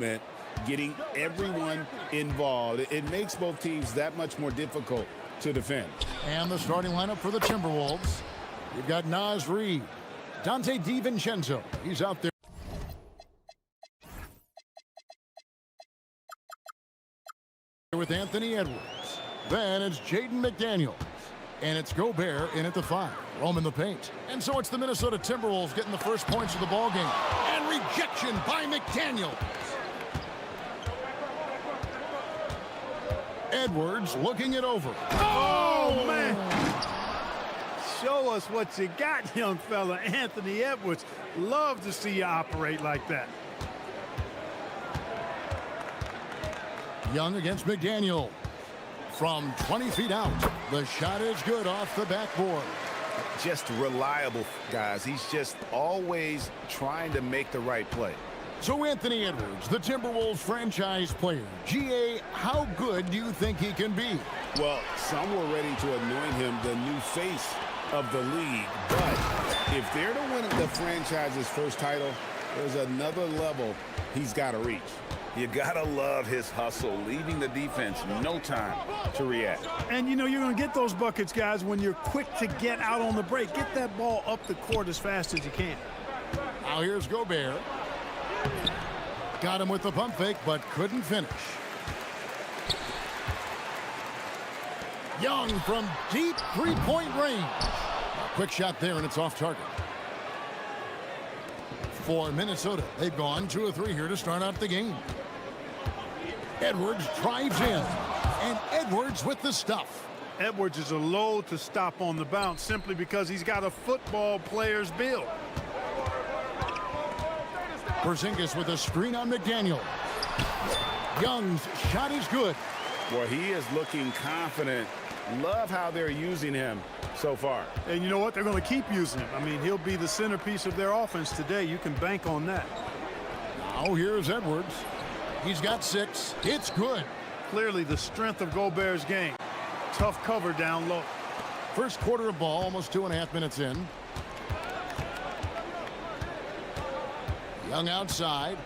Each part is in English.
movement, getting everyone involved. It makes both teams that much more difficult to defend. And the starting lineup for the Timberwolves. You've got Naz Reid, Dante DiVincenzo. He's out there with Anthony Edwards. Then it's Jaden McDaniels. And it's Gobert in at the 5. Roaming the paint. And so it's the Minnesota Timberwolves getting the first points of the ballgame. And rejection by McDaniels. Edwards looking it over. Oh, man. Show us what you got, young fella. Anthony Edwards. Love to see you operate like that. Young against McDaniel. From 20 feet out, the shot is good off the backboard. Just reliable, guys. He's just always trying to make the right play. So Anthony Edwards, the Timberwolves franchise player. GA, how good do you think he can be? Well, some were ready to anoint him the new face of the league. But if they're to win the franchise's first title, there's another level he's got to reach. You gotta love his hustle, leaving the defense no time to react. And you know you're gonna get those buckets, guys, when you're quick to get out on the break. Get that ball up the court as fast as you can. Now here's Gobert. Got him with the pump fake, but couldn't finish. Young from deep three-point range. A quick shot there, and it's off target. For Minnesota, they've gone 2 of 3 here to start out the game. Edwards drives in, and Edwards with the stuff. Edwards is a load to stop on the bounce simply because he's got a football player's build. Porzingis with a screen on McDaniel. Young's shot is good. Well, he is looking confident. Love how they're using him so far. And you know what? They're going to keep using him. I mean, he'll be the centerpiece of their offense today. You can bank on that. Now here's Edwards. He's got 6. It's good. Clearly the strength of Gobert's game. Tough cover down low. First quarter of ball, almost 2.5 minutes in. Young outside.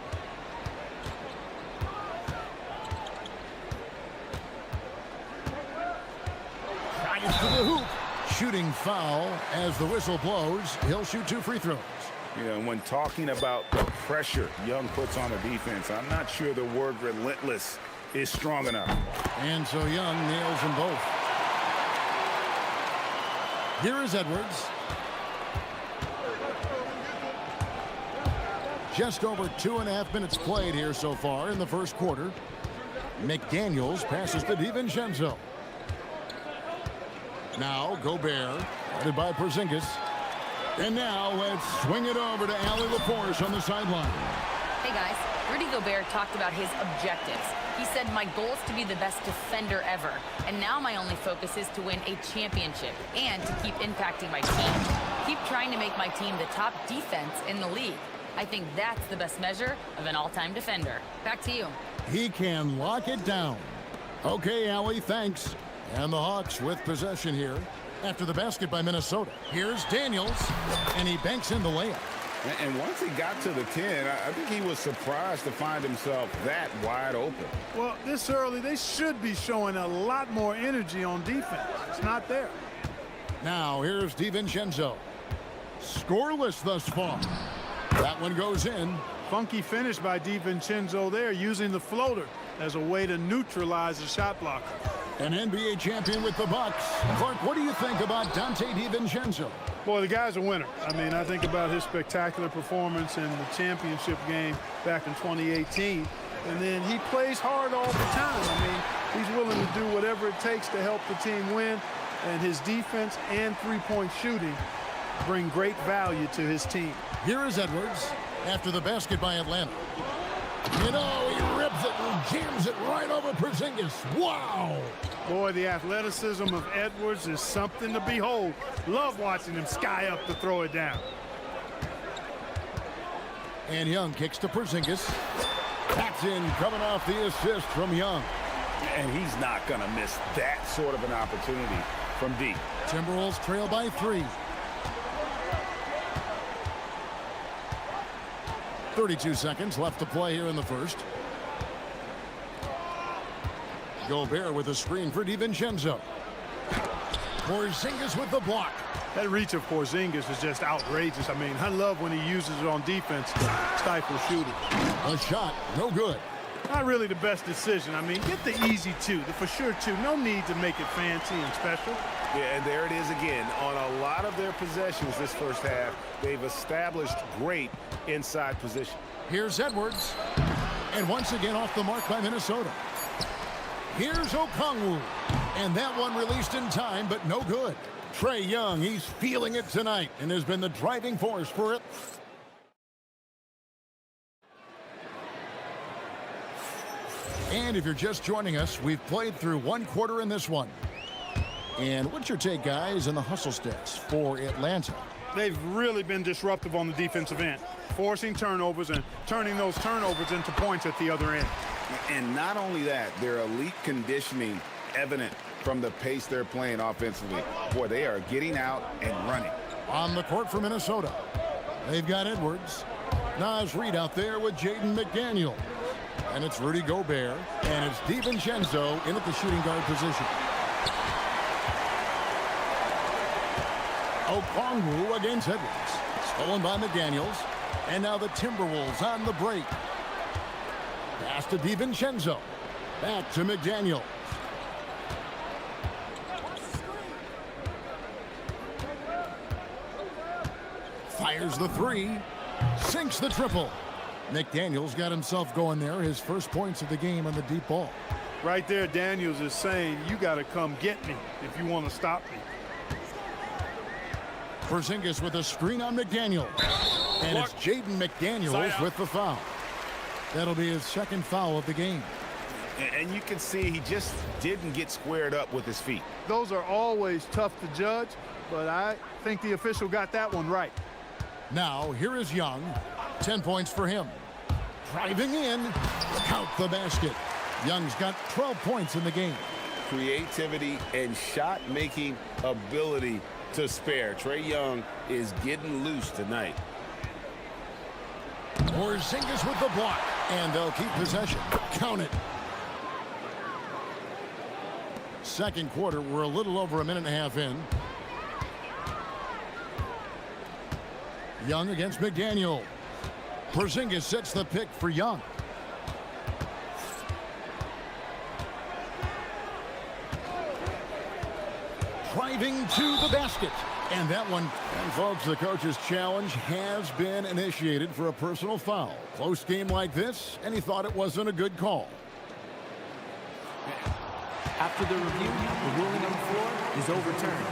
Tries to the hoop. Shooting foul as the whistle blows. He'll shoot 2 free throws. Yeah, and when talking about the pressure Young puts on the defense, I'm not sure the word relentless is strong enough. And so Young nails them both. Here is Edwards. Just over 2.5 minutes played here so far in the first quarter. McDaniels passes to DiVincenzo. Now Gobert, headed by Porzingis. And now let's swing it over to Allie LaForce on the sideline. Hey guys, Rudy Gobert talked about his objectives. He said, my goal is to be the best defender ever. And now my only focus is to win a championship and to keep impacting my team. Keep trying to make my team the top defense in the league. I think that's the best measure of an all-time defender. Back to you. He can lock it down. Okay, Allie, thanks. And the Hawks with possession here after the basket by Minnesota. Here's Daniels, and he banks in the layup. And once he got to the 10, I think he was surprised to find himself that wide open. Well, this early, they should be showing a lot more energy on defense. It's not there. Now, here's DiVincenzo. Scoreless thus far. That one goes in. Funky finish by DiVincenzo there, using the floater as a way to neutralize the shot blocker. An NBA champion with the Bucks. Clark, what do you think about Dante DiVincenzo? Boy, the guy's a winner. I mean, I think about his spectacular performance in the championship game back in 2018. And then he plays hard all the time. I mean, he's willing to do whatever it takes to help the team win. And his defense and three-point shooting bring great value to his team. Here is Edwards after the basket by Atlanta. You know, he rips it and jams it right over Porzingis. Wow! Boy, the athleticism of Edwards is something to behold. Love watching him sky up to throw it down. And Young kicks to Porzingis. That's in, coming off the assist from Young. And he's not going to miss that sort of an opportunity from deep. Timberwolves trail by 3. 32 seconds left to play here in the first. Gobert with a screen for DiVincenzo. Porzingis with the block. That reach of Porzingis is just outrageous. I mean, I love when he uses it on defense to stifle shooting. A shot, no good. Not really the best decision. I mean, get the easy two, the for sure two. No need to make it fancy and special. Yeah, and there it is again. On a lot of their possessions this first half, they've established great inside position. Here's Edwards. And once again off the mark by Minnesota. Here's Okongwu. And that one released in time, but no good. Trae Young, he's feeling it tonight and has been the driving force for it. And if you're just joining us, we've played through one quarter in this one. And what's your take, guys, in the hustle stats for Atlanta? They've really been disruptive on the defensive end, forcing turnovers and turning those turnovers into points at the other end. And not only that, their elite conditioning evident from the pace they're playing offensively. Boy, they are getting out and running. On the court for Minnesota, they've got Edwards. Naz Reid out there with Jaden McDaniel. And it's Rudy Gobert. And it's DiVincenzo in at the shooting guard position. Okongwu against Edwards. Stolen by McDaniels. And now the Timberwolves on the break. Pass to DiVincenzo. Back to McDaniel. Fires the three. Sinks the triple. McDaniels got himself going there. His first points of the game on the deep ball. Right there, Daniels is saying, you got to come get me if you want to stop me. Porzingis with a screen on McDaniel. And it's Jaden McDaniels with the foul. That'll be his second foul of the game. And you can see he just didn't get squared up with his feet. Those are always tough to judge, but I think the official got that one right. Now, here is Young. 10 points for him. Driving in. Count the basket. Young's got 12 points in the game. Creativity and shot-making ability to spare. Trae Young is getting loose tonight. Porzingis with the block. And they'll keep possession. Count it. Second quarter, we're a little over a minute and a half in. Young against McDaniel. Porzingis sets the pick for Young. Driving to the basket. And that one, and folks, the coach's challenge has been initiated for a personal foul. Close game like this, and he thought it wasn't a good call. After the review, the ruling on the floor is overturned.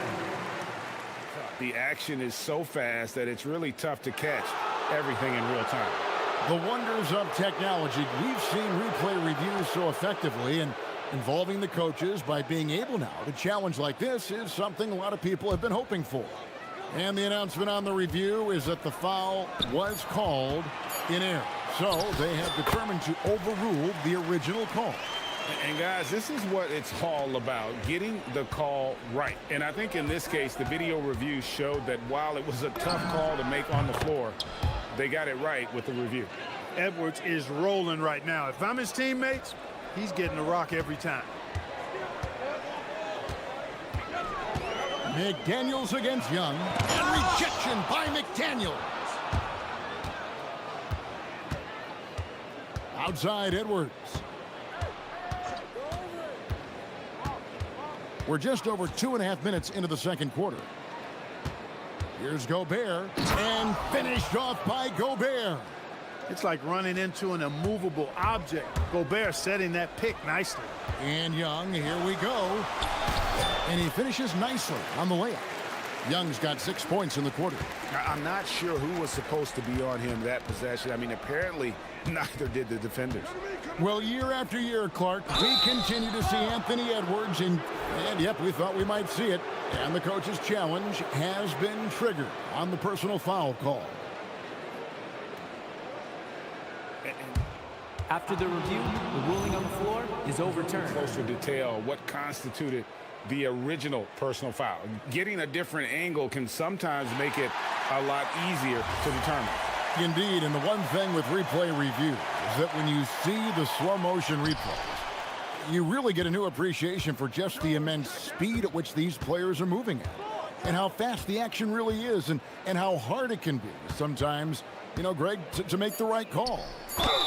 The action is so fast that it's really tough to catch everything in real time. The wonders of technology. We've seen replay reviews so effectively, and involving the coaches by being able now to challenge like this is something a lot of people have been hoping for. And the announcement on the review is that the foul was called in error. So they have determined to overrule the original call. And guys, this is what it's all about, getting the call right. And I think in this case, the video review showed that while it was a tough call to make on the floor, they got it right with the review. Edwards is rolling right now. If I'm his teammates, he's getting the rock every time. McDaniels against Young. And rejection by McDaniels. Outside Edwards. We're just over 2.5 minutes into the second quarter. Here's Gobert, and finished off by Gobert. It's like running into an immovable object. Gobert setting that pick nicely. And Young, here we go. And he finishes nicely on the layup. Young's got 6 points in the quarter. I'm not sure who was supposed to be on him that possession. I mean, apparently neither did the defenders. Well, year after year, Clark, we continue to see Anthony Edwards, and yep, we thought we might see it. And the coach's challenge has been triggered on the personal foul call. After the review, the ruling on the floor is overturned. Closer detail what constituted the original personal foul. Getting a different angle can sometimes make it a lot easier to determine. Indeed, and the one thing with replay review is that when you see the slow motion replays, You really get a new appreciation for just the immense speed at which these players are moving at, and how fast the action really is, and how hard it can be sometimes, you know, Greg, to make the right call.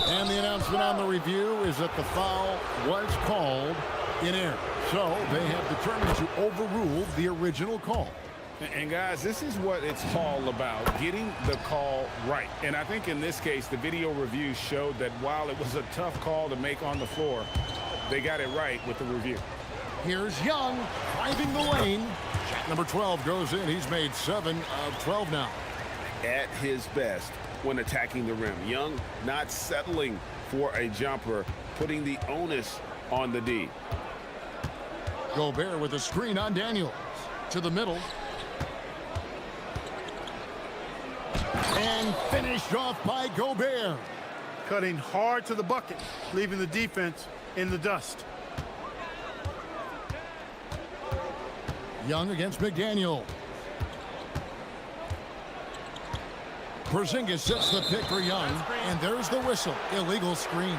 And the announcement on the review is that the foul was called in error. So they have determined to overrule the original call. And guys, this is what it's all about, getting the call right. And I think in this case, the video review showed that while it was a tough call to make on the floor, they got it right with the review. Here's Young driving the lane. Shot number 12 goes in. He's made 7 of 12 now. At his best when attacking the rim. Young not settling for a jumper, putting the onus on the D. Gobert with a screen on Daniels. To the middle. And finished off by Gobert. Cutting hard to the bucket, leaving the defense in the dust. Young against McDaniel. Porzingis sets the pick for Young, and there's the whistle. Illegal screen.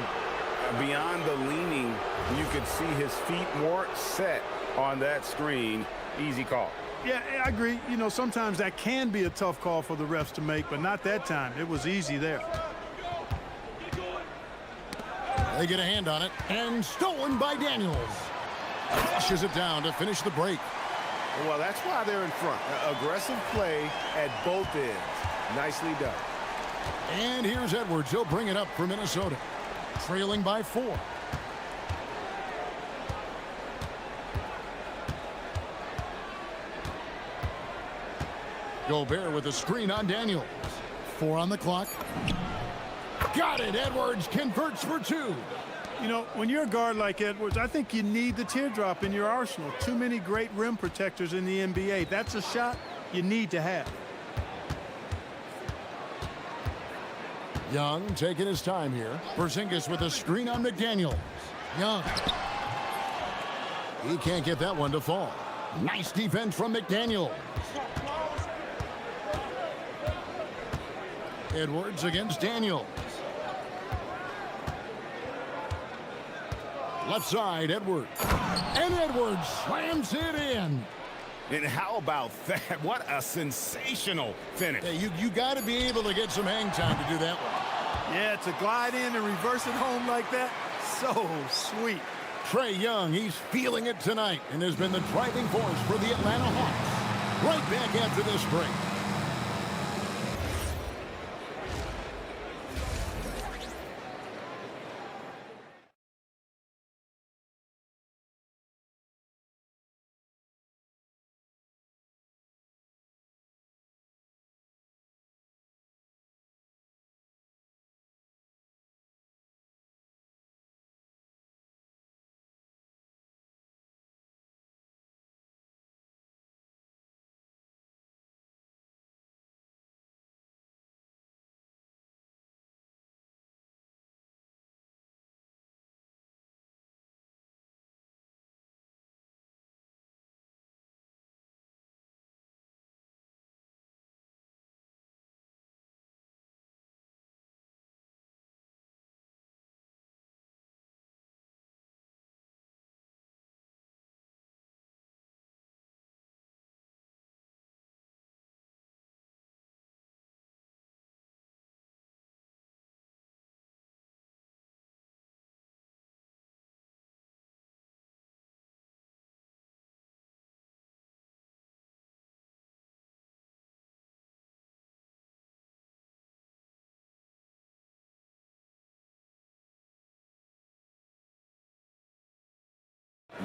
Beyond the leaning, you could see his feet more set on that screen. Easy call. Yeah, I agree. You know, sometimes that can be a tough call for the refs to make, but not that time. It was easy there. They get a hand on it, and stolen by Daniels. Flushes it down to finish the break. Well, that's why they're in front. Aggressive play at both ends. Nicely done. And here's Edwards. He'll bring it up for Minnesota. Trailing by 4. Gobert with a screen on Daniels. 4 on the clock. Got it. Edwards converts for 2. You know, when you're a guard like Edwards, I think you need the teardrop in your arsenal. Too many great rim protectors in the NBA. That's a shot you need to have. Young taking his time here. Porzingis with a screen on McDaniels. Young. He can't get that one to fall. Nice defense from McDaniels. Edwards against Daniels. Left side, Edwards. And Edwards slams it in. And how about that? What a sensational finish. Yeah, you got to be able to get some hang time to do that one. Yeah, to glide in and reverse it home like that, so sweet. Trae Young, he's feeling it tonight and has been the driving force for the Atlanta Hawks. Right back after this break.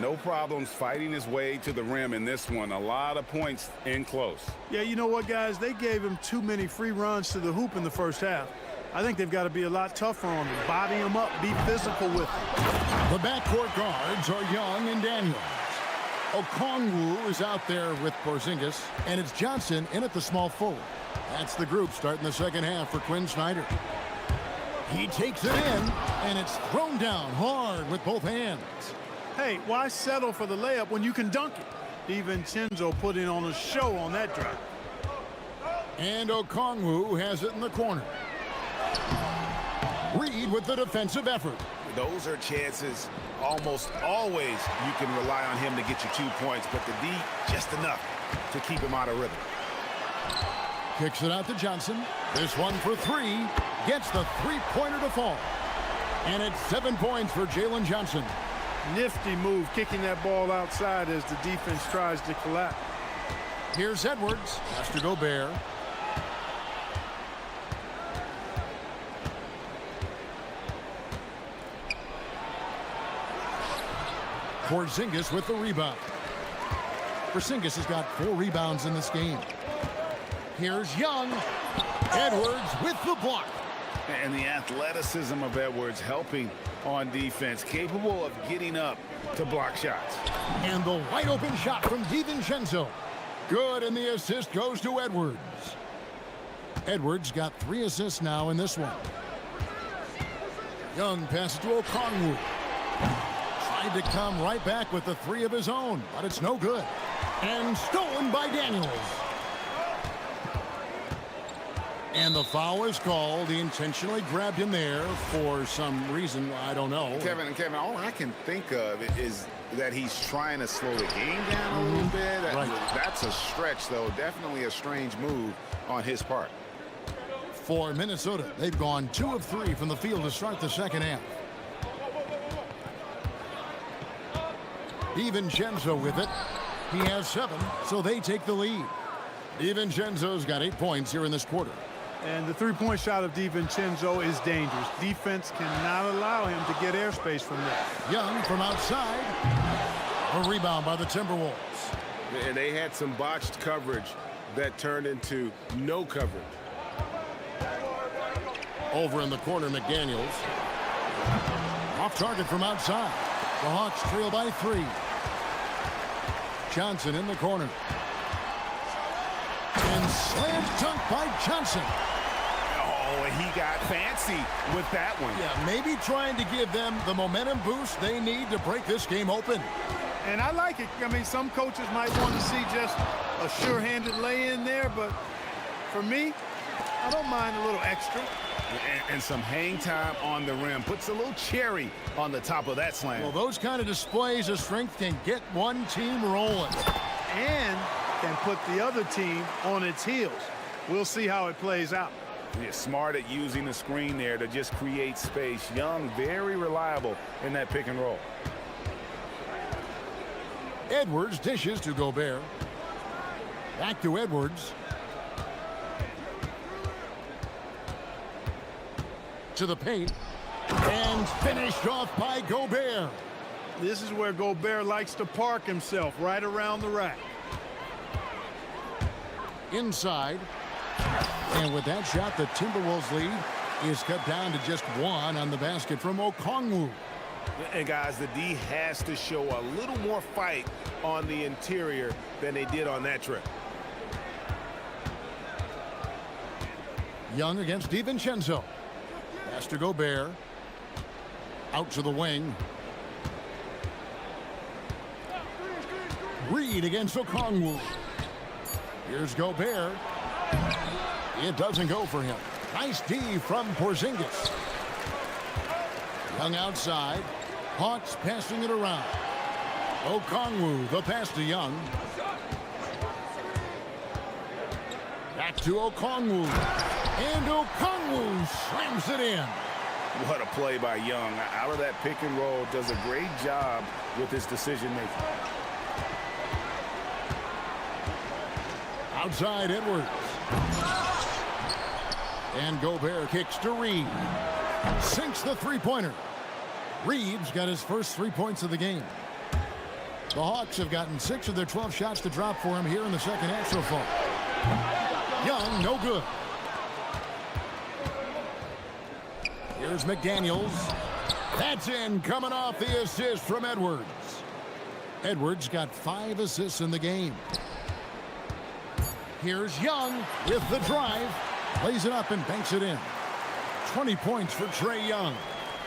No problems fighting his way to the rim in this one. A lot of points in close. Yeah, you know what, guys? They gave him too many free runs to the hoop in the first half. I think they've got to be a lot tougher on him. Body him up, be physical with him. The backcourt guards are Young and Daniels. Okongwu is out there with Porzingis, and it's Johnson in at the small forward. That's the group starting the second half for Quinn Snyder. He takes it in, and it's thrown down hard with both hands. Hey, why settle for the layup when you can dunk it? DiVincenzo putting on a show on that drive. And Okongwu has it in the corner. Reed with the defensive effort. Those are chances almost always you can rely on him to get you 2 points, but the D just enough to keep him out of rhythm. Kicks it out to Johnson. This one for three. Gets the three-pointer to fall. And it's 7 points for Jalen Johnson. Nifty move, kicking that ball outside as the defense tries to collapse. Here's Edwards. Has to Gobert. Porzingis with the rebound. Porzingis has got 4 rebounds in this game. Here's Young. Edwards with the block. And the athleticism of Edwards helping on defense, capable of getting up to block shots. And the wide open shot from DiVincenzo. Good, and the assist goes to Edwards. Edwards got 3 assists now in this one. Young passes to Okongwu. Tried to come right back with the 3 of his own, but it's no good. And stolen by Daniels. And the foul is called. He intentionally grabbed him there for some reason. I don't know. Kevin, all I can think of is that he's trying to slow the game down a little bit. That's a stretch, though. Definitely a strange move on his part. For Minnesota, they've gone 2 of 3 from the field to start the second half. DiVincenzo with it. He has 7, so they take the lead. DiVincenzo's got 8 points here in this quarter. And the three-point shot of DiVincenzo is dangerous. Defense cannot allow him to get airspace from there. Young from outside. A rebound by the Timberwolves. And they had some botched coverage that turned into no coverage. Over in the corner, McDaniels. Off target from outside. The Hawks trail by 3. Johnson in the corner. And slam dunk by Johnson. Oh, and he got fancy with that one. Yeah, maybe trying to give them the momentum boost they need to break this game open. And I like it. I mean, some coaches might want to see just a sure-handed lay-in there, but for me, I don't mind a little extra. And some hang time on the rim. Puts a little cherry on the top of that slam. Well, those kind of displays of strength can get one team rolling. And can put the other team on its heels. We'll see how it plays out. Yeah, smart at using the screen there to just create space. Young, very reliable in that pick and roll. Edwards dishes to Gobert. Back to Edwards. To the paint. And finished off by Gobert. This is where Gobert likes to park himself, right around the rack. Inside. And with that shot, the Timberwolves lead is cut down to just 1 on the basket from Okongwu. And guys, the D has to show a little more fight on the interior than they did on that trip. Young against DiVincenzo. Pass to Gobert. Out to the wing. Reed against Okongwu. Here's Gobert. It doesn't go for him. Nice D from Porzingis. Young outside. Hawks passing it around. Okongwu, the pass to Young. Back to Okongwu. And Okongwu slams it in. What a play by Young. Out of that pick and roll, does a great job with his decision making. Outside Edwards. And Gobert kicks to Reed. Sinks the three-pointer. Reed's got his first 3 points of the game. The Hawks have gotten 6 of their 12 shots to drop for him here in the second half so far. Young, no good. Here's McDaniels. That's in, coming off the assist from Edwards. Edwards got 5 assists in the game. Here's Young with the drive. Lays it up and banks it in. 20 points for Trae Young.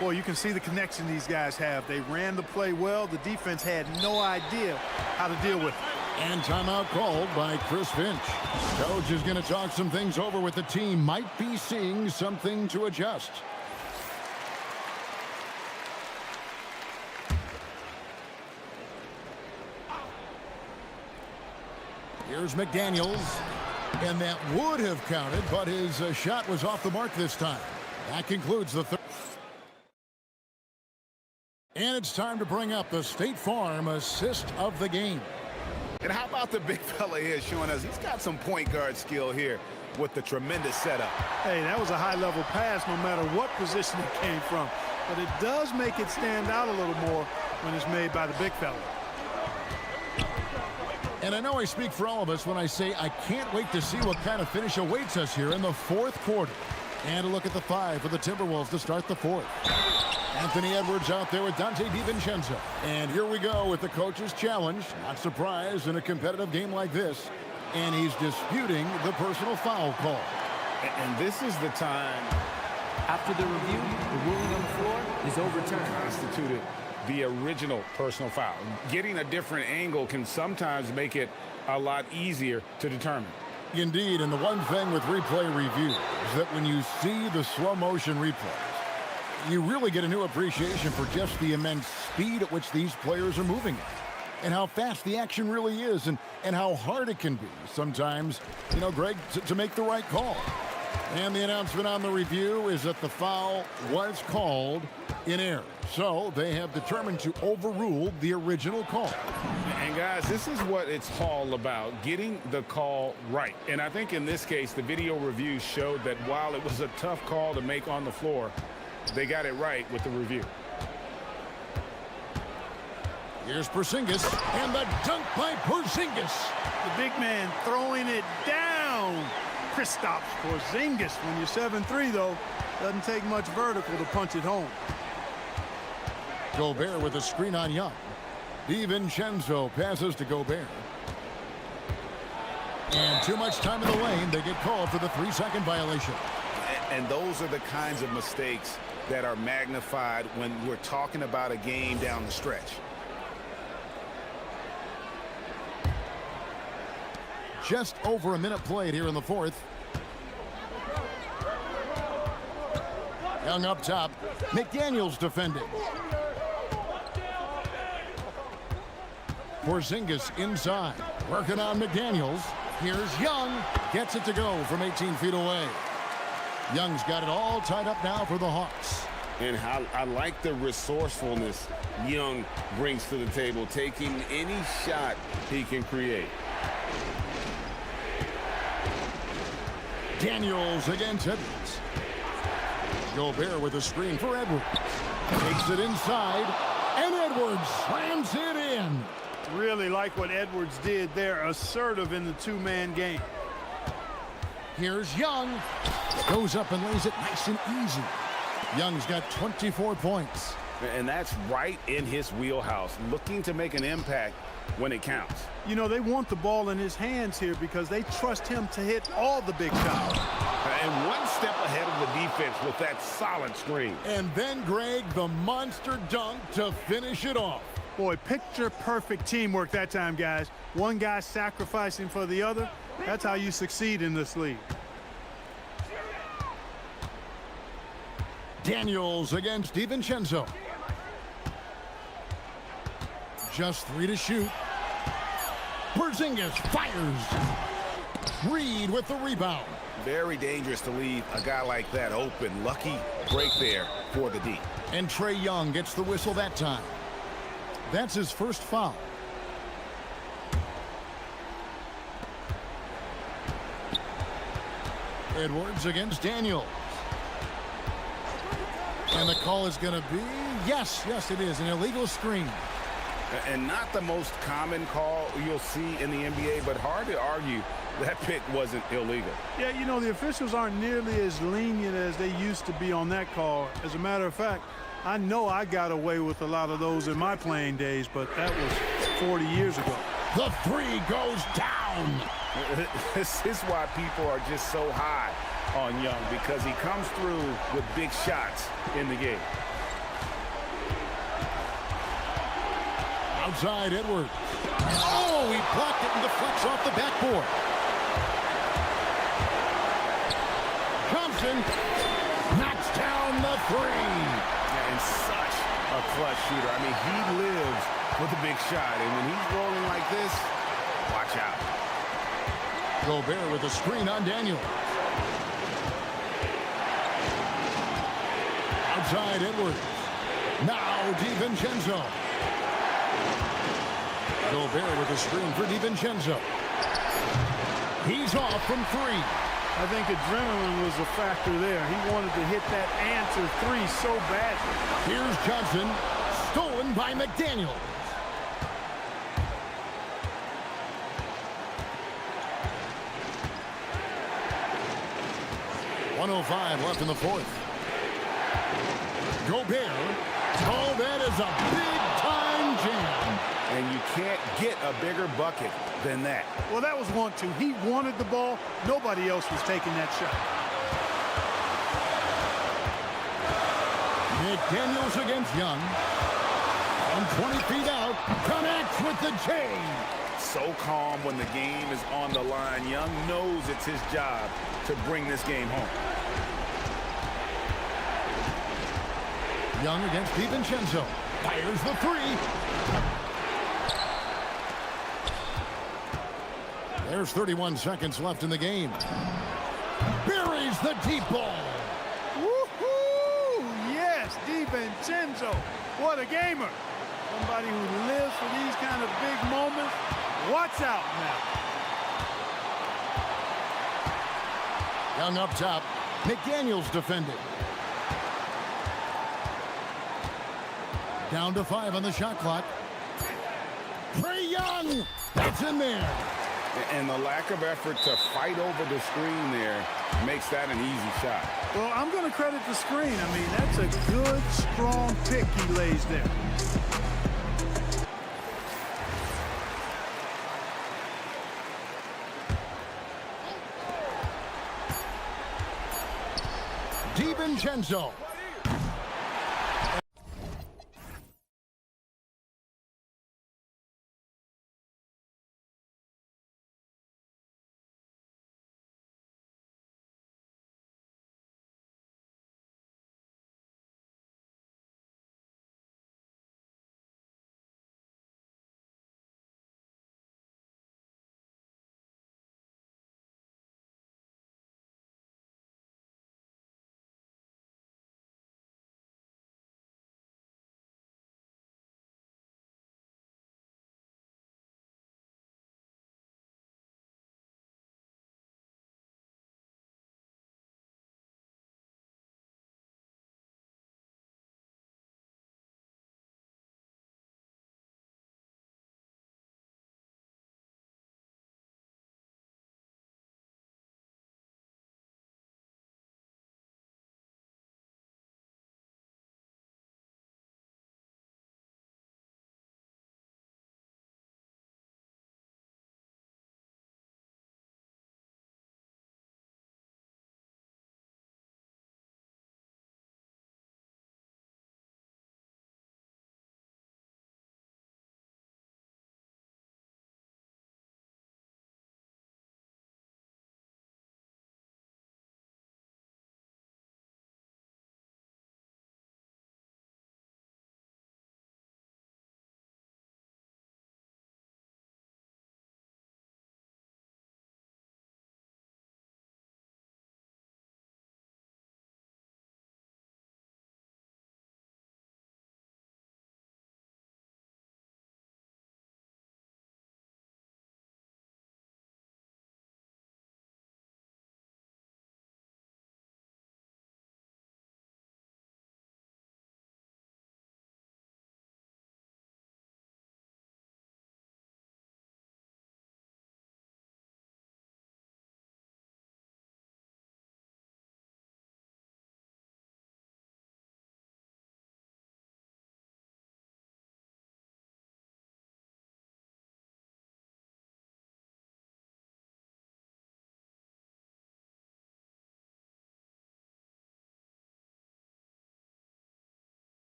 Boy, you can see the connection these guys have. They ran the play well. The defense had no idea how to deal with it. And timeout called by Chris Finch. Coach is going to talk some things over with the team. Might be seeing something to adjust. Here's McDaniels. And that would have counted, but his shot was off the mark this time. That concludes the third. And it's time to bring up the State Farm assist of the game. And how about the big fella here showing us he's got some point guard skill here with the tremendous setup. Hey, that was a high-level pass no matter what position it came from. But it does make it stand out a little more when it's made by the big fella. And I know I speak for all of us when I say I can't wait to see what kind of finish awaits us here in the fourth quarter. And a look at the 5 for the Timberwolves to start the fourth. Anthony Edwards out there with Dante DiVincenzo. And here we go with the coach's challenge. Not surprised in a competitive game like this. And he's disputing the personal foul call. And this is the time. After the review, the ruling on the floor is overturned. Constituted the original personal foul. Getting a different angle can sometimes make it a lot easier to determine. Indeed, and the one thing with replay review is that when you see the slow motion replays, you really get a new appreciation for just the immense speed at which these players are moving at, and how fast the action really is, and how hard it can be sometimes, you know, Greg, to make the right call. And the announcement on the review is that the foul was called in error. So they have determined to overrule the original call. And guys, this is what it's all about, getting the call right. And I think in this case, the video review showed that while it was a tough call to make on the floor, they got it right with the review. Here's Porzingis, and the dunk by Porzingis. The big man throwing it down. Kristaps Porzingis. When you're 7'3", though, doesn't take much vertical to punch it home. Gobert with a screen on Young. DiVincenzo passes to Gobert. And too much time in the lane. They get called for the 3-second violation. And those are the kinds of mistakes that are magnified when we're talking about a game down the stretch. Just over a minute played here in the fourth. Young up top. McDaniels defending. Porzingis inside. Working on McDaniels. Here's Young. Gets it to go from 18 feet away. Young's got it all tied up now for the Hawks. And I like the resourcefulness Young brings to the table, taking any shot he can create. Daniels against Edwards. Gobert with a screen for Edwards. Takes it inside, and Edwards slams it in. Really like what Edwards did there, assertive in the two-man game. Here's Young. Goes up and lays it nice and easy. Young's got 24 points. And that's right in his wheelhouse, looking to make an impact when it counts. You know, they want the ball in his hands here because they trust him to hit all the big shots. And one step ahead of the defense with that solid screen. And then, Greg, the monster dunk to finish it off. Boy, picture-perfect teamwork that time, guys. One guy sacrificing for the other. That's how you succeed in this league. Daniels against DiVincenzo. Just 3 to shoot. Porzingis fires. Reed with the rebound. Very dangerous to leave a guy like that open. Lucky break there for the D. And Trae Young gets the whistle that time. That's his first foul. Edwards against Daniels. And the call is going to be, yes, it is, an illegal screen. And not the most common call you'll see in the NBA, but hard to argue that pick wasn't illegal. Yeah, you know, the officials aren't nearly as lenient as they used to be on that call. As a matter of fact, I know I got away with a lot of those in my playing days, but that was 40 years ago. The 3 goes down. This is why people are just so high on Young, because he comes through with big shots in the game. Outside Edwards. Oh, he blocked it and deflects off the backboard. Thompson knocks down the 3. And such a clutch shooter. I mean, he lives with a big shot, and when he's rolling like this, watch out. Gobert with a screen on Daniel. Outside Edwards. Now DiVincenzo. Gobert with a screen for DiVincenzo. He's off from three. I think adrenaline was a factor there. He wanted to hit that answer three so badly. Here's Johnson. Stolen by McDaniel. .105 left in the fourth. Gobert. Oh, that is a big-time jam. And you can't get a bigger bucket than that. Well, that was 1-2. He wanted the ball. Nobody else was taking that shot. McDaniels against Young. From 20 feet out, connects with the J. So calm when the game is on the line. Young knows it's his job to bring this game home. Young against DiVincenzo. Fires the three. There's 31 seconds left in the game. Buries the deep ball. Woohoo! Yes, DiVincenzo. What a gamer. Somebody who lives for these kind of big moments. Watch out now. Young up top. McDaniels defended. Down to 5 on the shot clock. Trae Young. That's in there. And the lack of effort to fight over the screen there makes that an easy shot. Well, I'm going to credit the screen. I mean, that's a good, strong pick he lays there. DiVincenzo.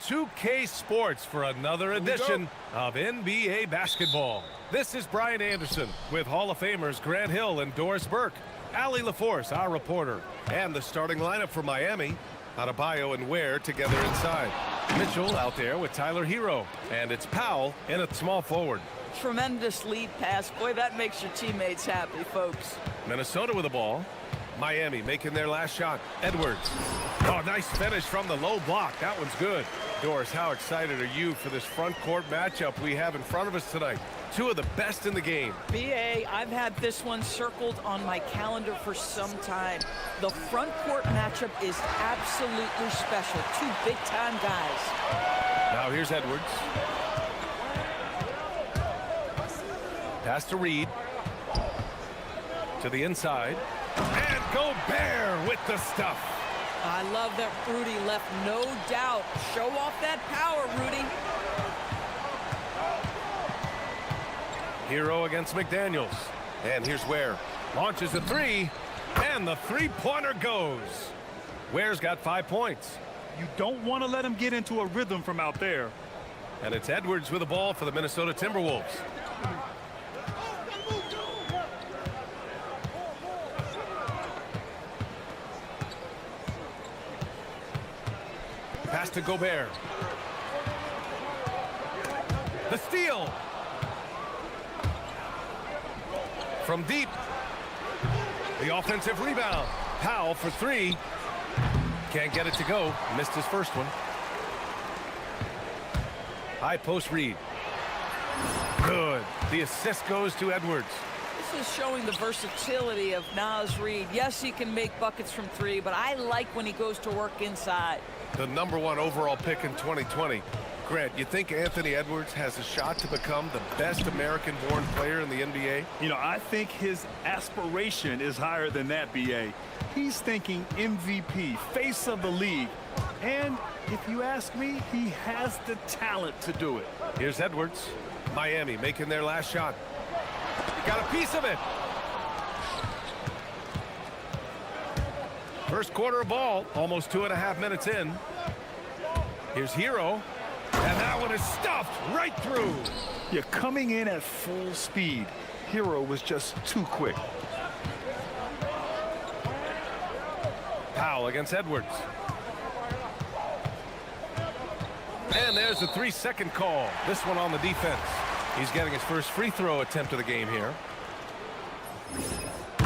2K Sports for another edition of NBA basketball. This is Brian Anderson with Hall of Famers Grant Hill and Doris Burke, Allie LaForce, our reporter, and the starting lineup for Miami. Adebayo and Ware together inside. Mitchell out there with Tyler Hero, and it's Powell in at small forward. Tremendous lead pass. Boy, that makes your teammates happy, folks. Minnesota with the ball. Miami making their last shot. Edwards. Oh, nice finish from the low block. That one's good. Doris, how excited are you for this front court matchup we have in front of us tonight? Two of the best in the game. BA, I've had this one circled on my calendar for some time. The front court matchup is absolutely special. Two big-time guys. Now here's Edwards. Pass to Reed. To the inside. And Gobert with the stuff. I love that Rudy left no doubt. Show off that power, Rudy. Hero against McDaniels. And here's Ware. Launches a three. And the three-pointer goes. Ware's got 5 points. You don't want to let him get into a rhythm from out there. And it's Edwards with the ball for the Minnesota Timberwolves. Pass to Gobert. The steal. From deep. The offensive rebound. Powell for three. Can't get it to go. Missed his first one. High post Reed. Good. The assist goes to Edwards. This is showing the versatility of Naz Reid. Yes, he can make buckets from three, but I like when he goes to work inside. The #1 overall pick in 2020. Grant, you think Anthony Edwards has a shot to become the best American-born player in the NBA? You know, I think his aspiration is higher than that, BA. He's thinking MVP, face of the league. And if you ask me, he has the talent to do it. Here's Edwards. Miami making their last shot. Got a piece of it. First quarter of ball, almost 2.5 minutes in. Here's Hero. And that one is stuffed right through. You're coming in at full speed. Hero was just too quick. Powell against Edwards. And there's the 3-second call. This one on the defense. He's getting his first free throw attempt of the game here.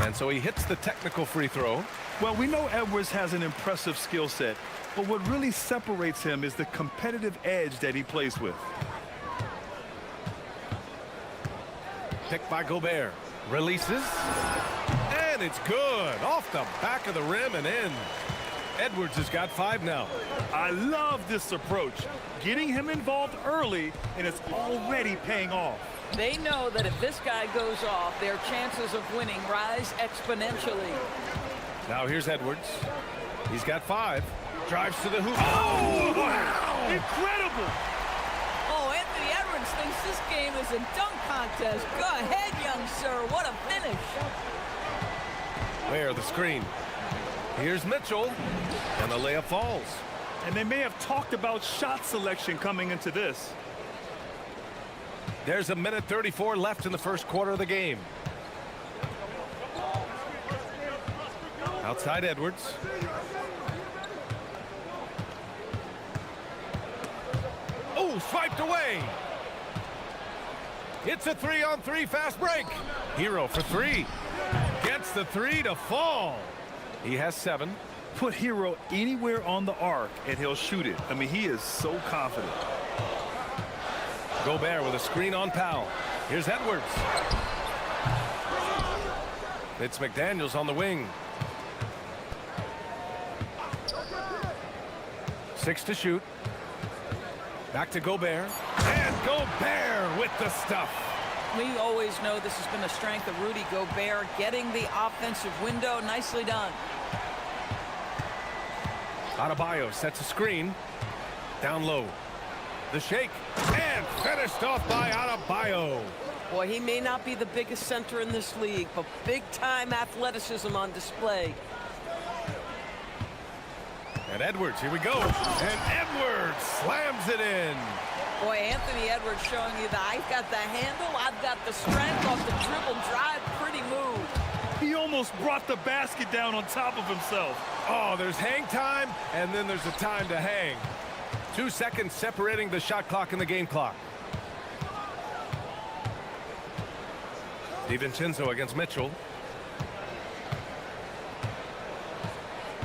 And so he hits the technical free throw. Well, we know Edwards has an impressive skill set, but what really separates him is the competitive edge that he plays with. Picked by Gobert. Releases. And it's good. Off the back of the rim and in. Edwards has got 5 now. I love this approach. Getting him involved early, and it's already paying off. They know that if this guy goes off, their chances of winning rise exponentially. Now here's Edwards. He's got 5. Drives to the hoop. Oh, wow! Incredible! Oh, Anthony Edwards thinks this game is a dunk contest. Go ahead, young sir. What a finish. Where the screen. Here's Mitchell. And the layup falls. And they may have talked about shot selection coming into this. There's 1:34 left in the first quarter of the game. Outside Edwards. Oh, swiped away. It's a 3-on-3 fast break. Hero for 3. Gets the 3 to fall. He has 7. Put Hero anywhere on the arc, and he'll shoot it. I mean, he is so confident. Gobert with a screen on Powell. Here's Edwards. It's McDaniels on the wing. 6 to shoot. Back to Gobert. And Gobert with the stuff. We always know this has been the strength of Rudy Gobert, getting the offensive window. Nicely done. Adebayo sets a screen. Down low. The shake. And finished off by Adebayo. Boy, he may not be the biggest center in this league, but big-time athleticism on display. And Edwards, here we go. And Edwards slams it in. Boy, Anthony Edwards showing you that I've got the handle, I've got the strength off the dribble drive. Pretty move. He almost brought the basket down on top of himself. Oh, there's hang time, and then there's a time to hang. 2 seconds separating the shot clock and the game clock. DiVincenzo against Mitchell.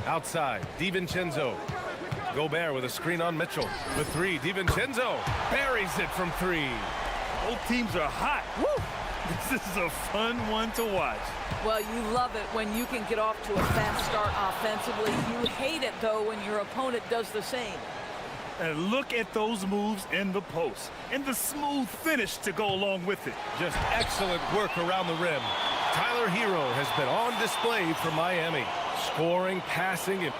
Outside, DiVincenzo. Gobert with a screen on Mitchell. The three, DiVincenzo buries it from three. Both teams are hot. Woo! This is a fun one to watch. Well, you love it when you can get off to a fast start offensively. You hate it, though, when your opponent does the same. And look at those moves in the post. And the smooth finish to go along with it. Just excellent work around the rim. Tyler Hero has been on display for Miami. Scoring, passing, and...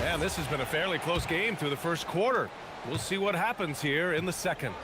And this has been a fairly close game through the first quarter. We'll see what happens here in the second.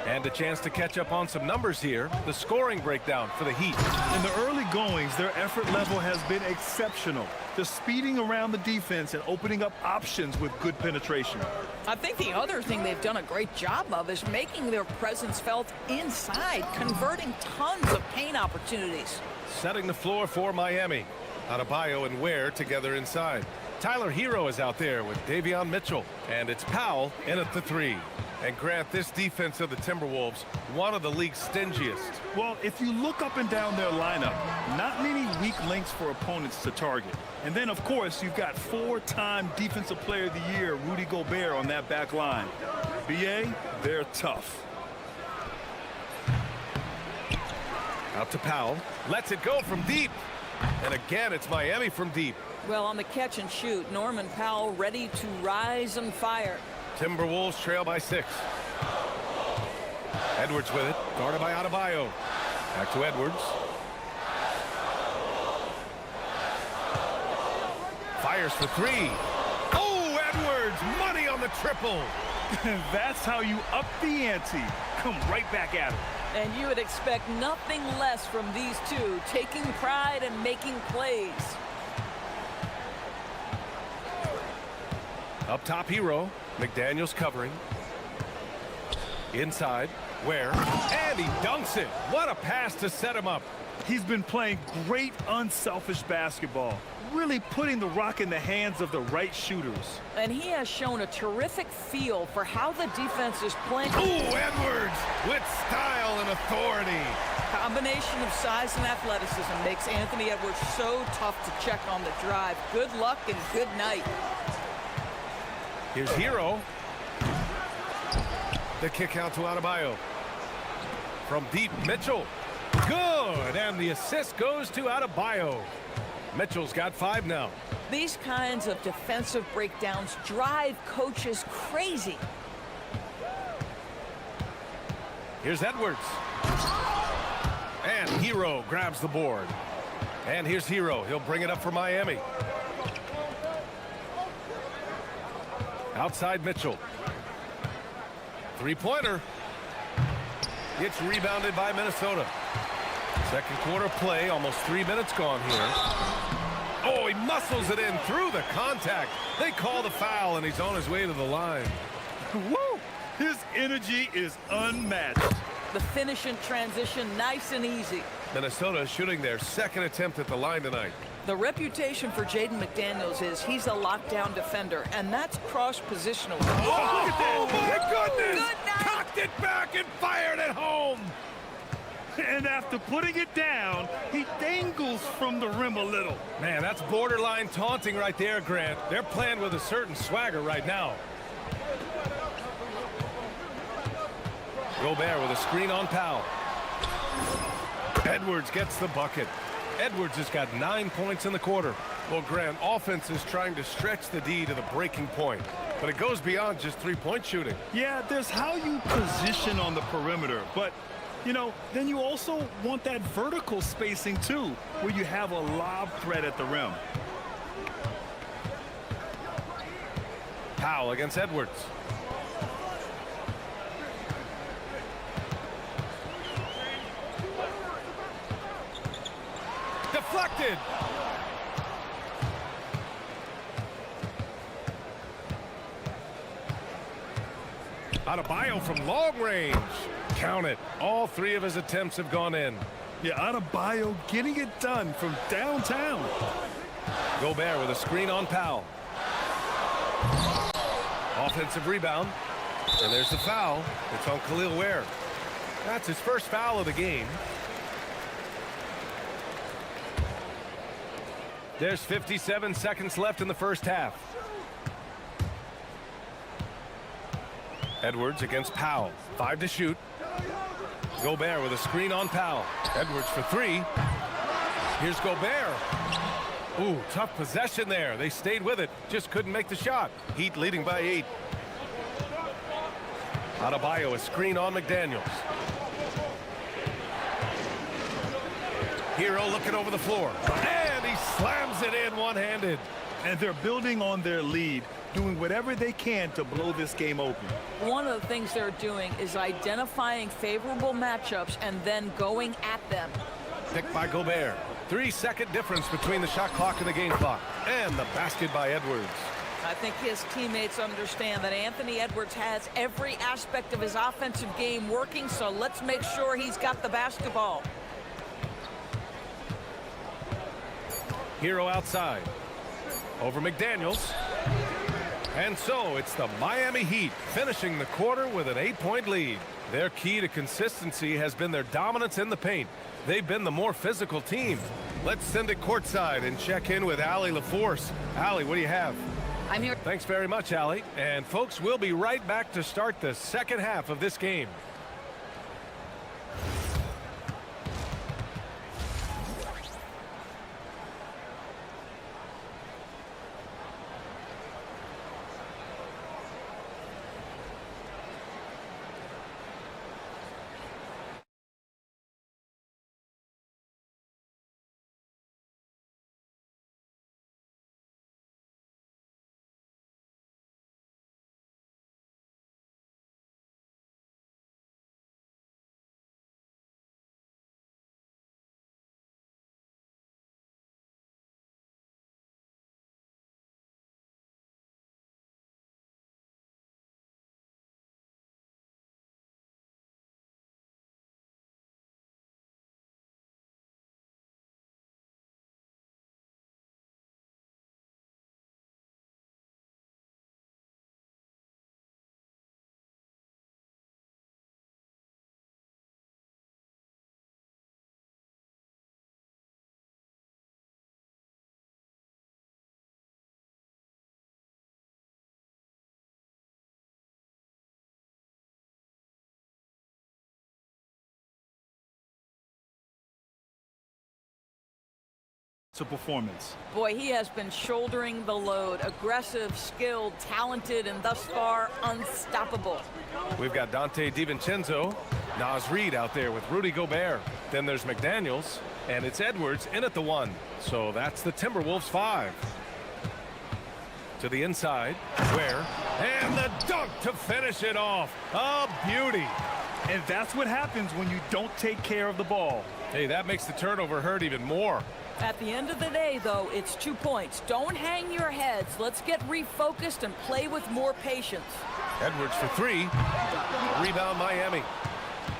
And a chance to catch up on some numbers here. The scoring breakdown for the Heat. In the early goings, their effort level has been exceptional. They're speeding around the defense and opening up options with good penetration. I think the other thing they've done a great job of is making their presence felt inside, converting tons of paint opportunities. Setting the floor for Miami. Adebayo and Ware together inside. Tyler Hero is out there with Davion Mitchell. And it's Powell in at the three. And Grant, this defense of the Timberwolves, one of the league's stingiest. Well, if you look up and down their lineup, not many weak links for opponents to target. And then, of course, you've got four-time Defensive Player of the Year, Rudy Gobert, on that back line. BA, they're tough. Out to Powell. Lets it go from deep. And again, it's Miami from deep. Well, on the catch and shoot, Norman Powell ready to rise and fire. Timberwolves trail by 6. Edwards with it, guarded by Adebayo. Back to Edwards. Fires for three. Oh, Edwards, money on the triple. That's how you up the ante. Come right back at him. And you would expect nothing less from these two, taking pride and making plays. Up top, Hero. McDaniels covering. Inside, Ware. And he dunks it. What a pass to set him up. He's been playing great unselfish basketball, really putting the rock in the hands of the right shooters. And he has shown a terrific feel for how the defense is playing. Ooh, Edwards with style and authority. Combination of size and athleticism makes Anthony Edwards so tough to check on the drive. Good luck and good night. Here's Hero. The kick out to Adebayo. From deep, Mitchell. Good, and the assist goes to Adebayo. Mitchell's got 5 now. These kinds of defensive breakdowns drive coaches crazy. Here's Edwards. And Hero grabs the board. And here's Hero. He'll bring it up for Miami. Outside Mitchell. Three-pointer. It's rebounded by Minnesota. Second quarter play, almost 3 minutes gone here. Oh, he muscles it in through the contact. They call the foul, and he's on his way to the line. Woo! His energy is unmatched. The finish in transition, nice and easy. Minnesota shooting their second attempt at the line tonight. The reputation for Jaden McDaniels is he's a lockdown defender, and that's cross-positional. Oh, my goodness! Good night. Cocked it back and fired it home. And after putting it down, he dangles from the rim a little. Man, that's borderline taunting right there, Grant. They're playing with a certain swagger right now. Gobert with a screen on Powell. Edwards gets the bucket. Edwards has got 9 points in the quarter. Well, Grant, offense is trying to stretch the D to the breaking point, but it goes beyond just three-point shooting. Yeah, there's how you position on the perimeter, but, you know, then you also want that vertical spacing, too, where you have a lob threat at the rim. Powell against Edwards. deflected. Adebayo from long range. Count it. All three of his attempts have gone in. Yeah, Adebayo getting it done from downtown. Gobert with a screen on Powell. Offensive rebound. And there's the foul. It's on Khalil Ware. That's his first foul of the game. There's 57 seconds left in the first half. Edwards against Powell. 5 to shoot. Gobert with a screen on Powell. Edwards for 3. Here's Gobert. Ooh, tough possession there. They stayed with it. Just couldn't make the shot. Heat leading by 8. Adebayo a screen on McDaniels. Hero looking over the floor. And he slams it in one-handed. And they're building on their lead, doing whatever they can to blow this game open. One of the things they're doing is identifying favorable matchups and then going at them. Picked by Gobert. 3-second difference between the shot clock and the game clock. And the basket by Edwards. I think his teammates understand that Anthony Edwards has every aspect of his offensive game working, so let's make sure he's got the basketball. Hero outside. Over McDaniels. And so it's the Miami Heat finishing the quarter with an 8-point lead. Their key to consistency has been their dominance in the paint. They've been the more physical team. Let's send it courtside and check in with Allie LaForce. Allie, what do you have? I'm here. Thanks very much, Allie. And folks, we'll be right back to start the second half of this game. Performance. Boy, he has been shouldering the load. Aggressive, skilled, talented, and thus far unstoppable. We've got Dante DiVincenzo, Naz Reid out there with Rudy Gobert. Then there's McDaniels, and it's Edwards in at the 1. So that's the Timberwolves 5. To the inside, Ware, and the dunk to finish it off. A beauty. And that's what happens when you don't take care of the ball. Hey, that makes the turnover hurt even more. At the end of the day, though, it's 2 points. Don't hang your heads. Let's get refocused and play with more patience. Edwards for 3. Rebound Miami.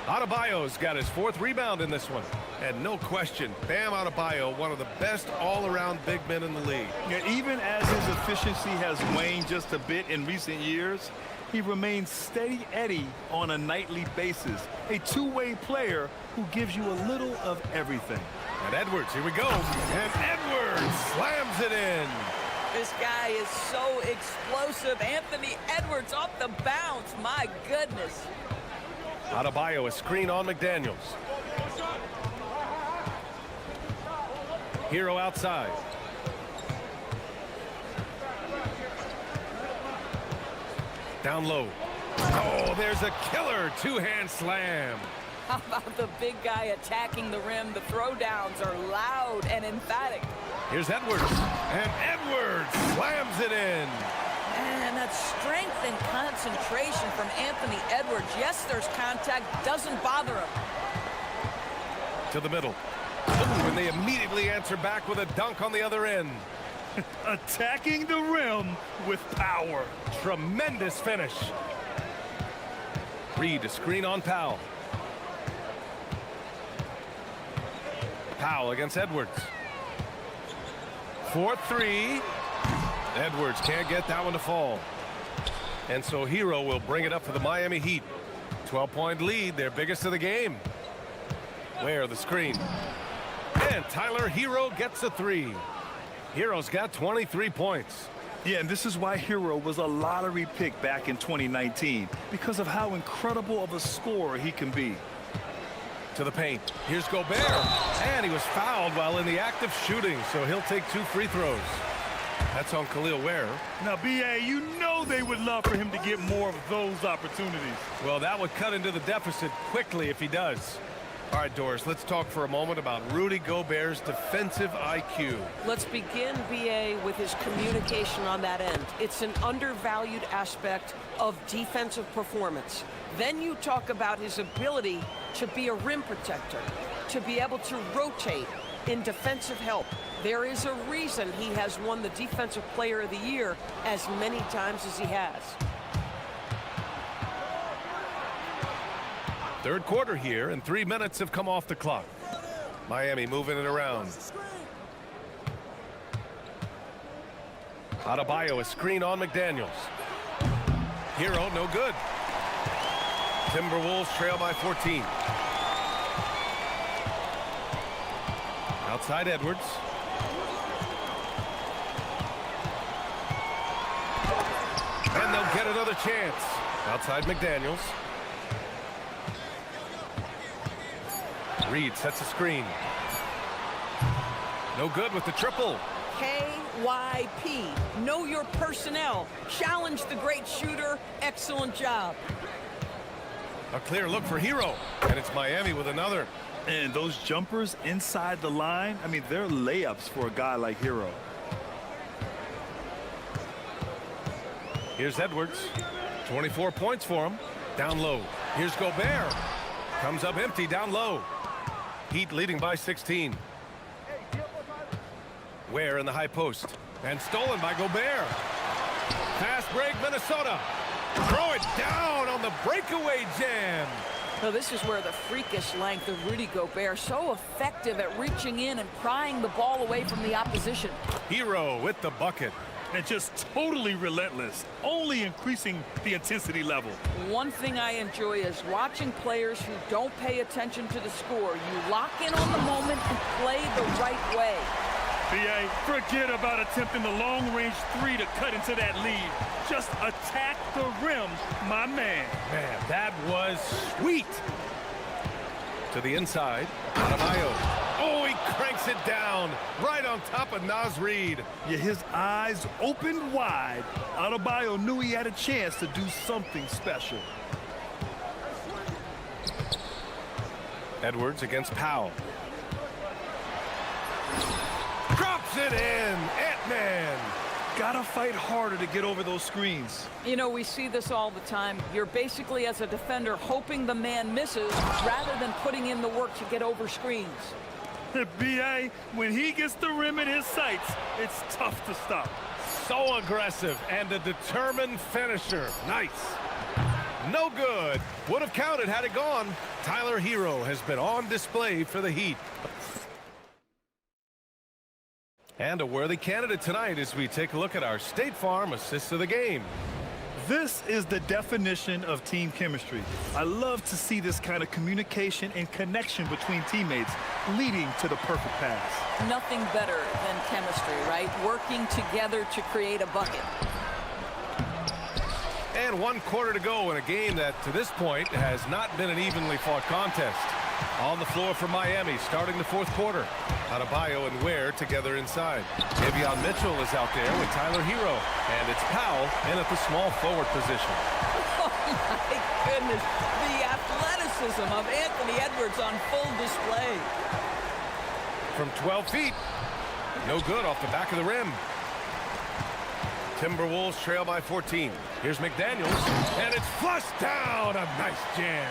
Adebayo's got his 4th rebound in this one. And no question, Bam Adebayo, one of the best all-around big men in the league. Yeah, even as his efficiency has waned just a bit in recent years, he remains steady Eddie on a nightly basis. A two-way player who gives you a little of everything. And Edwards, here we go. And Edwards slams it in. This guy is so explosive. Anthony Edwards off the bounce. My goodness. Adebayo, a screen on McDaniels. Hero outside. Down low. Oh, there's a killer 2-hand slam. How about the big guy attacking the rim? The throwdowns are loud and emphatic. Here's Edwards. And Edwards slams it in. And that strength and concentration from Anthony Edwards. Yes, there's contact. Doesn't bother him. To the middle. The And they immediately answer back with a dunk on the other end. Attacking the rim with power. Tremendous finish. Reed, a screen on Powell. Powell against Edwards. 4-3. Edwards can't get that one to fall. And so Hero will bring it up for the Miami Heat. 12-point lead, their biggest of the game. Where the screen. And Tyler Hero gets a three. Hero's got 23 points. Yeah, and this is why Hero was a lottery pick back in 2019, because of how incredible of a scorer he can be. To the paint. Here's Gobert. And he was fouled while in the act of shooting, so he'll take 2 free throws. That's on Khalil Ware. Now, B.A., you know they would love for him to get more of those opportunities. Well, that would cut into the deficit quickly if he does. All right, Doris, let's talk for a moment about Rudy Gobert's defensive IQ. Let's begin, B.A., with his communication on that end. It's an undervalued aspect of defensive performance. Then you talk about his ability to be a rim protector, to be able to rotate in defensive help. There is a reason he has won the Defensive Player of the Year as many times as he has. Third quarter here, and 3 minutes have come off the clock. Miami moving it around. Adebayo, a screen on McDaniels. Hero, no good. Timberwolves trail by 14. Outside Edwards. And they'll get another chance. Outside McDaniels. Reed sets a screen. No good with the triple. KYP. Know your personnel. Challenge the great shooter. Excellent job. A clear look for Hero. And it's Miami with another. And those jumpers inside the line, I mean, they're layups for a guy like Hero. Here's Edwards. 24 points for him. Down low. Here's Gobert. Comes up empty down low. Heat leading by 16. Ware in the high post. And stolen by Gobert. Fast break, Minnesota. Throw it down on the breakaway jam. So this is where the freakish length of Rudy Gobert, so effective at reaching in and prying the ball away from the opposition. Hero with the bucket. And just totally relentless, only increasing the intensity level. One thing I enjoy is watching players who don't pay attention to the score. You lock in on the moment and play the right way. B.A., forget about attempting the long-range three to cut into that lead. Just attack the rim, my man. Man, that was sweet. To the inside, Adebayo. Oh, he cranks it down right on top of Naz Reid. Yeah, his eyes opened wide. Adebayo knew he had a chance to do something special. Edwards against Powell. Drops it in. Ant-Man. Gotta fight harder to get over those screens. You know, we see this all the time. You're basically, as a defender, hoping the man misses rather than putting in the work to get over screens. B.A., when he gets the rim in his sights, it's tough to stop. So aggressive and a determined finisher. Nice. No good. Would have counted had it gone. Tyler Hero has been on display for the Heat. And a worthy candidate tonight as we take a look at our State Farm assists of the game. This is the definition of team chemistry. I love to see this kind of communication and connection between teammates leading to the perfect pass. Nothing better than chemistry, right? Working together to create a bucket. And 1 quarter to go in a game that, to this point, has not been an evenly fought contest. On the floor for Miami, starting the 4th quarter. Adebayo and Ware together inside. Davion Mitchell is out there with Tyler Hero. And it's Powell in at the small forward position. Oh, my goodness. The athleticism of Anthony Edwards on full display. From 12 feet. No good off the back of the rim. Timberwolves trail by 14. Here's McDaniels. And it's flushed down. A nice jam.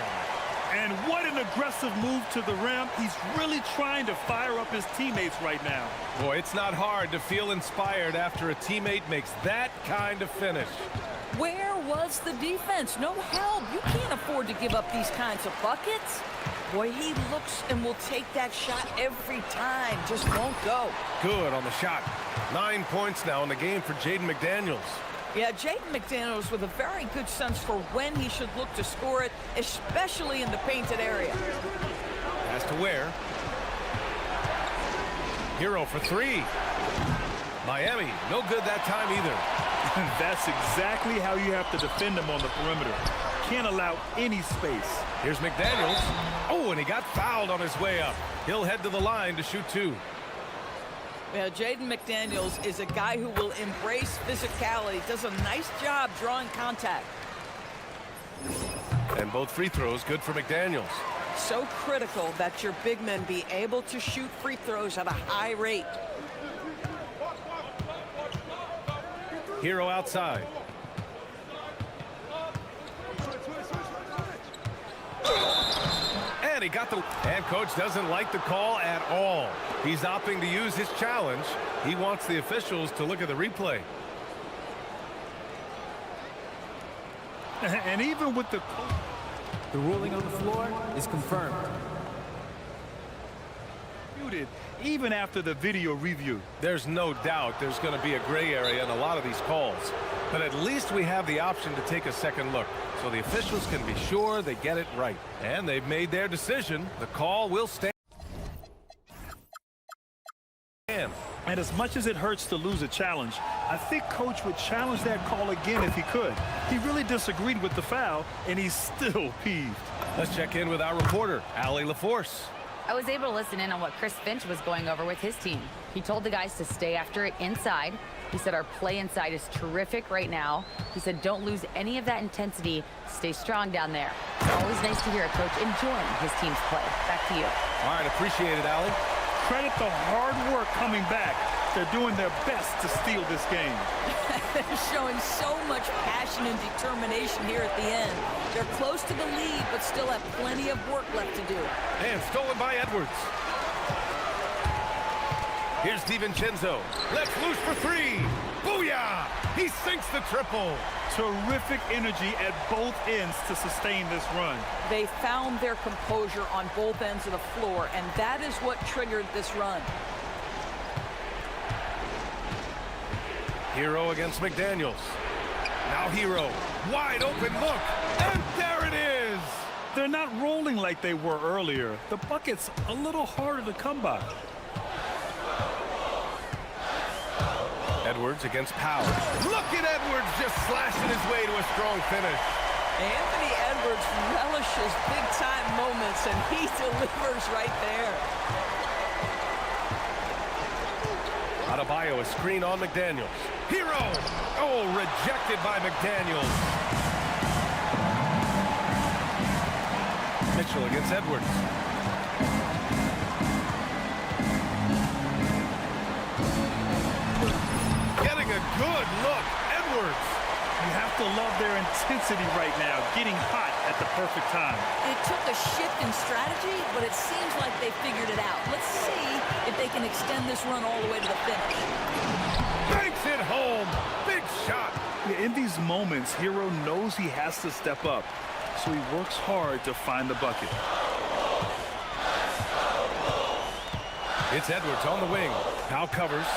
And what an aggressive move to the rim. He's really trying to fire up his teammates right now. Boy, it's not hard to feel inspired after a teammate makes that kind of finish. Where was the defense? No help. You can't afford to give up these kinds of buckets. Boy, he looks and will take that shot every time. Just won't go. Good on the shot. 9 points now in the game for Jaden McDaniels. Yeah, Jaden McDaniels with a very good sense for when he should look to score it, especially in the painted area. Has to Ware. Hero for three. Miami, no good that time either. That's exactly how you have to defend him on the perimeter. Can't allow any space. Here's McDaniels. Oh, and he got fouled on his way up. He'll head to the line to shoot two. Yeah, Jaden McDaniels is a guy who will embrace physicality, does a nice job drawing contact. And both free throws good for McDaniels. So critical that your big men be able to shoot free throws at a high rate. Hero outside. And he got the... And coach doesn't like the call at all. He's opting to use his challenge. He wants the officials to look at the replay. And even with the... The ruling on the floor is confirmed. Even after the video review. There's no doubt there's going to be a gray area in a lot of these calls. But at least we have the option to take a second look, so the officials can be sure they get it right. And they've made their decision. The call will stand. And as much as it hurts to lose a challenge, I think Coach would challenge that call again if he could. He really disagreed with the foul, and he's still peeved. Let's check in with our reporter, Allie LaForce. I was able to listen in on what Chris Finch was going over with his team. He told the guys to stay after it inside. He said our play inside is terrific right now. He said don't lose any of that intensity. Stay strong down there. It's always nice to hear a coach enjoying his team's play. Back to you. All right, appreciate it, Allie. Credit the hard work coming back. They're doing their best to steal this game. They're showing so much passion and determination here at the end. They're close to the lead, but still have plenty of work left to do. And stolen by Edwards. Here's DiVincenzo. Left loose for three. Booyah! He sinks the triple. Terrific energy at both ends to sustain this run. They found their composure on both ends of the floor, and that is what triggered this run. Hero against McDaniels. Now Hero. Wide open look. And there it is. They're not rolling like they were earlier. The bucket's a little harder to come by. Edwards against Powell. Look at Edwards just slashing his way to a strong finish. Anthony Edwards relishes big-time moments, and he delivers right there. Adebayo, a screen on McDaniels. Hero! Oh, rejected by McDaniels. Mitchell against Edwards. Getting a good look. Edwards. You have to love their intensity right now, getting hot at the perfect time. It took a shift in strategy, but it seems like they figured it out. Let's see if they can extend this run all the way to the finish. Banks it home. Big shot. In these moments, Hero knows he has to step up, so he works hard to find the bucket. It's Edwards on the wing. Now covers.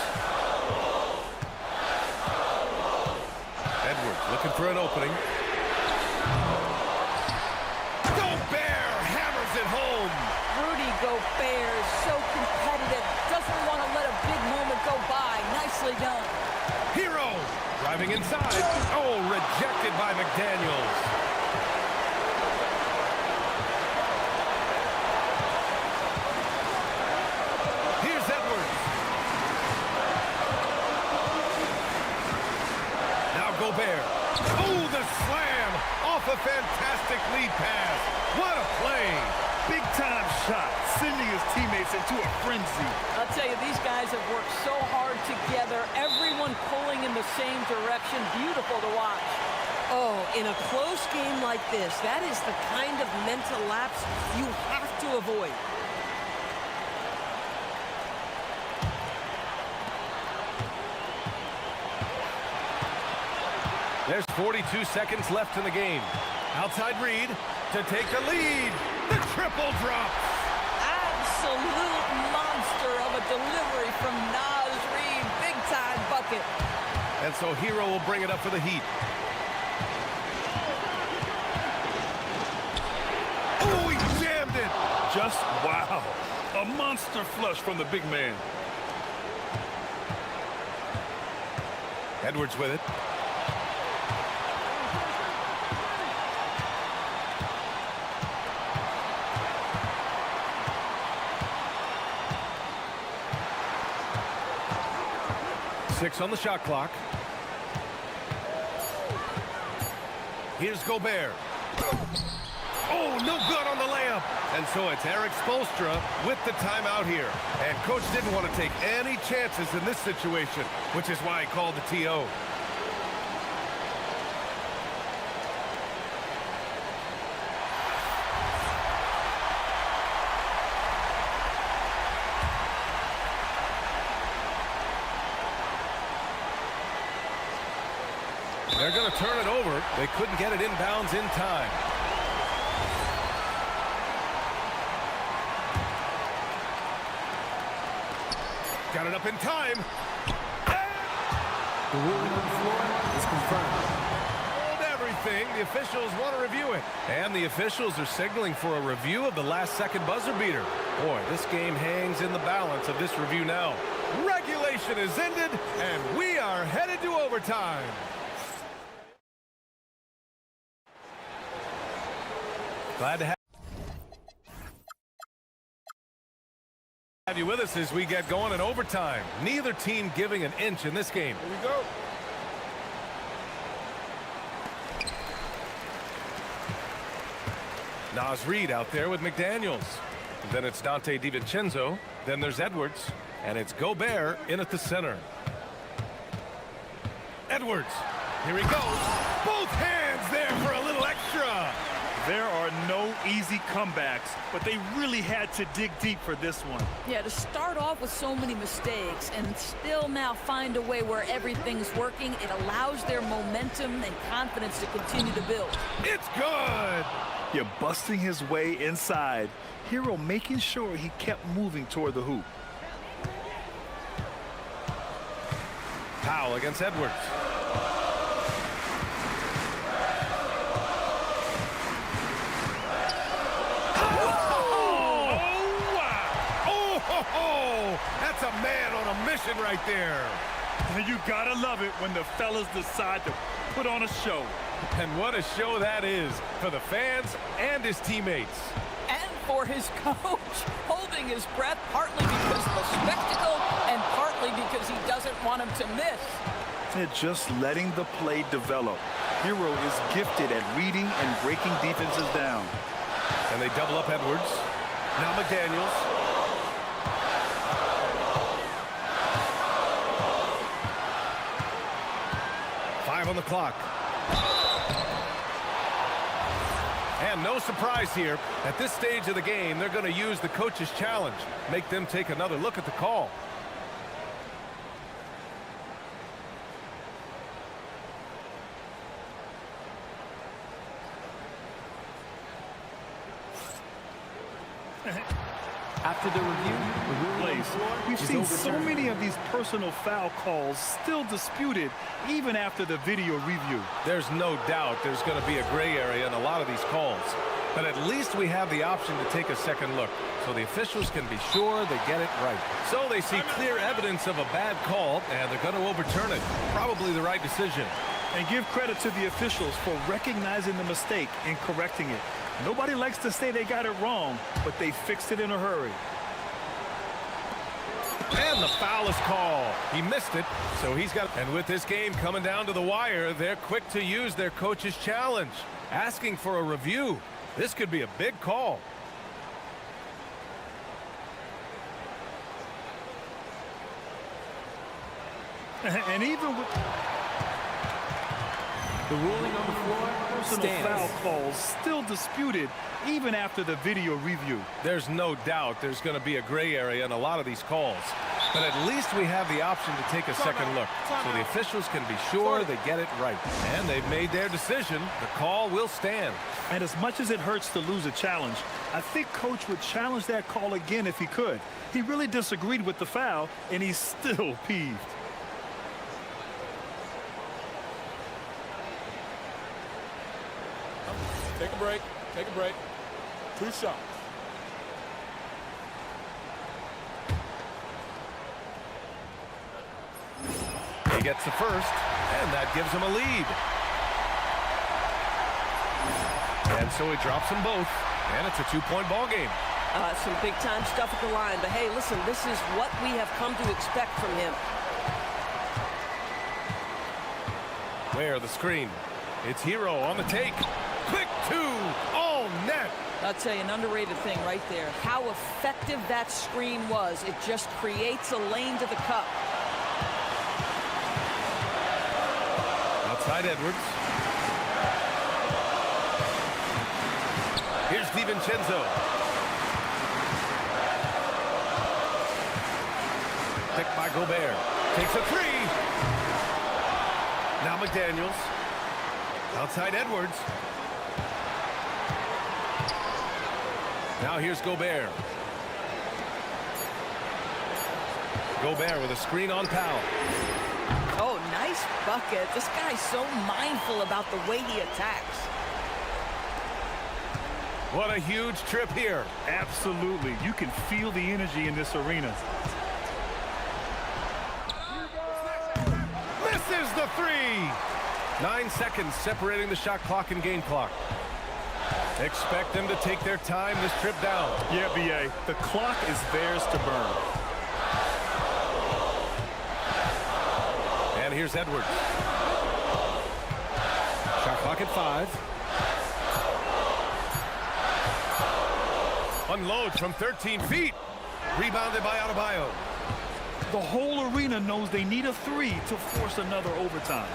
Edwards looking for an opening. Gobert hammers it home. Rudy Gobert is so competitive, doesn't want to let a big moment go by. Nicely done. Hero driving inside. Oh, rejected by McDaniels. Here's Edwards. Now Gobert. Oh, the slam off a fantastic lead pass. What a play. Big-time shot, sending his teammates into a frenzy. I'll tell you, these guys have worked so hard together, everyone pulling in the same direction. Beautiful to watch. Oh, in a close game like this, that is the kind of mental lapse you have to avoid. There's 42 seconds left in the game. Outside Reed to take the lead. The triple drops. Absolute monster of a delivery from Naz Reid. Big-time bucket. And so Hero will bring it up for the Heat. Oh, he jammed it. Just wow. A monster flush from the big man. Edwards with it. Six on the shot clock. Here's Gobert. Oh, no good on the layup. And so it's Eric Spoelstra with the timeout here. And coach didn't want to take any chances in this situation, which is why he called the TO. They're going to turn it over. They couldn't get it inbounds in time. Got it up in time. The ruling on the floor is confirmed. Hold everything. The officials want to review it. And the officials are signaling for a review of the last-second buzzer beater. Boy, this game hangs in the balance of this review now. Regulation is ended, and we are headed to overtime. Glad to have you with us as we get going in overtime. Neither team giving an inch in this game. Here we go. Naz Reid out there with McDaniels. Then it's Dante DiVincenzo. Then there's Edwards. And it's Gobert in at the center. Edwards. Here he goes. Both hands there for a little extra. There are no easy comebacks, but they really had to dig deep for this one. Yeah, to start off with so many mistakes and still now find a way where everything's working, it allows their momentum and confidence to continue to build. It's good. You're busting his way inside. Hero making sure he kept moving toward the hoop. Foul against Edwards. That's a man on a mission right there. And you gotta love it when the fellas decide to put on a show. And what a show that is for the fans and his teammates. And for his coach, holding his breath partly because of the spectacle and partly because he doesn't want him to miss. They're just letting the play develop. Hero is gifted at reading and breaking defenses down. And they double up Edwards. Now McDaniels. On the clock. And no surprise here. At this stage of the game, they're going to use the coach's challenge. Make them take another look at the call. After the review, the ruling on the floor We've is seen so overturned. many of these personal foul calls still disputed even after the video review. There's no doubt there's going to be a gray area in a lot of these calls. But at least we have the option to take a second look, so the officials can be sure they get it right. So they see clear evidence of a bad call, and they're going to overturn it. Probably the right decision. And give credit to the officials for recognizing the mistake and correcting it. Nobody likes to say they got it wrong, but they fixed it in a hurry. And the foul is called. He missed it, so he's got... And with this game coming down to the wire, they're quick to use their coach's challenge, asking for a review. This could be a big call. And even with... The ruling on the floor Personal stands. foul calls still disputed even after the video review. There's no doubt there's going to be a gray area in a lot of these calls. But at least we have the option to take a second look, so the officials can be sure they get it right. And they've made their decision. The call will stand. And as much as it hurts to lose a challenge, I think Coach would challenge that call again if he could. He really disagreed with the foul, and he's still peeved. Take a break. Take a break. 2 shots. He gets the first, and that gives him a lead. And so he drops them both, and it's a 2-point ball game. Some big-time stuff at the line. But, hey, listen, this is what we have come to expect from him. Where the screen. It's Hero on the take. Quick 2. Oh, net. I'll tell you, an underrated thing right there. How effective that screen was. It just creates a lane to the cup. Outside Edwards. Here's DiVincenzo. Picked by Gobert. Takes a 3. Now McDaniels. Outside Edwards. Now here's Gobert. Gobert with a screen on Powell. Oh, nice bucket. This guy's so mindful about the way he attacks. What a huge trip here. Absolutely. You can feel the energy in this arena. Misses the 3. 9 seconds separating the shot clock and game clock. Expect them to take their time this trip down. Yeah, B.A. The clock is theirs to burn. And here's Edwards. Shot clock at 5. Unloads from 13 feet. Rebounded by Adebayo. The whole arena knows they need a 3 to force another overtime.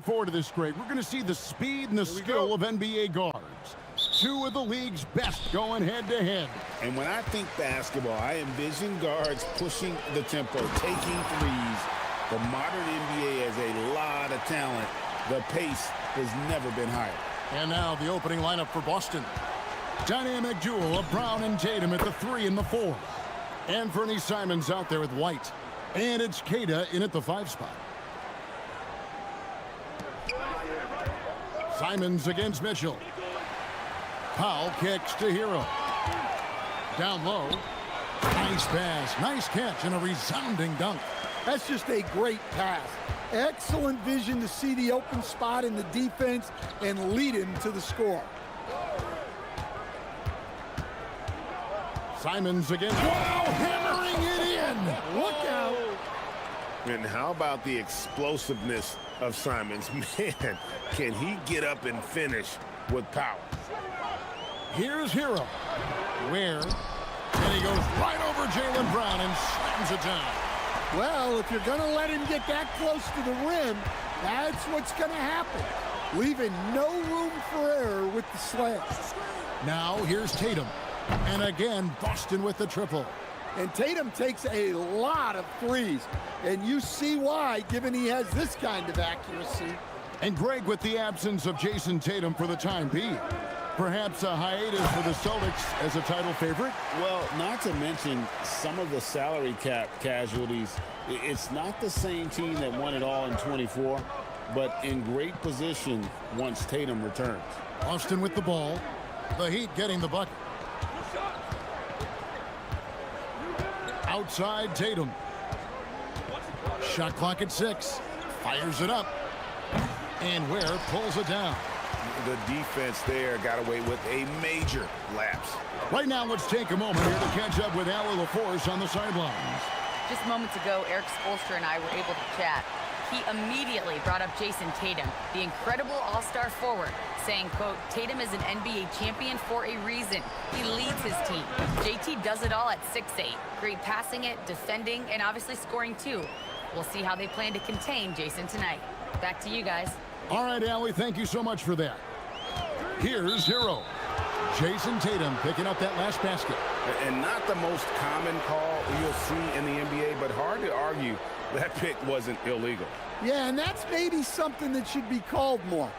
Forward to this, Greg, we're going to see the speed and the skill of NBA guards. Two of the league's best going head-to-head. And when I think basketball, I envision guards pushing the tempo, taking threes. The modern NBA has a lot of talent. The pace has never been higher. And now the opening lineup for Boston. Dynamic duel of Brown and Tatum at the 3 and the 4. Anthony Simons out there with White. And it's Keita in at the 5 spot. Simons against Mitchell. Powell kicks to Hero. Down low. Nice pass, nice catch, and a resounding dunk. That's just a great pass. Excellent vision to see the open spot in the defense and lead him to the score. Simons against Wow, hammering it in. Look out. And how about the explosiveness of Simons? Man, can he get up and finish with power? Here's Hero. Where? And he goes right over Jaylen Brown and slams it down. Well, if you're going to let him get that close to the rim, that's what's going to happen. Leaving no room for error with the slam. Now here's Tatum. And again, Boston with the triple. And Tatum takes a lot of threes. And you see why, given he has this kind of accuracy. And Greg, with the absence of Jason Tatum for the time being, perhaps a hiatus for the Celtics as a title favorite? Well, not to mention some of the salary cap casualties. It's not the same team that won it all in 24, but in great position once Tatum returns. Boston with the ball. The Heat getting the bucket. Outside Tatum. Shot clock at 6. Fires it up. And Ware pulls it down. The defense there got away with a major lapse. Right now, let's take a moment here to catch up with Ali LaForce on the sidelines. Just moments ago, Eric Spoelstra and I were able to chat. He immediately brought up Jason Tatum, the incredible all-star forward, saying, quote, Tatum is an NBA champion for a reason. He leads his team. JT does it all at 6'8". Great passing it, defending, and obviously scoring too. We'll see how they plan to contain Jason tonight. Back to you guys. All right, Allie, thank you so much for that. Here's Hero. Jason Tatum picking up that last basket. And not the most common call you'll see in the NBA, but hard to argue that pick wasn't illegal. Yeah, and that's maybe something that should be called more.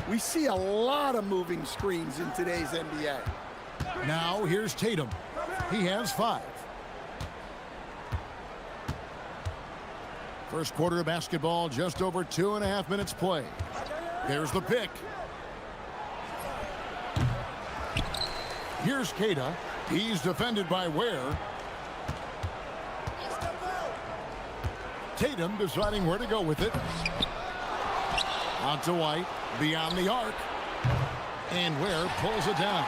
We see a lot of moving screens in today's NBA. Now here's Tatum. He has 5. First quarter of basketball, just over 2.5 minutes play. There's the pick. Here's Keita. He's defended by Ware. Tatum deciding where to go with it. Out to White. Beyond the arc. And Ware pulls it down.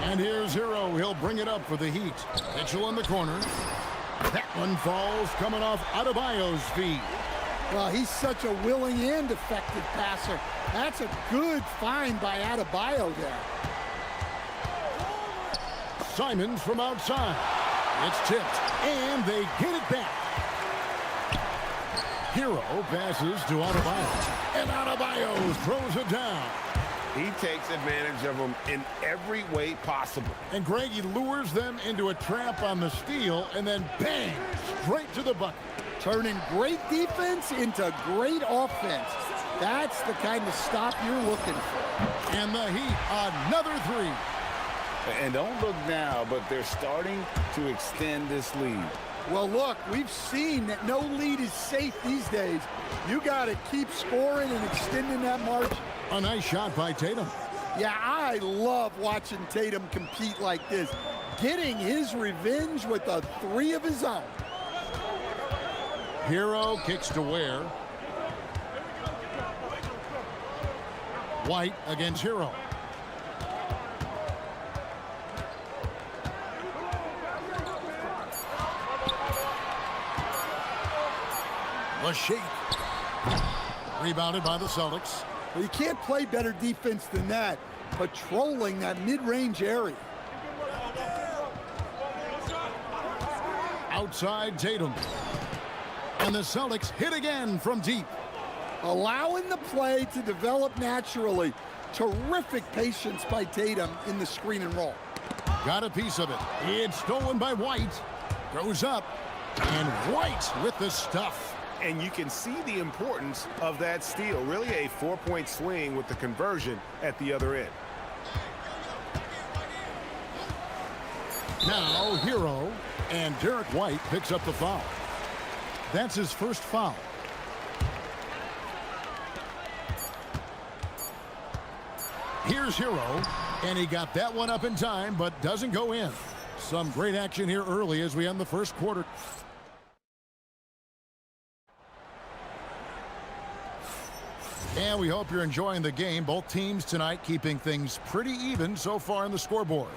And here's Hero. He'll bring it up for the Heat. Mitchell in the corner. That one falls coming off Adebayo's feet. Well, he's such a willing and effective passer. That's a good find by Adebayo there. Simons from outside. It's tipped, and they get it back. Hero passes to Adebayo, and Adebayo throws it down. He takes advantage of them in every way possible. And Greg, he lures them into a trap on the steal, and then bang, straight to the bucket. Turning great defense into great offense. That's the kind of stop you're looking for. And the Heat, another 3. And don't look now, but they're starting to extend this lead. Well, look, we've seen that no lead is safe these days. You got to keep scoring and extending that margin. A nice shot by Tatum. Yeah, I love watching Tatum compete like this. Getting his revenge with a 3 of his own. Hero kicks to Ware. White against Hero. The shake. Rebounded by the Celtics. Well, you can't play better defense than that, patrolling that mid-range area. Outside Tatum. And the Celtics hit again from deep. allowing the play to develop naturally. Terrific patience by Tatum in the screen and roll. Got a piece of it. It's stolen by White. Goes up, and White with the stuff. And you can see the importance of that steal. Really a 4-point swing with the conversion at the other end. Now, Hero, and Derek White picks up the foul. That's his first foul. Here's Hero, and he got that one up in time, but doesn't go in. Some great action here early as we end the first quarter. And we hope you're enjoying the game. Both teams tonight keeping things pretty even so far on the scoreboard.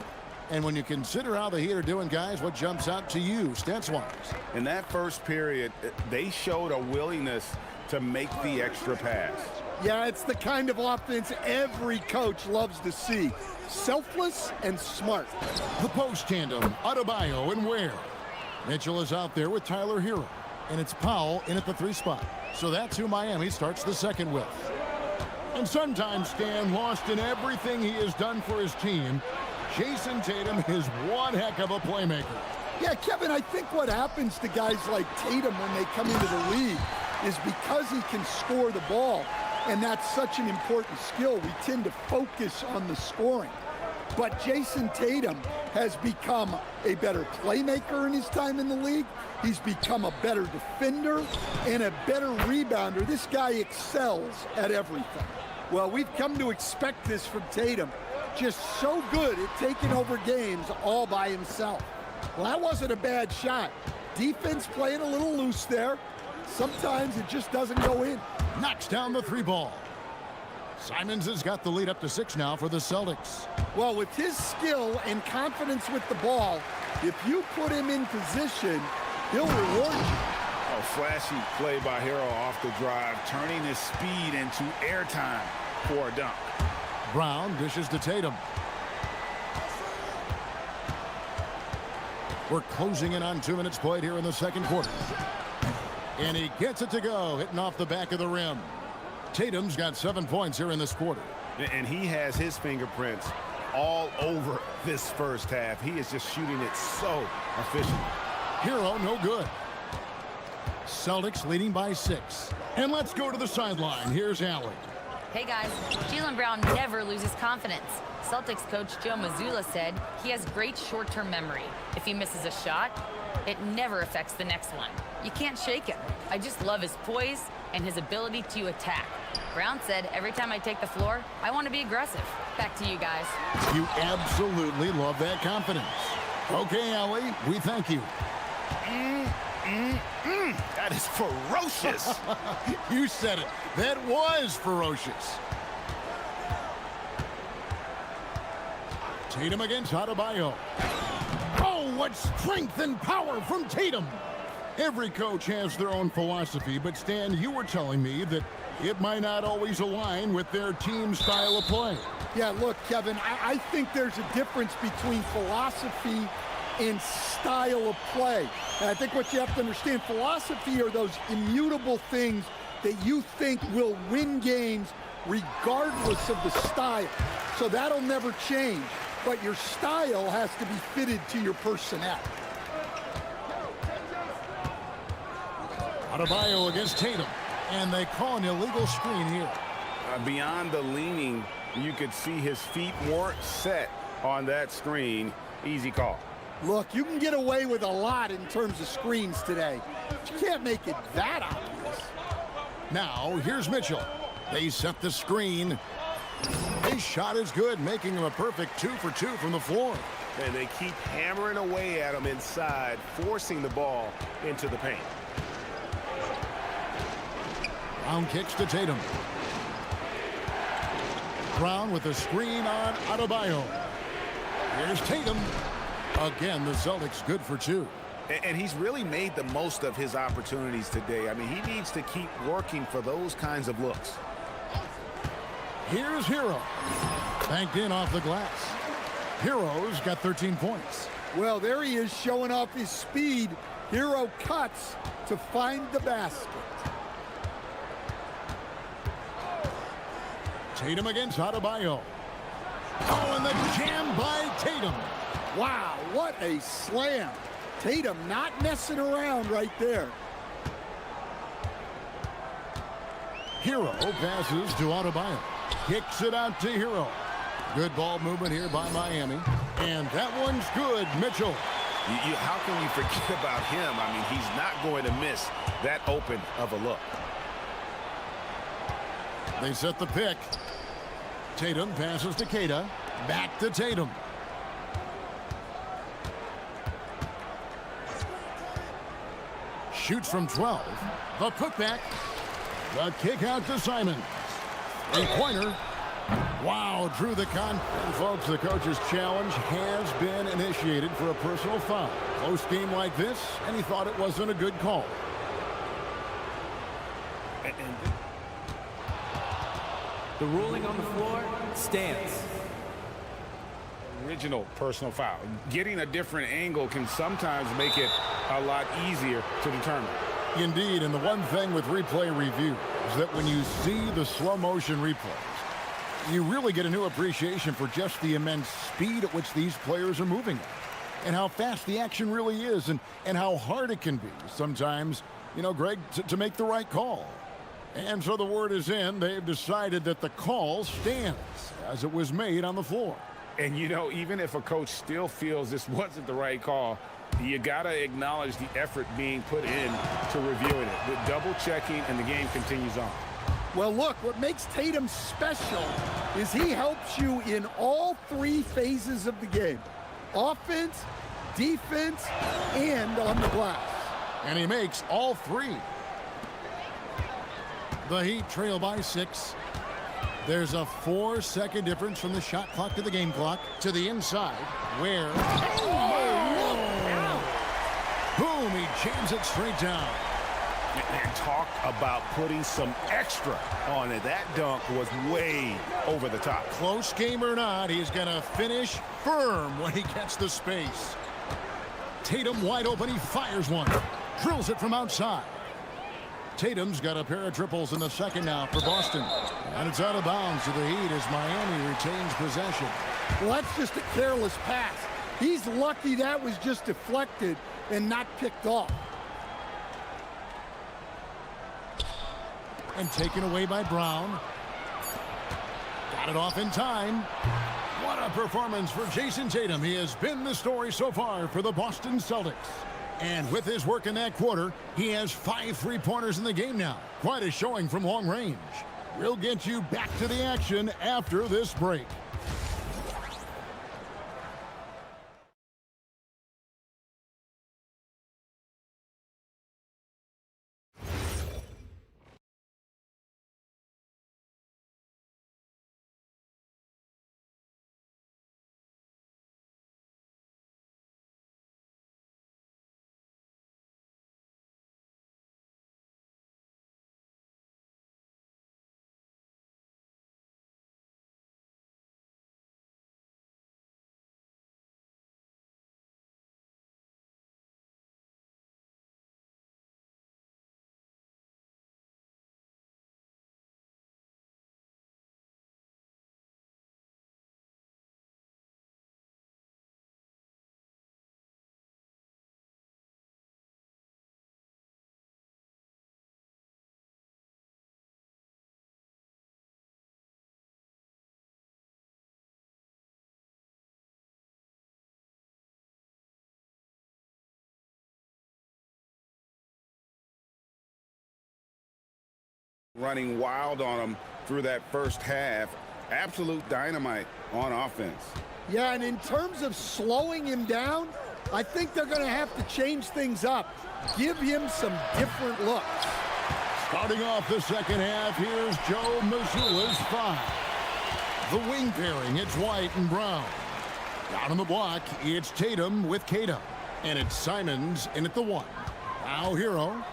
And when you consider how the Heat are doing, guys, what jumps out to you, stats-wise? In that first period, they showed a willingness to make the extra pass. Yeah, it's the kind of offense every coach loves to see. Selfless and smart. The post tandem, Adebayo and Ware. Mitchell is out there with Tyler Hero. And it's Powell in at the 3 spot. So that's who Miami starts the second with. And sometimes Stan, lost in everything he has done for his team, Jason Tatum is one heck of a playmaker. Yeah, Kevin, I think what happens to guys like Tatum when they come into the league is because he can score the ball, and that's such an important skill, we tend to focus on the scoring. But Jason Tatum has become a better playmaker in his time in the league. He's become a better defender and a better rebounder. This guy excels at everything. Well, we've come to expect this from Tatum. Just so good at taking over games all by himself. Well, that wasn't a bad shot. Defense playing a little loose there. Sometimes it just doesn't go in. Knocks down the 3 ball. Simons has got the lead up to 6 now for the Celtics. Well, with his skill and confidence with the ball, if you put him in position, he'll reward you. A flashy play by Hero off the drive, turning his speed into airtime for a dunk. Brown dishes to Tatum. We're closing in on 2 minutes played here in the second quarter. And he gets it to go, hitting off the back of the rim. Tatum's got 7 points here in this quarter. And he has his fingerprints all over this first half. He is just shooting it so efficiently. Hero, no good. Celtics leading by 6. And let's go to the sideline. Here's Allen. Hey guys, Jaylen Brown never loses confidence. Celtics coach Joe Mazzulla said he has great short-term memory. If he misses a shot, it never affects the next one. You can't shake him. I just love his poise and his ability to attack. Brown said, every time I take the floor, I want to be aggressive. Back to you guys. You absolutely love that confidence. Okay, Allie, we thank you. That is ferocious. You said it. That was ferocious. Tatum against Adebayo. Oh, what strength and power from Tatum. Every coach has their own philosophy, but Stan, you were telling me that it might not always align with their team style of play. Yeah, look, Kevin, I think there's a difference between philosophy and style of play. And I think what you have to understand, philosophy are those immutable things that you think will win games regardless of the style. So that'll never change. But your style has to be fitted to your personnel. Adebayo against Tatum. And they call an illegal screen here. Beyond the leaning, you could see his feet weren't set on that screen. Easy call. Look, you can get away with a lot in terms of screens today. But you can't make it that obvious. Now, here's Mitchell. They set the screen. His shot is good, making him a perfect 2 for 2 from the floor. And they keep hammering away at him inside, forcing the ball into the paint. Brown kicks to Tatum. Brown with a screen on Adebayo. Here's Tatum. Again, the Celtics good for 2. And he's really made the most of his opportunities today. I mean, he needs to keep working for those kinds of looks. Here's Hero. Banked in off the glass. Hero's got 13 points. Well, there he is showing off his speed. Hero cuts to find the basket. Tatum against Adebayo. Oh, and the jam by Tatum. Wow, what a slam. Tatum not messing around right there. Hero passes to Adebayo. Kicks it out to Hero. Good ball movement here by Miami. And that one's good, Mitchell. How can you forget about him? I mean, he's not going to miss that open of a look. They set the pick. Tatum passes to Keita. Back to Tatum. Shoots from 12. The putback. The kick out to Simon. Three-pointer. Wow, drew the con. And folks, the coach's challenge has been initiated for a personal foul. Close game like this, and he thought it wasn't a good call. The ruling on the floor stands. Original personal foul. Getting a different angle can sometimes make it a lot easier to determine. Indeed, and the one thing with replay review is that when you see the slow motion replays, you really get a new appreciation for just the immense speed at which these players are moving at, and how fast the action really is, and how hard it can be sometimes, you know, Greg, to make the right call. And so the word is in. They've decided that the call stands as it was made on the floor. And, you know, even if a coach still feels this wasn't the right call, you got to acknowledge the effort being put in to reviewing it, with double checking, and the game continues on. Well, look, what makes Tatum special is he helps you in all three phases of the game. Offense, defense, and on the glass. And he makes all three. The Heat trail by 6. There's a 4-second difference from the shot clock to the game clock. To the inside, where... Boom, he jams it straight down. And talk about putting some extra on it. That dunk was way over the top. Close game or not, he's going to finish firm when he gets the space. Tatum wide open, he fires one. Drills it from outside. Tatum's got a pair of triples in the second now for Boston. And it's out of bounds to the Heat as Miami retains possession. Well, that's just a careless pass. He's lucky that was just deflected and not picked off. And taken away by Brown. Got it off in time. What a performance for Jason Tatum. He has been the story so far for the Boston Celtics. And with his work in that quarter, he has 5 3-pointers in the game now. Quite a showing from long range. We'll get you back to the action after this break. Running wild on him through that first half. Absolute dynamite on offense. Yeah, and in terms of slowing him down, I think they're going to have to change things up. Give him some different looks. Starting off the second half, here's Joe Mazzulla's 5. The wing pairing, it's White and Brown. Down on the block, it's Tatum with Keita. And it's Simons in at the 1. Now Hero.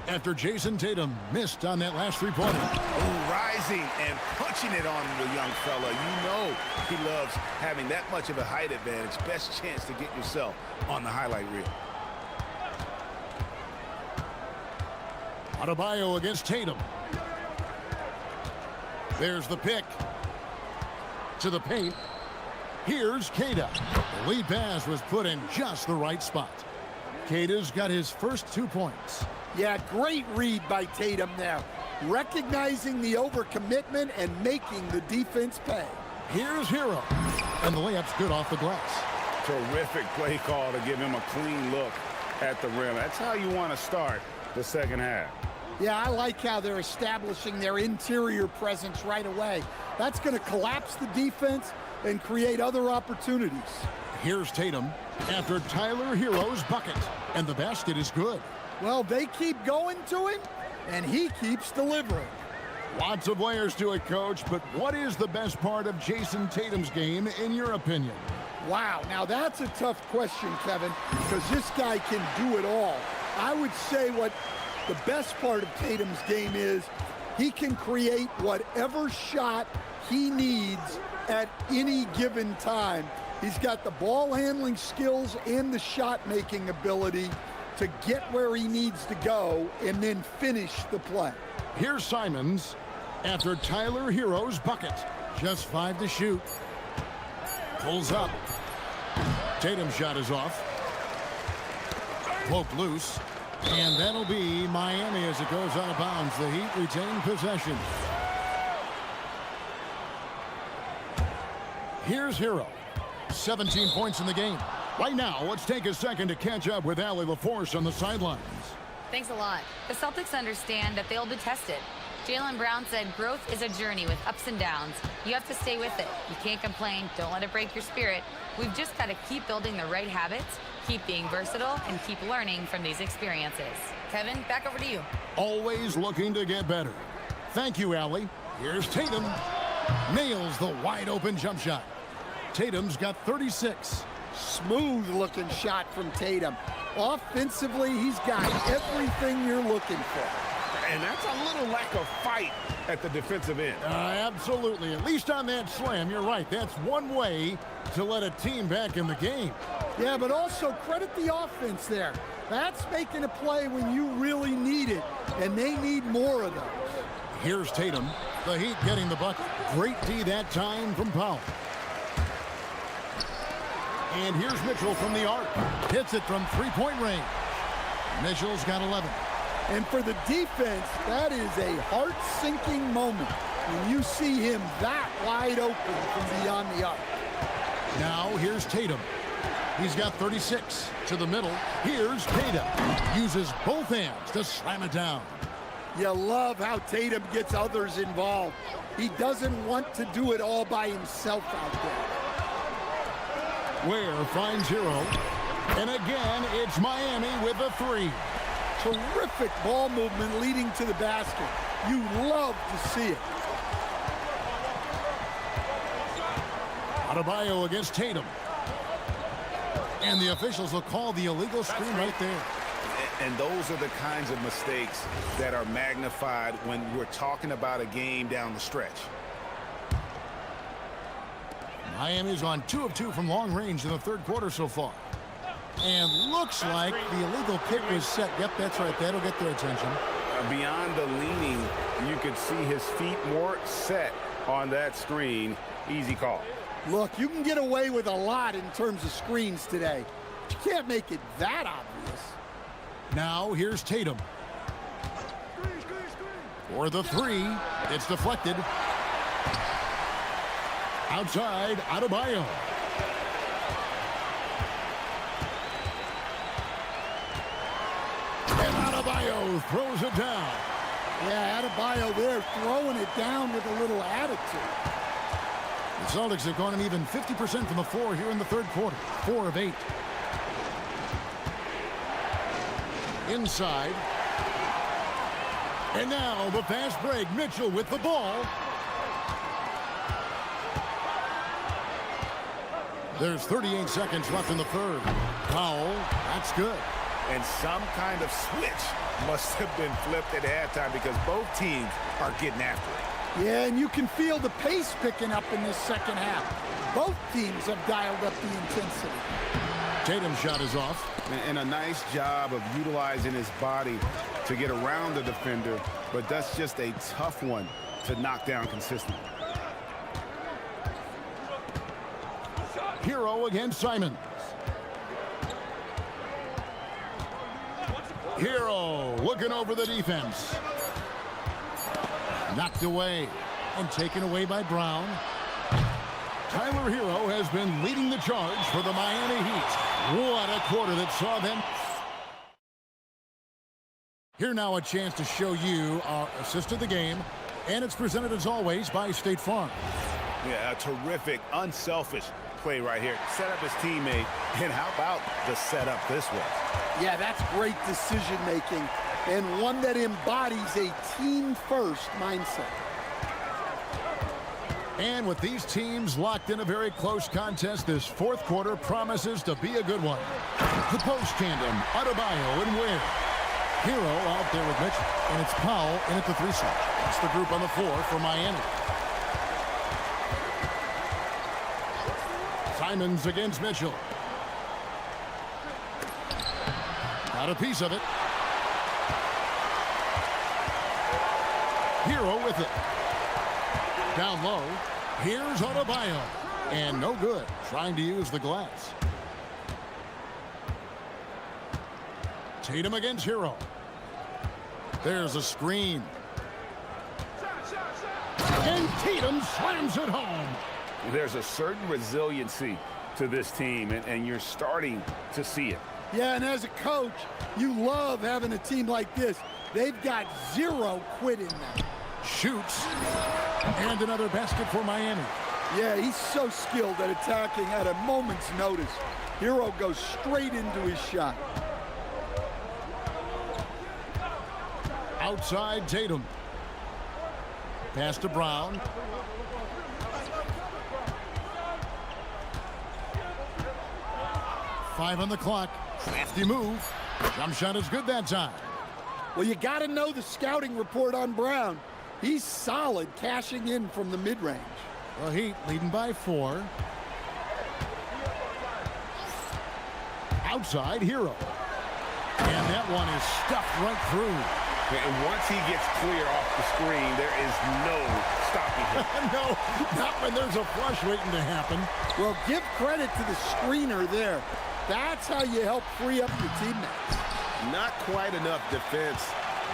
After Jason Tatum missed on that last 3-pointer. Oh, rising and punching it on the young fella. You know he loves having that much of a height advantage. Best chance to get yourself on the highlight reel. Adebayo against Tatum. There's the pick. To the paint. Here's Kata. The lead pass was put in just the right spot. Kata's got his first 2 points. Yeah, great read by Tatum there. Recognizing the overcommitment and making the defense pay. Here's Hero. And the layup's good off the glass. Terrific play call to give him a clean look at the rim. That's how you want to start the second half. Yeah, I like how they're establishing their interior presence right away. That's going to collapse the defense and create other opportunities. Here's Tatum after Tyler Hero's bucket. And the basket is good. Well, they keep going to him, and he keeps delivering. Lots of layers to it, Coach, but what is the best part of Jason Tatum's game, in your opinion? Wow, now that's a tough question, Kevin, because this guy can do it all. I would say what the best part of Tatum's game is he can create whatever shot he needs at any given time. He's got the ball handling skills and the shot making ability to get where he needs to go and then finish the play. Here's Simons after Tyler Hero's bucket. Just 5 to shoot. Pulls up. Tatum's shot is off. Poked loose. And that'll be Miami as it goes out of bounds. The Heat retain possession. Here's Hero. 17 points in the game. Right now, let's take a second to catch up with Allie LaForce on the sidelines. Thanks a lot. The Celtics understand that they'll be tested. Jaylen Brown said growth is a journey with ups and downs. You have to stay with it. You can't complain. Don't let it break your spirit. We've just got to keep building the right habits, keep being versatile, and keep learning from these experiences. Kevin, back over to you. Always looking to get better. Thank you, Allie. Here's Tatum. Nails the wide-open jump shot. Tatum's got 36. Smooth looking shot from Tatum. Offensively, he's got everything you're looking for. And that's a little lack of fight at the defensive end. Absolutely. At least on that slam, you're right. That's one way to let a team back in the game. Yeah, but also credit the offense there. That's making a play when you really need it, and they need more of those. Here's Tatum. The Heat getting the bucket. Great D that time from Powell. And here's Mitchell from the arc. Hits it from three-point range. Mitchell's got 11. And for the defense, that is a heart-sinking moment when you see him that wide open from beyond the arc. Now here's Tatum. He's got 36 to the middle. Here's Tatum. Uses both hands to slam it down. You love how Tatum gets others involved. He doesn't want to do it all by himself out there. Ware finds Hero. And again, it's Miami with a three. Terrific ball movement leading to the basket. You love to see it. Adebayo against Tatum. And the officials will call the illegal screen right there. And those are the kinds of mistakes that are magnified when we're talking about a game down the stretch. Miami's on 2 of 2 from long range in the third quarter so far. And looks like the illegal kick was set. Yep, that's right. That'll get their attention. Beyond the leaning, you could see his feet more set on that screen. Easy call. Look, you can get away with a lot in terms of screens today. You can't make it that obvious. Now here's Tatum. For the three, it's deflected. Outside, Adebayo. And Adebayo throws it down. Yeah, Adebayo there throwing it down with a little attitude. The Celtics have gone an even 50% from the floor here in the third quarter. 4 of 8. Inside. And now the fast break. Mitchell with the ball. There's 38 seconds left in the third. Foul. That's good. And some kind of switch must have been flipped at halftime because both teams are getting after it. Yeah, and you can feel the pace picking up in this second half. Both teams have dialed up the intensity. Tatum's shot is off. And a nice job of utilizing his body to get around the defender, but that's just a tough one to knock down consistently. Hero against Simons. Hero looking over the defense. Knocked away and taken away by Brown. Tyler Hero has been leading the charge for the Miami Heat. What a quarter that saw them. Here now a chance to show you our assist of the game, and it's presented as always by State Farm. Yeah, a terrific, unselfish play right here. Set up his teammate, and how about the setup this was? Yeah, that's great decision making, and one that embodies a team-first mindset. And with these teams locked in a very close contest, this fourth quarter promises to be a good one. The post tandem, Adebayo and Ware. Hero out there with Mitchell, and it's Powell in at the 3 slot. That's the group on the floor for Miami. Simons against Mitchell. Got a piece of it. Hero with it. Down low. Here's Adebayo. And no good. Trying to use the glass. Tatum against Hero. There's a screen. And Tatum slams it home. There's a certain resiliency to this team, and you're starting to see it. Yeah, and as a coach, you love having a team like this. They've got zero quit in them. Shoots. And another basket for Miami. Yeah, he's so skilled at attacking at a moment's notice. Hero goes straight into his shot. Outside Tatum. Pass to Brown. Five on the clock. Crafty move. Jump shot is good that time. Well, you got to know the scouting report on Brown. He's solid cashing in from the mid-range. The Heat leading by 4. Outside Hero. And that one is stuffed right through. And once he gets clear off the screen, there is no stopping him. No, not when there's a flush waiting to happen. Well, give credit to the screener there. That's how you help free up your teammates. Not quite enough defense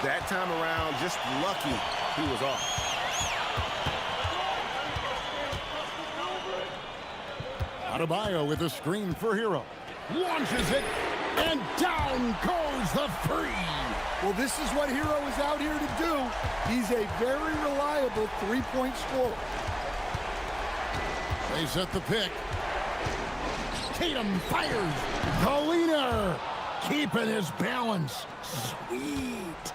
that time around. Just lucky he was off. Adebayo with a screen for Hero. Launches it, and down goes the three. Well, this is what Hero is out here to do. He's a very reliable three-point scorer. They set the pick. Tatum fires. The leader, keeping his balance. Sweet.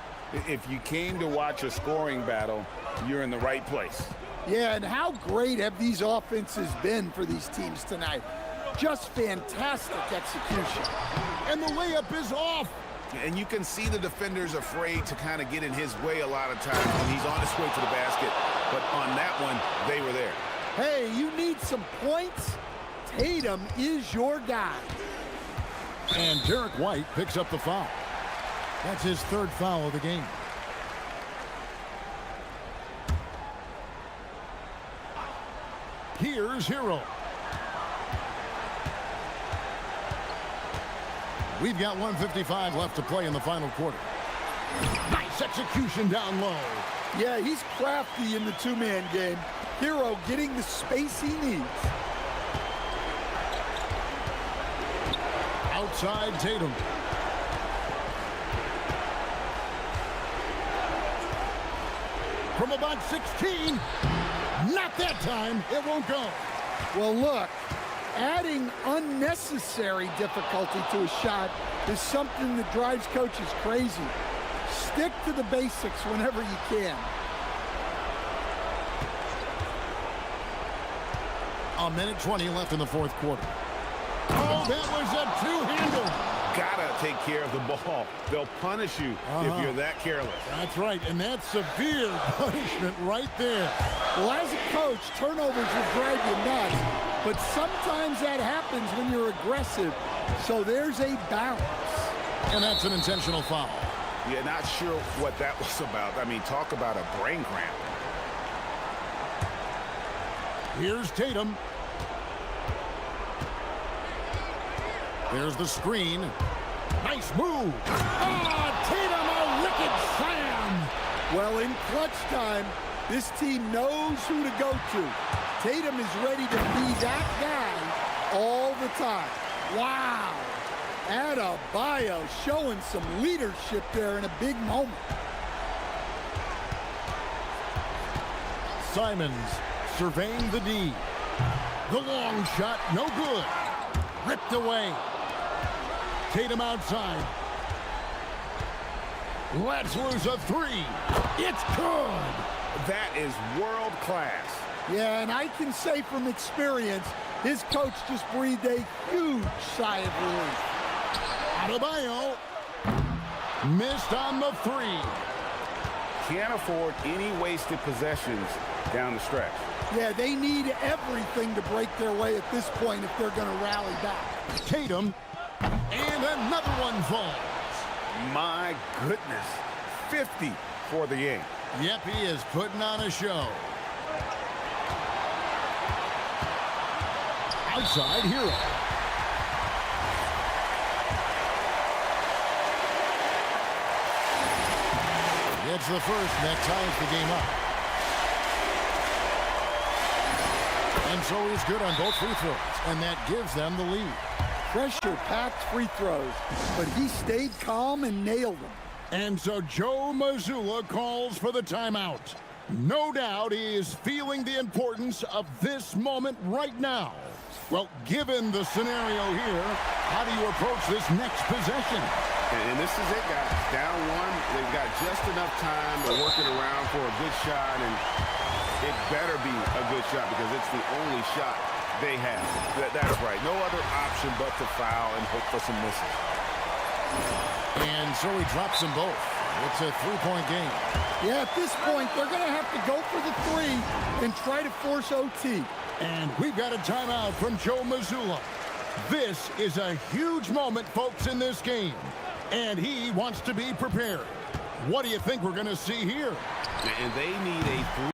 If you came to watch a scoring battle, you're in the right place. Yeah, and how great have these offenses been for these teams tonight? Just fantastic execution. And the layup is off. And you can see the defenders afraid to kind of get in his way a lot of times when he's on his way to the basket. But on that one, they were there. Hey, you need some points? Tatum is your guy. And Derek White picks up the foul. That's his third foul of the game. Here's Hero. We've got 1:55 left to play in the final quarter. Nice execution down low. Yeah, he's crafty in the two-man game. Hero getting the space he needs. Outside Tatum. From about 16. Not that time. It won't go. Well, look, adding unnecessary difficulty to a shot is something that drives coaches crazy. Stick to the basics whenever you can. A minute 20 left in the fourth quarter. Oh, that was a two-hander. Gotta take care of the ball. They'll punish you if you're that careless. That's right, and that's severe punishment right there. Well, as a coach, turnovers will drive you nuts, but sometimes that happens when you're aggressive. So there's a balance. And that's an intentional foul. Yeah, not sure what that was about. I mean, talk about a brain cramp. There's the screen. Nice move. Tatum, a wicked slam. Well, in clutch time, this team knows who to go to. Tatum is ready to be that guy all the time. Wow. Adebayo showing some leadership there in a big moment. Simons surveying the D. The long shot, no good. Ripped away. Tatum outside. Let's lose a three. It's good. That is world class. Yeah, and I can say from experience, his coach just breathed a huge sigh of relief. Adebayo missed on the three. Can't afford any wasted possessions down the stretch. Yeah, they need everything to break their way at this point if they're going to rally back. Tatum, and another one falls. My goodness, 50 for the game. Yep, he is putting on a show. Outside Hero. Gets the first, and that ties the game up. And so he's good on both free throws, and that gives them the lead. Pressure-packed free throws, but he stayed calm and nailed them. And so Joe Mazzulla calls for the timeout. No doubt he is feeling the importance of this moment right now. Well, given the scenario here, how do you approach this next possession? And this is it, guys. Down one, they've got just enough time to work it around for a good shot, and it better be a good shot because it's the only shot they have. That's right. No other option but to foul and hope for some misses. And so he drops them both. It's a three-point game. Yeah, at this point, they're going to have to go for the three and try to force OT. And we've got a timeout from Joe Mazzulla. This is a huge moment, folks, in this game. And he wants to be prepared. What do you think we're going to see here? And they need a three.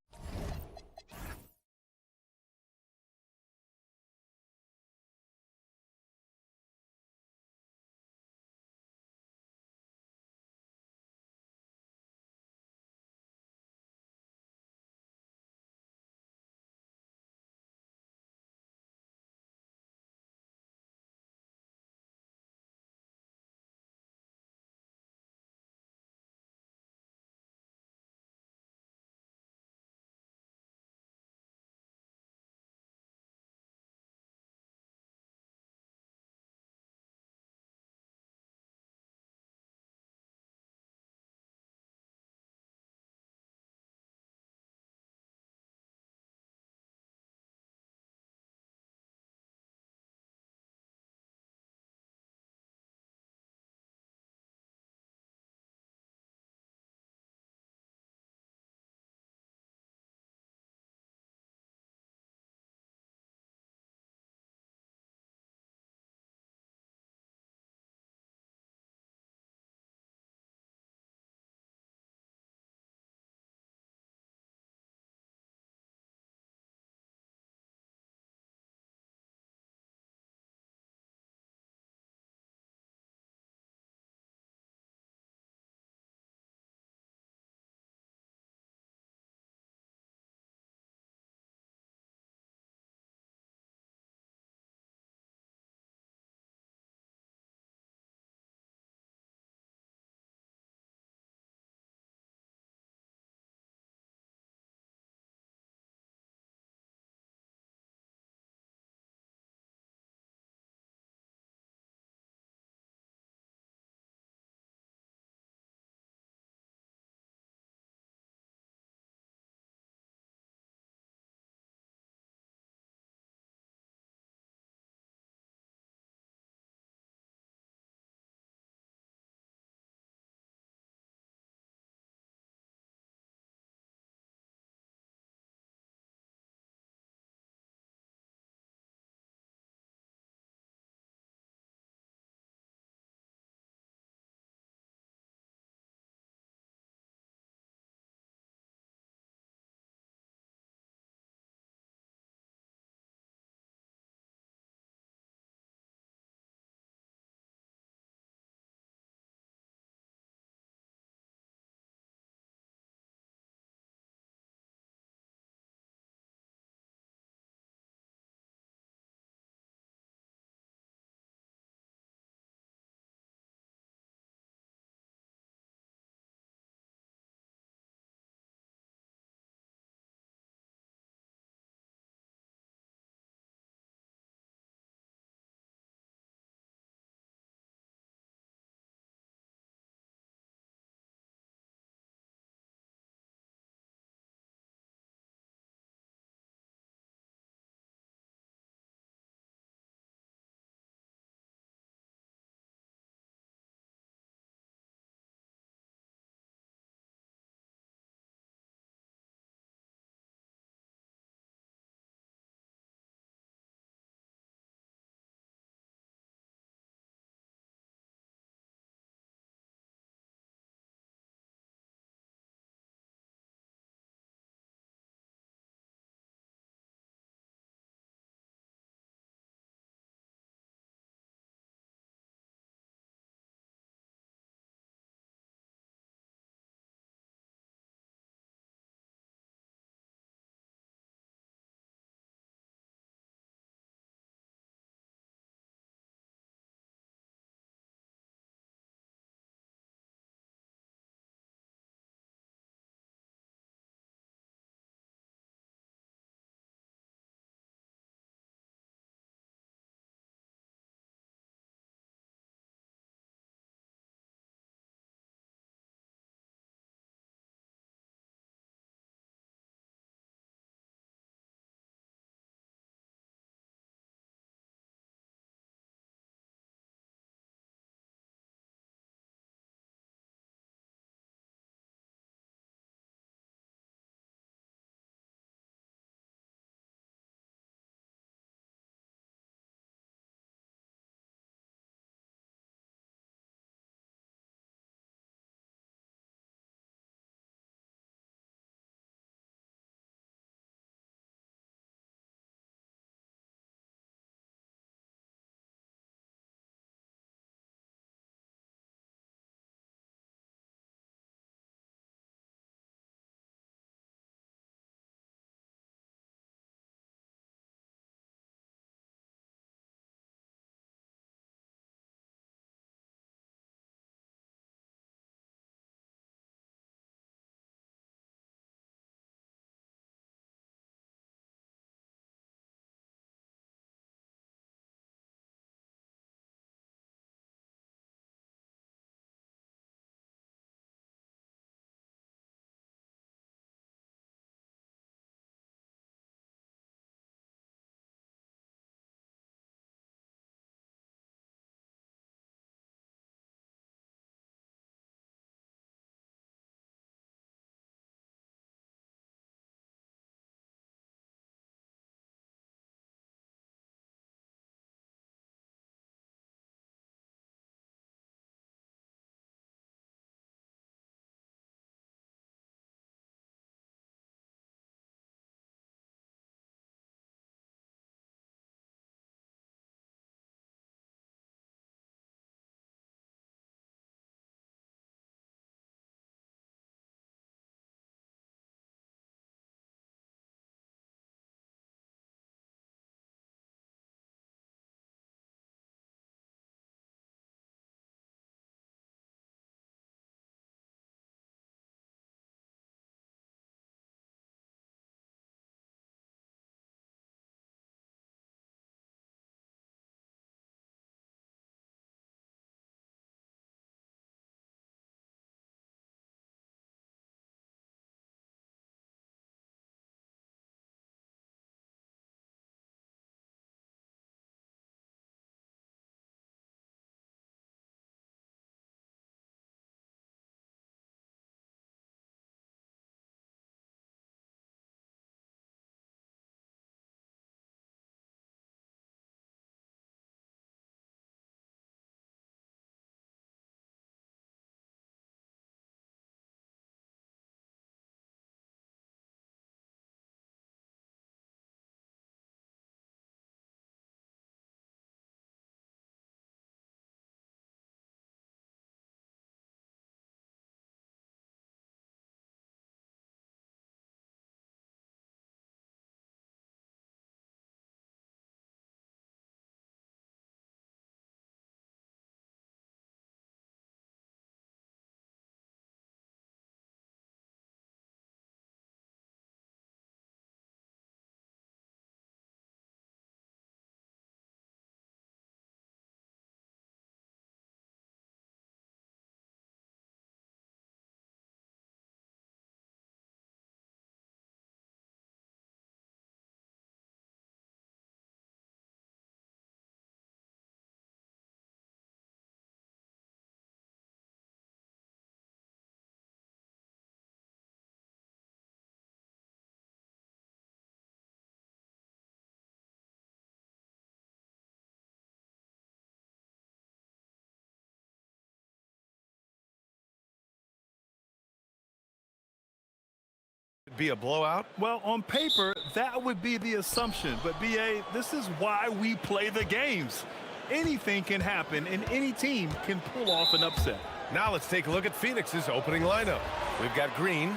be a blowout? Well, on paper, that would be the assumption. But, B.A., this is why we play the games. Anything can happen, and any team can pull off an upset. Now let's take a look at Phoenix's opening lineup. We've got Green.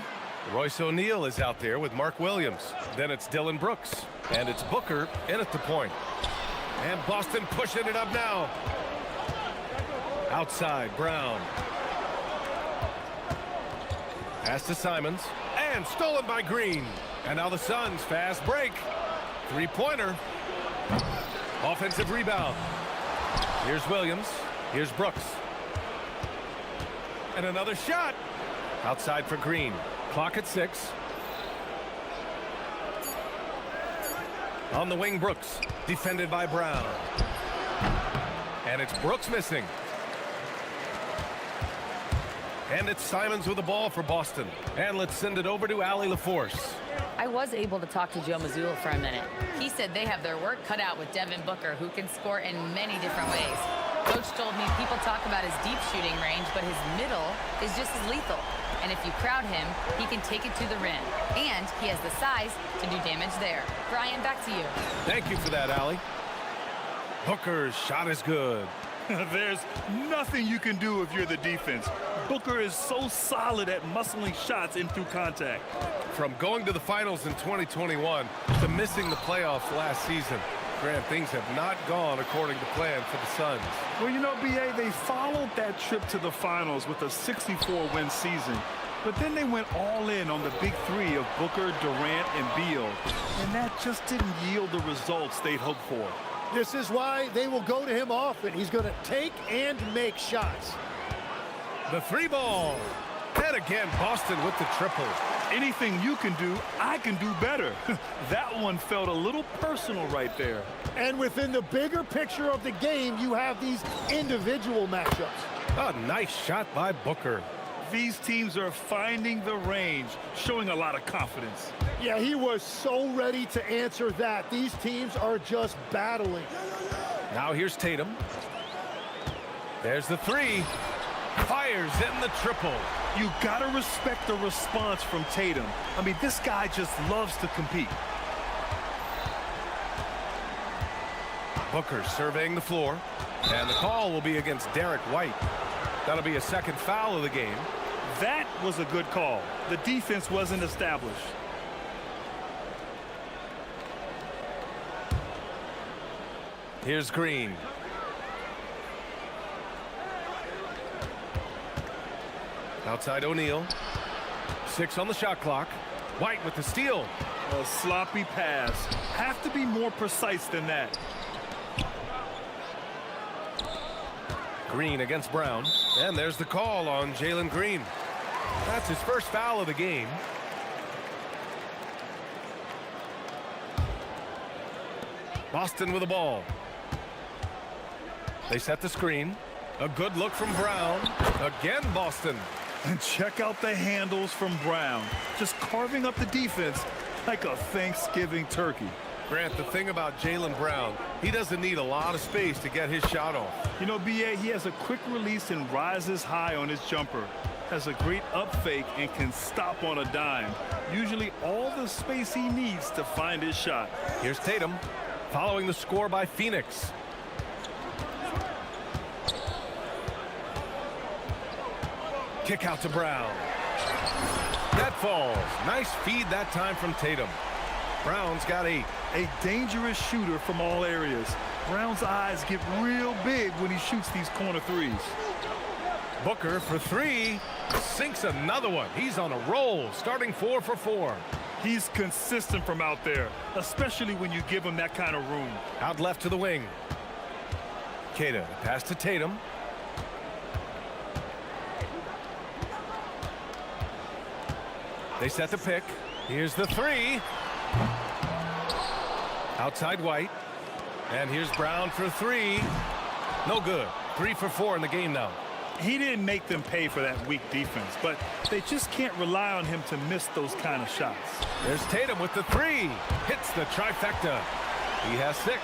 Royce O'Neal is out there with Mark Williams. Then it's Dylan Brooks. And it's Booker in at the point. And Boston pushing it up now. Outside, Brown. Pass to Simons. And stolen by Green. And now the Suns fast break. Three-pointer. Offensive rebound. Here's Williams. Here's Brooks. And another shot. Outside for Green. Clock at 6. On the wing, Brooks. Defended by Brown. And it's Brooks missing. And it's Simons with the ball for Boston. And let's send it over to Allie LaForce. I was able to talk to Joe Mazzulla for a minute. He said they have their work cut out with Devin Booker, who can score in many different ways. Coach told me people talk about his deep shooting range, but his middle is just as lethal. And if you crowd him, he can take it to the rim. And he has the size to do damage there. Brian, back to you. Thank you for that, Allie. Booker's shot is good. There's nothing you can do if you're the defense. Booker is so solid at muscling shots in through contact. From going to the finals in 2021 to missing the playoffs last season, Grant, things have not gone according to plan for the Suns. Well, you know, B.A., they followed that trip to the finals with a 64-win season. But then they went all in on the big three of Booker, Durant, and Beal. And that just didn't yield the results they'd hoped for. This is why they will go to him often. He's going to take and make shots. The three ball. And again, Boston with the triple. Anything you can do, I can do better. That one felt a little personal right there. And within the bigger picture of the game, you have these individual matchups. A nice shot by Booker. These teams are finding the range, showing a lot of confidence. Yeah, he was so ready to answer that. These teams are just battling. Now here's Tatum. There's the three. Fires in the triple. You gotta respect the response from Tatum. I mean, this guy just loves to compete. Booker surveying the floor. And the call will be against Derek White. That'll be a second foul of the game. That was a good call. The defense wasn't established. Here's Green. Outside O'Neal. 6 on the shot clock. White with the steal. A sloppy pass. Have to be more precise than that. Green against Brown. And there's the call on Jalen Green. That's his first foul of the game. Boston with the ball. They set the screen. A good look from Brown. Again, Boston. And check out the handles from Brown. Just carving up the defense like a Thanksgiving turkey. Grant, the thing about Jalen Brown, he doesn't need a lot of space to get his shot off. You know, B.A., he has a quick release and rises high on his jumper. Has a great up fake and can stop on a dime. Usually all the space he needs to find his shot. Here's Tatum following the score by Phoenix. Kick out to Brown. That falls. Nice feed that time from Tatum. Brown's got 8. A dangerous shooter from all areas. Brown's eyes get real big when he shoots these corner threes. Booker for 3. Sinks another one. He's on a roll, starting 4 for 4. He's consistent from out there, especially when you give him that kind of room. Out left to the wing. Keita, pass to Tatum. They set the pick. Here's the 3. Outside White. And here's Brown for 3. No good. 3 for 4 in the game now. He didn't make them pay for that weak defense, but they just can't rely on him to miss those kind of shots. There's Tatum with the 3. Hits the trifecta. He has 6.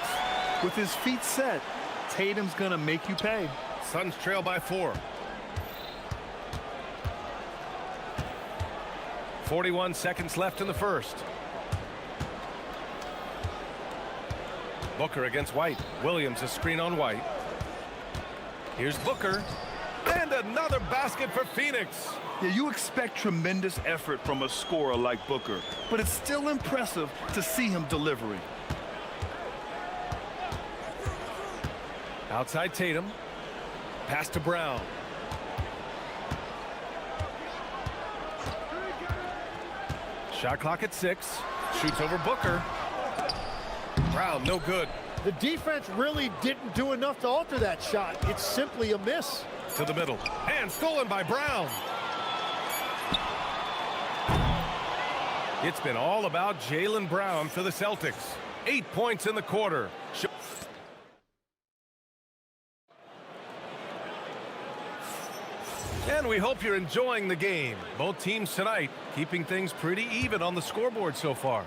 With his feet set, Tatum's gonna make you pay. Suns trail by 4. 41 seconds left in the first. Booker against White. Williams a screen on White. Here's Booker. And another basket for Phoenix. Yeah, you expect tremendous effort from a scorer like Booker, but it's still impressive to see him delivering. Outside Tatum. Pass to Brown. Shot clock at 6. Shoots over Booker. Brown, no good. The defense really didn't do enough to alter that shot. It's simply a miss. To the middle. And stolen by Brown. It's been all about Jaylen Brown for the Celtics. 8 points in the quarter. And we hope you're enjoying the game. Both teams tonight keeping things pretty even on the scoreboard so far.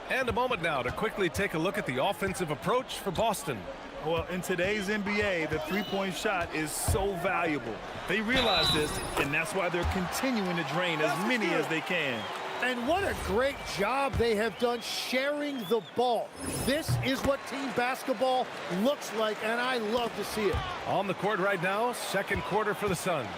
And a moment now to quickly take a look at the offensive approach for Boston. Well, in today's NBA, the three-point shot is so valuable. They realize this, and that's why they're continuing to drain as many as they can. And what a great job they have done sharing the ball. This is what team basketball looks like, and I love to see it. On the court right now, second quarter for the Suns.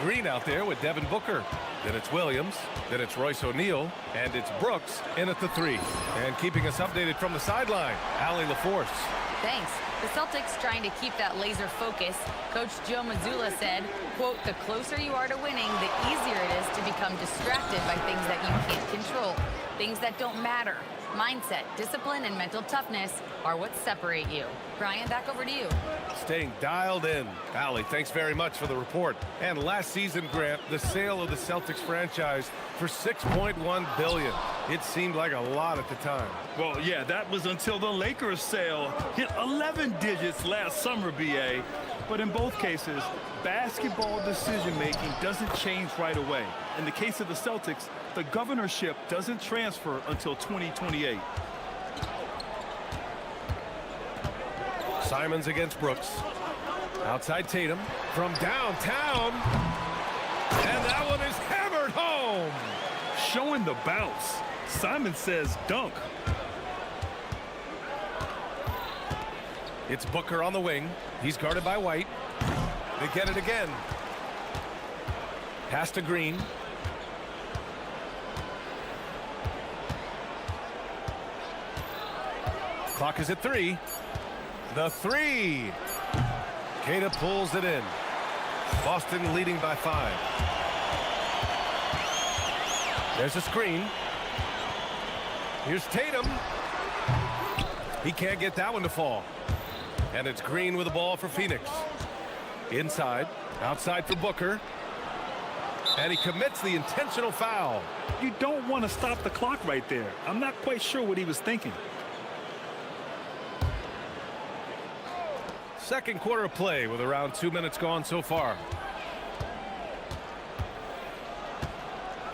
Green out there with Devin Booker. Then it's Williams. Then it's Royce O'Neal. And it's Brooks in at the 3. And keeping us updated from the sideline, Allie LaForce. Thanks. The Celtics trying to keep that laser focus. Coach Joe Mazzulla said, quote, the closer you are to winning, the easier it is to become distracted by things that you can't control, things that don't matter. Mindset, discipline, and mental toughness are what separate you. Brian, back over to you. Staying dialed in. Allie, thanks very much for the report. And last season, Grant, the sale of the Celtics franchise for $6.1 billion. It seemed like a lot at the time. Well, yeah, that was until the Lakers sale hit 11 digits last summer, BA. But in both cases, basketball decision-making doesn't change right away. In the case of the Celtics, the governorship doesn't transfer until 2028. Simons against Brooks. Outside Tatum from downtown. And that one is hammered home. Showing the bounce. Simon says dunk. It's Booker on the wing. He's guarded by White. They get it again. Pass to Green. Clock is at 3. The 3. Queta pulls it in. Boston leading by 5. There's a screen. Here's Tatum. He can't get that one to fall. And it's Green with the ball for Phoenix. Inside. Outside for Booker. And he commits the intentional foul. You don't want to stop the clock right there. I'm not quite sure what he was thinking. Second quarter of play with around 2 minutes gone so far.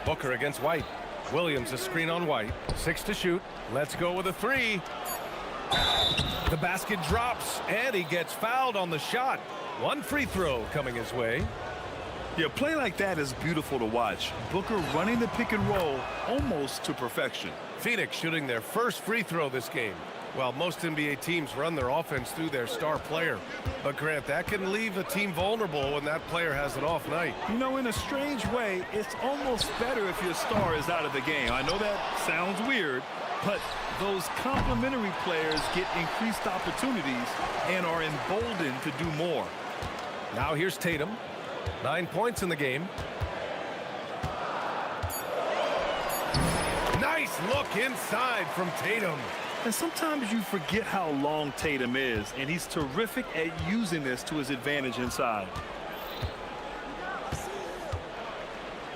Booker against White. Williams a screen on White. 6 to shoot. Let's go with a 3. The basket drops and he gets fouled on the shot. One free throw coming his way. Yeah, play like that is beautiful to watch. Booker running the pick and roll almost to perfection. Phoenix shooting their first free throw this game. Well, most NBA teams run their offense through their star player. But, Grant, that can leave a team vulnerable when that player has an off night. You know, in a strange way, it's almost better if your star is out of the game. I know that sounds weird, but those complementary players get increased opportunities and are emboldened to do more. Now here's Tatum. 9 points in the game. Nice look inside from Tatum. And sometimes you forget how long Tatum is, and he's terrific at using this to his advantage inside.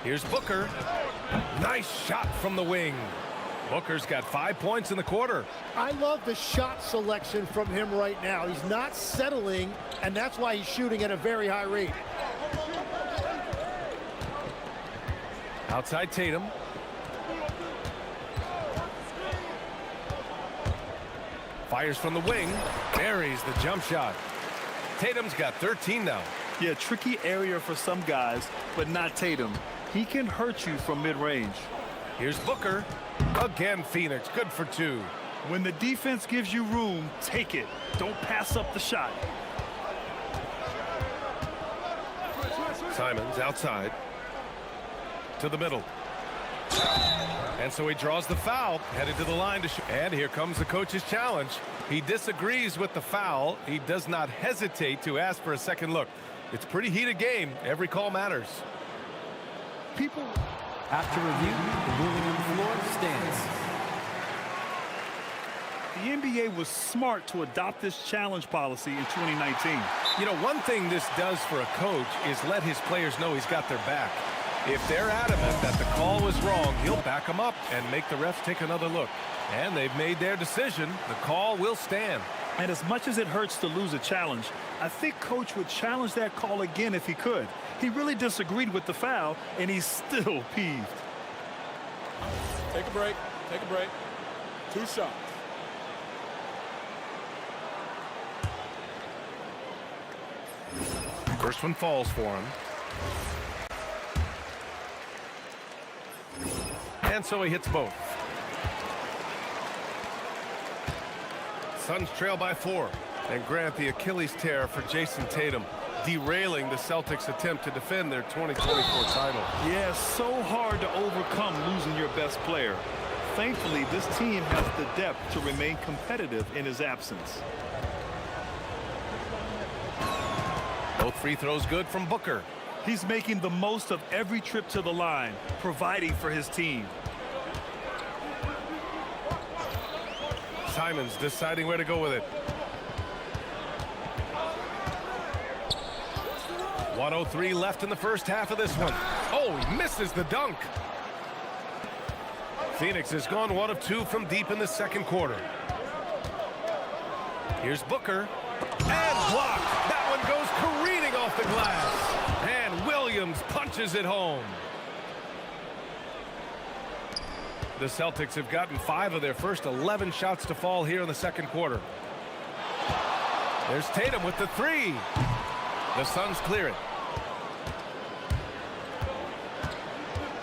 Here's Booker. Nice shot from the wing. Booker's got 5 points in the quarter. I love the shot selection from him right now. He's not settling, and that's why he's shooting at a very high rate. Outside Tatum. Fires from the wing. Buries the jump shot. Tatum's got 13 now. Yeah, tricky area for some guys, but not Tatum. He can hurt you from mid-range. Here's Booker. Again, Phoenix. Good for two. When the defense gives you room, take it. Don't pass up the shot. Simons outside. To the middle. And so he draws the foul, headed to the line to shoot. And here comes the coach's challenge. He disagrees with the foul. He does not hesitate to ask for a second look. It's a pretty heated game. Every call matters. People... After review, the ruling on the floor stands. The NBA was smart to adopt this challenge policy in 2019. You know, one thing this does for a coach is let his players know he's got their back. If they're adamant that the call was wrong, he'll back them up and make the refs take another look. And they've made their decision. The call will stand. And as much as it hurts to lose a challenge, I think Coach would challenge that call again if he could. He really disagreed with the foul, and he's still peeved. Take a break. Take a break. 2 shots. First one falls for him. And so he hits both. Suns trail by 4. And grant the Achilles tear for Jason Tatum, derailing the Celtics' attempt to defend their 2024 title. Yeah, so hard to overcome losing your best player. Thankfully, this team has the depth to remain competitive in his absence. Both free throws good from Booker. He's making the most of every trip to the line, providing for his team. Simons deciding where to go with it. 1:03 left in the first half of this one. Oh, he misses the dunk. Phoenix has gone 1 of 2 from deep in the second quarter. Here's Booker. And blocked. That one goes careening off the glass. And Williams punches it home. The Celtics have gotten 5 of their first 11 shots to fall here in the second quarter. There's Tatum with the 3. The Suns clear it.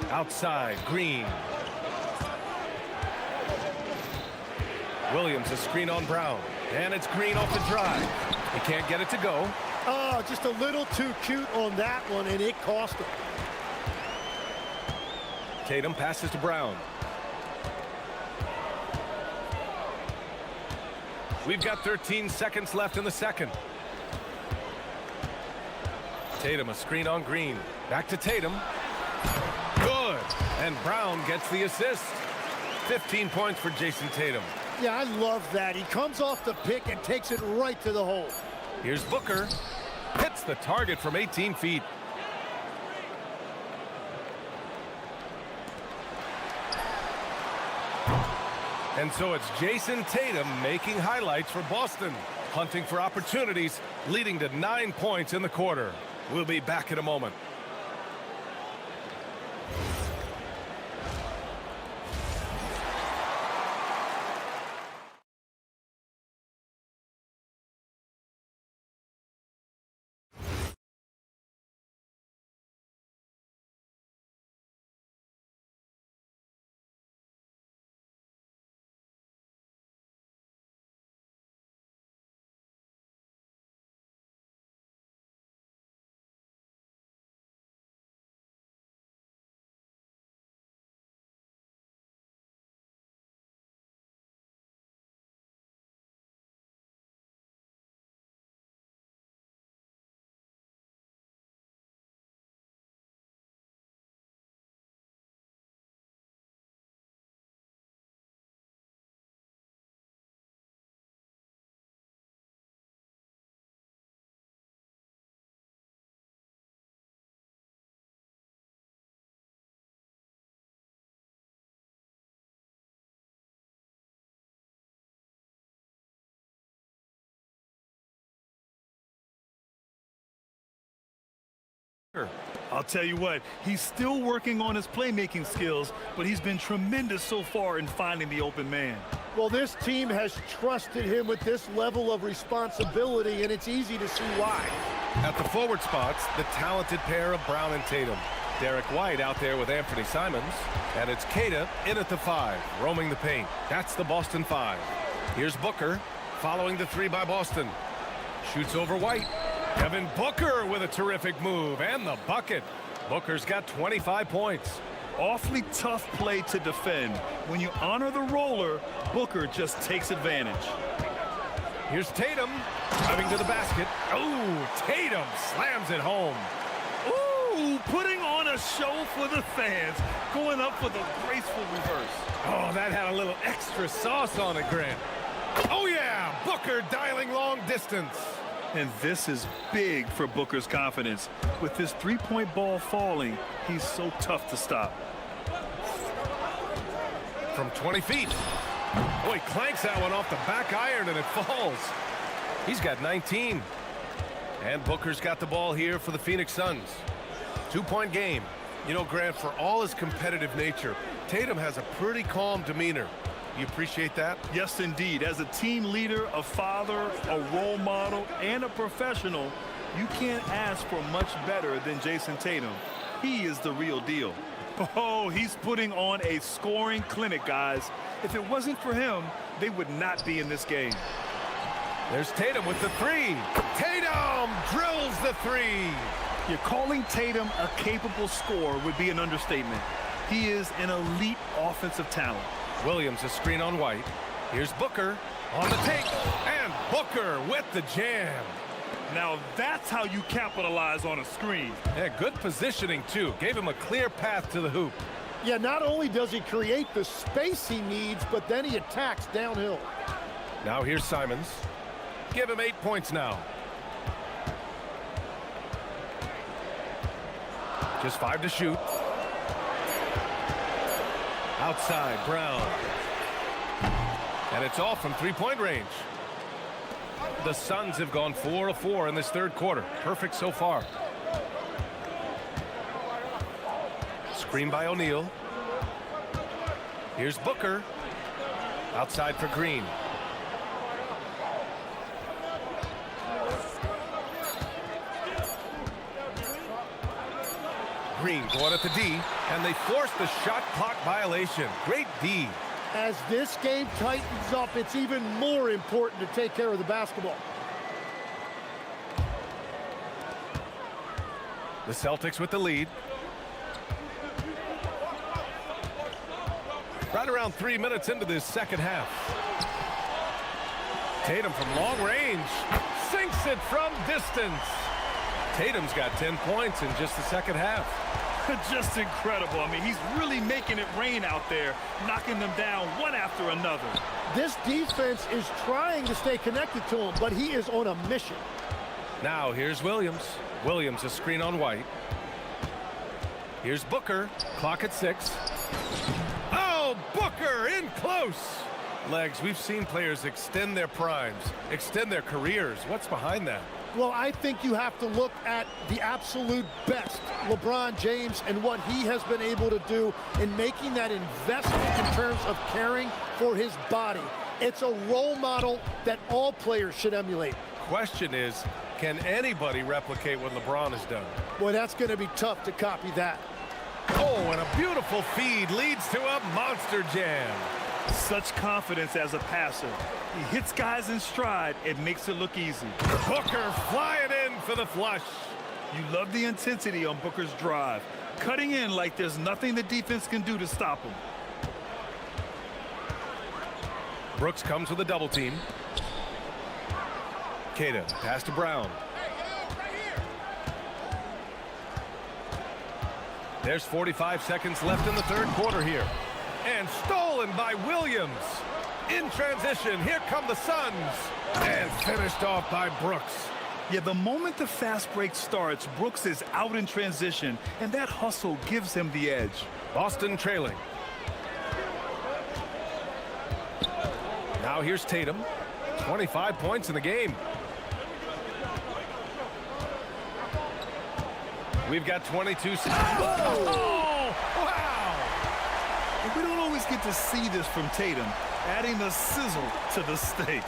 Outside, Green. Williams, a screen on Brown. And it's Green off the drive. He can't get it to go. Oh, just a little too cute on that one, and it cost him. Tatum passes to Brown. We've got 13 seconds left in the second. Tatum, a screen on Green. Back to Tatum. Good. And Brown gets the assist. 15 points for Jason Tatum. Yeah, I love that. He comes off the pick and takes it right to the hole. Here's Booker. Hits the target from 18 feet. And so it's Jason Tatum making highlights for Boston, hunting for opportunities, leading to 9 points in the quarter. We'll be back in a moment. I'll tell you what, he's still working on his playmaking skills, but he's been tremendous so far in finding the open man. Well, this team has trusted him with this level of responsibility, and it's easy to see why. At the forward spots, the talented pair of Brown and Tatum. Derek White out there with Anthony Simons. And it's Keita in at the 5, roaming the paint. That's the Boston 5. Here's Booker, following the 3 by Boston. Shoots over White. Devin Booker with a terrific move and the bucket. Booker's got 25 points. Awfully tough play to defend. When you honor the roller, Booker just takes advantage. Here's Tatum, driving to the basket. Oh, Tatum slams it home. Ooh, putting on a show for the fans, going up for the graceful reverse. Oh, that had a little extra sauce on it, Grant. Oh, yeah, Booker dialing long distance. And this is big for Booker's confidence. With his three-point ball falling, he's so tough to stop. From 20 feet. Boy, clanks that one off the back iron and it falls. He's got 19. And Booker's got the ball here for the Phoenix Suns. 2-point game. You know, Grant, for all his competitive nature, Tatum has a pretty calm demeanor. You appreciate that? Yes, indeed. As a team leader, a father, a role model, and a professional, you can't ask for much better than Jason Tatum. He is the real deal. Oh, he's putting on a scoring clinic, guys. If it wasn't for him, they would not be in this game. There's Tatum with the 3. Tatum drills the 3. You're calling Tatum a capable scorer would be an understatement. He is an elite offensive talent. Williams a screen on White. Here's Booker on the take. And Booker with the jam. Now that's how you capitalize on a screen. Yeah, good positioning, too. Gave him a clear path to the hoop. Yeah, not only does he create the space he needs, but then he attacks downhill. Now here's Simons. Give him 8 points now. Just 5 to shoot. Outside, Brown. And it's off from 3-point range. The Suns have gone 4 of 4 in this third quarter. Perfect so far. Screen by O'Neal. Here's Booker. Outside for Green. Green going at the D, and they force the shot clock violation. Great D. As this game tightens up, it's even more important to take care of the basketball. The Celtics with the lead. Right around 3 minutes into this second half. Tatum from long range sinks it from distance. Tatum's got 10 points in just the second half. Just incredible. I mean, he's really making it rain out there, knocking them down one after another. This defense is trying to stay connected to him, but he is on a mission. Now here's Williams. Williams a screen on White. Here's Booker. Clock at 6. Oh, Booker in close. Legs, we've seen players extend their primes, extend their careers. What's behind that? Well, I think you have to look at the absolute best, LeBron James, and what he has been able to do in making that investment in terms of caring for his body. It's a role model that all players should emulate. Question is, can anybody replicate what LeBron has done? Boy, that's going to be tough to copy that. Oh, and a beautiful feed leads to a monster jam. Such confidence as a passer. He hits guys in stride. It makes it look easy. Booker flying in for the flush. You love the intensity on Booker's drive. Cutting in like there's nothing the defense can do to stop him. Brooks comes with a double team. Keita, pass to Brown. There's 45 seconds left in the third quarter here. And stolen by Williams. In transition, here come the Suns. And finished off by Brooks. Yeah, the moment the fast break starts, Brooks is out in transition, and that hustle gives him the edge. Boston trailing. Now here's Tatum. 25 points in the game. We've got 22 seconds. Oh, wow! And we don't always get to see this from Tatum, adding the sizzle to the steak.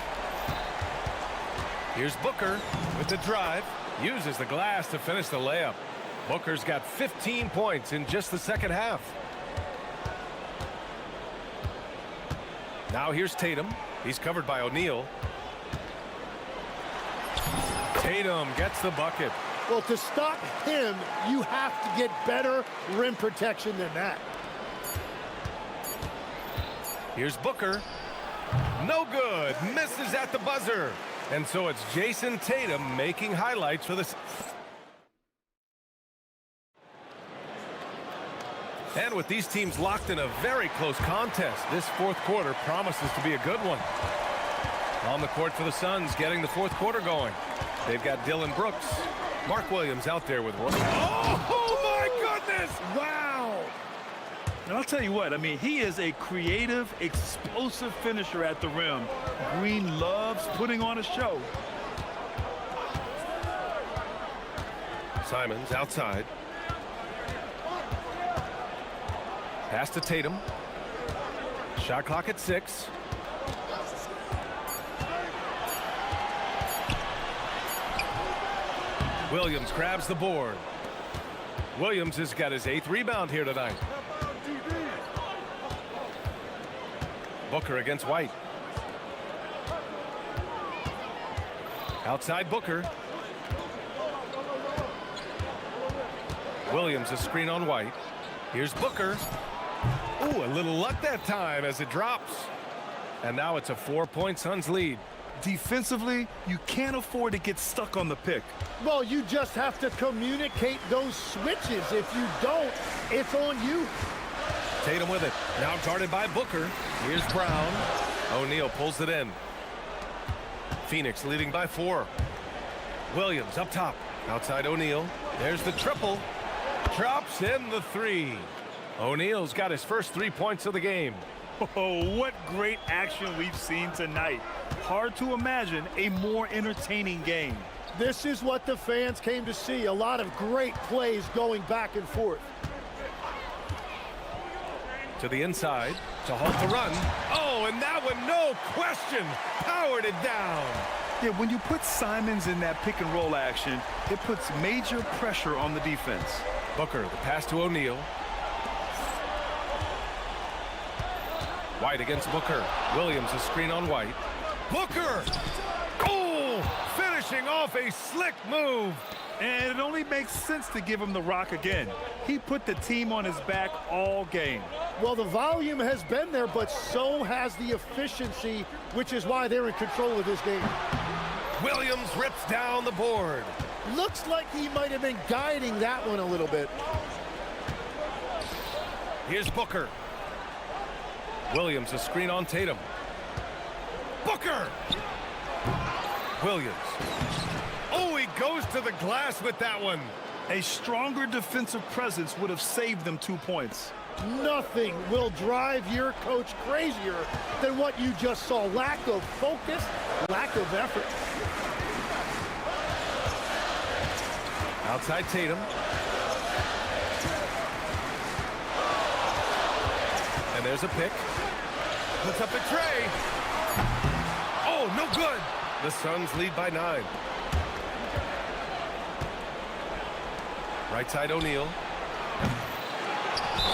Here's Booker with the drive. Uses the glass to finish the layup. Booker's got 15 points in just the second half. Now here's Tatum. He's covered by O'Neal. Tatum gets the bucket. Well, to stop him, you have to get better rim protection than that. Here's Booker. No good. Misses at the buzzer. And so it's Jason Tatum making highlights for this. And with these teams locked in a very close contest, this fourth quarter promises to be a good one. On the court for the Suns, getting the fourth quarter going. They've got Dylan Brooks. Mark Williams out there with Roy. Oh, my goodness! Wow! And I'll tell you what, I mean, he is a creative, explosive finisher at the rim. Green loves putting on a show. Simons outside. Pass to Tatum. Shot clock at 6. Williams grabs the board. Williams has got his 8th rebound here tonight. Booker against White. Outside Booker. Williams a screen on White. Here's Booker. Ooh, a little luck that time as it drops. And now it's a 4-point Suns lead. Defensively, you can't afford to get stuck on the pick. Well, you just have to communicate those switches. If you don't, it's on you. Tatum with it. Now guarded by Booker. Here's Brown. O'Neal pulls it in. Phoenix leading by 4. Williams up top. Outside O'Neal. There's the triple. Drops in the 3. O'Neal's got his first 3 points of the game. Oh, what great action we've seen tonight. Hard to imagine a more entertaining game. This is what the fans came to see. A lot of great plays going back and forth. To the inside to halt the run. Oh, and that one, no question, powered it down. Yeah, when you put Simons in that pick and roll action, it puts major pressure on the defense. Booker, the pass to O'Neal. White against Booker. Williams a screen on White. Booker! Oh! Finishing off a slick move. And it only makes sense to give him the rock again. He put the team on his back all game. Well, the volume has been there, but so has the efficiency, which is why they're in control of this game. Williams rips down the board. Looks like he might have been guiding that one a little bit. Here's Booker. Williams a screen on Tatum. Booker! Williams. Oh, he goes to the glass with that one. A stronger defensive presence would have saved them 2 points. Nothing will drive your coach crazier than what you just saw. Lack of focus, lack of effort. Outside Tatum. And there's a pick. Puts up the tray. Oh, no good. The Suns lead by 9. Right side O'Neal.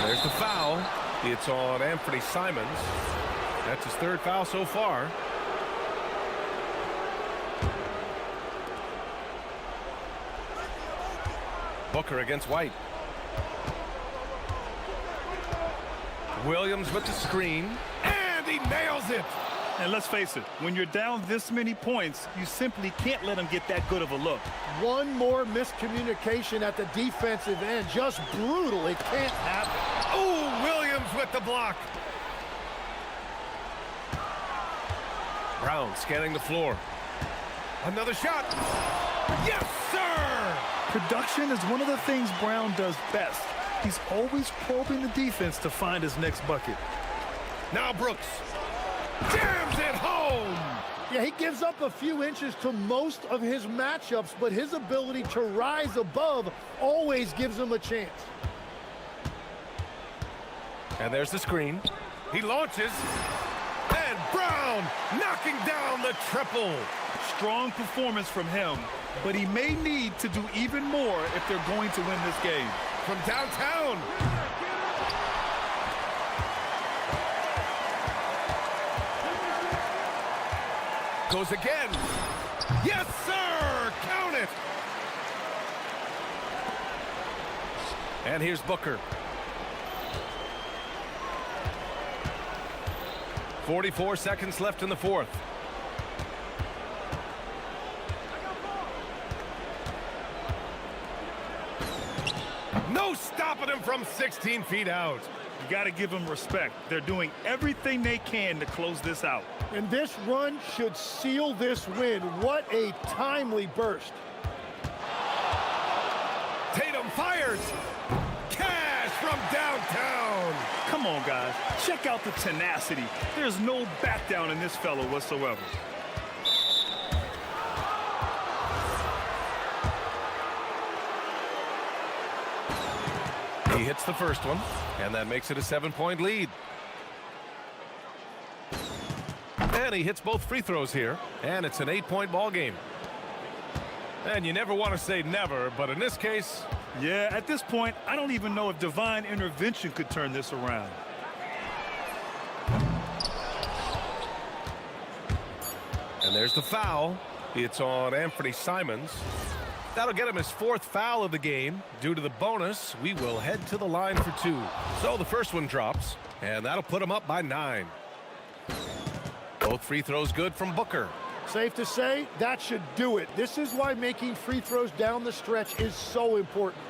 There's the foul. It's on Anthony Simons. That's his 3rd foul so far. Booker against White. Williams with the screen. And he nails it. And let's face it, when you're down this many points, you simply can't let them get that good of a look. One more miscommunication at the defensive end. Just brutal. It can't happen. Oh, Williams with the block. Brown scanning the floor. Another shot. Yes, sir! Production is one of the things Brown does best. He's always probing the defense to find his next bucket. Now Brooks jams it home. Yeah, he gives up a few inches to most of his matchups, but his ability to rise above always gives him a chance. And there's the screen. He launches. And Brown knocking down the triple. Strong performance from him. but he may need to do even more if they're going to win this game. From downtown. Goes again. Yes, sir! Count it! And here's Booker. 44 seconds left in the fourth. No stopping him from 16 feet out. You got to give them respect. They're doing everything they can to close this out. And this run should seal this win. What a timely burst. Tatum fires. Cash from downtown. Come on, guys. Check out the tenacity. There's no back down in this fellow whatsoever. He hits the first one, and that makes it a 7-point lead. And he hits both free throws here, and it's an 8-point ball game. And you never want to say never, but in this case... Yeah, at this point, I don't even know if divine intervention could turn this around. And there's the foul. It's on Anthony Simons. That'll get him his fourth foul of the game. Due to the bonus, we will head to the line for two. So the first one drops, and that'll put him up by 9. Both free throws good from Booker. Safe to say, that should do it. This is why making free throws down the stretch is so important.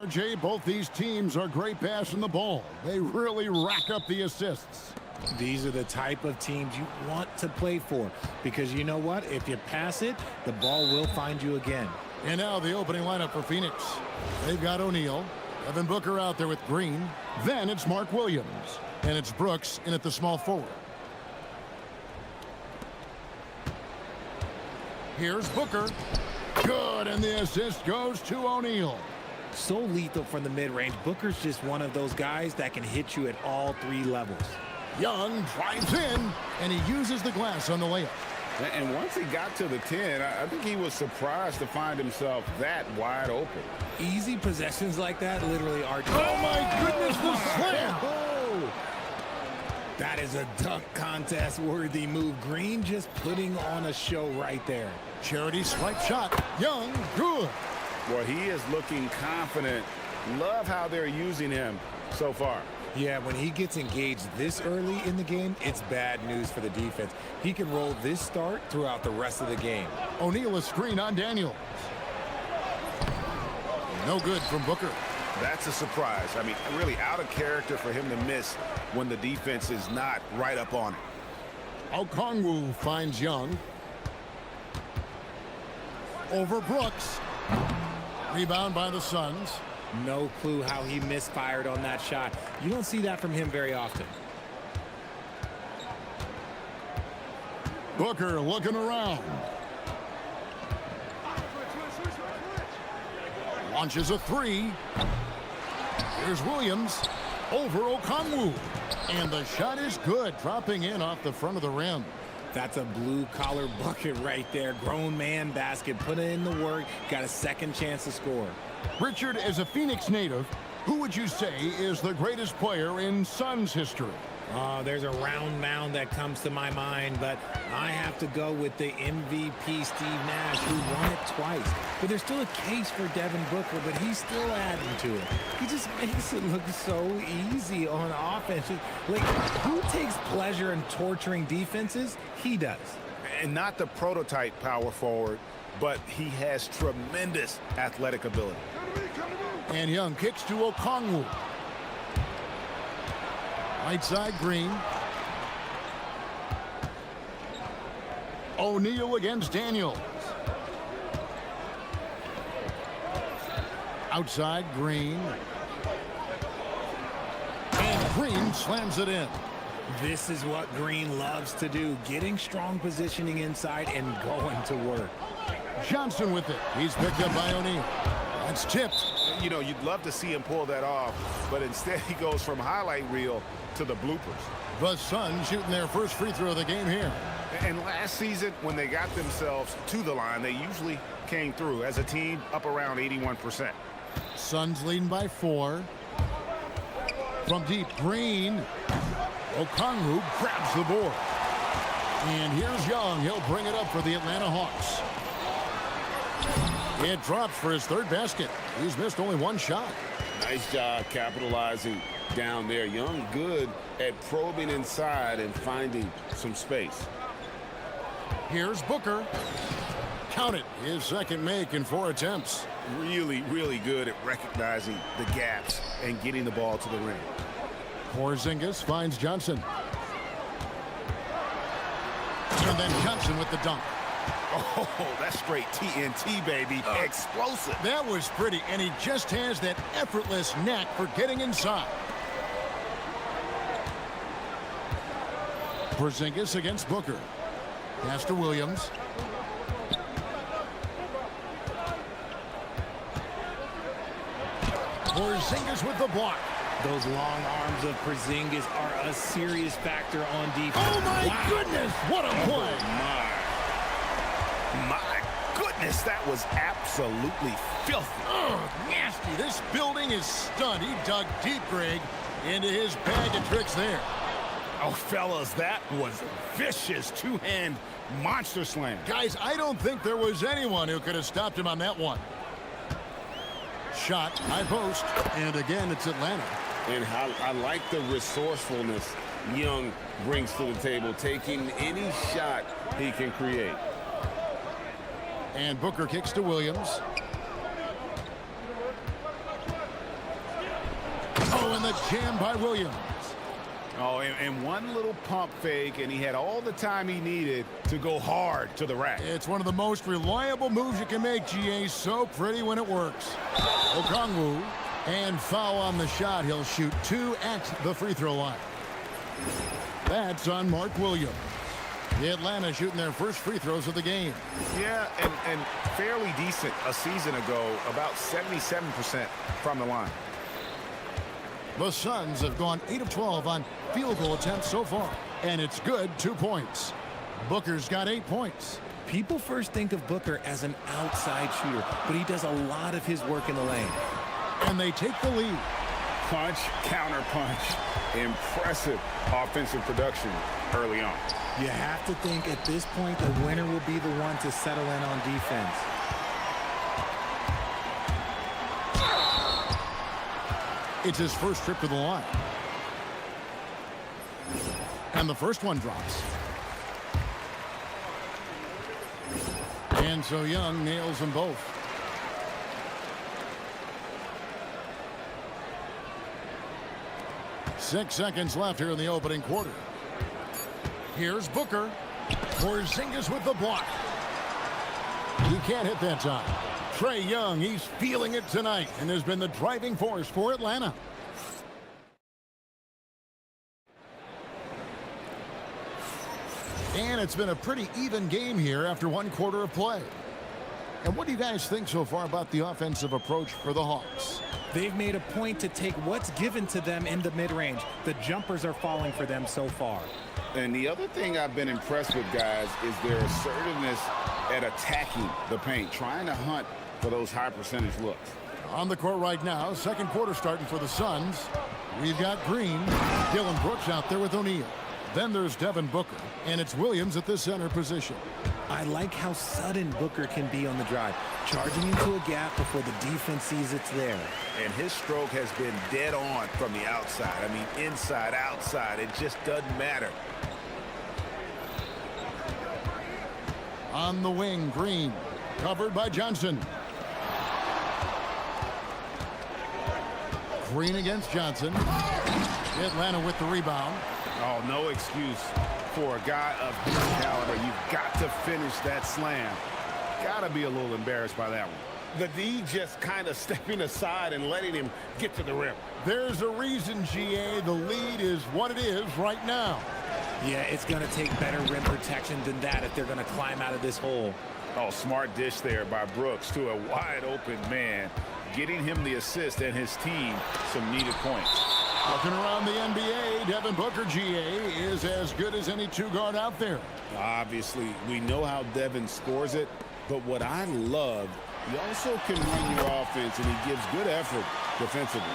Jay, both these teams are great passing the ball. They really rack up the assists. These are the type of teams you want to play for because you know what? If you pass it, the ball will find you again. And now the opening lineup for Phoenix. They've got O'Neal, Devin Booker out there with Green. Then it's Mark Williams. And it's Brooks in at the small forward. Here's Booker. Good, and the assist goes to O'Neal. So lethal from the mid-range. Booker's just one of those guys that can hit you at all three levels. Young drives in, and he uses the glass on the layup. And once he got to the 10, I think he was surprised to find himself that wide open. Easy possessions like that literally are... Oh, my goodness, the slam! Oh! That is a dunk contest worthy move. Green just putting on a show right there. Charity swipe shot. Young, good. Well, he is looking confident. Love how they're using him so far. Yeah, when he gets engaged this early in the game, it's bad news for the defense. He can roll this start throughout the rest of the game. O'Neal a screen on Daniels. No good from Booker. That's a surprise. I mean, really out of character for him to miss when the defense is not right up on it. Okongwu finds Young. Over Brooks. Rebound by the Suns. No clue how he misfired on that shot. You don't see that from him very often. Booker looking around. Launches a three. Here's Williams over Okongwu. And the shot is good, dropping in off the front of the rim. That's a blue-collar bucket right there. Grown man basket. Put in the work. Got a second chance to score. Richard, as a Phoenix native, who would you say is the greatest player in Suns history? There's a round mound that comes to my mind, but I have to go with the MVP Steve Nash, who won it twice. But there's still a case for Devin Booker, but he's still adding to it. He just makes it look so easy on offense. Like, who takes pleasure in torturing defenses? He does. And not the prototype power forward, but he has tremendous athletic ability. And Young kicks to Okongwu. Right side, Green. O'Neal against Daniels. Outside, Green. And Green slams it in. This is what Green loves to do, getting strong positioning inside and going to work. Johnson with it. He's picked up by O'Neal. That's tipped. You know, you'd love to see him pull that off, but instead he goes from highlight reel to the bloopers. The Suns shooting their first free throw of the game here. And last season, when they got themselves to the line, they usually came through as a team up around 81%. Suns leading by 4. From deep, Green. Okongwu grabs the board. And here's Young. He'll bring it up for the Atlanta Hawks. It drops for his third basket. He's missed only one shot. Nice job capitalizing down there. Young good at probing inside and finding some space. Here's Booker. Count it. His second make in 4 attempts. Really, really good at recognizing the gaps and getting the ball to the rim. Porzingis finds Johnson. And then Johnson with the dunk. Oh, that's straight TNT, baby. Explosive. That was pretty, and he just has that effortless knack for getting inside. Porzingis against Booker. Pass to Williams. Porzingis with the block. Those long arms of Porzingis are a serious factor on defense. Oh, my goodness. What a play. My goodness, that was absolutely filthy. Oh, nasty. This building is stunned. He dug deep, Greg, into his bag of tricks there. Oh, fellas, that was vicious two-hand monster slam. Guys, I don't think there was anyone who could have stopped him on that one. Shot, high post, and again, it's Atlanta. And how I like the resourcefulness Young brings to the table, taking any shot he can create. And Booker kicks to Williams. Oh, and the jam by Williams. Oh, and one little pump fake, and he had all the time he needed to go hard to the rack. It's one of the most reliable moves you can make, GA. So pretty when it works. Okongwu, and foul on the shot. He'll shoot 2 at the free throw line. That's on Mark Williams. The Atlanta shooting their first free throws of the game. Yeah, and fairly decent a season ago, about 77% from the line. The Suns have gone 8 of 12 on field goal attempts so far, and it's good, 2 points. Booker's got 8 points. People first think of Booker as an outside shooter, but he does a lot of his work in the lane. And they take the lead. Punch, counter punch. Impressive offensive production early on. You have to think at this point the winner will be the one to settle in on defense. It's his first trip to the line. And the first one drops. And so Young nails them both. Six seconds left here in the opening quarter. Here's Booker. Porzingis with the block. He can't hit that time. Trae Young, he's feeling it tonight and has been the driving force for Atlanta. And it's been a pretty even game here after 1 quarter of play. And what do you guys think so far about the offensive approach for the Hawks? They've made a point to take what's given to them in the mid-range. The jumpers are falling for them so far. And the other thing I've been impressed with, guys, is their assertiveness at attacking the paint, trying to hunt for those high percentage looks. On the court right now, second quarter starting for the Suns. We've got Green, Dylan Brooks out there with O'Neal. Then there's Devin Booker, and it's Williams at the center position. I like how sudden Booker can be on the drive, charging into a gap before the defense sees it's there. And his stroke has been dead on from the outside. I mean, inside, outside, it just doesn't matter. On the wing, Green, covered by Johnson. Green against Johnson. Atlanta with the rebound. Oh, no excuse for a guy of his caliber. You've got to finish that slam. Got to be a little embarrassed by that one. The D just kind of stepping aside and letting him get to the rim. There's a reason, GA. The lead is what it is right now. Yeah, it's going to take better rim protection than that if they're going to climb out of this hole. Oh, smart dish there by Brooks to a wide open man, getting him the assist and his team some needed points. Looking around the NBA, Devin Booker, GA, is as good as any two-guard out there. Obviously, we know how Devin scores it, but what I love, he also can run your offense, and he gives good effort defensively.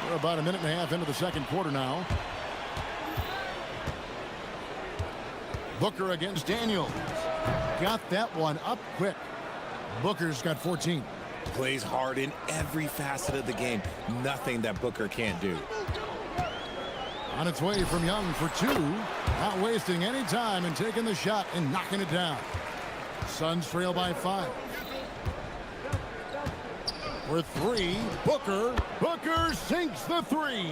We're about a minute and a half into the second quarter now. Booker against Daniels. Got that one up quick. Booker's got 14. Plays hard in every facet of the game. Nothing that Booker can't do. On its way from Young for 2. Not wasting any time and taking the shot and knocking it down. Suns trail by 5. For 3, Booker. Booker sinks the 3.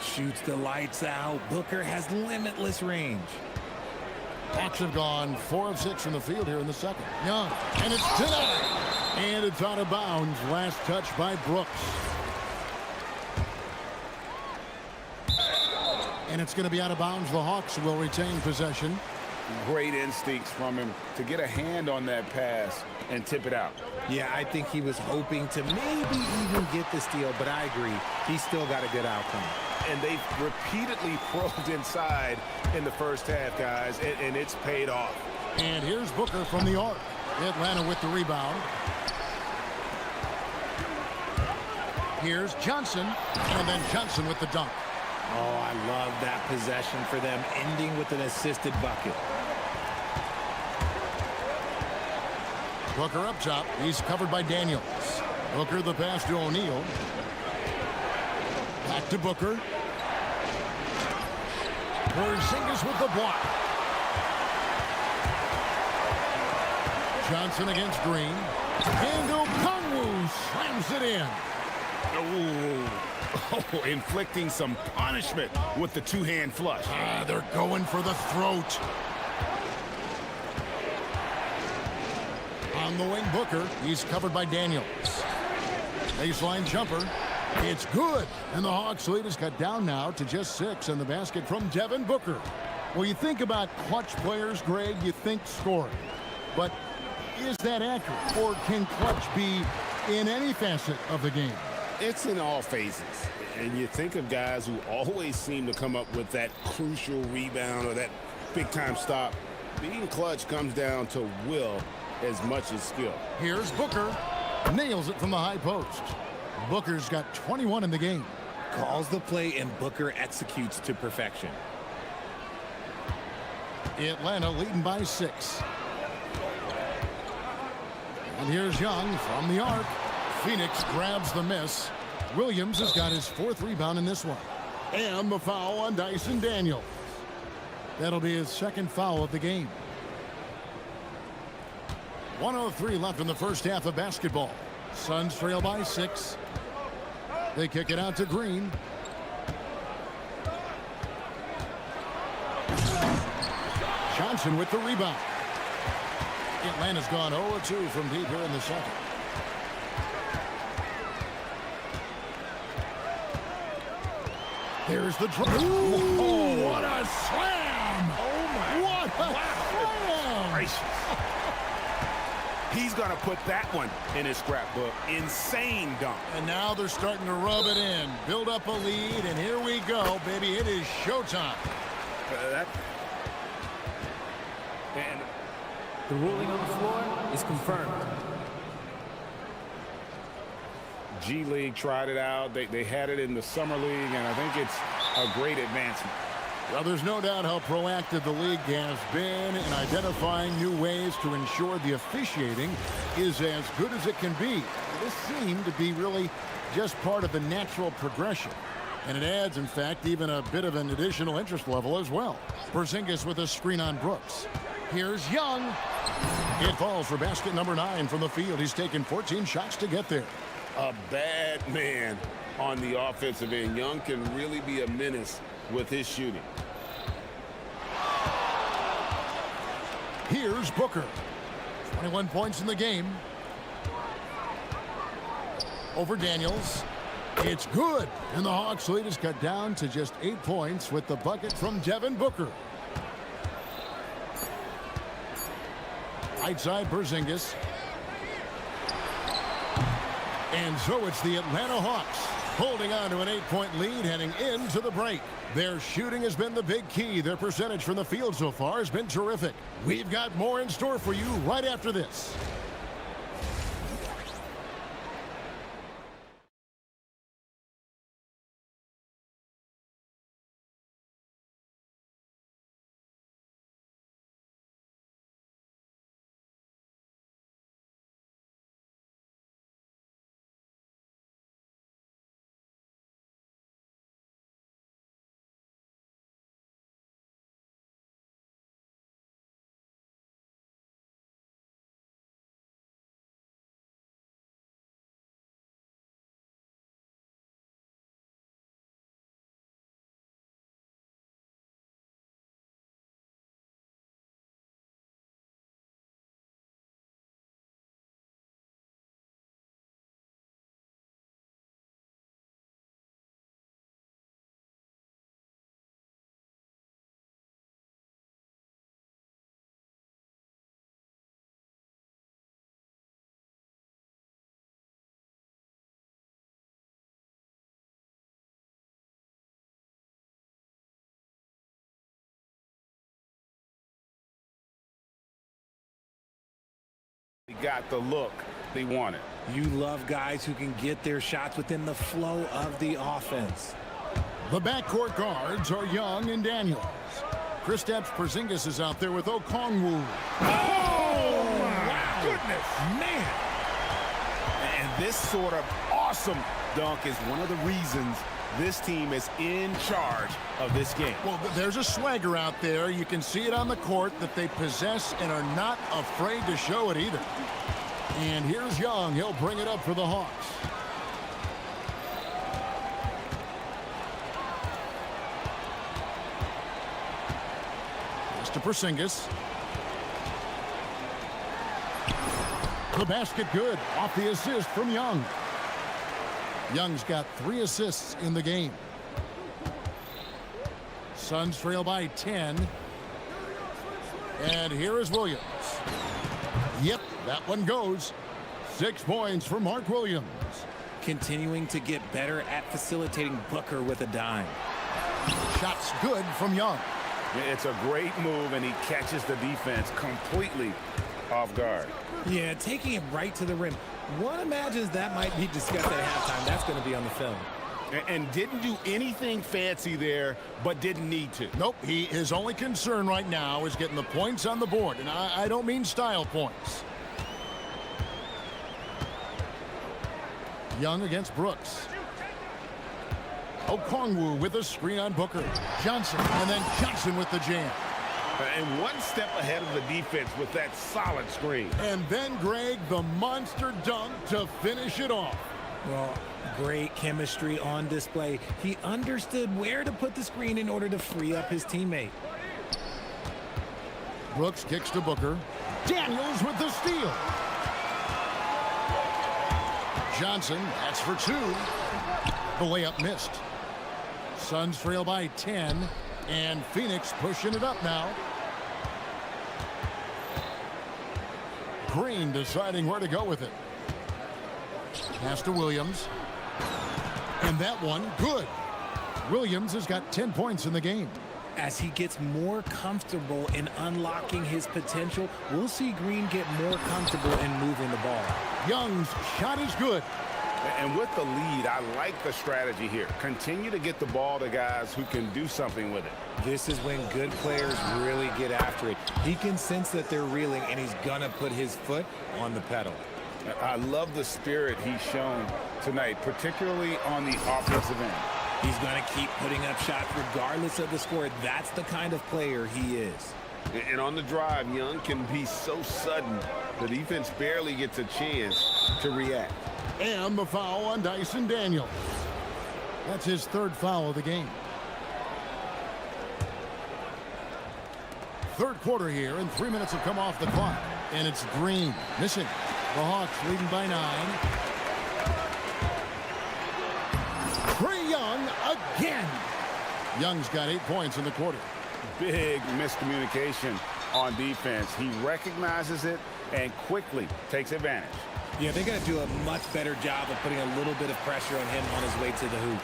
Shoots the lights out. Booker has limitless range. Hawks have gone 4 of 6 from the field here in the second. Young, and it's denied. And it's out of bounds. Last touch by Brooks. And it's going to be out of bounds. The Hawks will retain possession. Great instincts from him to get a hand on that pass and tip it out. Yeah, I think he was hoping to maybe even get the steal, but I agree. He still got a good outcome. And they've repeatedly probed inside in the first half, guys, and it's paid off. And here's Booker from the arc. Atlanta with the rebound. Here's Johnson, and then Johnson with the dunk. Oh, I love that possession for them, ending with an assisted bucket. Booker up top. He's covered by Daniels. Booker the pass to O'Neal. Back to Booker. Porzingis with the block. Johnson against Green. And Okongwu slams it in. Oh, inflicting some punishment with the two-hand flush. They're going for the throat. On the wing, Booker. He's covered by Daniels. Baseline jumper. It's good. And the Hawks lead is cut down now to just 6. And the basket from Devin Booker. Well, you think about clutch players, Greg, you think scoring. But is that accurate? Or can clutch be in any facet of the game? It's in all phases. And you think of guys who always seem to come up with that crucial rebound or that big-time stop. Being clutch comes down to will as much as skill. Here's Booker. Nails it from the high post. Booker's got 21 in the game. Calls the play, and Booker executes to perfection. Atlanta leading by 6. And here's Young from the arc. Phoenix grabs the miss. Williams has got his 4th rebound in this one. And the foul on Dyson Daniels. That'll be his 2nd foul of the game. 1:03 left in the first half of basketball. Suns trail by 6. They kick it out to Green. Johnson with the rebound. Atlanta's gone 0-2 from deep here in the second. There's the drop. Ooh, what a slam! Oh, my. What a slam! Gracious. He's going to put that one in his scrapbook. Insane dunk. And now they're starting to rub it in. Build up a lead, and here we go, baby. It is showtime. And the ruling on the floor is confirmed. G League tried it out. They had it in the Summer League, and I think it's a great advancement. Well, there's no doubt how proactive the league has been in identifying new ways to ensure the officiating is as good as it can be. This seemed to be really just part of the natural progression. And it adds, in fact, even a bit of an additional interest level as well. Porzingis with a screen on Brooks. Here's Young. It falls for basket number 9 from the field. He's taken 14 shots to get there. A bad man on the offensive end. Young can really be a menace with his shooting. Here's Booker. 21 points in the game. Over Daniels. It's good. And the Hawks lead is cut down to just 8 points with the bucket from Devin Booker. Right side, Porzingis. And so it's the Atlanta Hawks holding on to an 8-point lead heading into the break. Their shooting has been the big key. Their percentage from the field so far has been terrific. We've got more in store for you right after this. He got the look they wanted. You love guys who can get their shots within the flow of the offense. The backcourt guards are Young and Daniels. Kristaps Porzingis is out there with Okongwu. Oh, my goodness. Man. And this sort of awesome dunk is one of the reasons this team is in charge of this game. Well, there's a swagger out there. You can see it on the court that they possess and are not afraid to show it either. And here's Young. He'll bring it up for the Hawks. to Porzingis. The basket good. Off the assist from Young. Young's got 3 assists in the game. Suns trail by 10. And here is Williams. Yep, that one goes. 6 points for Mark Williams. Continuing to get better at facilitating Booker with a dime. Shots good from Young. It's a great move, and he catches the defense completely off guard. Yeah, taking it right to the rim. One imagines that might be discussed at halftime. That's going to be on the film. And didn't do anything fancy there, but didn't need to. Nope, his only concern right now is getting the points on the board. And I don't mean style points. Young against Brooks. Okongwu with a screen on Booker. Johnson, and then Johnson with the jam. And one step ahead of the defense with that solid screen. And then, Greg, the monster dunk to finish it off. Well, great chemistry on display. He understood where to put the screen in order to free up his teammate. Brooks kicks to Booker. Daniels with the steal. Johnson, that's for 2. The layup missed. Suns trail by 10. And Phoenix pushing it up now. Green deciding where to go with it. Pass to Williams. And that one, good. Williams has got 10 points in the game. As he gets more comfortable in unlocking his potential, we'll see Green get more comfortable in moving the ball. Young's shot is good. And with the lead, I like the strategy here. Continue to get the ball to guys who can do something with it. This is when good players really get after it. He can sense that they're reeling, and he's going to put his foot on the pedal. I love the spirit he's shown tonight, particularly on the offensive end. He's going to keep putting up shots regardless of the score. That's the kind of player he is. And on the drive, Young can be so sudden, the defense barely gets a chance to react. And the foul on Dyson Daniels. That's his 3rd foul of the game. 3rd quarter here, and 3 minutes have come off the clock. And it's Green missing. The Hawks leading by 9. Trae Young again. Young's got 8 points in the quarter. Big miscommunication on defense. He recognizes it and quickly takes advantage. Yeah, they got to do a much better job of putting a little bit of pressure on him on his way to the hoop.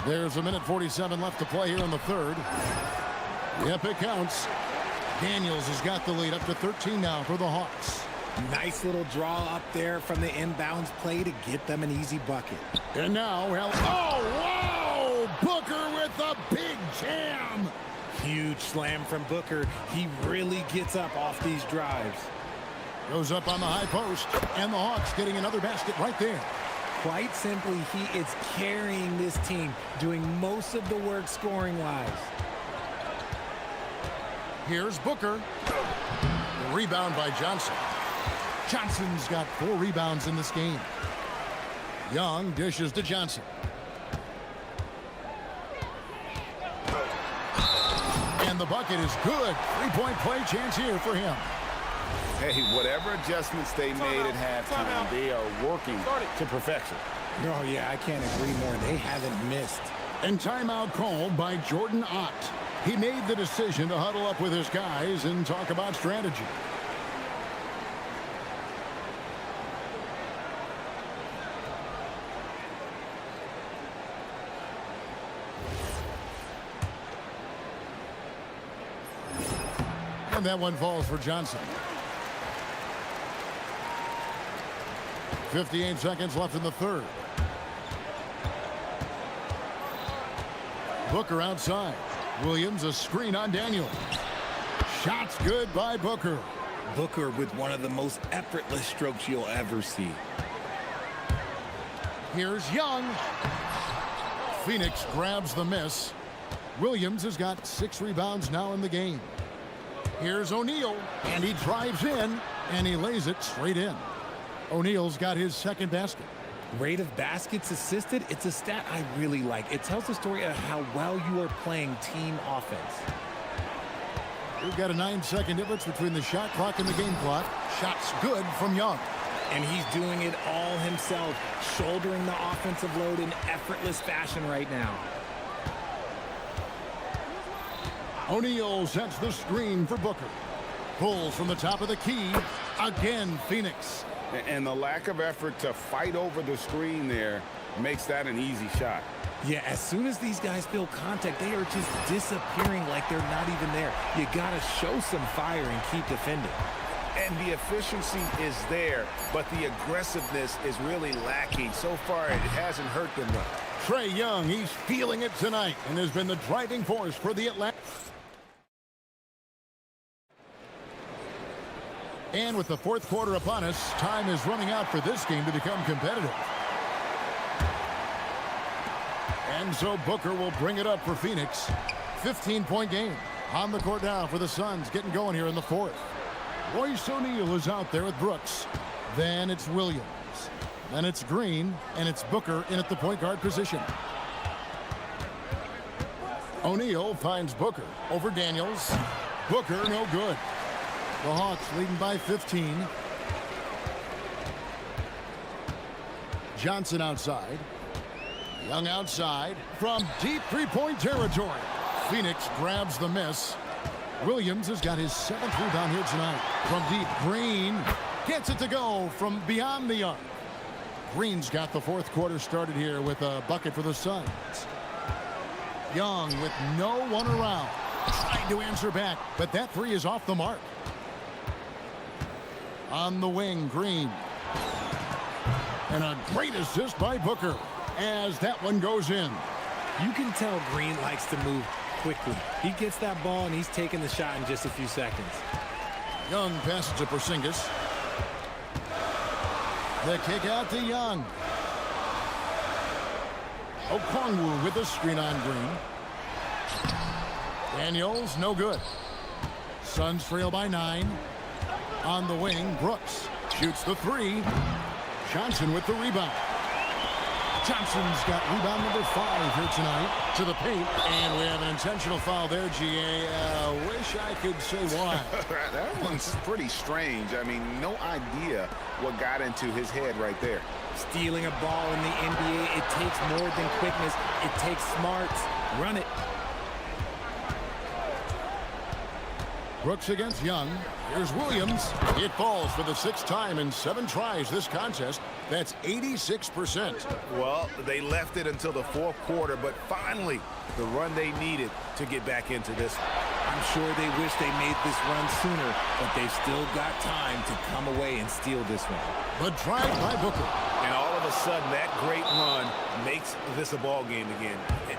There's 1:47 left to play here in the 3rd. Yep, it counts. Daniels has got the lead up to 13 now for the Hawks. Nice little draw up there from the inbounds play to get them an easy bucket. And now, well, oh, wow! Booker with a big jam. Huge slam from Booker. He really gets up off these drives. Goes up on the high post, and the Hawks getting another basket right there. Quite simply, he is carrying this team, doing most of the work scoring-wise. Here's Booker. The rebound by Johnson. Johnson's got 4 rebounds in this game. Young dishes to Johnson. And the bucket is good. 3-point play chance here for him. Hey, whatever adjustments they made at halftime, they are working to perfection. Oh, yeah, I can't agree more. They haven't missed. And timeout called by Jordan Ott. He made the decision to huddle up with his guys and talk about strategy. And that one falls for Johnson. 58 seconds left in the 3rd. Booker outside. Williams a screen on Daniels. Shots good by Booker. Booker with one of the most effortless strokes you'll ever see. Here's Young. Phoenix grabs the miss. Williams has got 6 rebounds now in the game. Here's O'Neal, and he drives in, and he lays it straight in. O'Neal's got his 2nd basket. Rate of baskets assisted, it's a stat I really like. It tells the story of how well you are playing team offense. We've got a 9-second difference between the shot clock and the game clock. Shots good from Young. And he's doing it all himself, shouldering the offensive load in effortless fashion right now. O'Neal sets the screen for Booker. Pulls from the top of the key. Again, Phoenix. And the lack of effort to fight over the screen there makes that an easy shot. Yeah, as soon as these guys feel contact, they are just disappearing like they're not even there. You gotta show some fire and keep defending. And the efficiency is there, but the aggressiveness is really lacking. So far, it hasn't hurt them though. Trae Young, he's feeling it tonight and has been the driving force for the Atlanta. And with the fourth quarter upon us, time is running out for this game to become competitive. And so Booker will bring it up for Phoenix. 15-point game. On the court now for the Suns, getting going here in the fourth. Royce O'Neal is out there with Brooks. Then it's Williams. Then it's Green, and it's Booker in at the point guard position. O'Neal finds Booker over Daniels. Booker no good. The Hawks leading by 15. Johnson outside. Young outside from deep three-point territory. Phoenix grabs the miss. Williams has got his 7th rebound here tonight. From deep, Green gets it to go from beyond the arc. Green's got the fourth quarter started here with a bucket for the Suns. Young with no one around. Trying to answer back, but that three is off the mark. On the wing, Green. And a great assist by Booker as that one goes in. You can tell Green likes to move quickly. He gets that ball and he's taking the shot in just a few seconds. Young passes to Porzingis. The kick out to Young. Okongwu with the screen on Green. Daniels, no good. Suns trail by 9. On the wing, Brooks shoots the three. Johnson with the rebound. Johnson's got rebound number 5 here tonight to the paint. And we have an intentional foul there, GA. Wish I could say why. That one's pretty strange. I mean, no idea what got into his head right there. Stealing a ball in the NBA, it takes more than quickness. It takes smarts. Run it. Brooks against Young. Here's Williams. It falls for the 6th time in 7 tries this contest. That's 86%. Well, they left it until the fourth quarter, but finally, the run they needed to get back into this. I'm sure they wish they made this run sooner, but they've still got time to come away and steal this one. The drive by Booker. And all of a sudden, that great run makes this a ball game again.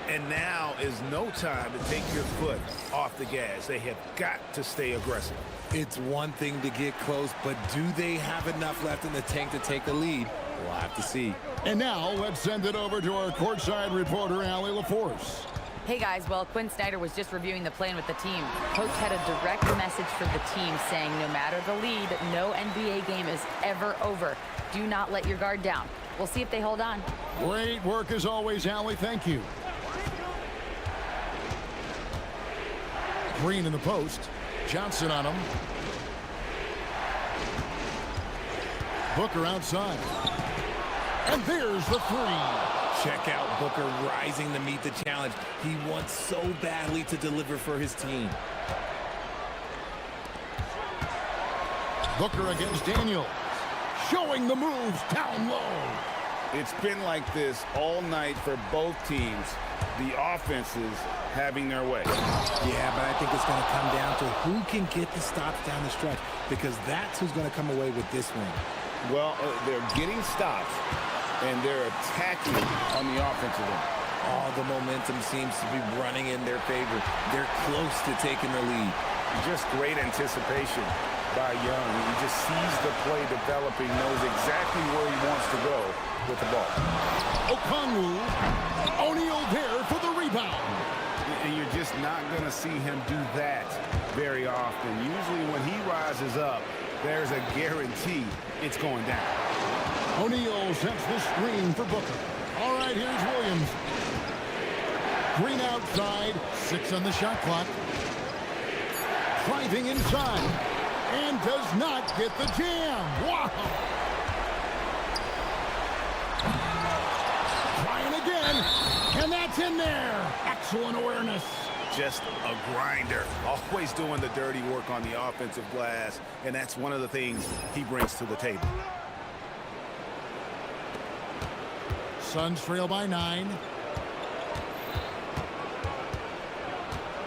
And now is no time to take your foot off the gas. They have got to stay aggressive. It's one thing to get close, but do they have enough left in the tank to take the lead? We'll have to see. And now let's send it over to our courtside reporter, Allie LaForce. Hey guys, well, Quinn Snyder was just reviewing the plan with the team. Coach had a direct message for the team saying no matter the lead, no NBA game is ever over. Do not let your guard down. We'll see if they hold on. Great work as always, Allie. Thank you. Green in the post. Johnson on him. Booker outside. And there's the three. Check out Booker rising to meet the challenge. He wants so badly to deliver for his team. Booker against Daniels. Showing the moves down low. It's been like this all night for both teams. The offenses having their way. Yeah, but I think it's going to come down to who can get the stops down the stretch, because that's who's going to come away with this win. Well, they're getting stops, and they're attacking on the offensive end. All the momentum seems to be running in their favor. They're close to taking the lead. Just great anticipation by Young. He just sees the play developing, knows exactly where he wants to go with the ball. Okongwu. O'Neal there for the rebound. And you're just not going to see him do that very often. Usually when he rises up, there's a guarantee it's going down. O'Neal sets the screen for Booker. All right, here's Williams. Green outside. 6 on the shot clock. Driving inside. And does not get the jam. Wow. Trying again. And that's in there. Excellent awareness. Just a grinder. Always doing the dirty work on the offensive glass. And that's one of the things he brings to the table. Suns trail by 9.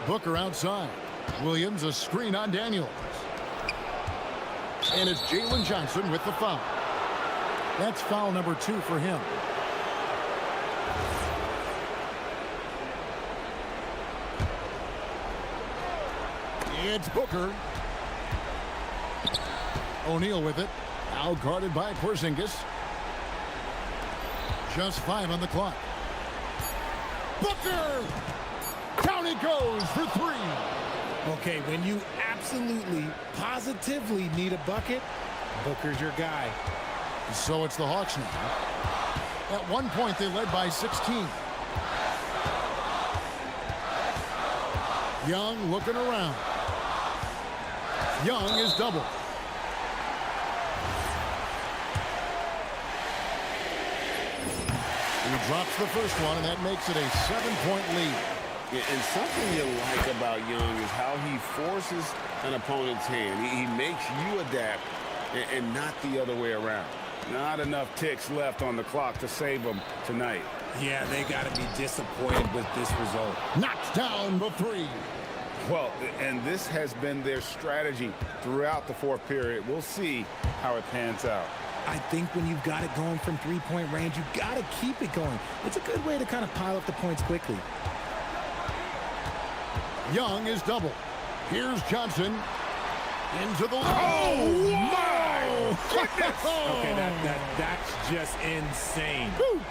Booker outside. Williams a screen on Daniels. And it's Jalen Johnson with the foul. That's foul number 2 for him. It's Booker. O'Neal with it. Now guarded by Porzingis. Just 5 on the clock. Booker! Down it goes for 3. Okay, when you absolutely, positively need a bucket, Booker's your guy. So it's the Hawks now. At one point, they led by 16. Young looking around. Young is double. He drops the first one, and that makes it a 7-point lead. Yeah, and something you like about Young is how he forces an opponent's hand. He makes you adapt and not the other way around. Not enough ticks left on the clock to save them tonight. Yeah, they got to be disappointed with this result. Knocks down the 3. Well, and this has been their strategy throughout the fourth period. We'll see how it pans out. I think when you've got it going from three-point range, you've got to keep it going. It's a good way to kind of pile up the points quickly. Young is double. Here's Johnson. Into the... Oh, my goodness! Okay, that's just insane. Woo.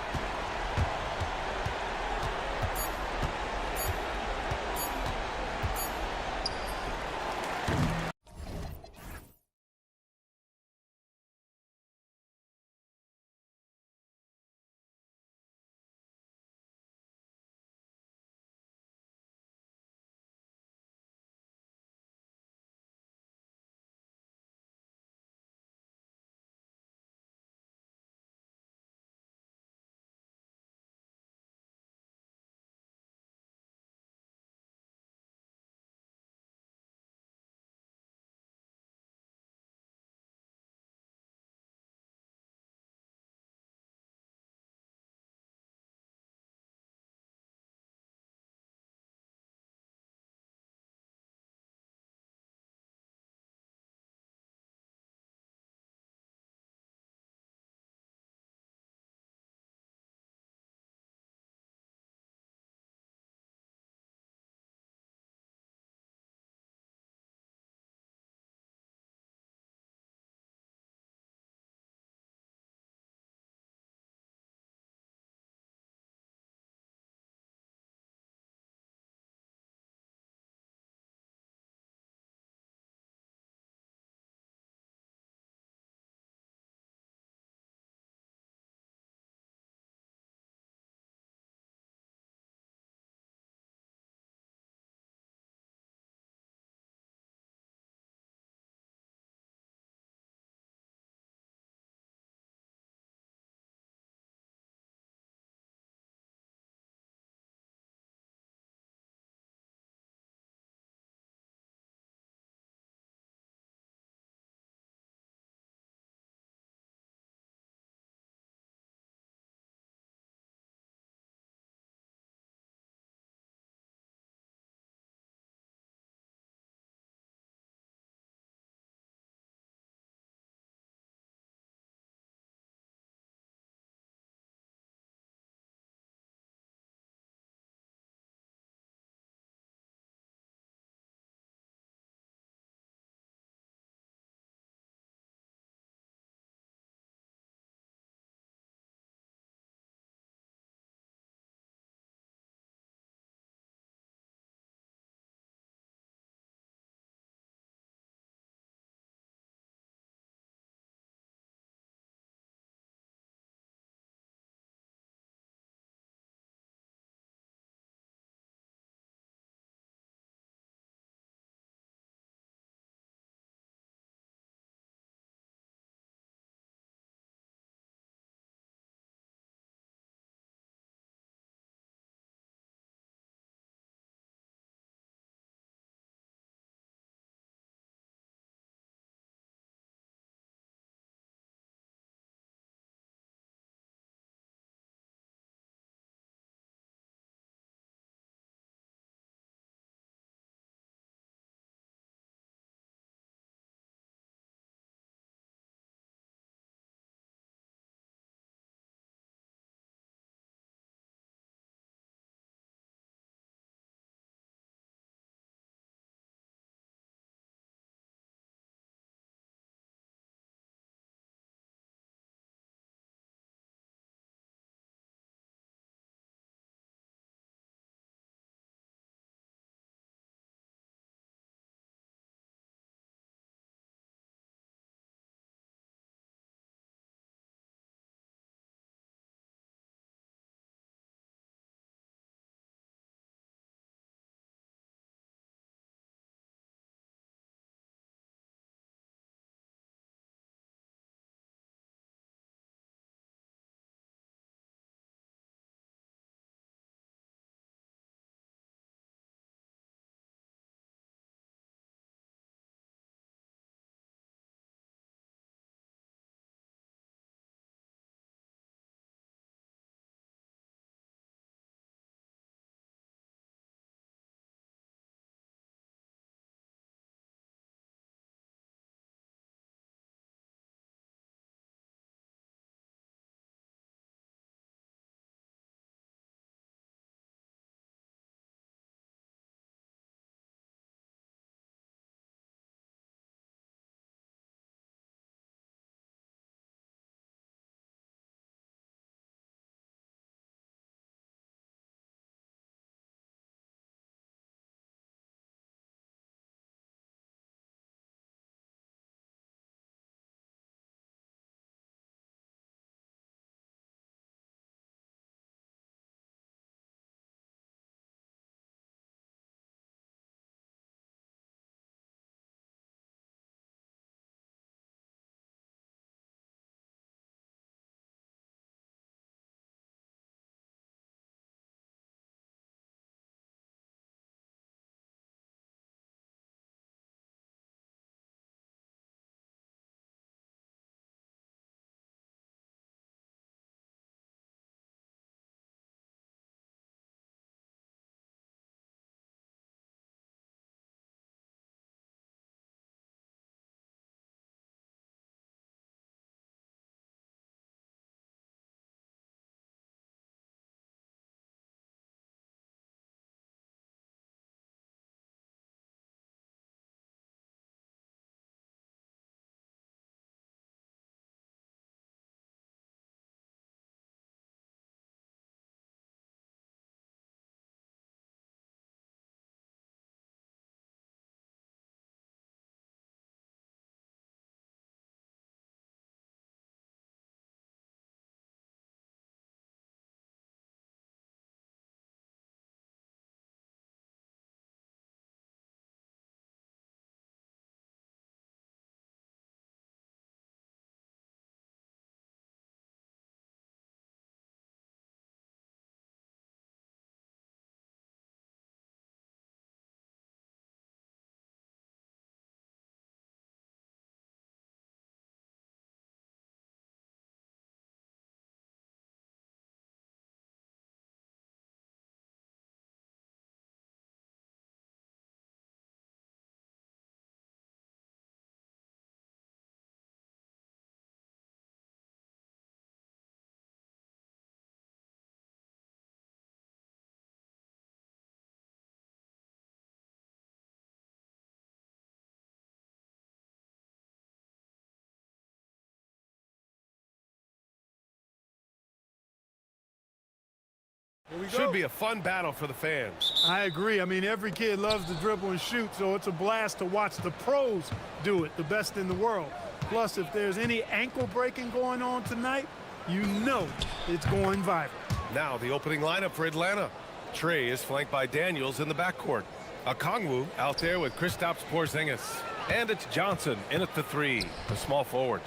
Should be a fun battle for the fans. I agree. I mean, every kid loves to dribble and shoot, so it's a blast to watch the pros do it, the best in the world. Plus, if there's any ankle breaking going on tonight, you know it's going viral. Now the opening lineup for Atlanta. Trey is flanked by Daniels in the backcourt. Okongwu out there with Kristaps Porzingis. And it's Johnson in at the 3, the small forward.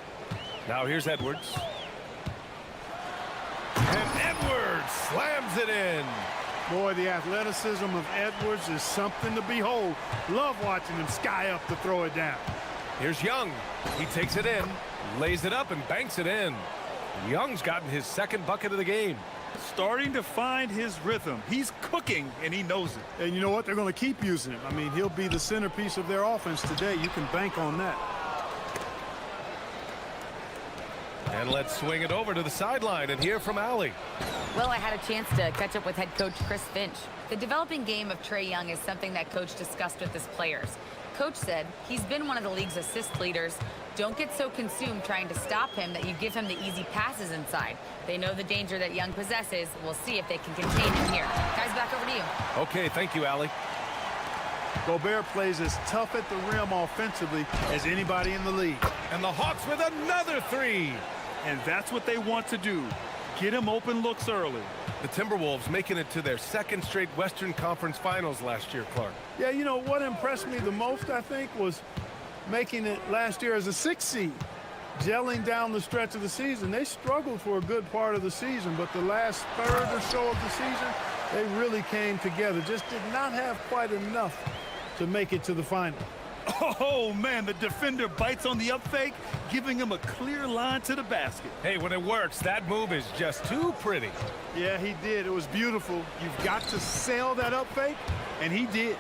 Now here's Edwards. And Edwards slams it in. Boy, the athleticism of Edwards is something to behold. Love watching him sky up to throw it down. Here's Young. He takes it in, lays it up, and banks it in. Young's gotten his second bucket of the game. Starting to find his rhythm. He's cooking, and he knows it. And you know what? They're going to keep using him. I mean, he'll be the centerpiece of their offense today. You can bank on that. And let's swing it over to the sideline and hear from Allie. Well, I had a chance to catch up with head coach Chris Finch. The developing game of Trae Young is something that coach discussed with his players. Coach said he's been one of the league's assist leaders. Don't get so consumed trying to stop him that you give him the easy passes inside. They know the danger that Young possesses. We'll see if they can contain him here. Guys, back over to you. Okay, thank you, Allie. Gobert plays as tough at the rim offensively as anybody in the league. And the Hawks with another 3. And that's what they want to do. Get him open looks early. The Timberwolves making it to their second straight Western Conference Finals last year, Clark. Yeah, you know, what impressed me the most, I think, was making it last year as a 6th seed. Gelling down the stretch of the season. They struggled for a good part of the season, but the last third or so of the season, they really came together. Just did not have quite enough to make it to the final. Oh, man, the defender bites on the up fake, giving him a clear line to the basket. Hey, when it works, that move is just too pretty. Yeah, he did. It was beautiful. You've got to sell that up fake, and he did.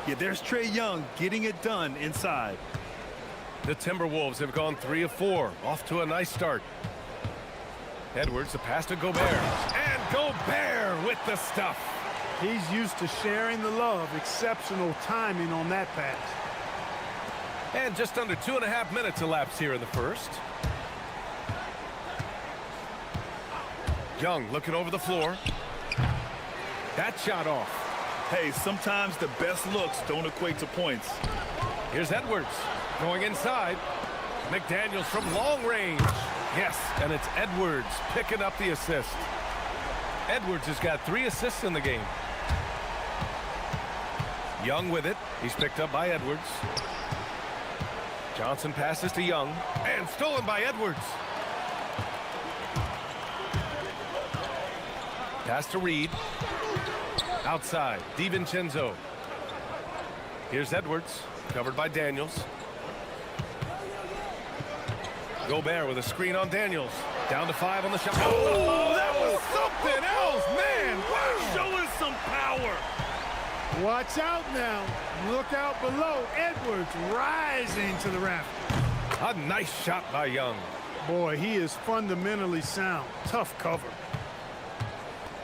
Yeah, there's Trae Young getting it done inside. The Timberwolves have gone 3 of 4, off to a nice start. Edwards, the pass to Gobert. And Gobert with the stuff. He's used to sharing the love. Exceptional timing on that pass. And just under 2.5 minutes elapsed here in the first. Young looking over the floor. That shot off. Hey, sometimes the best looks don't equate to points. Here's Edwards going inside. McDaniels from long range. Yes, and it's Edwards picking up the assist. Edwards has got 3 assists in the game. Young with it. He's picked up by Edwards. Johnson passes to Young, and stolen by Edwards. Pass to Reed. Outside, DiVincenzo. Here's Edwards, covered by Daniels. Gobert with a screen on Daniels. Down to 5 on the shot. Oh, that was something else, man. Wow. Showing some power. Watch out now. Look out below. Edwards rising to the rafters. A nice shot by Young. Boy, he is fundamentally sound. Tough cover.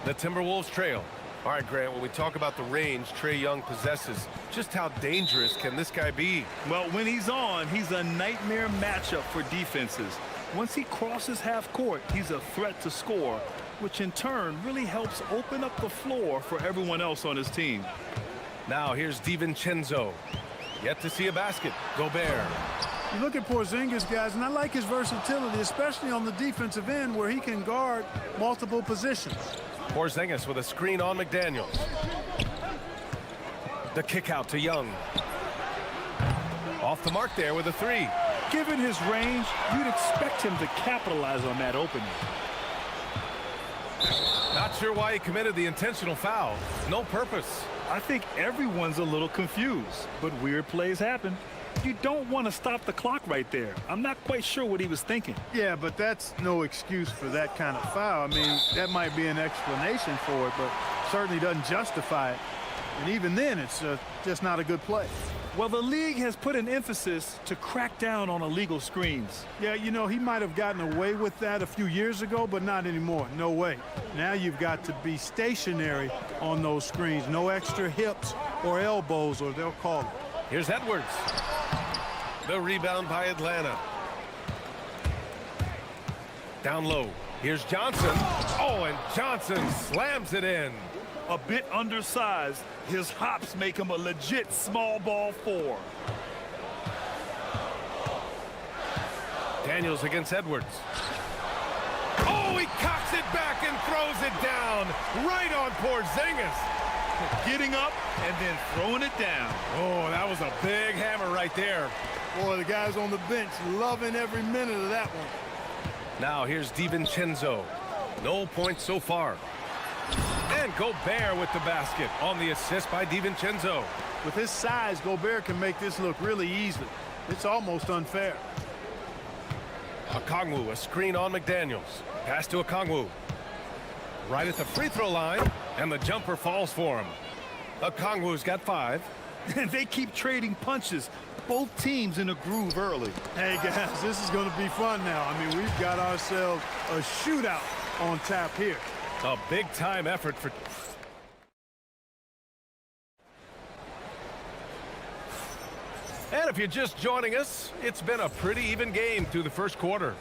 The Timberwolves trail. All right, Grant, when we talk about the range Trae Young possesses, just how dangerous can this guy be? Well, when he's on, he's a nightmare matchup for defenses. Once he crosses half court, he's a threat to score, which in turn really helps open up the floor for everyone else on his team. Now here's DiVincenzo. Yet to see a basket. Gobert. You look at Porzingis, guys, and I like his versatility, especially on the defensive end where he can guard multiple positions. Porzingis with a screen on McDaniels. The kick out to Young. Off the mark there with a 3. Given his range, you'd expect him to capitalize on that opening. Not sure why he committed the intentional foul. No purpose. I think everyone's a little confused, but weird plays happen. You don't want to stop the clock right there. I'm not quite sure what he was thinking. Yeah, but that's no excuse for that kind of foul. I mean, that might be an explanation for it, but certainly doesn't justify it. And even then, it's just not a good play. Well, the league has put an emphasis to crack down on illegal screens. Yeah, you know, he might have gotten away with that a few years ago, but not anymore. No way. Now you've got to be stationary on those screens. No extra hips or elbows, or they'll call it. Here's Edwards. The rebound by Atlanta. Down low. Here's Johnson. Oh, and Johnson slams it in. A bit undersized, his hops make him a legit small ball 4. Daniels against Edwards. Oh, he cocks it back and throws it down right on Porzingis. Getting up and then throwing it down. Oh, that was a big hammer right there. Boy, the guys on the bench loving every minute of that one. Now here's DiVincenzo. No points so far. And Gobert with the basket on the assist by DiVincenzo. With his size, Gobert can make this look really easy. It's almost unfair. Okongwu, a screen on McDaniels. Pass to Okongwu. Right at the free throw line, and the jumper falls for him. Okongwu's got 5. And they keep trading punches. Both teams in a groove early. Hey, guys, this is going to be fun now. I mean, we've got ourselves a shootout on tap here. A big-time effort for... And if you're just joining us, it's been a pretty even game through the first quarter.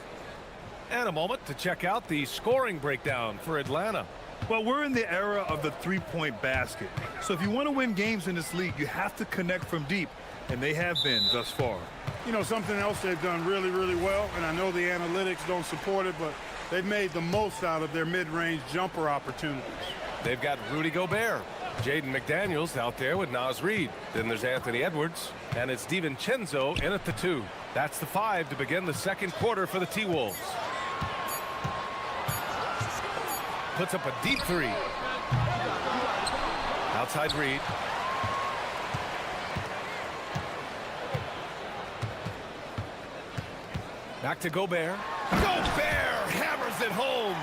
And a moment to check out the scoring breakdown for Atlanta. Well, we're in the era of the three-point basket. So if you want to win games in this league, you have to connect from deep. And they have been thus far. You know, something else they've done really, really well, and I know the analytics don't support it, but they've made the most out of their mid-range jumper opportunities. They've got Rudy Gobert. Jaden McDaniels out there with Naz Reid. Then there's Anthony Edwards. And it's DiVincenzo in at the 2. That's the 5 to begin the second quarter for the T-Wolves. Puts up a deep 3. Outside Reid. Back to Gobert. Gobert hammers it home.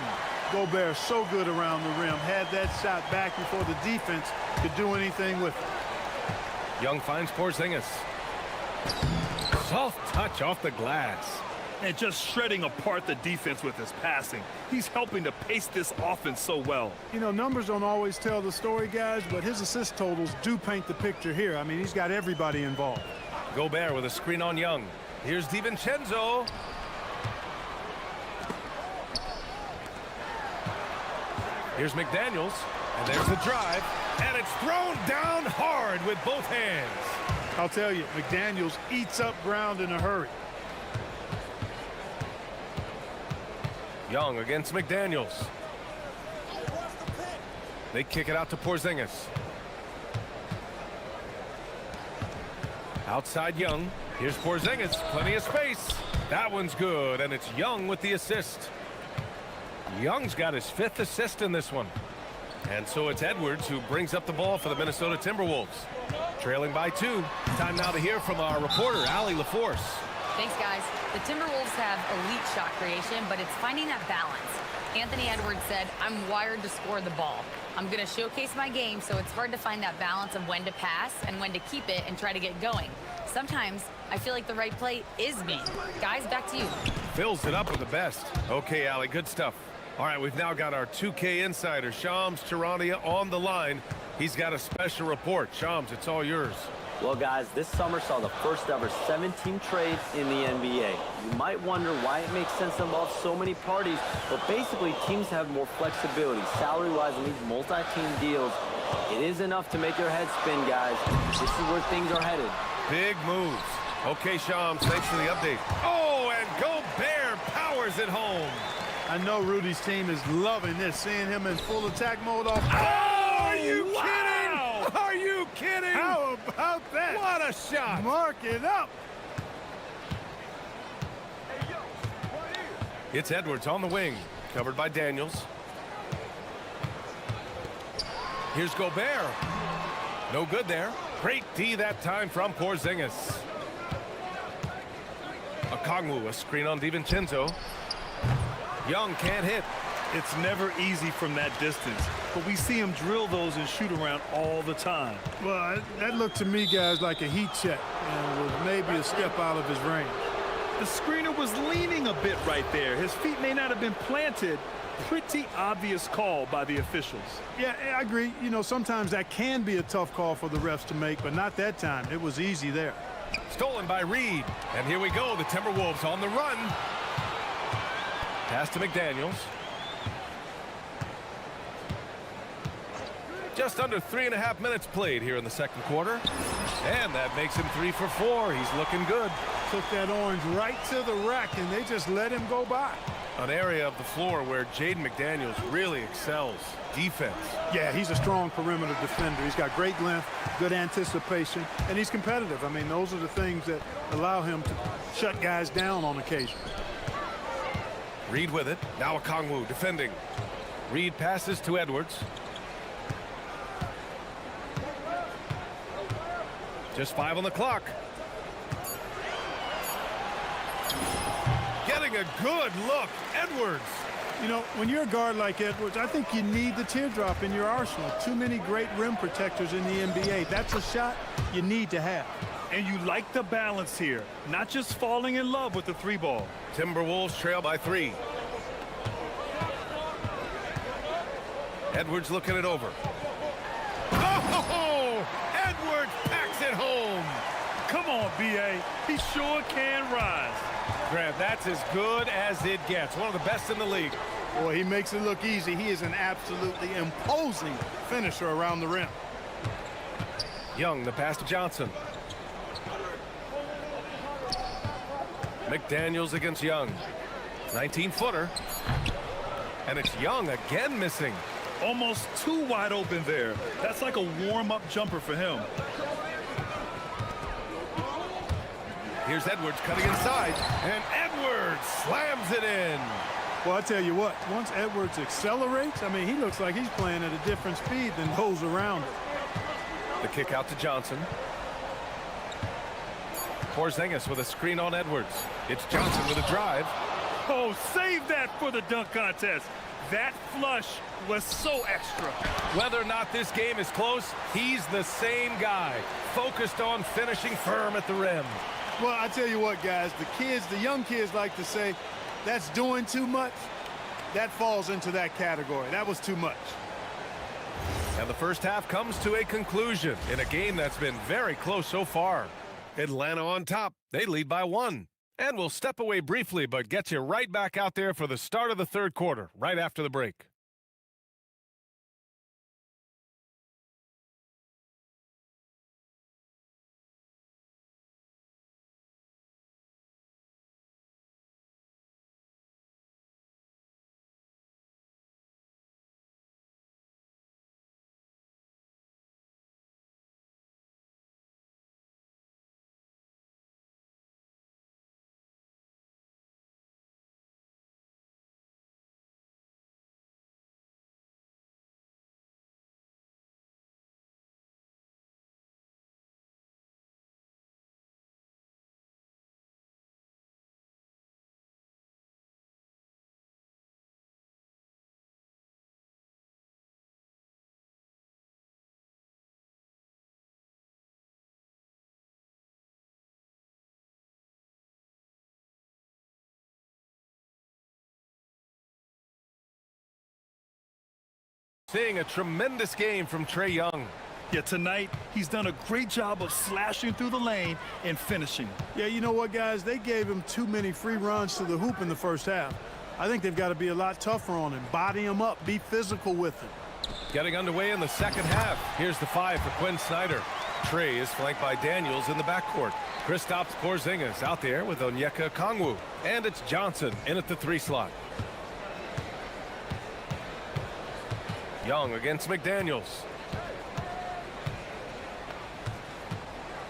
Gobert so good around the rim. Had that shot back before the defense could do anything with it. Young finds Porzingis. Soft touch off the glass. And just shredding apart the defense with his passing. He's helping to pace this offense so well. You know, numbers don't always tell the story, guys, but his assist totals do paint the picture here. I mean, he's got everybody involved. Gobert with a screen on Young. Here's DiVincenzo. Here's McDaniels, and there's the drive, and it's thrown down hard with both hands. I'll tell you, McDaniels eats up ground in a hurry. Young against McDaniels. They kick it out to Porzingis. Outside Young. Here's Porzingis, plenty of space. That one's good, and it's Young with the assist. Young's got his 5th assist in this one. And so it's Edwards who brings up the ball for the Minnesota Timberwolves. Trailing by 2. Time now to hear from our reporter, Allie LaForce. Thanks, guys. The Timberwolves have elite shot creation, but it's finding that balance. Anthony Edwards said, "I'm wired to score the ball. I'm going to showcase my game, so it's hard to find that balance of when to pass and when to keep it and try to get going. Sometimes I feel like the right play is me." Guys, back to you. Fills it up with the best. Okay, Allie, good stuff. All right, we've now got our 2K insider, Shams Charania, on the line. He's got a special report. Shams, it's all yours. Well, guys, this summer saw the first ever 7-team trades in the NBA. You might wonder why it makes sense to involve so many parties, but basically teams have more flexibility salary-wise in these multi-team deals. It is enough to make your head spin, guys. This is where things are headed. Big moves. Okay, Shams, thanks for the update. Oh, and Gobert powers it home. I know Rudy's team is loving this, seeing him in full attack mode off. Oh, are you kidding? Are you kidding? How about that? What a shot. Mark it up. It's Edwards on the wing, covered by Daniels. Here's Gobert. No good there. Great D that time from Porzingis. Okongwu, a screen on DiVincenzo. Young can't hit. It's never easy from that distance, but we see him drill those and shoot around all the time. Well, that looked to me, guys, like a heat check, and was maybe a step out of his range. The screener was leaning a bit right there. His feet may not have been planted. Pretty obvious call by the officials. Yeah, I agree. You know, sometimes that can be a tough call for the refs to make, but not that time. It was easy there. Stolen by Reid. And here we go, the Timberwolves on the run. Pass to McDaniels. Just under 3.5 minutes played here in the second quarter. And that makes him 3 for 4. He's looking good. Took that orange right to the rack, and they just let him go by. An area of the floor where Jaden McDaniels really excels. Defense. Yeah, he's a strong perimeter defender. He's got great length, good anticipation, and he's competitive. I mean, those are the things that allow him to shut guys down on occasion. Reed with it. Now Okongwu defending. Reed passes to Edwards. Just 5 on the clock. Getting a good look. Edwards. You know, when you're a guard like Edwards, I think you need the teardrop in your arsenal. Too many great rim protectors in the NBA. That's a shot you need to have. And you like the balance here, not just falling in love with the 3-ball. Timberwolves trail by 3. Edwards looking it over. Oh! Edwards packs it home. Come on, B.A. He sure can rise. Grant, that's as good as it gets. One of the best in the league. Boy, he makes it look easy. He is an absolutely imposing finisher around the rim. Young, the pass to Johnson. McDaniels against Young. 19-footer. And it's Young again missing. Almost too wide open there. That's like a warm-up jumper for him. Here's Edwards cutting inside, and Edwards slams it in. Well, I tell you what, once Edwards accelerates, I mean, he looks like he's playing at a different speed than those around him. The kick out to Johnson. Porzingis with a screen on Edwards. It's Johnson with a drive. Oh, save that for the dunk contest. That flush was so extra. Whether or not this game is close, he's the same guy, focused on finishing firm at the rim. Well, I tell you what, guys, the young kids like to say, that's doing too much. That falls into that category. That was too much. And the first half comes to a conclusion in a game that's been very close so far. Atlanta on top. They lead by 1. And we'll step away briefly, but get you right back out there for the start of the third quarter, right after the break. Seeing a tremendous game from Trae Young. Yeah, tonight, he's done a great job of slashing through the lane and finishing. Yeah, you know what, guys? They gave him too many free runs to the hoop in the first half. I think they've got to be a lot tougher on him. Body him up. Be physical with him. Getting underway in the second half. Here's the 5 for Quinn Snyder. Trae is flanked by Daniels in the backcourt. Kristaps Porzingis out there with Onyeka Okongwu. And it's Johnson in at the 3 slot. Young against McDaniels.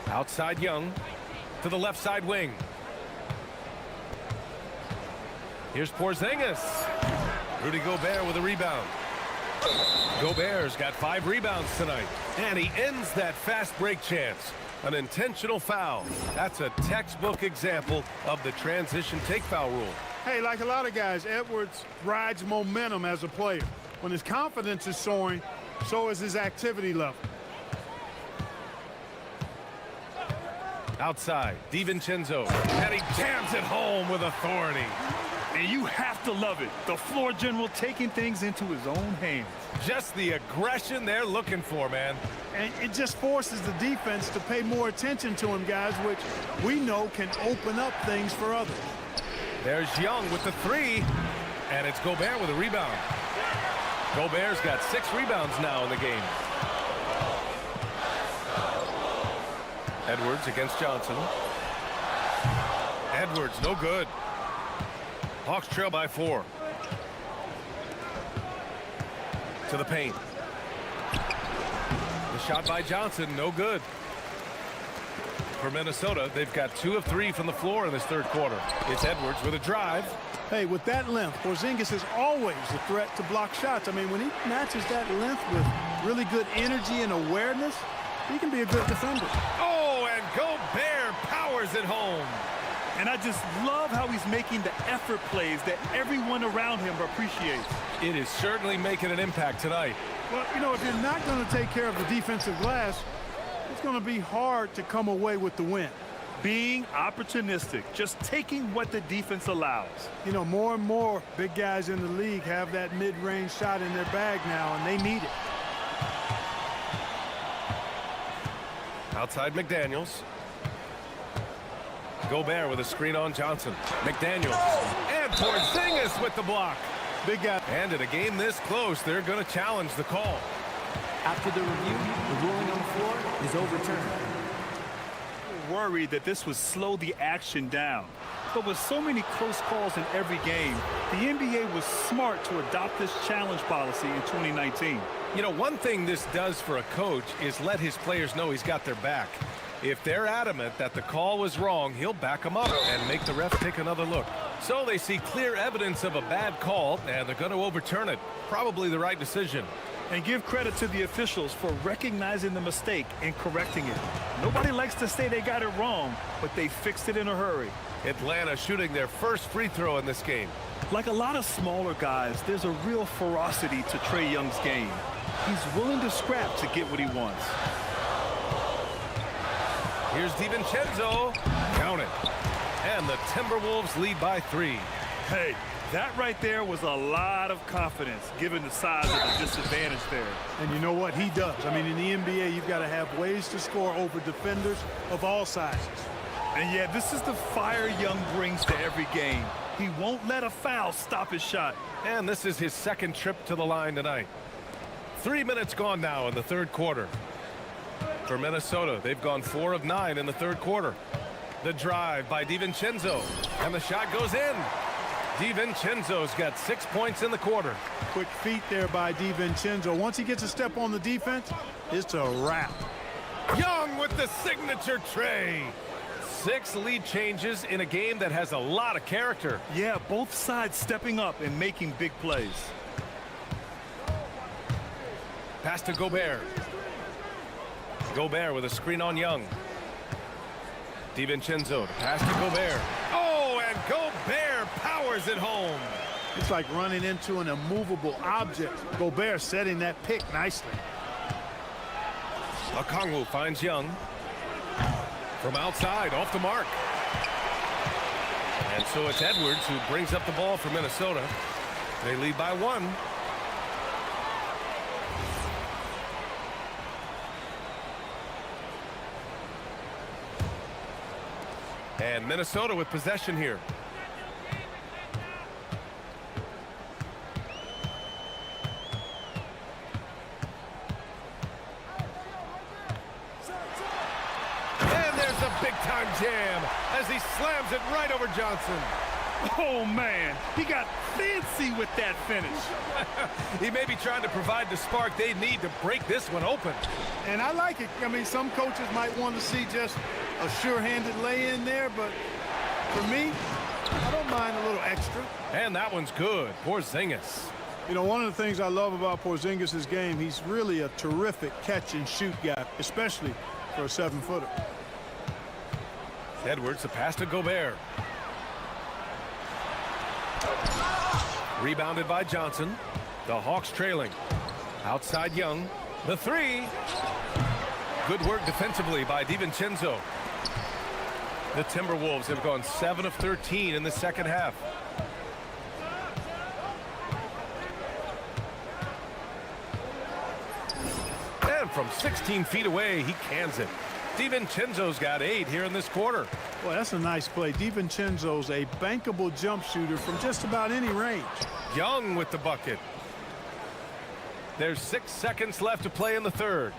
Outside Young to the left side wing. Here's Porzingis. Rudy Gobert with a rebound. Gobert's got 5 rebounds tonight. And he ends that fast break chance. An intentional foul. That's a textbook example of the transition take foul rule. Hey, like a lot of guys, Edwards rides momentum as a player. When his confidence is soaring, so is his activity level. Outside, DiVincenzo, and he jams it home with authority. And you have to love it. The floor general taking things into his own hands. Just the aggression they're looking for, man. And it just forces the defense to pay more attention to him, guys, which we know can open up things for others. There's Young with the 3, and it's Gobert with a rebound. Gobert's got 6 rebounds now in the game. Edwards against Johnson. Edwards, no good. Hawks trail by 4. To the paint. The shot by Johnson, no good. For Minnesota, they've got 2 of 3 from the floor in this third quarter. It's Edwards with a drive. Hey, with that length, Porzingis is always a threat to block shots. I mean, when he matches that length with really good energy and awareness, he can be a good defender. Oh, and Gobert powers it home. And I just love how he's making the effort plays that everyone around him appreciates. It is certainly making an impact tonight. Well, you know, if you're not going to take care of the defensive glass, it's going to be hard to come away with the win. Being opportunistic, just taking what the defense allows. You know, more and more big guys in the league have that mid-range shot in their bag now, and they need it. Outside McDaniels. Gobert with a screen on Johnson. McDaniels. And Porzingis with the block. Big guy. And in a game this close, they're going to challenge the call. After the review, the ruling on the floor is overturned. Worried that this would slow the action down. But with so many close calls in every game, the NBA was smart to adopt this challenge policy in 2019. You know, one thing this does for a coach is let his players know he's got their back. If they're adamant that the call was wrong, he'll back them up and make the ref take another look. So they see clear evidence of a bad call, and they're going to overturn it. Probably the right decision. And give credit to the officials for recognizing the mistake and correcting it. Nobody likes to say they got it wrong, but they fixed it in a hurry. Atlanta shooting their first free throw in this game. Like a lot of smaller guys, there's a real ferocity to Trae Young's game. He's willing to scrap to get what he wants. Here's DiVincenzo. Count it. And the Timberwolves lead by 3. Hey, that right there was a lot of confidence, given the size of the disadvantage there. And you know what? He does. I mean, in the NBA, you've got to have ways to score over defenders of all sizes. And yeah, this is the fire Young brings to every game. He won't let a foul stop his shot. And this is his second trip to the line tonight. 3 minutes gone now in the third quarter. For Minnesota, they've gone 4 of 9 in the third quarter. The drive by DiVincenzo, and the shot goes in. DiVincenzo's got 6 points in the quarter. Quick feet there by DiVincenzo. Once he gets a step on the defense, it's a wrap. Young with the signature tray. 6 lead changes in a game that has a lot of character. Yeah, both sides stepping up and making big plays. Pass to Gobert. Gobert with a screen on Young. DiVincenzo, pass to Gobert. Oh, and Gobert powers it home. It's like running into an immovable object. Gobert setting that pick nicely. Okongwu finds Young. From outside, off the mark. And so it's Edwards who brings up the ball for Minnesota. They lead by 1. And Minnesota with possession here. And there's a big-time jam as he slams it right over Johnson. Oh, man, he got fancy with that finish. He may be trying to provide the spark they need to break this one open. And I like it. I mean, some coaches might want to see just a sure-handed lay-in there, but for me, I don't mind a little extra. And that one's good. Porzingis. You know, one of the things I love about Porzingis' game, he's really a terrific catch-and-shoot guy, especially for a 7-footer. Edwards, the pass to Gobert. Rebounded by Johnson. The Hawks trailing. Outside Young. The 3. Good work defensively by DiVincenzo. The Timberwolves have gone 7 of 13 in the second half. And from 16 feet away, he cans it. DiVincenzo's got 8 here in this quarter. Boy, that's a nice play. DiVincenzo's a bankable jump shooter from just about any range. Young with the bucket. There's 6 seconds left to play in the third.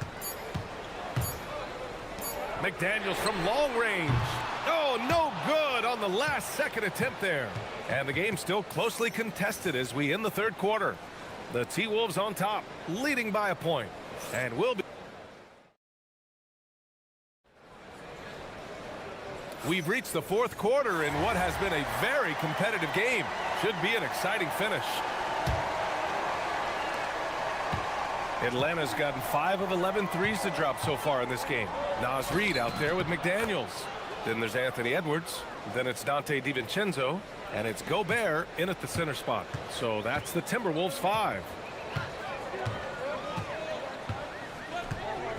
McDaniels from long range. Oh, no good on the last second attempt there. And the game still closely contested as we end the third quarter. The T-Wolves on top, leading by a point. And will be... We've reached the fourth quarter in what has been a very competitive game. Should be an exciting finish. Atlanta's gotten 5 of 11 threes to drop so far in this game. Naz Reid out there with McDaniels. Then there's Anthony Edwards. Then it's Dante DiVincenzo. And it's Gobert in at the center spot. So that's the Timberwolves 5.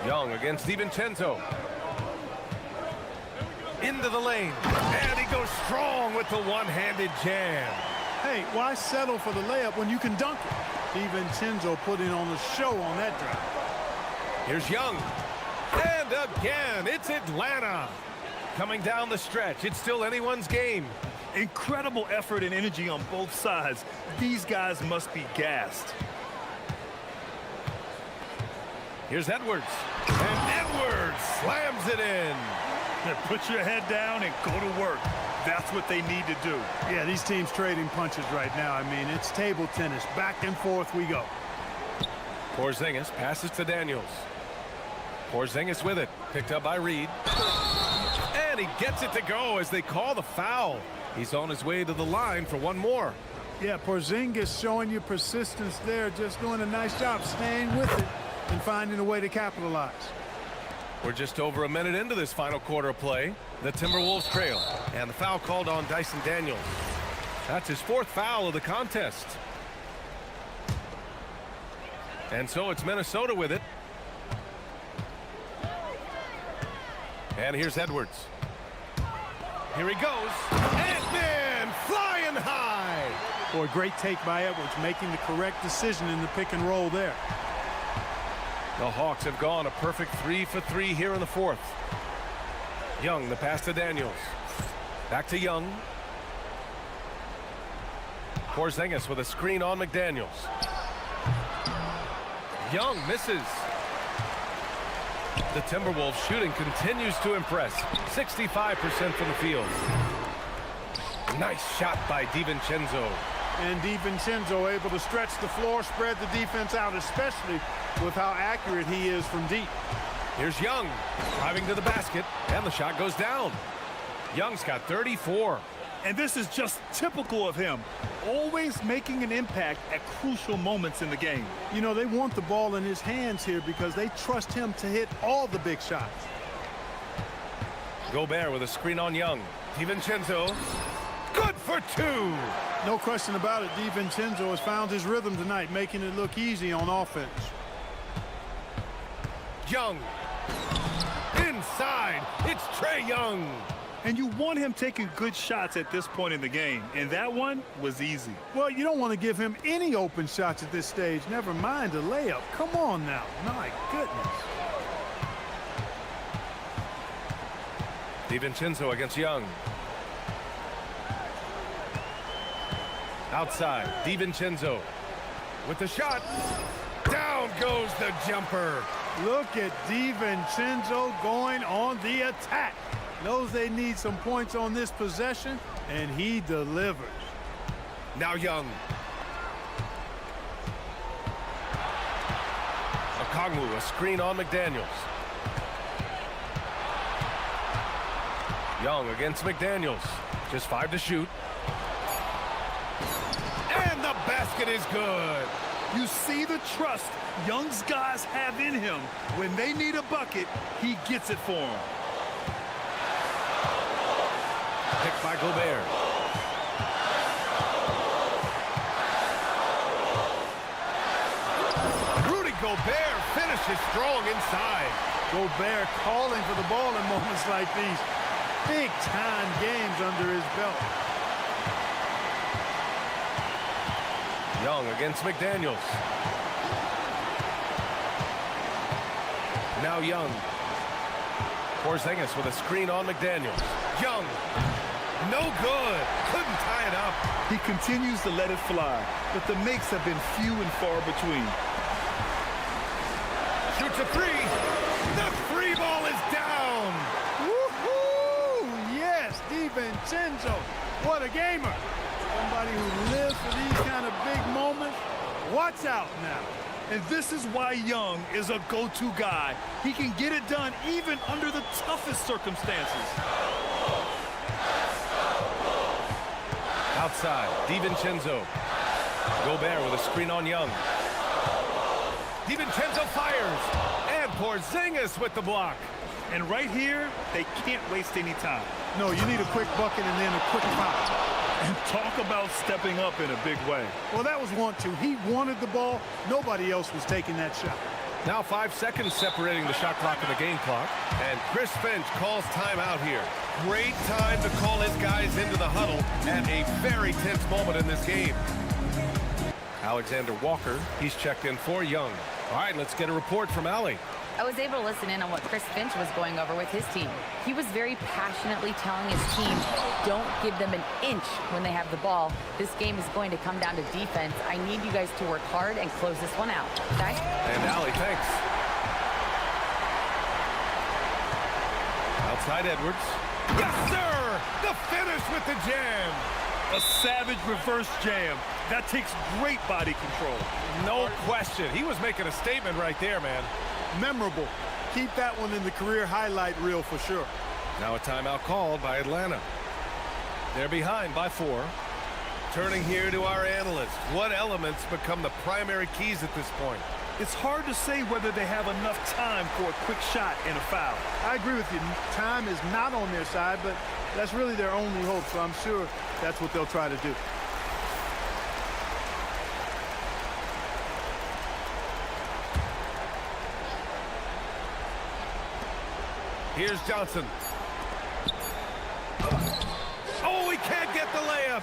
Young against DiVincenzo. Into the lane. And he goes strong with the one-handed jam. Hey, why settle for the layup when you can dunk it? DiVincenzo putting on a show on that drive. Here's Young. And again, it's Atlanta. Coming down the stretch, it's still anyone's game. Incredible effort and energy on both sides. These guys must be gassed. Here's Edwards. And Edwards slams it in. Put your head down and go to work. That's what they need to do. Yeah, these teams trading punches right now. I mean, it's table tennis. Back and forth we go. Porzingis passes to Daniels. Porzingis with it. Picked up by Reid. And he gets it to go as they call the foul. He's on his way to the line for one more. Yeah, Porzingis showing you persistence there. Just doing a nice job staying with it and finding a way to capitalize. We're just over a minute into this final quarter of play. The Timberwolves trail. And the foul called on Dyson Daniels. That's his 4th foul of the contest. And so it's Minnesota with it. And here's Edwards. Here he goes. And man, flying high. Boy, great take by Edwards, making the correct decision in the pick and roll there. The Hawks have gone a perfect 3 for 3 here in the 4th. Young, the pass to Daniels. Back to Young. Porzingis with a screen on McDaniels. Young misses. The Timberwolves shooting continues to impress. 65% from the field. Nice shot by DiVincenzo. And DiVincenzo able to stretch the floor, spread the defense out, especially with how accurate he is from deep. Here's Young driving to the basket, and the shot goes down. Young's got 34. And this is just typical of him. Always making an impact at crucial moments in the game. You know, they want the ball in his hands here because they trust him to hit all the big shots. Gobert with a screen on Young. DiVincenzo, good for 2. No question about it. DiVincenzo has found his rhythm tonight, making it look easy on offense. Young. Inside. It's Trae Young. And you want him taking good shots at this point in the game. And that one was easy. Well, you don't want to give him any open shots at this stage. Never mind a layup. Come on now. My goodness. DiVincenzo against Young. Outside, DiVincenzo with the shot. Down goes the jumper. Look at DiVincenzo going on the attack. Knows they need some points on this possession, and he delivers. Now Young. Okongwu, a screen on McDaniels. Young against McDaniels. Just 5 to shoot. And the basket is good. You see the trust Young's guys have in him. When they need a bucket, he gets it for them. Picked by Gobert. Rudy Gobert finishes strong inside. Gobert calling for the ball in moments like these. Big-time games under his belt. Young against McDaniels. Now Young. Porzingis with a screen on McDaniels. Young. No good. Couldn't tie it up. He continues to let it fly, but the makes have been few and far between. Shoots a 3. The 3 ball is down. DiVincenzo, what a gamer. Somebody who lives for these kind of big moments. Watch out now. And this is why Young is a go-to guy. He can get it done even under the toughest circumstances. Outside, DiVincenzo. Gobert with a screen on Young. DiVincenzo fires. And Porzingis with the block. And right here, they can't waste any time. No, you need a quick bucket and then a quick foul. And talk about stepping up in a big way. Well, that was 1-2. He wanted the ball. Nobody else was taking that shot. Now 5 seconds separating the shot clock and the game clock. And Chris Finch calls timeout here. Great time to call his guys into the huddle at a very tense moment in this game. Alexander Walker, he's checked in for Young. All right, let's get a report from Allie. I was able to listen in on what Chris Finch was going over with his team. He was very passionately telling his team, don't give them an inch when they have the ball. This game is going to come down to defense. I need you guys to work hard and close this one out. Okay? And Allie, thanks. Outside Edwards. Yes, sir! The finish with the jam. A savage reverse jam. That takes great body control. No question. He was making a statement right there, man. Memorable. Keep that one in the career highlight reel for sure. Now a timeout called by Atlanta. They're behind by 4. Turning here to our analyst. What elements become the primary keys at this point? It's hard to say whether they have enough time for a quick shot and a foul. I agree with you. Time is not on their side, but that's really their only hope, so I'm sure that's what they'll try to do. Here's Johnson. Oh, he can't get the layup.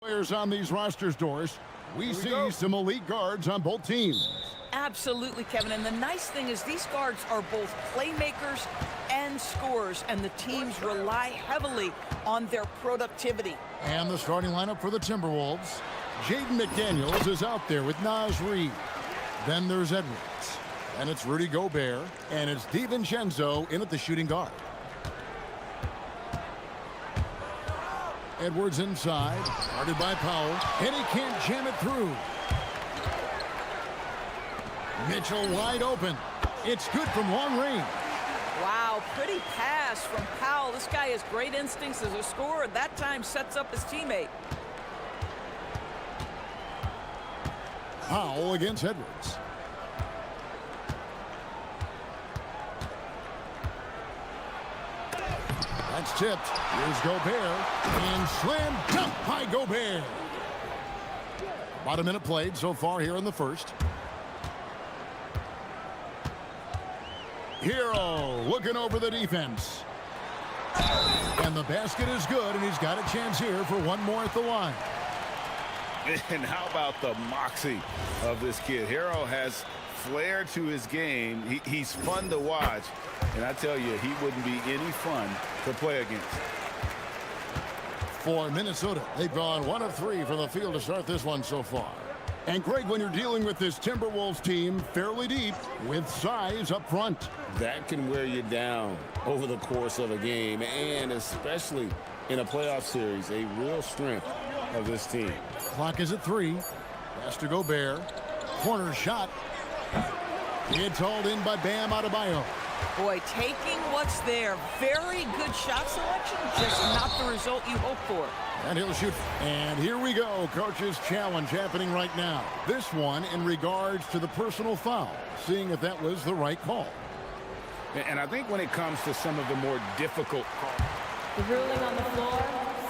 Players on these rosters, Doris. We see some elite guards on both teams. Absolutely, Kevin. And the nice thing is these guards are both playmakers and scorers, and the teams rely heavily on their productivity. And the starting lineup for the Timberwolves. Jaden McDaniels is out there with Naz Reid. Then there's Edwards. And it's Rudy Gobert. And it's DiVincenzo in at the shooting guard. Edwards inside. Guarded by Powell. And he can't jam it through. Mitchell wide open. It's good from long range. Wow, pretty pass from Powell. This guy has great instincts as a scorer. That time sets up his teammate. Powell against Edwards. That's tipped. Here's Gobert. And slam dunk by Gobert. About a minute played so far here in the first. Hero looking over the defense. And the basket is good, and he's got a chance here for one more at the line. And how about the moxie of this kid? Hero has flair to his game. He's fun to watch. And I tell you, he wouldn't be any fun to play against. For Minnesota, they've gone 1 of 3 from the field to start this one so far. And Greg, when you're dealing with this Timberwolves team fairly deep with size up front, that can wear you down over the course of a game, and especially in a playoff series, a real strength of this team. Clock is at 3. Pass to Gobert. Corner shot. It's hauled in by Bam Adebayo. Boy, taking what's there. Very good shot selection, just not the result you hope for. And he'll shoot. And here we go. Coach's challenge happening right now. This one in regards to the personal foul. Seeing if that was the right call. And I think when it comes to some of the more difficult calls, the ruling on the floor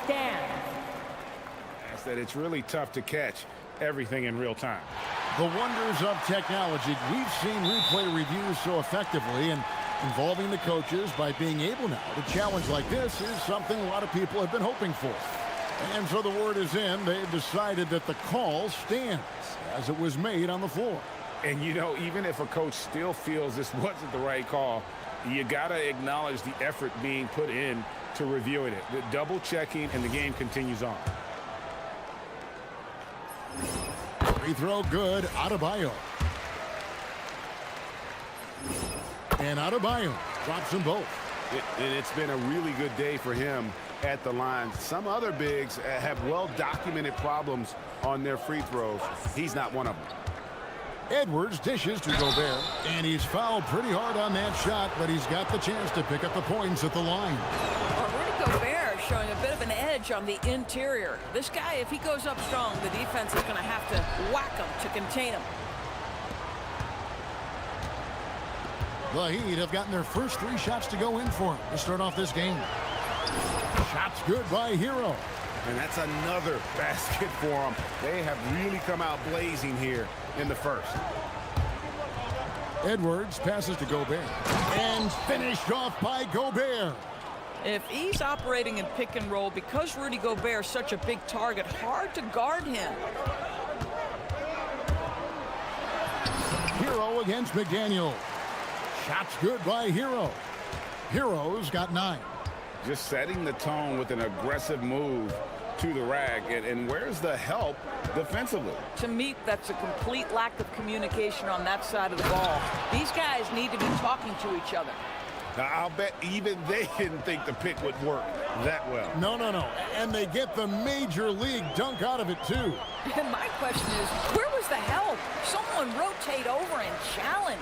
stands. That it's really tough to catch everything in real time. The wonders of technology. We've seen replay reviews so effectively, and involving the coaches by being able now to challenge like this is something a lot of people have been hoping for. And so the word is in. They've decided that the call stands as it was made on the floor. And, you know, even if a coach still feels this wasn't the right call, you got to acknowledge the effort being put in to reviewing it. The double checking, and the game continues on. Free throw good. Adebayo. And Adebayo drops them both. And it's been a really good day for him at the line. Some other bigs have well-documented problems on their free throws. He's not one of them. Edwards dishes to Gobert, and he's fouled pretty hard on that shot, but he's got the chance to pick up the points at the line. Well, Rudy Gobert showing a bit of an edge on the interior. This guy, if he goes up strong, the defense is going to have to whack him to contain him. The Heat have gotten their first 3 shots to go in for him to start off this game. Shots good by Hero. And that's another basket for them. They have really come out blazing here in the first. Edwards passes to Gobert. And finished off by Gobert. If he's operating in pick and roll, because Rudy Gobert is such a big target, hard to guard him. Hero against McDaniel. Shots good by Hero. Hero's got 9. Just setting the tone with an aggressive move to the rack. And where's the help defensively? To me, that's a complete lack of communication on that side of the ball. These guys need to be talking to each other. Now, I'll bet even they didn't think the pick would work that well. No. And they get the major league dunk out of it, too. And my question is, where was the help? Someone rotate over and challenge.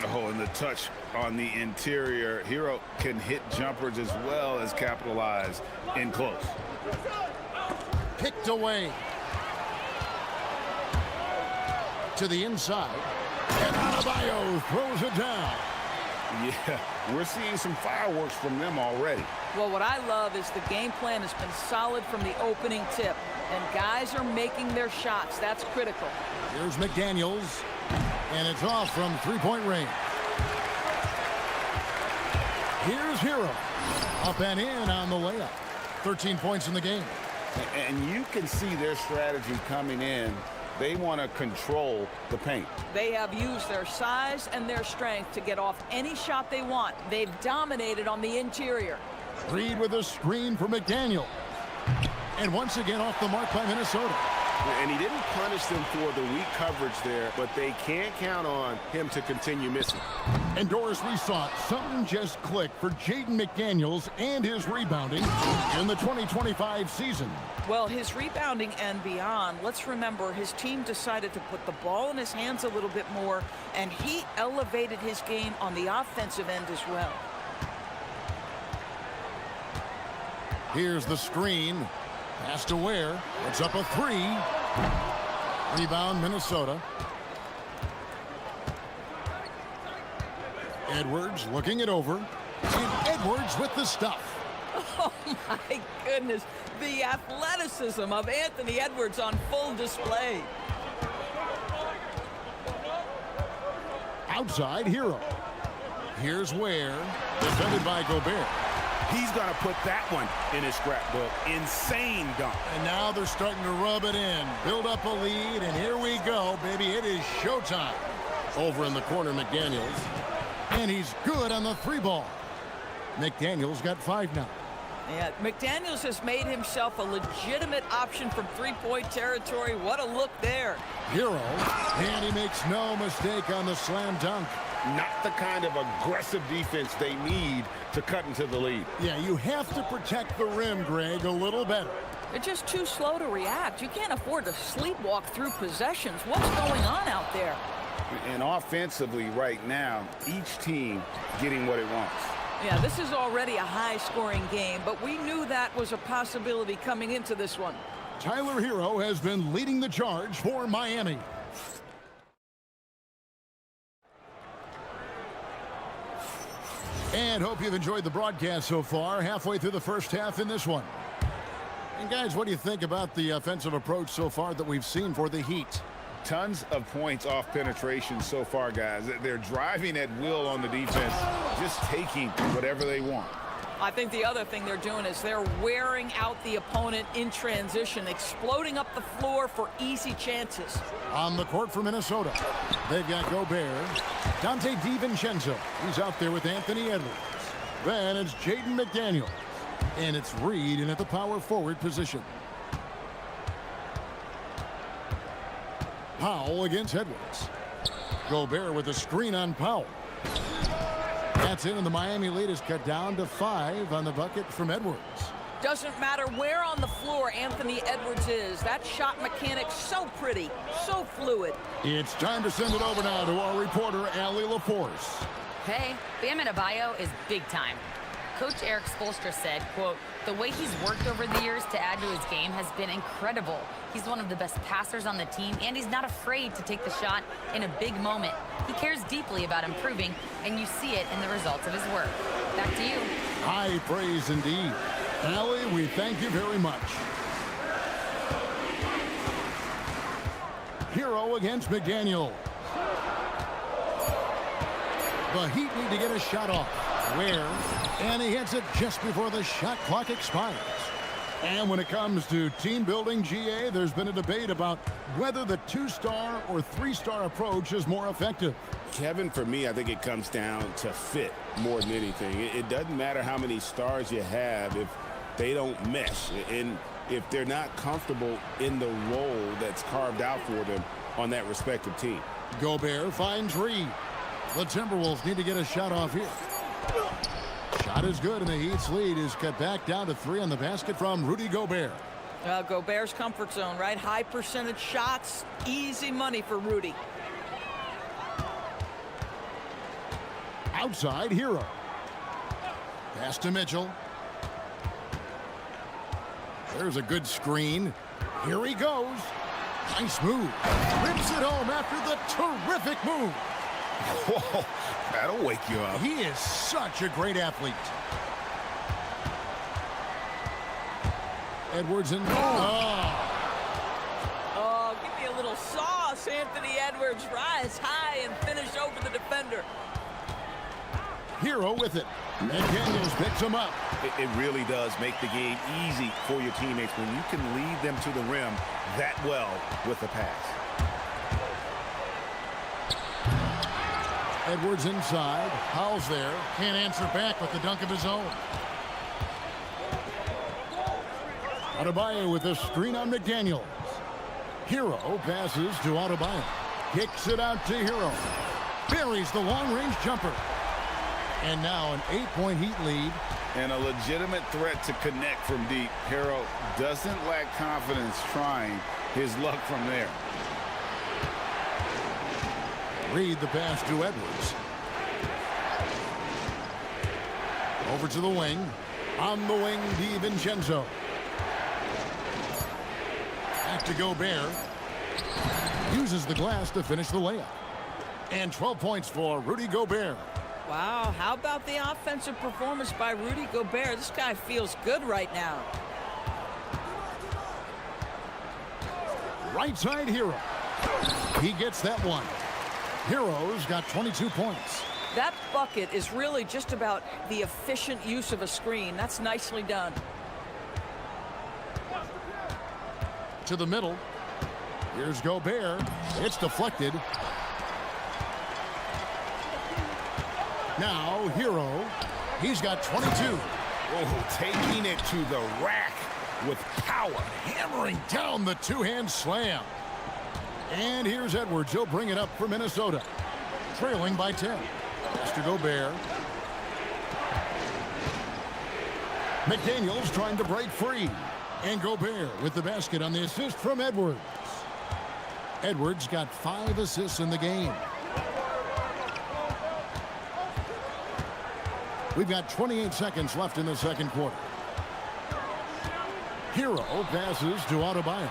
Oh, and the touch on the interior. Hero can hit jumpers as well as capitalize in close. Picked away. To the inside. And Adebayo throws it down. Yeah, we're seeing some fireworks from them already. Well, what I love is the game plan has been solid from the opening tip. And guys are making their shots. That's critical. Here's McDaniels. And it's off from three-point range. Here's Hero. Up and in on the layup. 13 points in the game. And you can see their strategy coming in. They want to control the paint. They have used their size and their strength to get off any shot they want. They've dominated on the interior. Reed with a screen for McDaniel. And once again off the mark by Minnesota. And he didn't punish them for the weak coverage there, but they can't count on him to continue missing. And Doris, we saw it. Something just clicked for Jaden McDaniels and his rebounding in the 2025 season. Well, his rebounding and beyond, let's remember his team decided to put the ball in his hands a little bit more, and he elevated his game on the offensive end as well. Here's the screen. Pass to Ware. It's up a three. Rebound, Minnesota. Edwards looking it over. And Edwards with the stuff. Oh, my goodness. The athleticism of Anthony Edwards on full display. Outside, Hero. Here's Ware. Defended by Gobert. He's going to put that one in his scrapbook. Insane dunk. And now they're starting to rub it in. Build up a lead, and here we go, baby. It is showtime. Over in the corner, McDaniels. And he's good on the three ball. McDaniels got 5 now. Yeah, McDaniels has made himself a legitimate option from three-point territory. What a look there. Hero, and he makes no mistake on the slam dunk. Not the kind of aggressive defense they need to cut into the lead. Yeah, you have to protect the rim, Greg, a little better. They're just too slow to react. You can't afford to sleepwalk through possessions. What's going on out there? And offensively right now, each team getting what it wants. Yeah, this is already a high-scoring game, but we knew that was a possibility coming into this one. Tyler Hero has been leading the charge for Miami. And hope you've enjoyed the broadcast so far. Halfway through the first half in this one. And guys, what do you think about the offensive approach so far that we've seen for the Heat? Tons of points off penetration so far, guys. They're driving at will on the defense, just taking whatever they want. I think the other thing they're doing is they're wearing out the opponent in transition, exploding up the floor for easy chances. On the court for Minnesota, they've got Gobert, Dante DiVincenzo. He's out there with Anthony Edwards. Then it's Jaden McDaniels. And it's Reed in at the power forward position. Powell against Edwards. Gobert with a screen on Powell. That's in, and the Miami lead is cut down to 5 on the bucket from Edwards. Doesn't matter where on the floor Anthony Edwards is. That shot mechanic so pretty, so fluid. It's time to send it over now to our reporter, Allie LaForce. Hey, Bam Adebayo is big time. Coach Eric Spoelstra said, quote, "The way he's worked over the years to add to his game has been incredible. He's one of the best passers on the team, and he's not afraid to take the shot in a big moment. He cares deeply about improving, and you see it in the results of his work." Back to you. High praise indeed. Allie, we thank you very much. Hero against McDaniel. The Heat need to get a shot off. Where? And he hits it just before the shot clock expires. And when it comes to team building, GA, there's been a debate about whether the 2-star or 3-star approach is more effective. Kevin, for me, I think it comes down to fit more than anything. It doesn't matter how many stars you have if they don't mesh. And if they're not comfortable in the role that's carved out for them on that respective team. Gobert finds Reed. The Timberwolves need to get a shot off here. Shot is good, and the Heat's lead is cut back down to 3 on the basket from Rudy Gobert. Gobert's comfort zone, right? High percentage shots, easy money for Rudy. Outside, Hero. Pass to Mitchell. There's a good screen. Here he goes. Nice move. Rips it home after the terrific move. Whoa, that'll wake you up. He is such a great athlete. Edwards and Oh, give me a little sauce, Anthony Edwards. Rise high and finish over the defender. Hero with it. McDaniels picks him up. It really does make the game easy for your teammates when you can lead them to the rim that well with a pass. Edwards inside. Powell's there. Can't answer back with the dunk of his own. Adebayo with a screen on McDaniels. Hero passes to Adebayo. Kicks it out to Hero. Buries the long-range jumper. And now an 8-point Heat lead. And a legitimate threat to connect from deep. Hero doesn't lack confidence trying his luck from there. Reed the pass to Edwards. Over to the wing. On the wing, DiVincenzo. Back to Gobert. Uses the glass to finish the layup. And 12 points for Rudy Gobert. Wow, how about the offensive performance by Rudy Gobert? This guy feels good right now. Right side Hero. He gets that one. Hero's got 22 points. That bucket is really just about the efficient use of a screen. That's nicely done. To the middle. Here's Gobert. It's deflected. Now Hero. He's got 22. Oh, taking it to the rack with power. Hammering down the two-hand slam. And here's Edwards. He'll bring it up for Minnesota. Trailing by 10. Pass to Gobert. McDaniels trying to break free. And Gobert with the basket on the assist from Edwards. Edwards got 5 assists in the game. We've got 28 seconds left in the second quarter. Hero passes to Adebayo.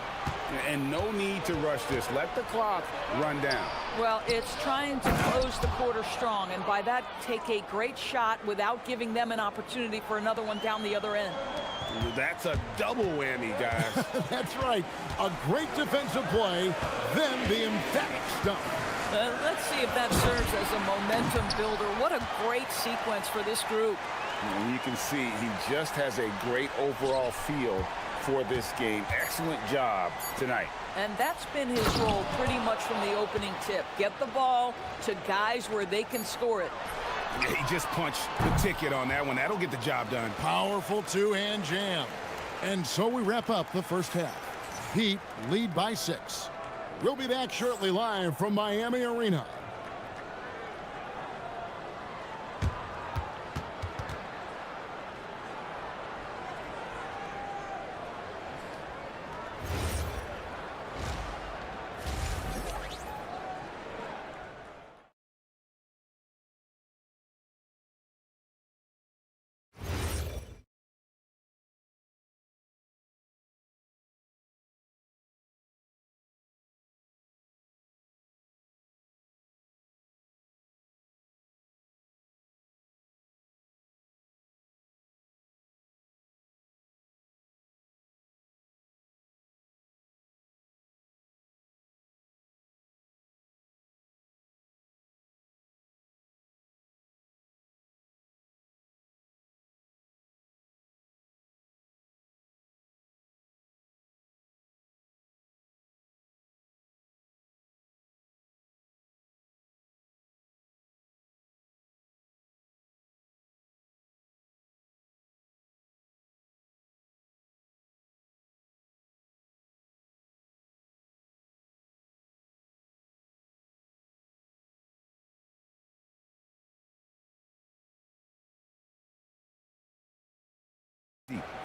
And no need to rush this. Let the clock run down. Well, it's trying to close the quarter strong, and by that, take a great shot without giving them an opportunity for another one down the other end. That's a double whammy, guys. That's right. A great defensive play, then the emphatic stuff. Let's see if that serves as a momentum builder. What a great sequence for this group. And you can see he just has a great overall feel for this game. Excellent job tonight. And that's been his role pretty much from the opening tip. Get the ball to guys where they can score it. Yeah, he just punched the ticket on that one. That'll get the job done. Powerful two-hand jam. And so we wrap up the first half. Heat lead by 6. We'll be back shortly live from Miami Arena.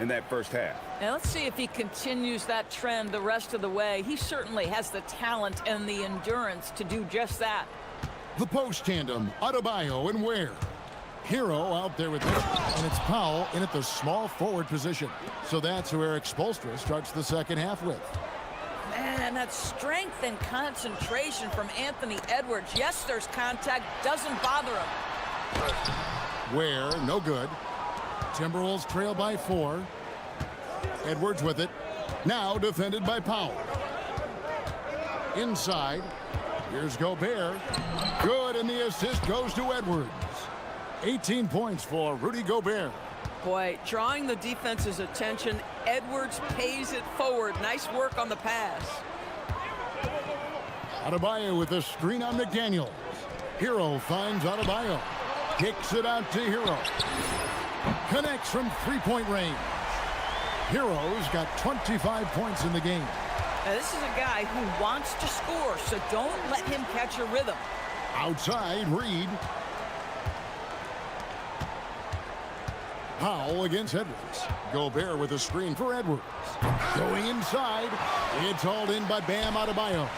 In that first half. Now let's see if he continues that trend the rest of the way. He certainly has the talent and the endurance to do just that. The post tandem, Adebayo and Ware. Hero out there with him, and it's Powell in at the small forward position. So that's who Eric Spoelstra starts the second half with. Man, that strength and concentration from Anthony Edwards. Yes, there's contact, doesn't bother him. Ware, no good. Timberwolves trail by 4. Edwards with it. Now defended by Powell. Inside. Here's Gobert. Good, and the assist goes to Edwards. 18 points for Rudy Gobert. Boy, drawing the defense's attention, Edwards pays it forward. Nice work on the pass. Adebayo with a screen on McDaniels. Hero finds Adebayo. Kicks it out to Hero. Connects from three-point range. Hero's got 25 points in the game. Now, this is a guy who wants to score, so don't let him catch a rhythm. Outside, Reed. Powell against Edwards. Gobert with a screen for Edwards. Going inside. It's hauled in by Bam Adebayo.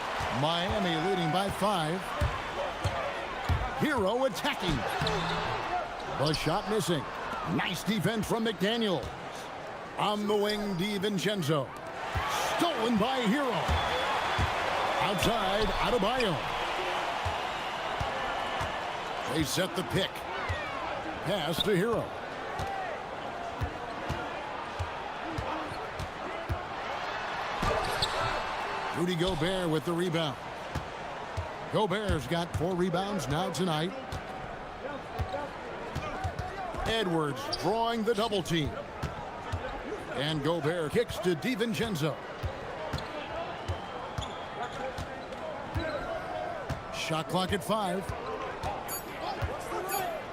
Miami leading by 5. Hero attacking. The shot missing. Nice defense from McDaniels. On the wing, DiVincenzo. Stolen by Hero. Outside, Adebayo. They set the pick. Pass to Hero. Rudy Gobert with the rebound. Gobert's got 4 rebounds now tonight. Edwards drawing the double team. And Gobert kicks to DiVincenzo. Shot clock at 5.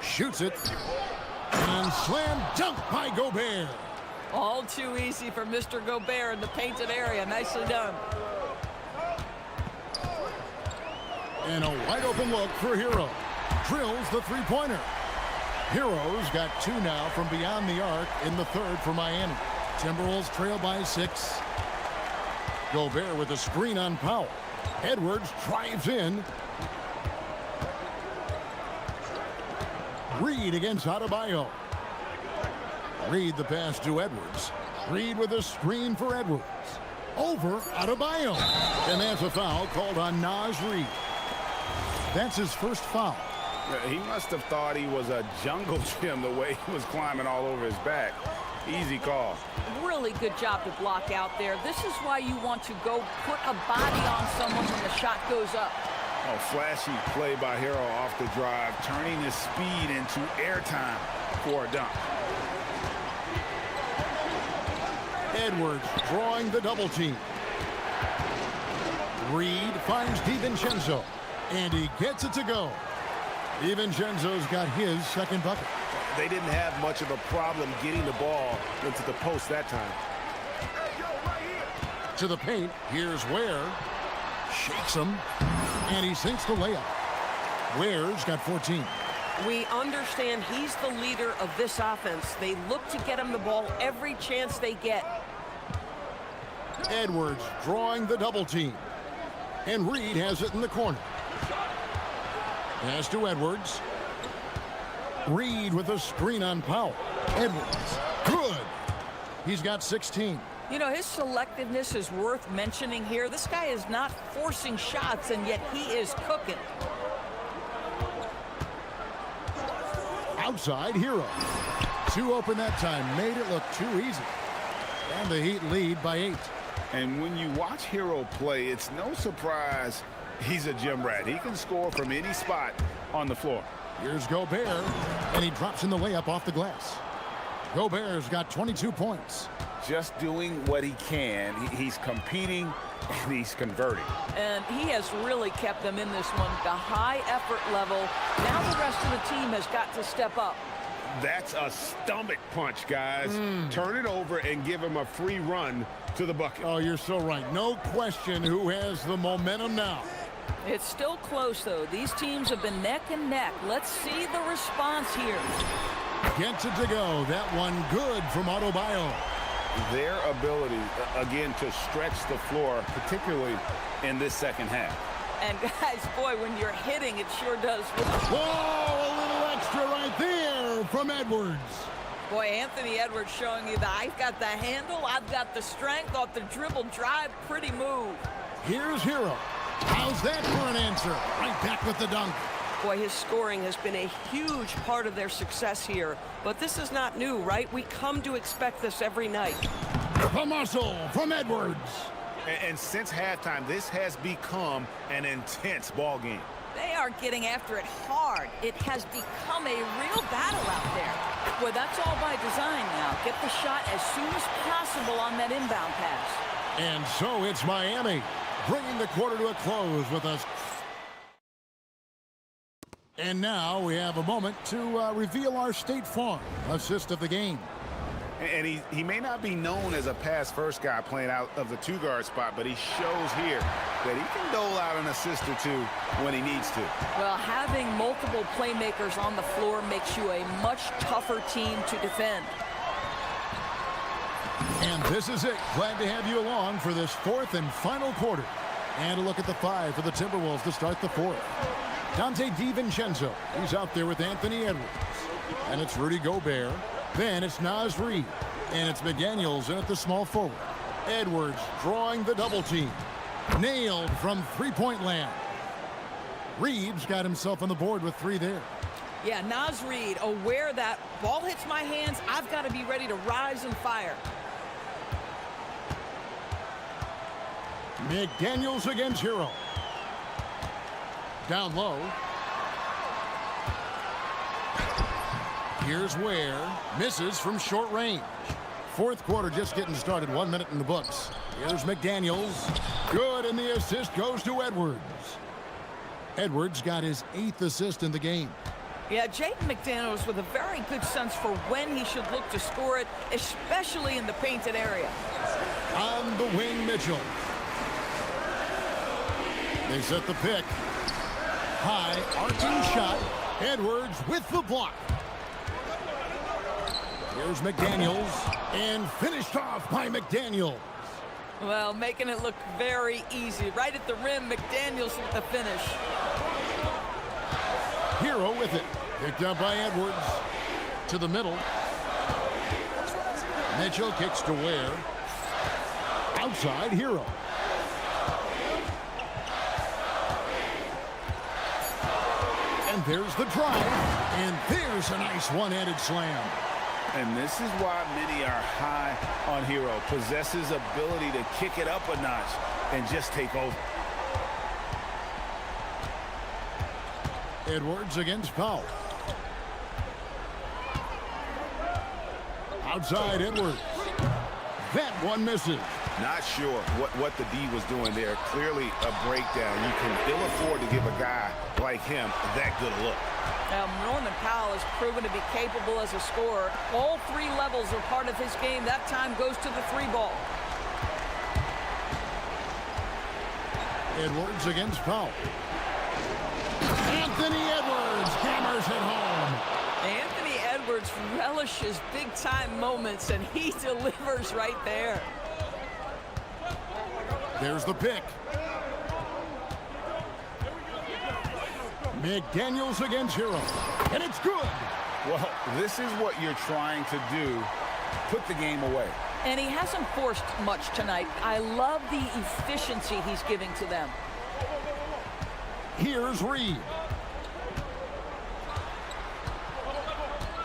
Shoots it. And slam dunk by Gobert. All too easy for Mr. Gobert in the painted area. Nicely done. And a wide open look for Hero. Drills the three-pointer. Hero's got 2 now from beyond the arc in the third for Miami. Timberwolves trail by 6. Gobert with a screen on Powell. Edwards drives in. Reed against Adebayo. Reed the pass to Edwards. Reed with a screen for Edwards. Over Adebayo. And that's a foul called on Naz Reid. That's his first foul. He must have thought he was a jungle gym the way he was climbing all over his back. Easy call. Really good job to block out there. This is why you want to go put a body on someone when the shot goes up. Oh, flashy play by Hero off the drive, turning his speed into airtime for a dunk. Edwards drawing the double team. Reed finds DiVincenzo. And he gets it to go. DiVincenzo's got his second bucket. They didn't have much of a problem getting the ball into the post that time. To the paint, here's Ware. Shakes him, and he sinks the layup. Ware's got 14. We understand he's the leader of this offense. They look to get him the ball every chance they get. Edwards drawing the double team. And Reed has it in the corner. Pass to Edwards. Reed with a screen on Powell. Edwards. Good. He's got 16. You know, his selectiveness is worth mentioning here. This guy is not forcing shots, and yet he is cooking. Outside, Hero. 2 open that time. Made it look too easy. And the Heat lead by 8. And when you watch Hero play, it's no surprise he's a gym rat. He can score from any spot on the floor. Here's Gobert, and he drops in the layup off the glass. Gobert's got 22 points. Just doing what he can. He's competing, and he's converting. And he has really kept them in this one. The high effort level. Now the rest of the team has got to step up. That's a stomach punch, guys. Turn it over and give him a free run to the bucket. Oh, you're so right. No question who has the momentum now. It's still close, though. These teams have been neck and neck. Let's see the response here. Gets it to go. That one good from Adebayo. Their ability, again, to stretch the floor, particularly in this second half. And, guys, boy, when you're hitting, it sure does. Whoa, a little extra right there from Edwards. Boy, Anthony Edwards showing you that I've got the handle, I've got the strength off the dribble drive. Pretty move. Here's Hero. How's that for an answer? Right back with the dunk. Boy, his scoring has been a huge part of their success here. But this is not new, right? We come to expect this every night. The muscle from Edwards. And since halftime, this has become an intense ball game. They are getting after it hard. It has become a real battle out there. Well, that's all by design now. Get the shot as soon as possible on that inbound pass. And so it's Miami, bringing the quarter to a close with us. And now we have a moment to reveal our State Farm assist of the game. And he may not be known as a pass-first guy playing out of the two-guard spot, but he shows here that he can dole out an assist or two when he needs to. Well, having multiple playmakers on the floor makes you a much tougher team to defend. And this is it. Glad to have you along for this fourth and final quarter. And a look at the five for the Timberwolves to start the fourth. Dante DiVincenzo, he's out there with Anthony Edwards. And it's Rudy Gobert. Then it's Naz Reid. And it's McDaniels in at the small forward. Edwards drawing the double team. Nailed from three-point land. Reed's got himself on the board with three there. Yeah, Naz Reid, aware that ball hits my hands, I've got to be ready to rise and fire. McDaniels against Hero. Down low. Here's Ware. Misses from short range. Fourth quarter just getting started. 1 minute in the books. Here's McDaniels. Good, and the assist goes to Edwards. Edwards got his 8th assist in the game. Yeah, Jaden McDaniels with a very good sense for when he should look to score it, especially in the painted area. On the wing, Mitchell. They set the pick. High, arcing shot. Edwards with the block. Here's McDaniels, and finished off by McDaniels. Well, making it look very easy. Right at the rim, McDaniels with the finish. Hero with it. Picked up by Edwards. To the middle. Mitchell kicks to Ware. Outside, Hero. And there's the drive. And there's a nice one-handed slam. And this is why many are high on Hero. Possesses ability to kick it up a notch and just take over. Edwards against Powell. Outside Edwards. That one misses. Not sure what the D was doing there. Clearly a breakdown. You can ill afford to give a guy like him that good a look. Now, Norman Powell has proven to be capable as a scorer. All three levels are part of his game. That time goes to the three ball. Edwards against Powell. Anthony Edwards hammers it home. Anthony Edwards relishes big-time moments, and he delivers right there. There's the pick. McDaniels against Hero. And it's good. Well, this is what you're trying to do. Put the game away. And he hasn't forced much tonight. I love the efficiency he's giving to them. Here's Reed.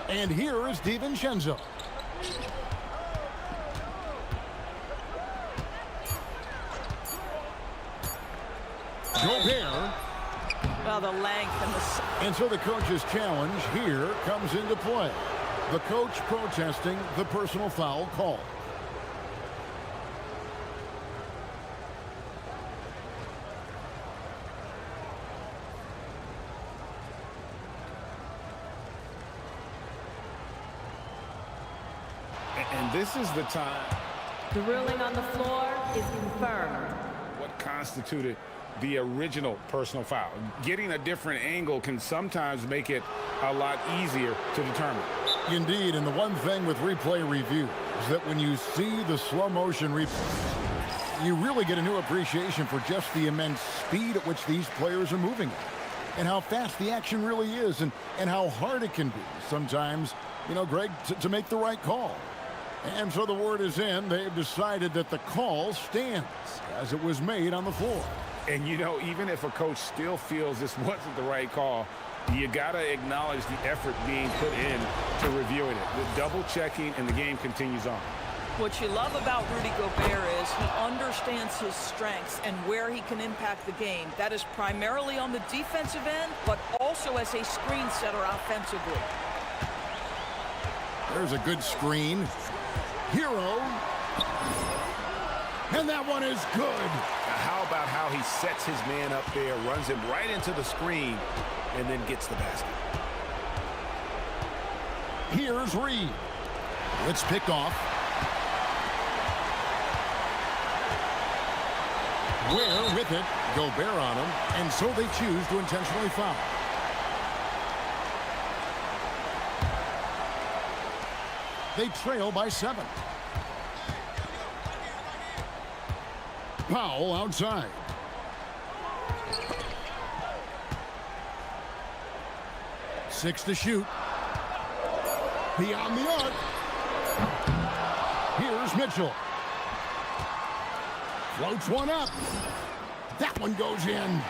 And here is DiVincenzo. Gobert. Well, the length and the... And so the coach's challenge here comes into play. The coach protesting the personal foul call. And this is the time. The ruling on the floor is confirmed. What constituted the original personal foul? Getting a different angle can sometimes make it a lot easier to determine. Indeed, and the one thing with replay review is that when you see the slow motion replay, you really get a new appreciation for just the immense speed at which these players are moving at, and how fast the action really is, and how hard it can be sometimes, you know, Greg, to make the right call. And so the word is in. They've decided that the call stands as it was made on the floor. And, you know, even if a coach still feels this wasn't the right call, you got to acknowledge the effort being put in to reviewing it. The double checking, and the game continues on. What you love about Rudy Gobert is he understands his strengths and where he can impact the game. That is primarily on the defensive end, but also as a screen setter offensively. There's a good screen. Hero. And that one is good. Now, how about how he sets his man up there, runs him right into the screen, and then gets the basket. Here's Reed. It's picked off. Ware with it. Gobert on him. And so they choose to intentionally foul. They trail by 7. Powell outside. Six to shoot. Beyond the arc. Here's Mitchell. Floats one up. That one goes in.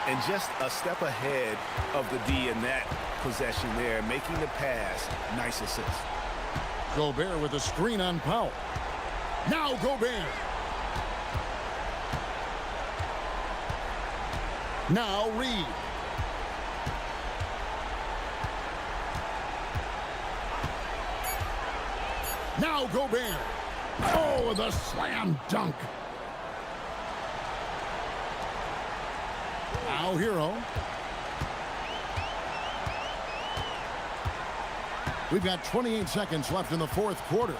And just a step ahead of the D in that possession there, making the pass. Nice assist. Gobert with a screen on Powell. Now Gobert. Now Reed. Now Gobert. Oh, the slam dunk. Now Hero. We've got 28 seconds left in the fourth quarter.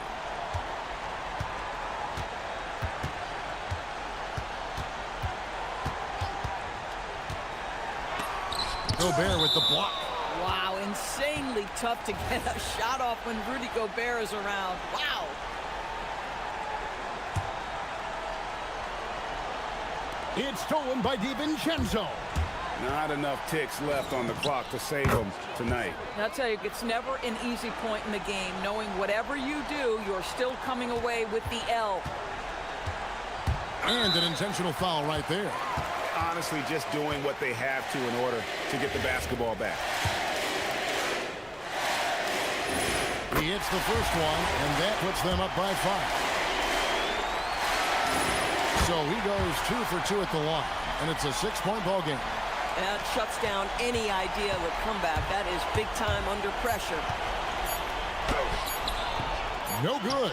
Gobert with the block. Wow, insanely tough to get a shot off when Rudy Gobert is around. Wow. It's stolen by DiVincenzo. Not enough ticks left on the clock to save them tonight. I'll tell you, it's never an easy point in the game, knowing whatever you do, you're still coming away with the L. And an intentional foul right there. Honestly, just doing what they have to in order to get the basketball back. He hits the first one, and that puts them up by 5. So he goes 2 for 2 at the line, and it's a 6-point ball game. That shuts down any idea of a comeback. That is big time under pressure. No good.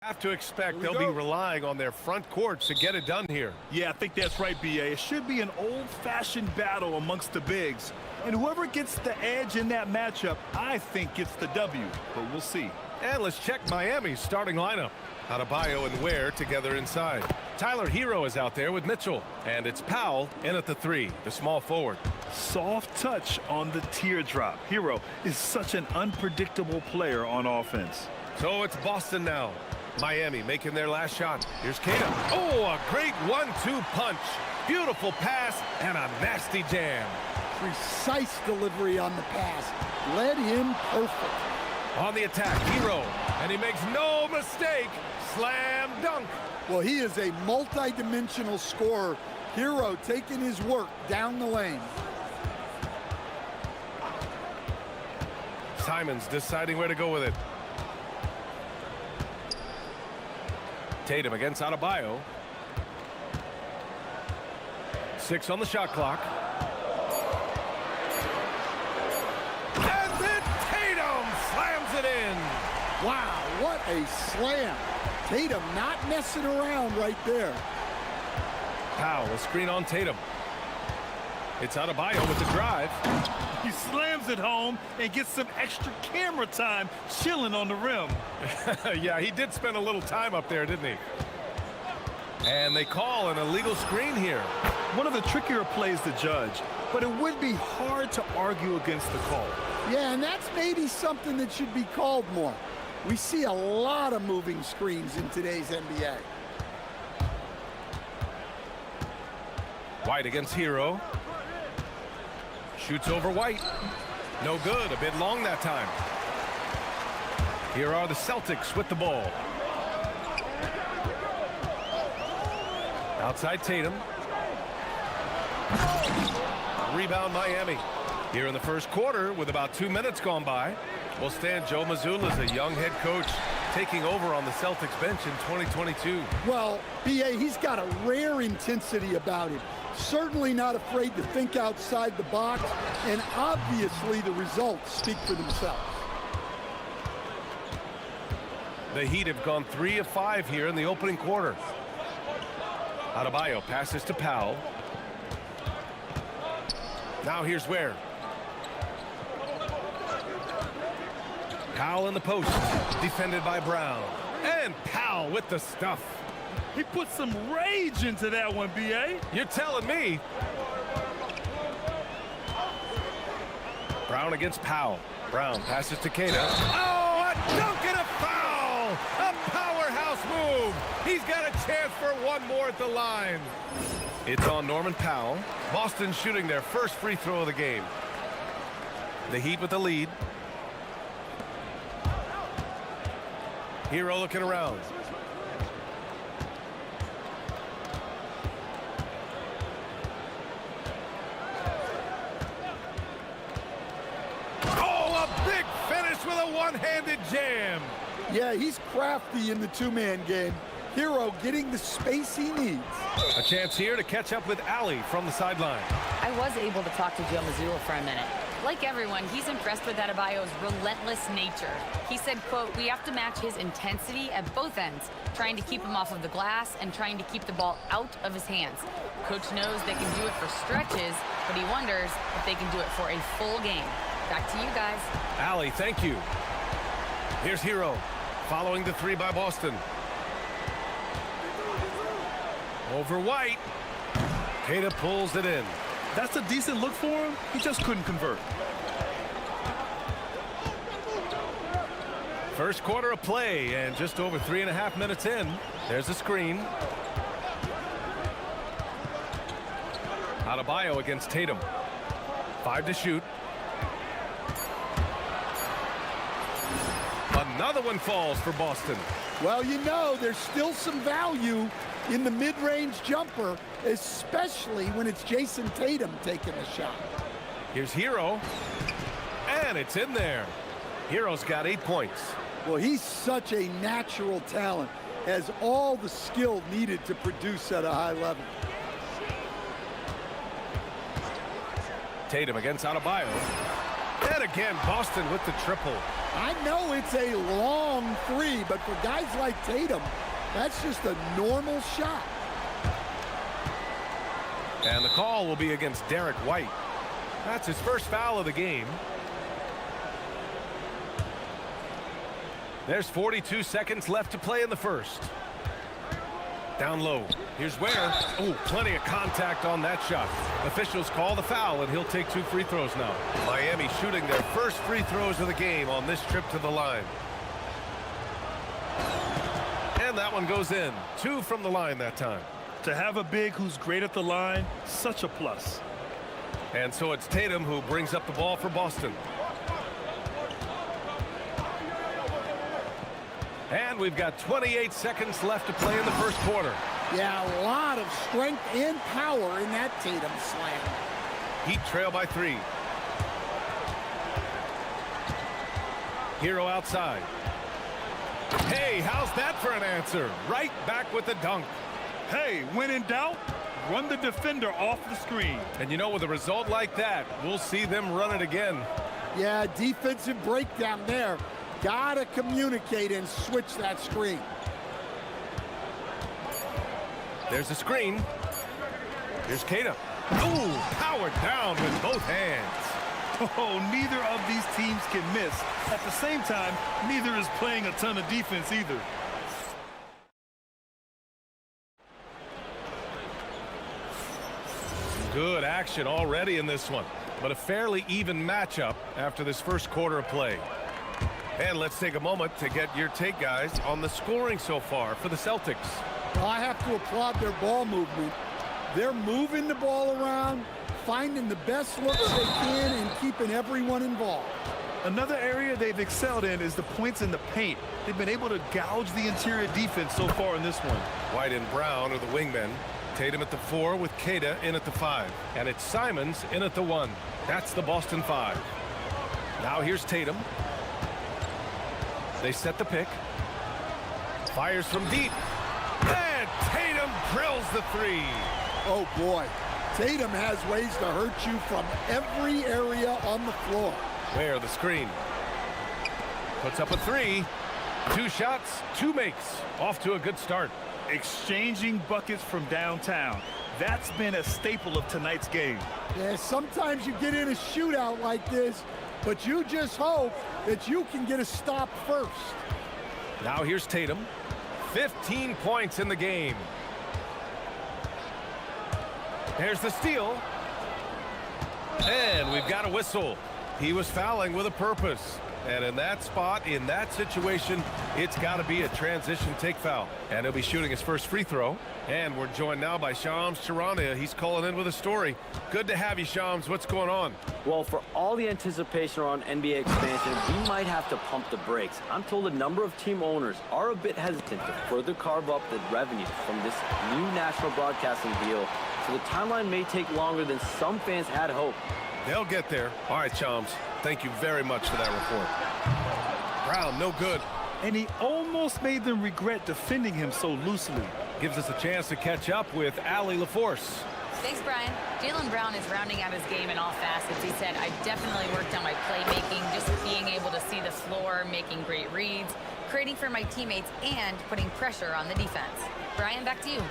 Have to expect they'll be relying on their front courts to get it done here. Yeah, I think that's right, B.A. It should be an old-fashioned battle amongst the bigs. And whoever gets the edge in that matchup, I think gets the W. But we'll see. And let's check Miami's starting lineup. Adebayo and Ware together inside. Tyler Hero is out there with Mitchell. And it's Powell in at the 3, the small forward. Soft touch on the teardrop. Hero is such an unpredictable player on offense. So it's Boston now. Miami making their last shot. Here's Kata. Oh, a great 1-2 punch. Beautiful pass and a nasty jam. Precise delivery on the pass. Led him perfect. On the attack, Hero. And he makes no mistake. Slam dunk. Well, he is a multi-dimensional scorer. Hero taking his work down the lane. Simons deciding where to go with it. Tatum against Adebayo. 6 on the shot clock. And then Tatum slams it in. Wow, what a slam. Tatum not messing around right there. Powell, a screen on Tatum. It's Adebayo with the drive. He slams it home and gets some extra camera time chilling on the rim. Yeah, he did spend a little time up there, didn't he? And they call an illegal screen here. One of the trickier plays to judge, but it would be hard to argue against the call. Yeah, and that's maybe something that should be called more. We see a lot of moving screens in today's NBA. White against Hero. Shoots over White. No good. A bit long that time. Here are the Celtics with the ball. Outside Tatum. Rebound Miami. Here in the first quarter with about 2 minutes gone by. Well, Stan, Joe Mazzulla is a young head coach taking over on the Celtics bench in 2022. Well, B.A., he's got a rare intensity about him. Certainly not afraid to think outside the box, and obviously the results speak for themselves. The Heat have gone 3 of 5 here in the opening quarter. Adebayo passes to Powell. Now here's Ware. Powell in the post, defended by Brown. And Powell with the stuff. He put some rage into that one, B.A. You're telling me. Brown against Powell. Brown passes to Kata. Oh, a dunk and a foul! A powerhouse move. He's got a chance for one more at the line. It's on Norman Powell. Boston shooting their first free throw of the game. The Heat with the lead. Hero looking around. With a one-handed jam. Yeah, he's crafty in the two-man game. Hero getting the space he needs. A chance here to catch up with Allie from the sideline. I was able to talk to Joe Mazzulla for a minute. Like everyone, he's impressed with Adebayo's relentless nature. He said, quote, "We have to match his intensity at both ends, trying to keep him off of the glass and trying to keep the ball out of his hands. Coach knows they can do it for stretches, but he wonders if they can do it for a full game." Back to you guys. Allie, thank you. Here's Hero, following the 3 by Boston. Over White. Kata pulls it in. That's a decent look for him. He just couldn't convert. First quarter of play, and just over 3.5 minutes in. There's the screen. Adebayo against Tatum. 5 to shoot. Another one falls for Boston. Well, you know, there's still some value in the mid-range jumper, especially when it's Jason Tatum taking the shot. Here's Hero, and it's in there. Hero's got 8 points. Well, he's such a natural talent, has all the skill needed to produce at a high level. Tatum against Adebayo. And again, Boston with the triple. I know it's a long three, but for guys like Tatum, that's just a normal shot. And the call will be against Derek White. That's his first foul of the game. There's 42 seconds left to play in the first. Down low. Here's where. Oh, plenty of contact on that shot. Officials call the foul, and he'll take 2 free throws now. Miami shooting their first free throws of the game on this trip to the line. And that one goes in. 2 from the line that time. To have a big who's great at the line, such a plus. And so it's Tatum who brings up the ball for Boston. And we've got 28 seconds left to play in the first quarter. Yeah, a lot of strength and power in that Tatum slam. Heat trail by 3. Hero outside. Hey, how's that for an answer? Right back with the dunk. Hey, when in doubt, run the defender off the screen. And you know, with a result like that, we'll see them run it again. Yeah, defensive breakdown there. Gotta communicate and switch that screen. There's a screen. Here's Kata. Ooh, powered down with both hands. Oh, neither of these teams can miss. At the same time, neither is playing a ton of defense either. Good action already in this one, but a fairly even matchup after this first quarter of play. And let's take a moment to get your take, guys, on the scoring so far for the Celtics. Well, I have to applaud their ball movement. They're moving the ball around, finding the best looks they can, and keeping everyone involved. Another area they've excelled in is the points in the paint. They've been able to gouge the interior defense so far in this one. White and Brown are the wingmen. Tatum at the 4 with Kata in at the 5. And it's Simons in at the 1. That's the Boston 5. Now here's Tatum. They set the pick. Fires from deep. And Tatum drills the 3. Oh, boy. Tatum has ways to hurt you from every area on the floor. Where the screen. Puts up a 3. 2 shots, 2 makes. Off to a good start. Exchanging buckets from downtown. That's been a staple of tonight's game. Yeah, sometimes you get in a shootout like this, but you just hope that you can get a stop first. Now here's Tatum. 15 points in the game. There's the steal. And we've got a whistle. He was fouling with a purpose. And in that spot, in that situation, it's got to be a transition take foul. And he'll be shooting his first free throw. And we're joined now by Shams Charania. He's calling in with a story. Good to have you, Shams. What's going on? Well, for all the anticipation around NBA expansion, we might have to pump the brakes. I'm told a number of team owners are a bit hesitant to further carve up the revenue from this new national broadcasting deal. So the timeline may take longer than some fans had hoped. They'll get there. All right, Shams. Thank you very much for that report. Brown, no good. And he almost made them regret defending him so loosely. Gives us a chance to catch up with Allie LaForce. Thanks, Brian. Jaylen Brown is rounding out his game in all facets. He said, I definitely worked on my playmaking, just being able to see the floor, making great reads, creating for my teammates, and putting pressure on the defense. Brian, back to you.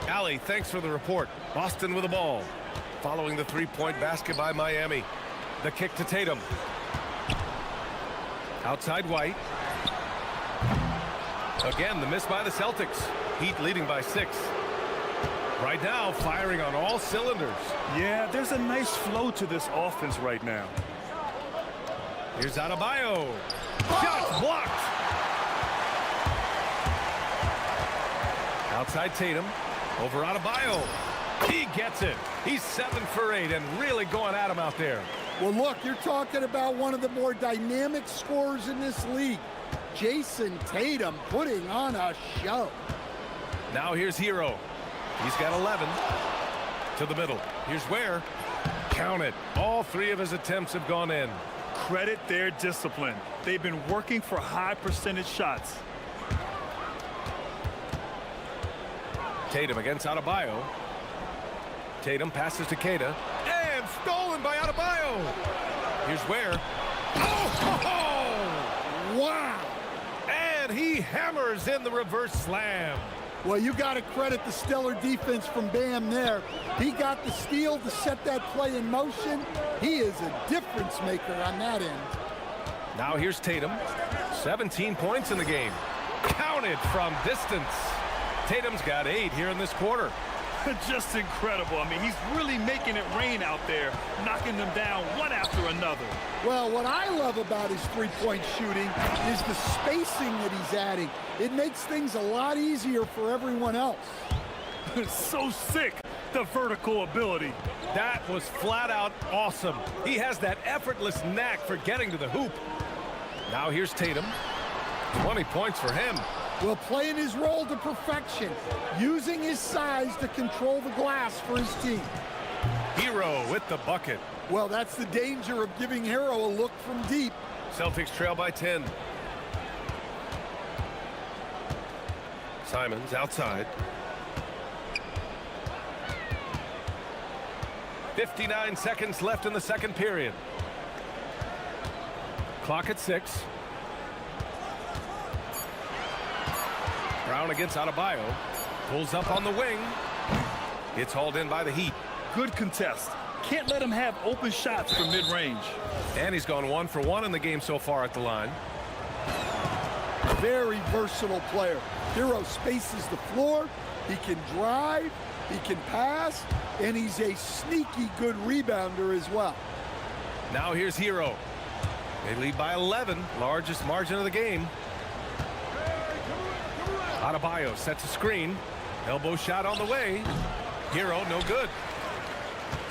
Allie, thanks for the report. Boston with the ball. Following the three-point basket by Miami. The kick to Tatum. Outside White. Again, the miss by the Celtics. Heat leading by 6. Right now, firing on all cylinders. Yeah, there's a nice flow to this offense right now. Here's Adebayo. Shots blocked. Outside Tatum. Over Adebayo. He gets it. He's 7 for 8 and really going at him out there. Well, look, you're talking about one of the more dynamic scorers in this league. Jason Tatum putting on a show. Now here's Hero. He's got 11. To the middle. Here's Ware. Count it. All 3 of his attempts have gone in. Credit their discipline. They've been working for high percentage shots. Tatum against Adebayo. Tatum passes to Kata. And stolen by Adebayo. Here's Ware. Oh! Wow. And he hammers in the reverse slam. Well, you got to credit the stellar defense from Bam there. He got the steal to set that play in motion. He is a difference maker on that end. Now here's Tatum. 17 points in the game. Counted from distance. Tatum's got 8 here in this quarter. Just incredible. I mean, he's really making it rain out there, knocking them down one after another. Well, what I love about his three-point shooting is the spacing that he's adding. It makes things a lot easier for everyone else. So sick, the vertical ability. That was flat out awesome. He has that effortless knack for getting to the hoop. Now here's Tatum. 20 points for him. Well, playing his role to perfection, using his size to control the glass for his team. Hero with the bucket. Well, that's the danger of giving Hero a look from deep. Celtics trail by 10. Simons outside. 59 seconds left in the second period. Clock at 6. Brown against Adebayo. Pulls up on the wing. It's hauled in by the Heat. Good contest. Can't let him have open shots from mid-range. And he's gone 1 for 1 in the game so far at the line. Very versatile player. Hero spaces the floor. He can drive. He can pass. And he's a sneaky good rebounder as well. Now here's Hero. They lead by 11. Largest margin of the game. Adebayo sets a screen. Elbow shot on the way. Hero no good.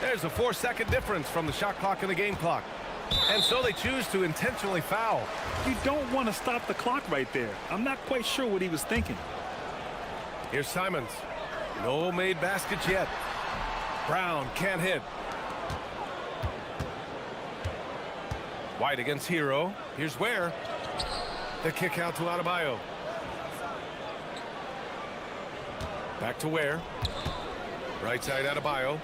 There's a 4-second difference from the shot clock and the game clock. And so they choose to intentionally foul. You don't want to stop the clock right there. I'm not quite sure what he was thinking. Here's Simons. No made baskets yet. Brown can't hit. White against Hero. Here's Ware. The kick out to Adebayo. Back to Ware. Right side Adebayo.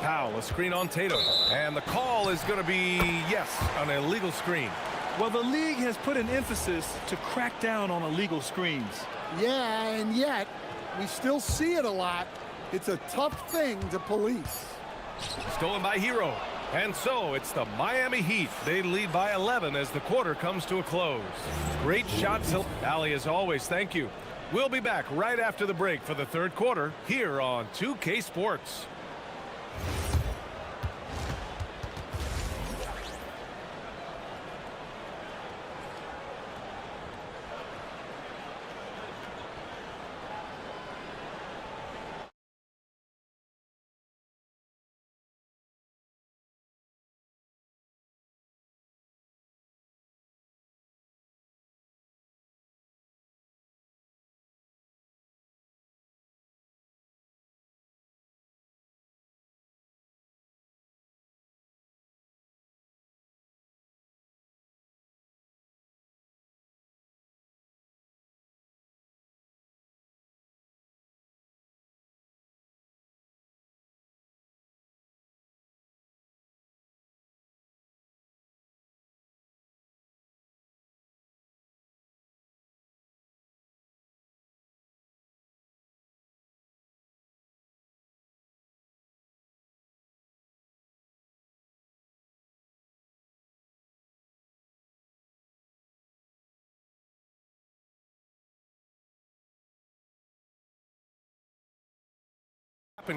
Powell, a screen on Tatum. And the call is going to be, yes, an illegal screen. Well, the league has put an emphasis to crack down on illegal screens. Yeah, and yet, we still see it a lot. It's a tough thing to police. Stolen by Hero. And so it's the Miami Heat. They lead by 11 as the quarter comes to a close. Great shots. Allie, as always, thank you. We'll be back right after the break for the third quarter here on 2K Sports.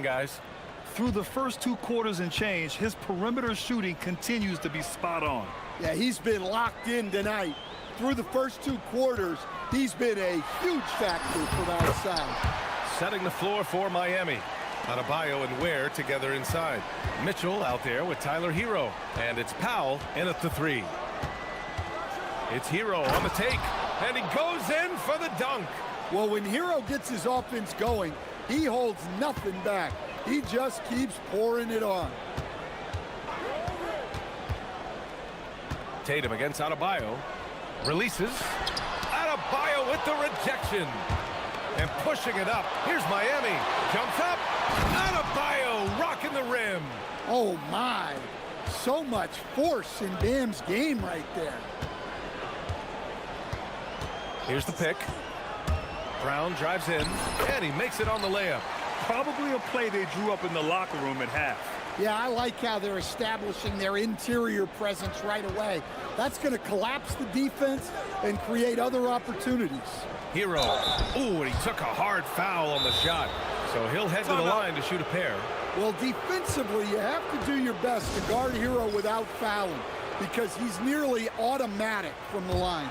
Guys, through the first 2 quarters and change, his perimeter shooting continues to be spot on. Yeah, he's been locked in tonight. Through the first 2 quarters, he's been a huge factor from outside. Setting the floor for Miami. Adebayo and Ware together inside. Mitchell out there with Tyler Hero. And it's Powell in at the 3. It's Hero on the take. And he goes in for the dunk. Well, when Hero gets his offense going, he holds nothing back. He just keeps pouring it on. Tatum against Adebayo. Releases. Adebayo with the rejection. And pushing it up. Here's Miami. Jumps up. Adebayo rocking the rim. Oh, my. So much force in Bam's game right there. Here's the pick. Brown drives in, and he makes it on the layup. Probably a play they drew up in the locker room at half. Yeah, I like how they're establishing their interior presence right away. That's going to collapse the defense and create other opportunities. Hero. Ooh, and he took a hard foul on the shot. So he'll head to the line to shoot a pair. Well, defensively, you have to do your best to guard Hero without fouling because he's nearly automatic from the line.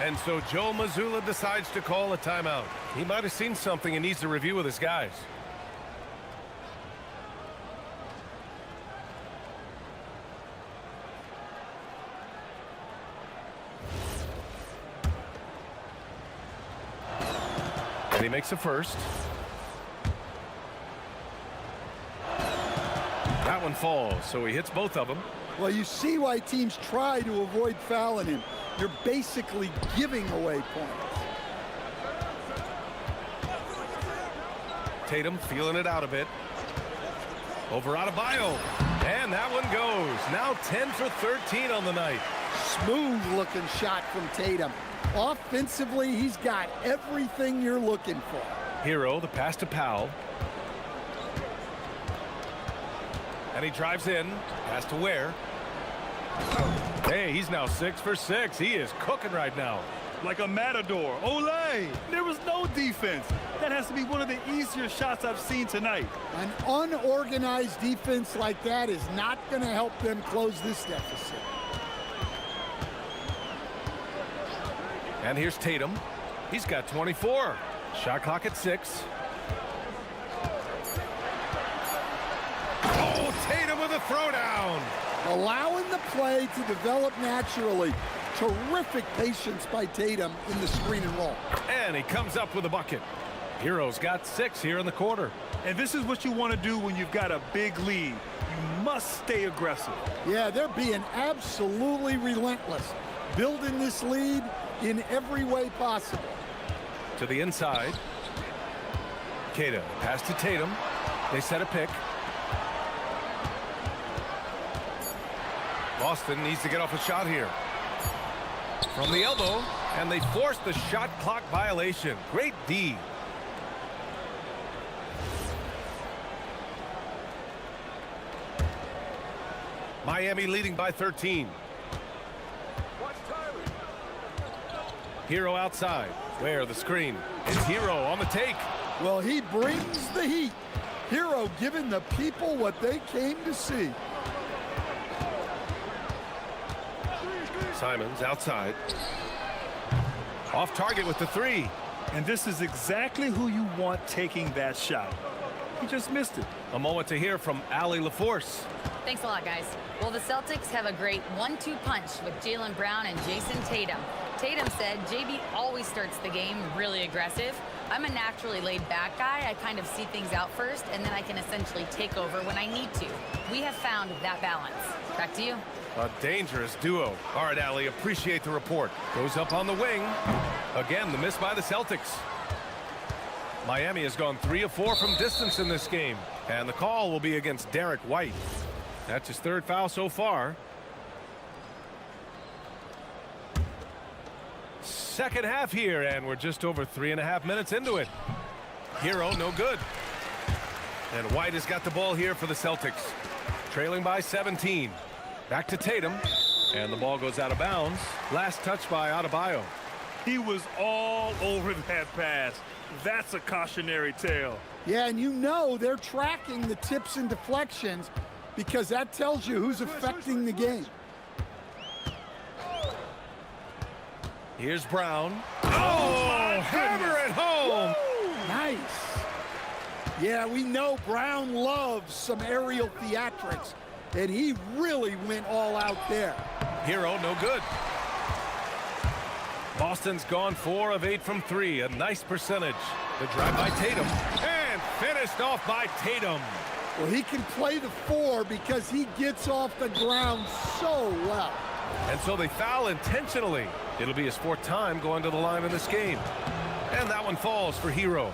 And so Joe Mazzulla decides to call a timeout. He might have seen something and needs to review with his guys. And he makes a first. That one falls, so he hits both of them. Well, you see why teams try to avoid fouling him. You're basically giving away points. Tatum feeling it out a bit. Over Adebayo. And that one goes. Now 10 for 13 on the night. Smooth looking shot from Tatum. Offensively, he's got everything you're looking for. Hero, the pass to Powell. And he drives in. Pass to Ware. Hey, he's now 6 for 6. He is cooking right now. Like a matador. Olay! There was no defense. That has to be one of the easier shots I've seen tonight. An unorganized defense like that is not going to help them close this deficit. And here's Tatum. He's got 24. Shot clock at 6. Oh, Tatum with a throwdown. Allowing the play to develop naturally. Terrific patience by Tatum in the screen and roll. And he comes up with a bucket. Hero's got 6 here in the quarter. And this is what you want to do when you've got a big lead. You must stay aggressive. Yeah, they're being absolutely relentless. Building this lead in every way possible. To the inside. Keita, pass to Tatum. They set a pick. Boston needs to get off a shot here. From the elbow, and they force the shot clock violation. Great D. Miami leading by 13. Hero outside. Where the screen? It's Hero on the take. Well, he brings the heat. Hero giving the people what they came to see. Simons outside. Off target with the 3. And this is exactly who you want taking that shot. He just missed it. A moment to hear from Allie LaForce. Thanks a lot, guys. Well, the Celtics have a great 1-2 punch with Jaylen Brown and Jason Tatum. Tatum said JB always starts the game really aggressive. I'm a naturally laid-back guy. I kind of see things out first, and then I can essentially take over when I need to. We have found that balance. Back to you. A dangerous duo. All right, Allie, appreciate the report. Goes up on the wing. Again, the miss by the Celtics. Miami has gone 3 of 4 from distance in this game. And the call will be against Derek White. That's his 3rd foul so far. Second half here, and we're just over 3.5 minutes into it. Hero, no good. And White has got the ball here for the Celtics. Trailing by 17. Back to Tatum. And the ball goes out of bounds. Last touch by Adebayo. He was all over that pass. That's a cautionary tale. Yeah, and you know they're tracking the tips and deflections because that tells you who's affecting the game. Here's Brown. Oh, hammer it home. Woo! Nice. Yeah, we know Brown loves some aerial theatrics, and he really went all out there. Hero, no good. Boston's gone 4 of 8 from 3. A nice percentage. The drive by Tatum. And finished off by Tatum. Well, he can play the 4 because he gets off the ground so well. And so they foul intentionally. It'll be his 4th time going to the line in this game. And that one falls for Hero.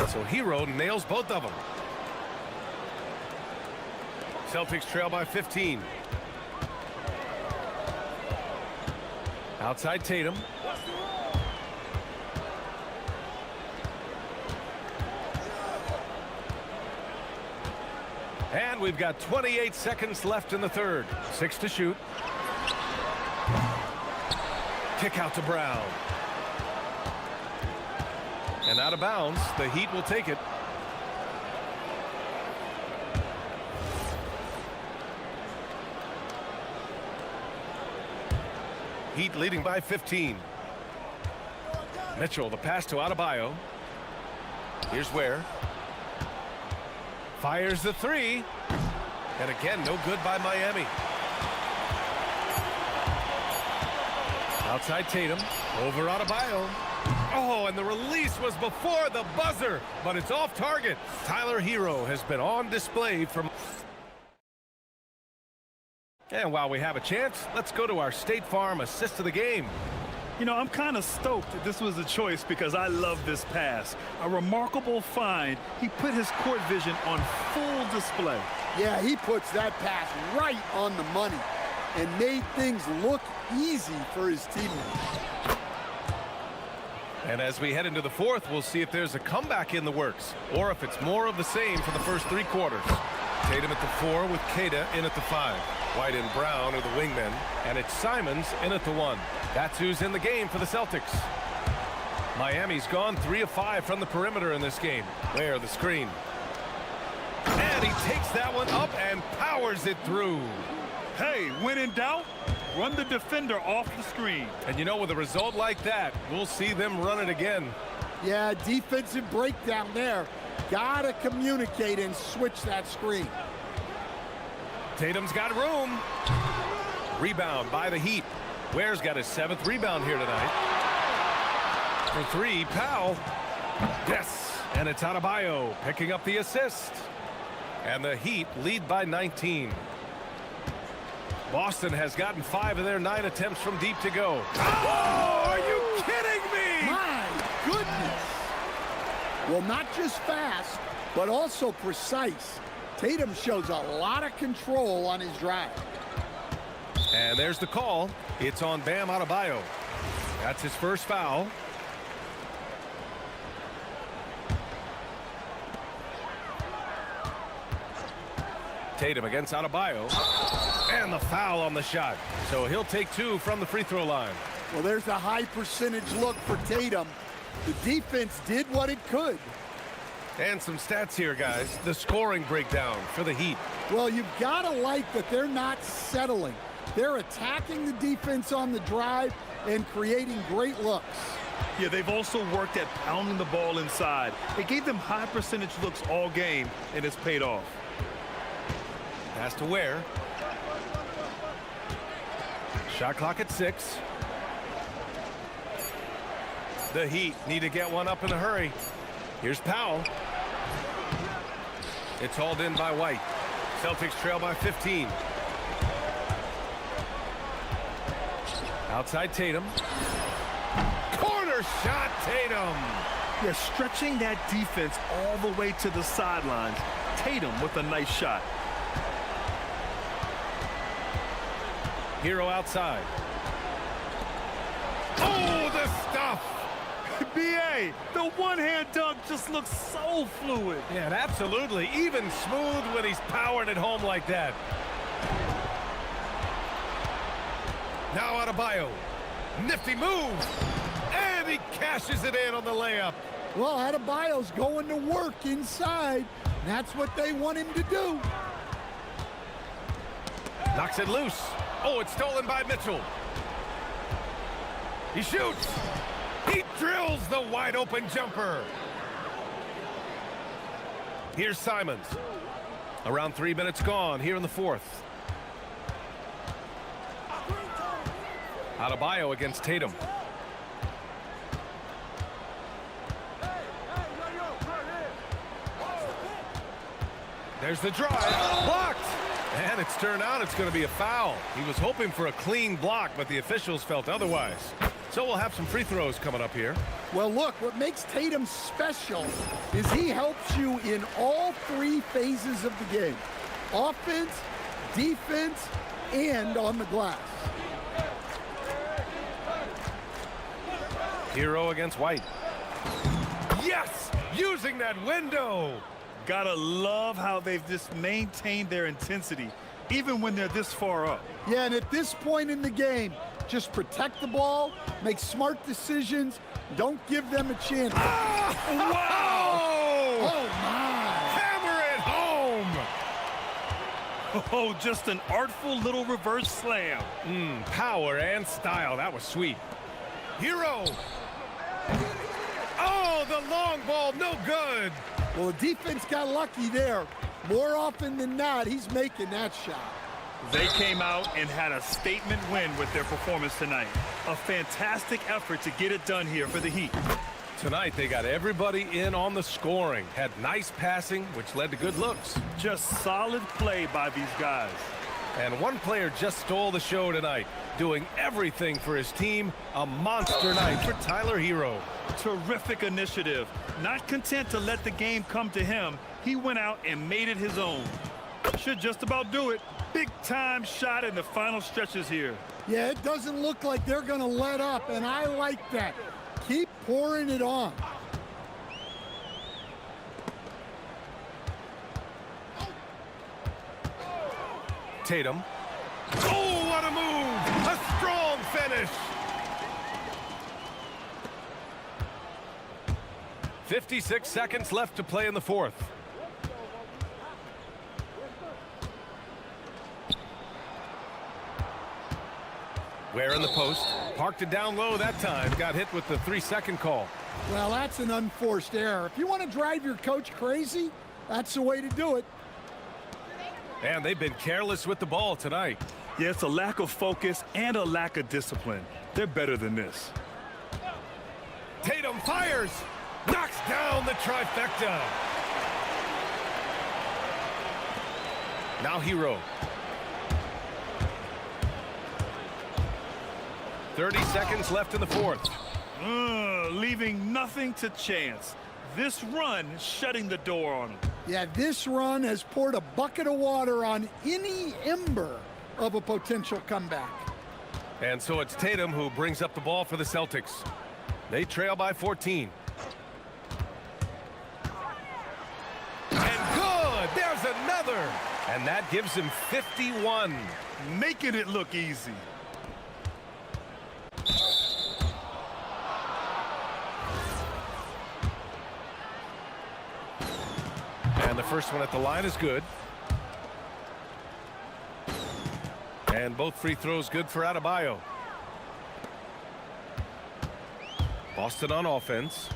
So Hero nails both of them. Celtics trail by 15. Outside Tatum. And we've got 28 seconds left in the third. 6 to shoot. Kick out to Brown. And out of bounds. The Heat will take it. Heat leading by 15. Mitchell, the pass to Adebayo. Here's Ware. Fires the three. And again, no good by Miami. Outside Tatum. Over Adebayo. Oh, and the release was before the buzzer, but it's off target. Tyler Hero has been on display from... And while we have a chance, let's go to our State Farm assist of the game. You know, I'm kind of stoked that this was a choice because I love this pass. A remarkable find. He put his court vision on full display. Yeah, he puts that pass right on the money and made things look easy for his teammates. And as we head into the fourth, we'll see if there's a comeback in the works or if it's more of the same for the first 3 quarters. Tatum at the 4 with Queta in at the 5. White and Brown are the wingmen, and it's Simons in at the 1. That's who's in the game for the Celtics. Miami's gone 3 of 5 from the perimeter in this game. Ware the screen. And he takes that one up and powers it through. Hey, when in doubt, run the defender off the screen. And you know, with a result like that, we'll see them run it again. Yeah, defensive breakdown there. Gotta communicate and switch that screen. Tatum's got room. Rebound by the Heat. Ware's got his 7th rebound here tonight. For 3, Powell. Yes, and it's Adebayo picking up the assist. And the Heat lead by 19. Boston has gotten 5 of their 9 attempts from deep to go. Oh, are you kidding me? My goodness. Well, not just fast, but also precise. Tatum shows a lot of control on his drive. And there's the call. It's on Bam Adebayo. That's his first foul. Tatum against Adebayo. And the foul on the shot. So he'll take 2 from the free throw line. Well, there's a high percentage look for Tatum. The defense did what it could. And some stats here, guys. The scoring breakdown for the Heat. Well, you've got to like that they're not settling. They're attacking the defense on the drive and creating great looks. Yeah, they've also worked at pounding the ball inside. It gave them high percentage looks all game, and it's paid off. Pass to Ware. Shot clock at 6. The Heat need to get one up in a hurry. Here's Powell. It's hauled in by White. Celtics trail by 15. Outside Tatum. Corner shot, Tatum. Yeah, stretching that defense all the way to the sidelines. Tatum with a nice shot. Hero outside. Oh, the stuff. B.A., the one-hand dunk just looks so fluid. Yeah, absolutely. Even smooth when he's powering it home like that. Now Adebayo. Nifty move. And he cashes it in on the layup. Well, Adebayo's going to work inside. That's what they want him to do. Knocks it loose. Oh, it's stolen by Mitchell. He shoots. He drills the wide open jumper. Here's Simons. Around 3 minutes gone here in the fourth. Adebayo against Tatum. There's the drive. Blocked. And it's turned out it's going to be a foul. He was hoping for a clean block, but the officials felt otherwise. So we'll have some free throws coming up here. Well, look, what makes Tatum special is he helps you in all 3 phases of the game. Offense, defense, and on the glass. Hero against White. Yes! Using that window! Gotta love how they've just maintained their intensity, even when they're this far up. Yeah, and at this point in the game, just protect the ball, make smart decisions, don't give them a chance. Wow! Oh, my! Hammer it home! Oh, just an artful little reverse slam. Power and style. That was sweet. Hero! Oh, the long ball, no good! Well, the defense got lucky there. More often than not, he's making that shot. They came out and had a statement win with their performance tonight. A fantastic effort to get it done here for the Heat. Tonight, they got everybody in on the scoring. Had nice passing, which led to good looks. Just solid play by these guys. And one player just stole the show tonight, doing everything for his team. A monster night for Tyler Hero. Terrific initiative. Not content to let the game come to him, he went out and made it his own. Should just about do it. Big time shot in the final stretches here. Yeah, it doesn't look like they're going to let up, and I like that. Keep pouring it on. Tatum. Oh, what a move! A strong finish! 56 seconds left to play in the fourth. Ware in the post. Parked it down low that time. Got hit with the 3-second call. Well, that's an unforced error. If you want to drive your coach crazy, that's the way to do it. And they've been careless with the ball tonight. Yeah, it's a lack of focus and a lack of discipline. They're better than this. Tatum fires! Knocks down the trifecta! Now Hero. 30 seconds left in the fourth. Leaving nothing to chance. This run shutting the door on him. Yeah, this run has poured a bucket of water on any ember of a potential comeback. And so it's Tatum who brings up the ball for the Celtics. They trail by 14. And good! There's another! And that gives him 51. Making it look easy. And the first one at the line is good. And both free throws good for Adebayo. Boston on offense.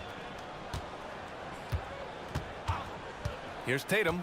Here's Tatum.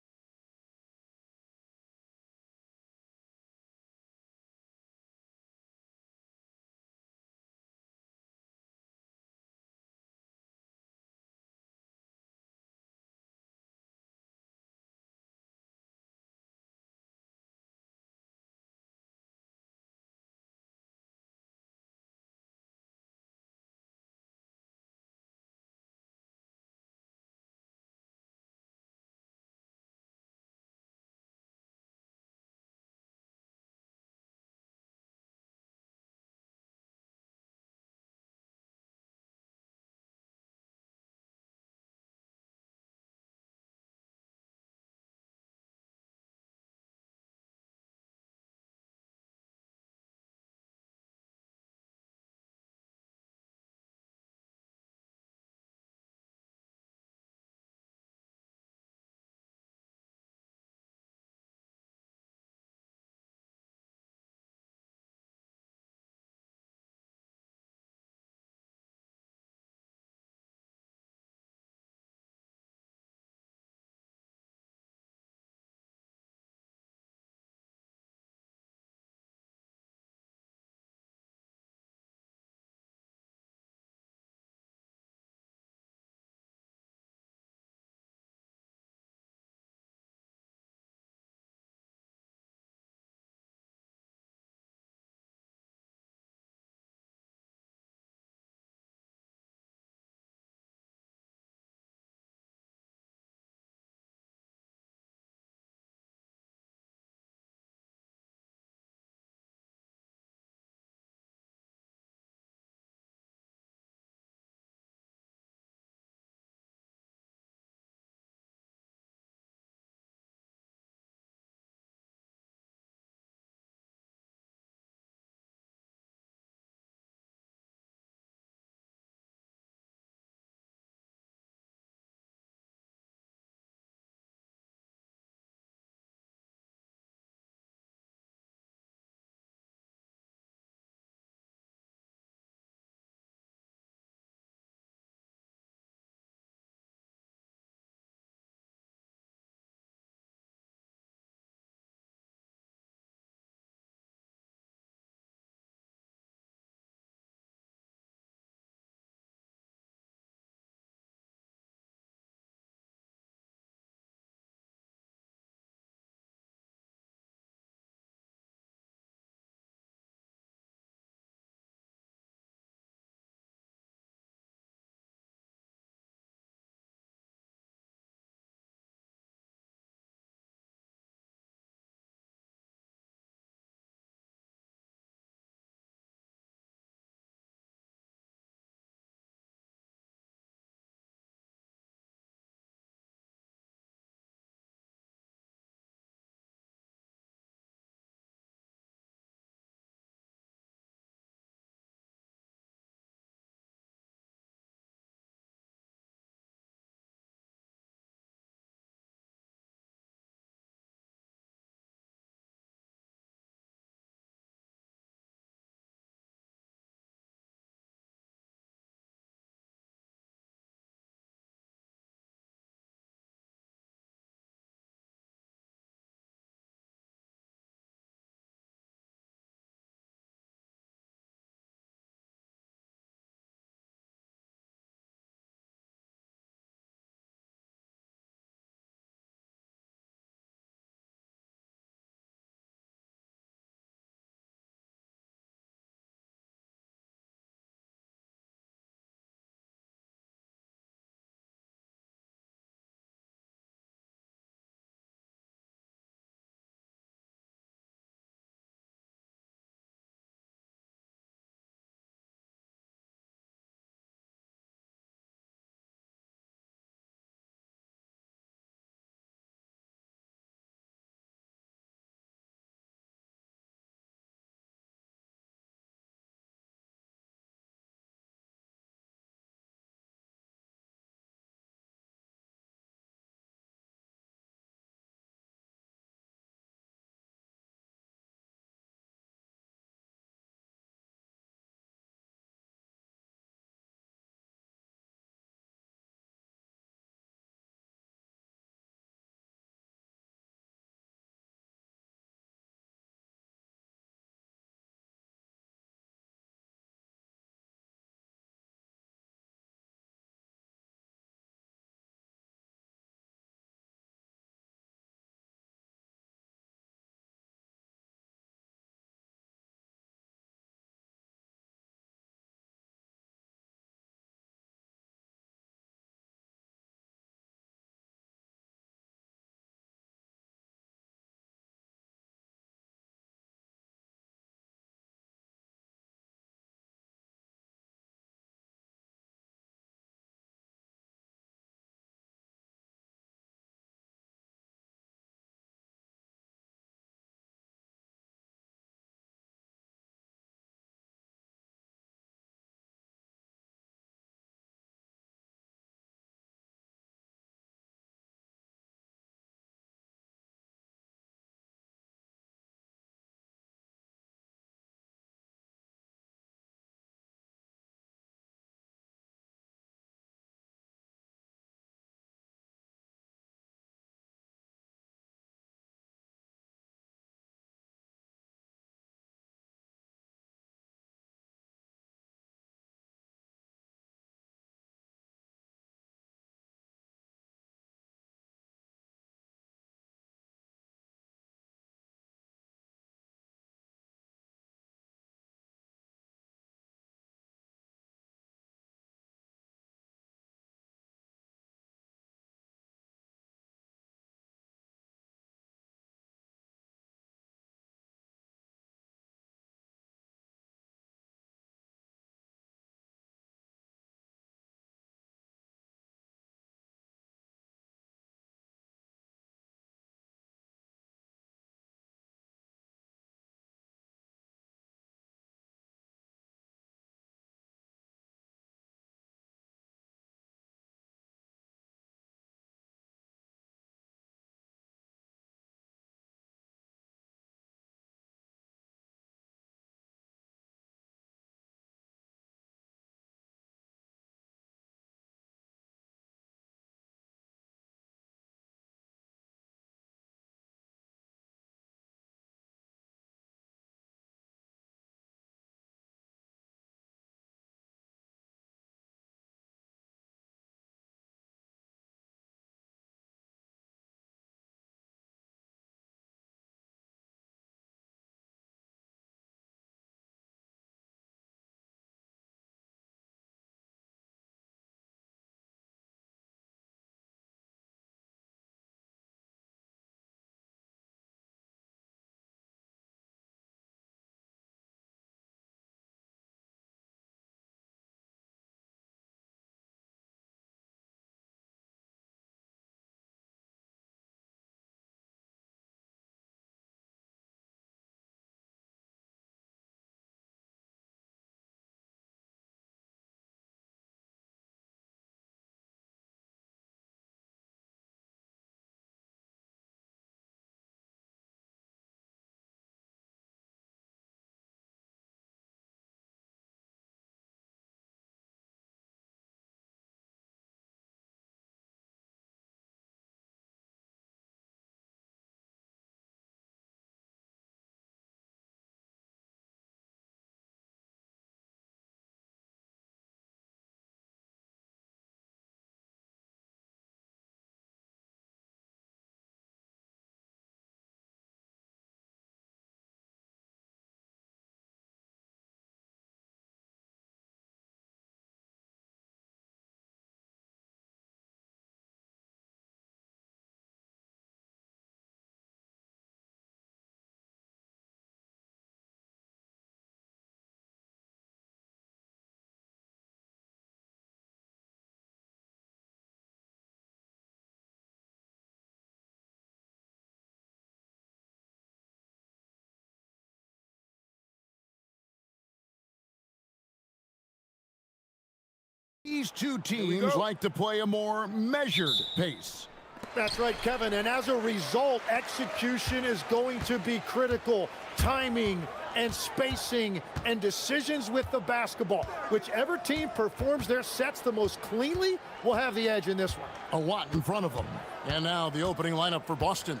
These two teams like to play a more measured pace. That's right, Kevin. And as a result, execution is going to be critical. Timing and spacing and decisions with the basketball. Whichever team performs their sets the most cleanly will have the edge in this one. A lot in front of them. And now the opening lineup for Boston.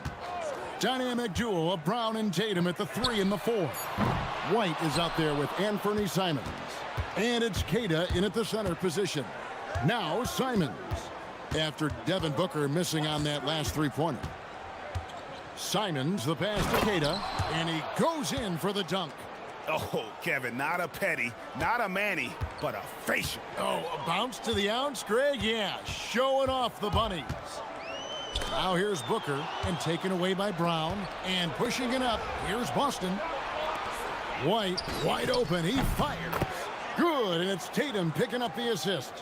Dynamic duo of Brown and Tatum at the 3 and the 4. White is out there with Anthony Simons. And it's Keita in at the center position. Now Simons. After Devin Booker missing on that last three-pointer. Simons, the pass to Keita, and he goes in for the dunk. Oh, Kevin, not a petty, not a Manny, but a facial. Oh, a bounce to the ounce, Greg? Yeah, showing off the bunnies. Now here's Booker, and taken away by Brown, and pushing it up. Here's Boston. White, wide open, he fires. Good, and it's Tatum picking up the assist.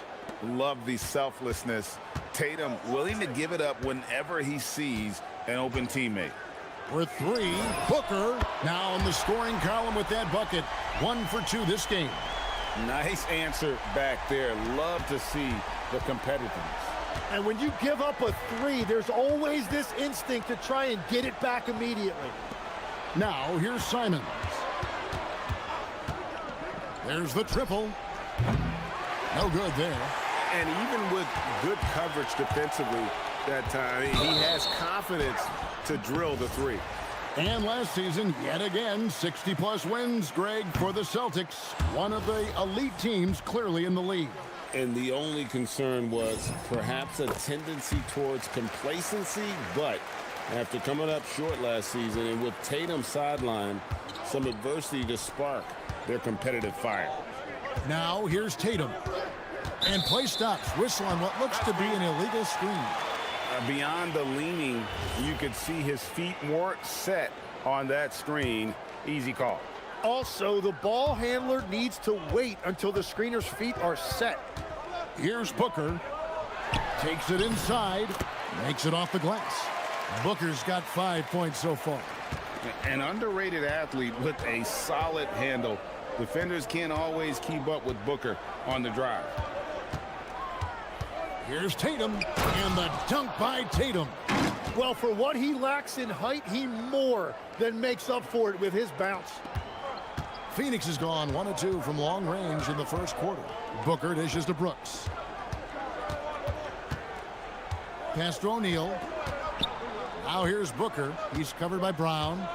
Love the selflessness. Tatum willing to give it up whenever he sees an open teammate. For 3, Booker now in the scoring column with that bucket. 1 for 2 this game. Nice answer back there. Love to see the competitiveness. And when you give up a 3, there's always this instinct to try and get it back immediately. Now here's Simons. There's the triple. No good there. And even with good coverage defensively that time, he has confidence to drill the 3. And last season, yet again, 60-plus wins, Greg, for the Celtics. One of the elite teams clearly in the league. And the only concern was perhaps a tendency towards complacency, but after coming up short last season and with Tatum sidelined, some adversity to spark their competitive fire. Now here's Tatum. And play stops. Whistle on what looks to be an illegal screen. Beyond the leaning, you could see his feet more set on that screen. Easy call. Also, the ball handler needs to wait until the screener's feet are set. Here's Booker. Takes it inside. Makes it off the glass. Booker's got 5 points so far. An underrated athlete with a solid handle. Defenders can't always keep up with Booker on the drive. Here's Tatum, and the dunk by Tatum. Well, for what he lacks in height, he more than makes up for it with his bounce. Phoenix has gone 1 of 2 from long range in the first quarter. Booker dishes to Brooks. Pass to O'Neal. Now here's Booker. He's covered by Brown.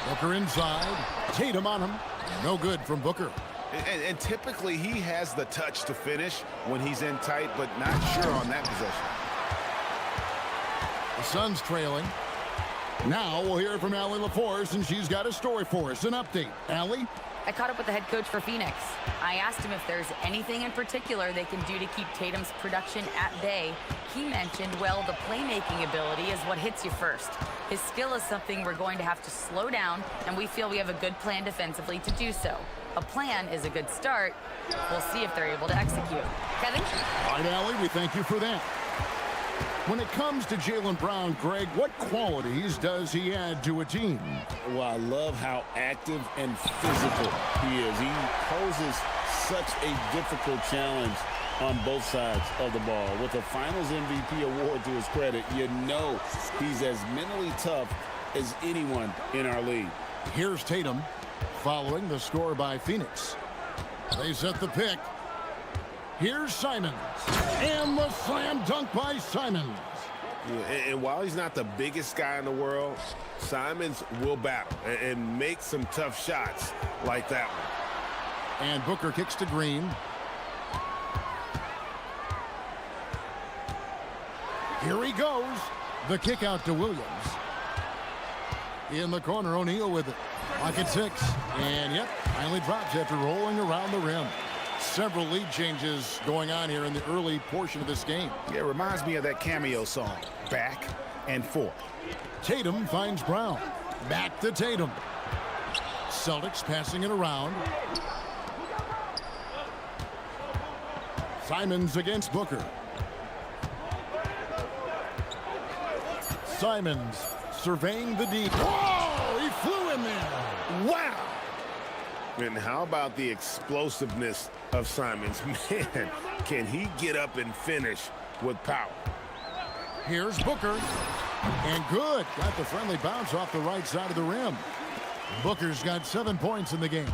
Booker inside. Tatum on him. No good from Booker. And typically he has the touch to finish when he's in tight, but not sure on that possession. The Suns trailing. Now we'll hear from Allie LaForce, and she's got a story for us. An update. Allie? I caught up with the head coach for Phoenix. I asked him if there's anything in particular they can do to keep Tatum's production at bay. He mentioned, well, the playmaking ability is what hits you first. His skill is something we're going to have to slow down, and we feel we have a good plan defensively to do so. A plan is a good start. We'll see if they're able to execute. Kevin? All right, Allie, we thank you for that. When it comes to Jaylen Brown, Greg, what qualities does he add to a team? Well, I love how active and physical he is. He poses such a difficult challenge on both sides of the ball. With a Finals MVP award to his credit, you know he's as mentally tough as anyone in our league. Here's Tatum following the score by Phoenix. They set the pick. Here's Simons. And the slam dunk by Simons. Yeah, and while he's not the biggest guy in the world, Simons will battle and make some tough shots like that one. And Booker kicks to Green. Here he goes. The kick out to Williams. In the corner, O'Neal with it. Pocket 6. And yep, finally drops after rolling around the rim. Several lead changes going on here in the early portion of this game. Yeah, it reminds me of that cameo song, Back and Forth. Tatum finds Brown. Back to Tatum. Celtics passing it around. Simons against Booker. Simons surveying the deep. Whoa! He flew in there. Wow! And how about the explosiveness of Simons? Man, can he get up and finish with power? Here's Booker. And good. Got the friendly bounce off the right side of the rim. Booker's got 7 points in the game.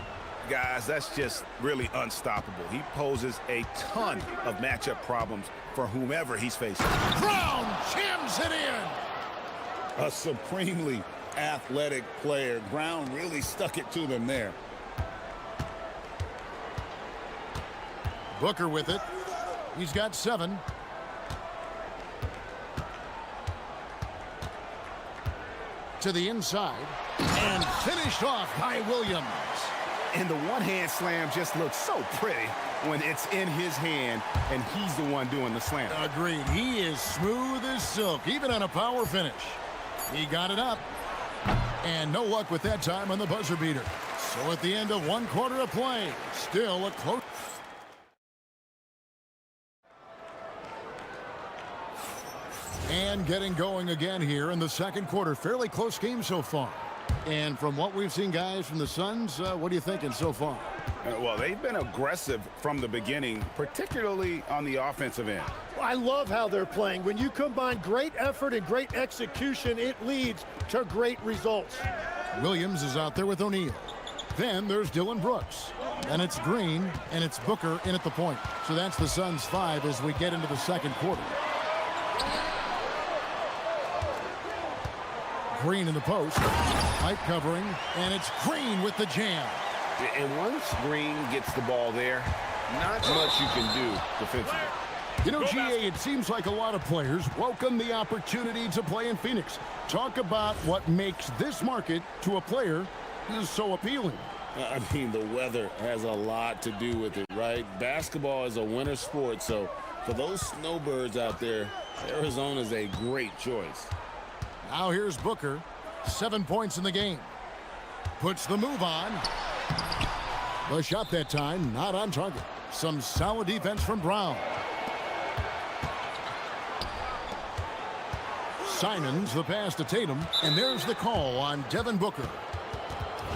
Guys, that's just really unstoppable. He poses a ton of matchup problems for whomever he's facing. Brown jams it in. A supremely athletic player. Brown really stuck it to them there. Booker with it. He's got 7. To the inside. And finished off by Williams. And the one-hand slam just looks so pretty when it's in his hand and he's the one doing the slam. Agreed. He is smooth as silk, even on a power finish. He got it up. And no luck with that time on the buzzer beater. So at the end of 1 quarter of play, still a close. And getting going again here in the second quarter. Fairly close game so far. And from what we've seen, guys, from the Suns, what are you thinking so far? Well, they've been aggressive from the beginning, particularly on the offensive end. I love how they're playing. When you combine great effort and great execution, it leads to great results. Williams is out there with O'Neal. Then there's Dylan Brooks. And it's Green, and it's Booker in at the point. So that's the Suns' 5 as we get into the second quarter. Green in the post. Tight covering, and it's Green with the jam. And once Green gets the ball there, not much you can do defensively. You know, GA, it seems like a lot of players welcome the opportunity to play in Phoenix. Talk about what makes this market to a player is so appealing. I mean, the weather has a lot to do with it, right? Basketball is a winter sport, so for those snowbirds out there, Arizona's a great choice. Now here's Booker. 7 points in the game. Puts the move on. The shot that time, not on target. Some solid defense from Brown. Simons the pass to Tatum, and there's the call on Devin Booker.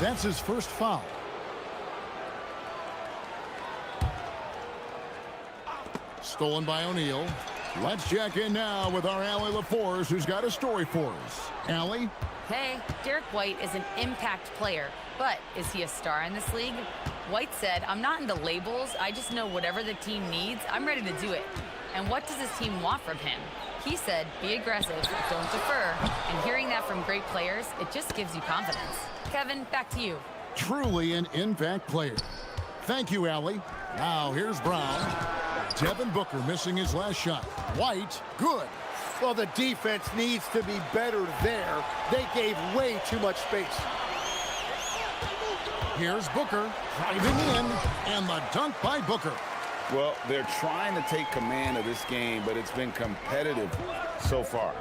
That's his first foul. Stolen by O'Neal. Let's check in now with our Allie LaForce, who's got a story for us. Allie? Hey, Derek White is an impact player, but is he a star in this league? White said, "I'm not into labels. I just know whatever the team needs, I'm ready to do it." And what does his team want from him? He said, be aggressive, don't defer. And hearing that from great players, it just gives you confidence. Kevin, back to you. Truly an impact player. Thank you, Allie. Now here's Brown. Devin Booker missing his last shot. White, good. Well, the defense needs to be better there. They gave way too much space. Here's Booker driving in, and the dunk by Booker. Well, they're trying to take command of this game, but it's been competitive so far.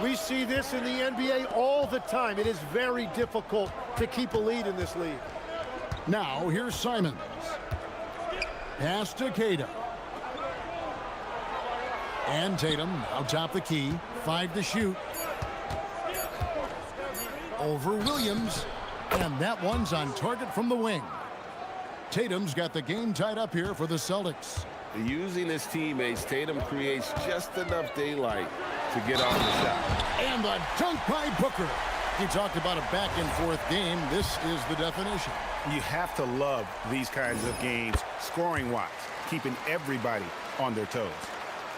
We see this in the NBA all the time. It is very difficult to keep a lead in this league. Now, here's Simons. Pass to Tatum. And Tatum out top the key. 5 to shoot. Over Williams. And that one's on target from the wing. Tatum's got the game tied up here for the Celtics. Using his teammates, Tatum creates just enough daylight to get on the shot. And the dunk by Booker. You talked about a back-and-forth game. This is the definition. You have to love these kinds of games, scoring-wise, keeping everybody on their toes.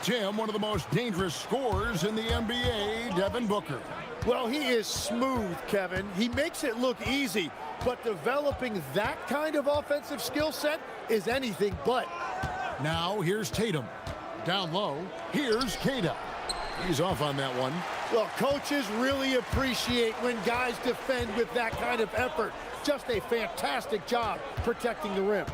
Jim, one of the most dangerous scorers in the NBA, Devin Booker. Well, he is smooth, Kevin. He makes it look easy, but developing that kind of offensive skill set is anything but. Now here's Tatum. Down low, here's Kata. He's off on that one. Well, coaches really appreciate when guys defend with that kind of effort. Just a fantastic job protecting the rim.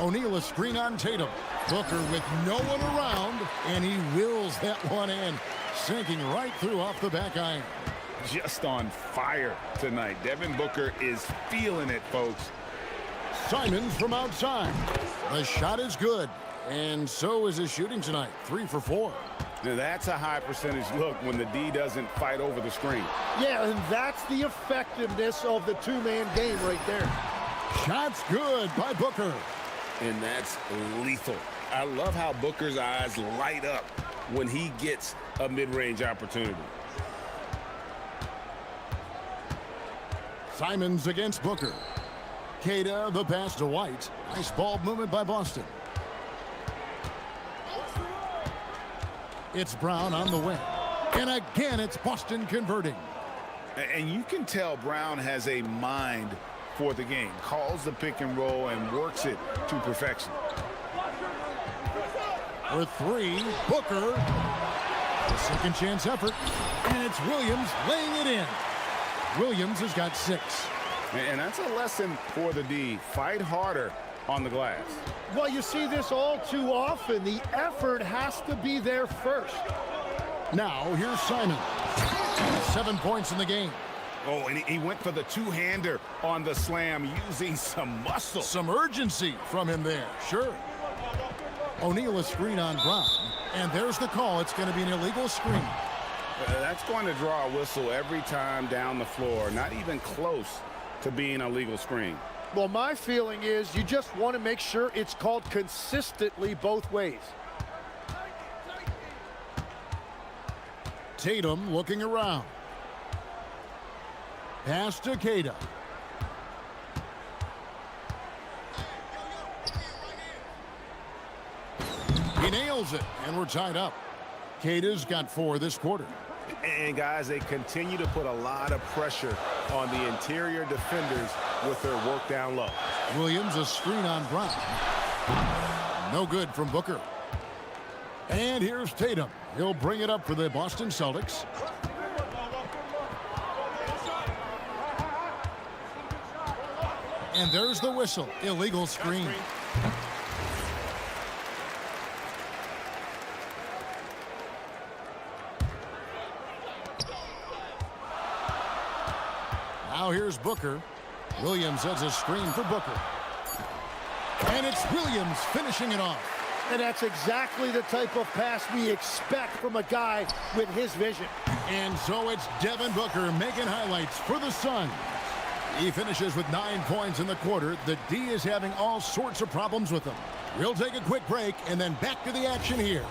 O'Neal a screen on Tatum. Booker with no one around, and he wills that one in, sinking right through off the back iron. Just on fire tonight. Devin Booker is feeling it, folks. Simons from outside. The shot is good, and so is his shooting tonight. 3 for 4. Now that's a high percentage look when the D doesn't fight over the screen. Yeah, and that's the effectiveness of the two-man game right there. Shots good by Booker. And that's lethal. I love how Booker's eyes light up when he gets a mid-range opportunity. Simons against Booker. Queta the pass to White. Nice ball movement by Boston. It's Brown on the wing. And again, it's Boston converting. And you can tell Brown has a mind for the game. Calls the pick and roll and works it to perfection. For 3, Booker. A second chance effort. And it's Williams laying it in. Williams has got 6. And that's a lesson for the D. Fight harder on the glass. Well, you see this all too often. The effort has to be there first. Now, here's Simon. 7 points in the game. Oh, and he went for the two-hander on the slam, using some muscle. Some urgency from him there, sure. O'Neal a screen on Brown. And there's the call. It's going to be an illegal screen. That's going to draw a whistle every time down the floor. Not even close to being a legal screen. Well, my feeling is you just want to make sure it's called consistently both ways. Tatum looking around. Pass to Queta. He nails it, and we're tied up. Queta's got 4 this quarter. And guys, they continue to put a lot of pressure on the interior defenders with their work down low. Williams a screen on Brown. No good from Booker. And here's Tatum. He'll bring it up for the Boston Celtics. And there's the whistle. Illegal screen. Now here's Booker. Williams has a screen for Booker. And it's Williams finishing it off. And that's exactly the type of pass we expect from a guy with his vision. And so it's Devin Booker making highlights for the Suns. He finishes with 9 points in the quarter. The D is having all sorts of problems with him. We'll take a quick break and then back to the action here.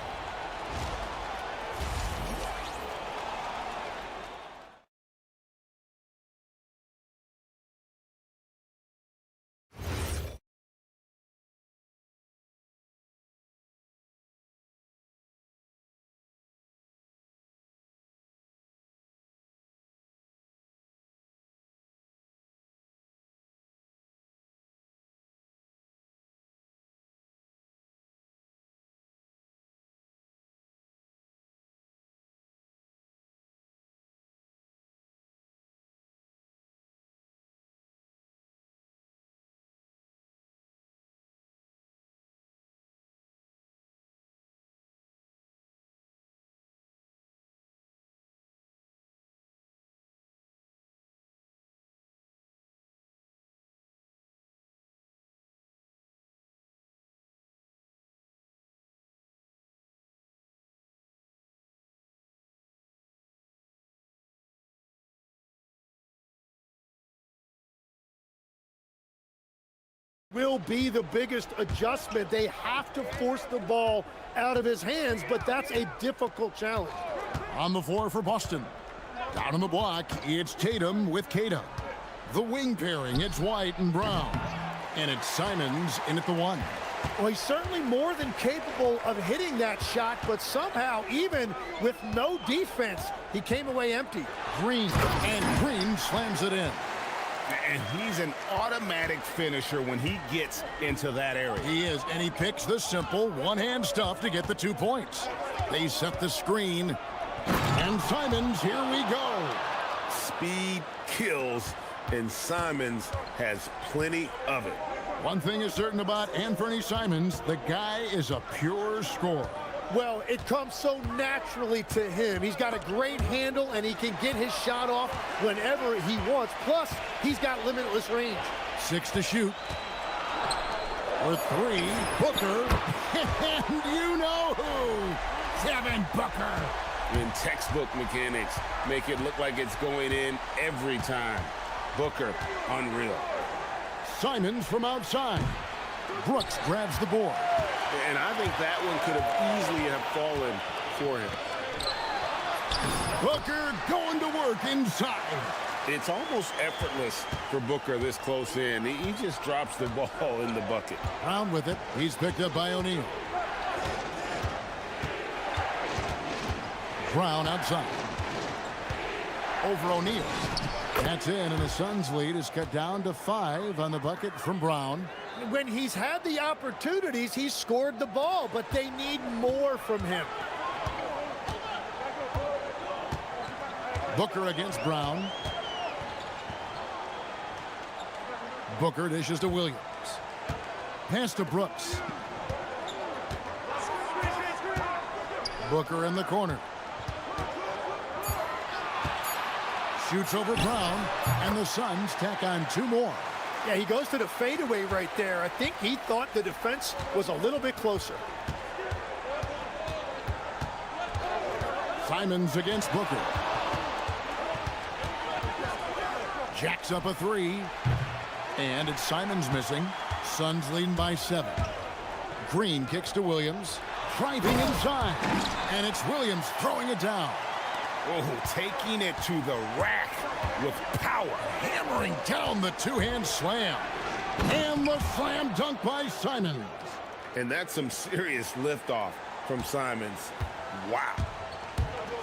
Will be the biggest adjustment. They have to force the ball out of his hands, but that's a difficult challenge. On the floor for Boston. Down on the block, it's Tatum with Queta. The wing pairing, it's White and Brown. And it's Simons in at the 1. Well, he's certainly more than capable of hitting that shot, but somehow, even with no defense, he came away empty. Green, and Green slams it in. And he's an automatic finisher when he gets into that area. He is, and he picks the simple one-hand stuff to get the 2 points. They set the screen, and Simons, here we go. Speed kills, and Simons has plenty of it. One thing is certain about Anthony Simons, the guy is a pure scorer. Well, it comes so naturally to him. He's got a great handle, and he can get his shot off whenever he wants. Plus, he's got limitless range. 6 to shoot. For 3, Booker. And you know who, Devin Booker. In textbook mechanics, make it look like it's going in every time. Booker, unreal. Simons from outside. Brooks grabs the board. And I think that one could have easily have fallen for him. Booker going to work inside. It's almost effortless for Booker this close in. He just drops the ball in the bucket. Brown with it. He's picked up by O'Neal. Brown outside. Over O'Neal. That's in, and the Suns' lead is cut down to 5 on the bucket from Brown. When he's had the opportunities, he's scored the ball, but they need more from him. Booker against Brown. Booker dishes to Williams. Pass to Brooks. Booker in the corner. Shoots over Brown, and the Suns tack on 2 more. Yeah, he goes to the fadeaway right there. I think he thought the defense was a little bit closer. Simons against Booker. Jacks up a 3. And it's Simons missing. Suns leading by 7. Green kicks to Williams. Driving inside. And it's Williams throwing it down. Oh, taking it to the rack with power. Hammering down the 2-hand slam. And the slam dunk by Simons. And that's some serious liftoff from Simons. Wow.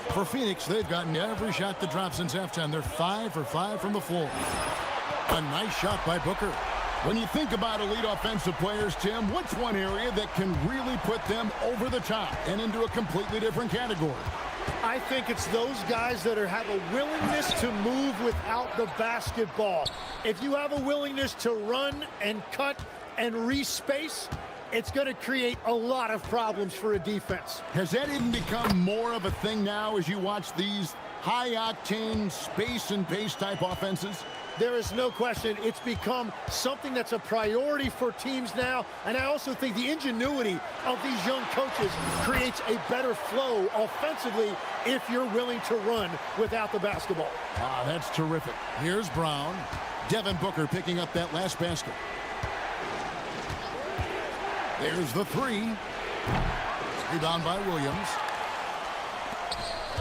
For Phoenix, they've gotten every shot that dropped since halftime. They're 5 for 5 from the floor. A nice shot by Booker. When you think about elite offensive players, Tim, what's one area that can really put them over the top and into a completely different category? I think it's those guys that have a willingness to move without the basketball. If you have a willingness to run and cut and respace, it's going to create a lot of problems for a defense. Has that even become more of a thing now as you watch these high-octane space and pace type offenses? There is no question. It's become something that's a priority for teams now. And I also think the ingenuity of these young coaches creates a better flow offensively if you're willing to run without the basketball. Ah, that's terrific. Here's Brown. Devin Booker picking up that last basket. There's the 3. Rebound by Williams.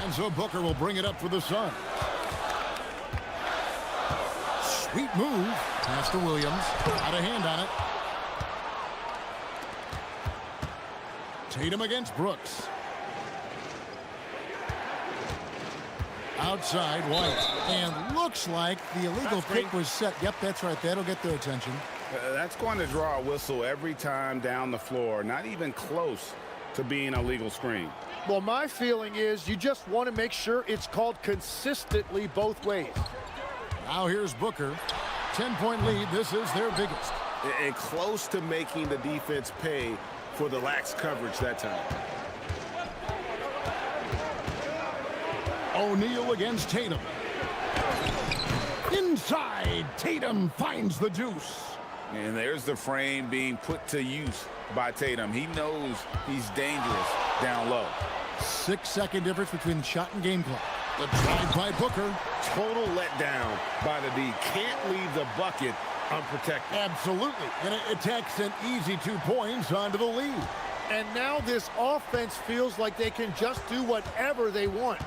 And so Booker will bring it up for the Suns. Sweet move. Pass to Williams. Got a hand on it. Tatum against Brooks. Outside, White. And looks like the illegal pick was set. Yep, that's right. That'll get their attention. That's going to draw a whistle every time down the floor. Not even close to being a legal screen. Well, my feeling is you just want to make sure it's called consistently both ways. Now here's Booker. 10-point lead. This is their biggest. And close to making the defense pay for the lax coverage that time. O'Neal against Tatum. Inside, Tatum finds the deuce. And there's the frame being put to use by Tatum. He knows he's dangerous down low. 6-second difference between shot and game clock. The drive by Booker. Total letdown by the D. Can't leave the bucket unprotected. Absolutely. And it takes an easy 2 points onto the lead. And now this offense feels like they can just do whatever they want.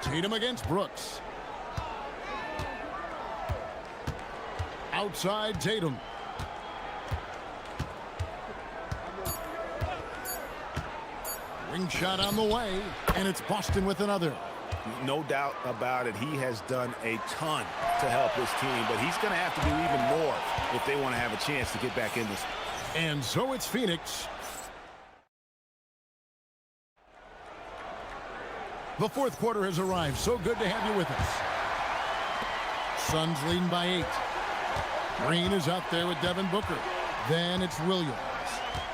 Tatum against Brooks. Outside Tatum. Ring shot on the way, and it's Boston with another. No doubt about it. He has done a ton to help his team, but he's going to have to do even more if they want to have a chance to get back in this. And so it's Phoenix. The fourth quarter has arrived. So good to have you with us. Suns leading by 8. Green is out there with Devin Booker. Then it's Williams.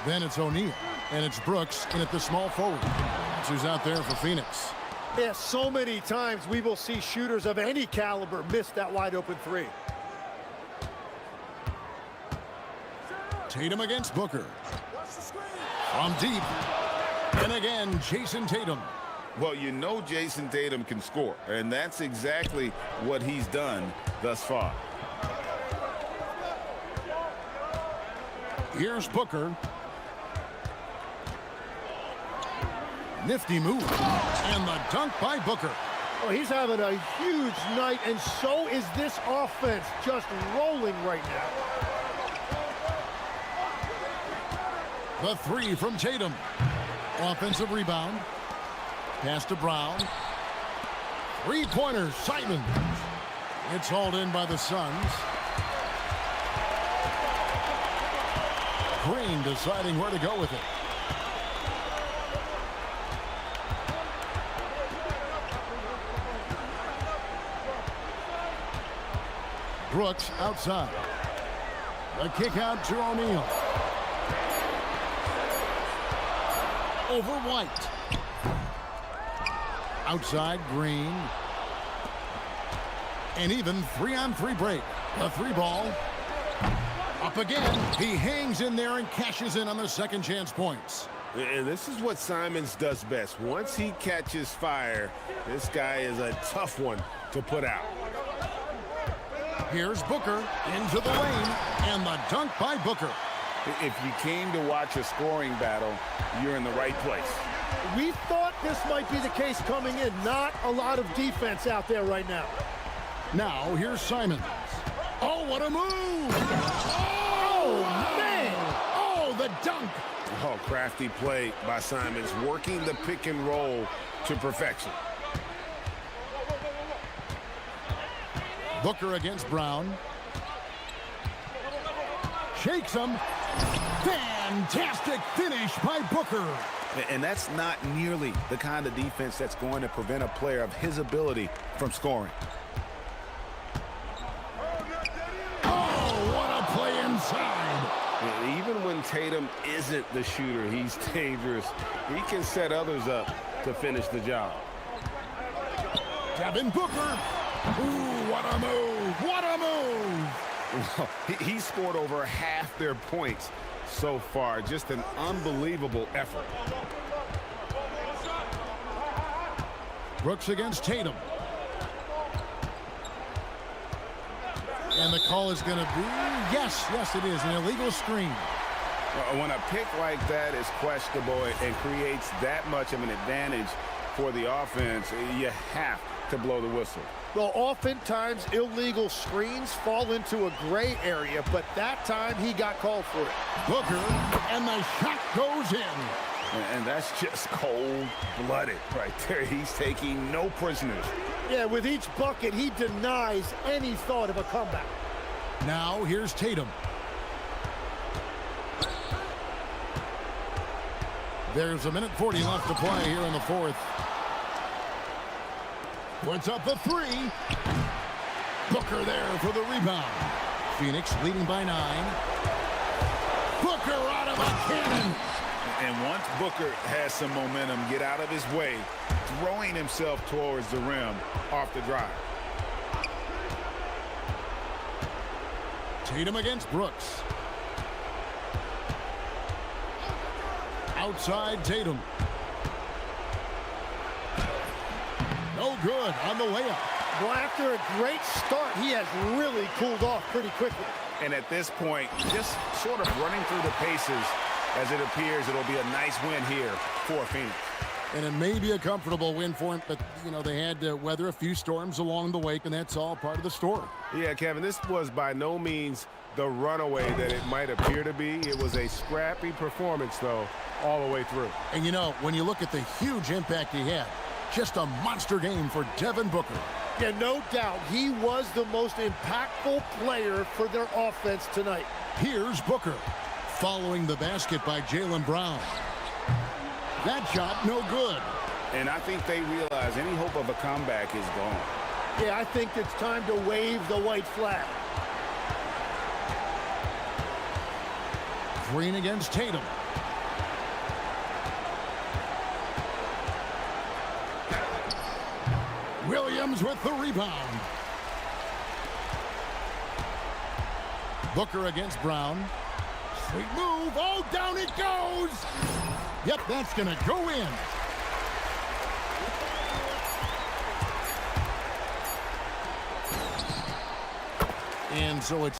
Then it's O'Neal. And it's Brooks in at the small forward. That's who's out there for Phoenix. Yeah, so many times we will see shooters of any caliber miss that wide open three. Tatum against Booker. From deep. And again, Jason Tatum. Well, you know Jason Tatum can score, and that's exactly what he's done thus far. Here's Booker. Nifty move. And the dunk by Booker. Oh, he's having a huge night, and so is this offense, just rolling right now. The three from Tatum. Offensive rebound. Pass to Brown. Three-pointers, Simon. It's hauled in by the Suns. Green deciding where to go with it. Brooks outside. The kick out to O'Neal. Over White. Outside, Green. And even 3-on-3 break. The three ball. Up again. He hangs in there and cashes in on the second chance points. And this is what Simons does best. Once he catches fire, this guy is a tough one to put out. Here's Booker into the lane. And the dunk by Booker. If you came to watch a scoring battle, you're in the right place. We thought this might be the case coming in. Not a lot of defense out there right now. Now, here's Simons. Oh, what a move! Oh, man! Oh, the dunk! Oh, crafty play by Simons, working the pick and roll to perfection. Booker against Brown. Shakes him. Fantastic finish by Booker. And that's not nearly the kind of defense that's going to prevent a player of his ability from scoring. Oh, what a play inside. And even when Tatum isn't the shooter, he's dangerous. He can set others up to finish the job. Devin Booker. Ooh, what a move. What a move. Well, he scored over half their points so far. Just an unbelievable effort. Brooks against Tatum. And the call is going to be, yes, it is, an illegal screen. When a pick like that is questionable and creates that much of an advantage for the offense, you have to blow the whistle. Well, oftentimes illegal screens fall into a gray area, but that time he got called for it. Booker, and the shot goes in. And that's just cold-blooded right there. He's taking no prisoners. Yeah, with each bucket, he denies any thought of a comeback. Now, here's Tatum. There's 1:40 left to play here in the fourth. Puts up a three. Booker there for the rebound. Phoenix leading by 9. Booker out of a cannon. And once Booker has some momentum, get out of his way, throwing himself towards the rim off the drive. Tatum against Brooks. Outside Tatum. No good on the layup. Well, after a great start, he has really cooled off pretty quickly. And at this point, just sort of running through the paces, as it appears it'll be a nice win here for Phoenix. And it may be a comfortable win for him, but, you know, they had to weather a few storms along the way, and that's all part of the story. Yeah, Kevin, this was by no means the runaway that it might appear to be. It was a scrappy performance, though, all the way through. And, you know, when you look at the huge impact he had, just a monster game for Devin Booker. Yeah, no doubt. He was the most impactful player for their offense tonight. Here's Booker, following the basket by Jaylen Brown. That shot, no good. And I think they realize any hope of a comeback is gone. Yeah, I think it's time to wave the white flag. Green against Tatum. Williams with the rebound. Booker against Brown. Sweet move. Oh, down it goes. Yep, that's going to go in. And so it's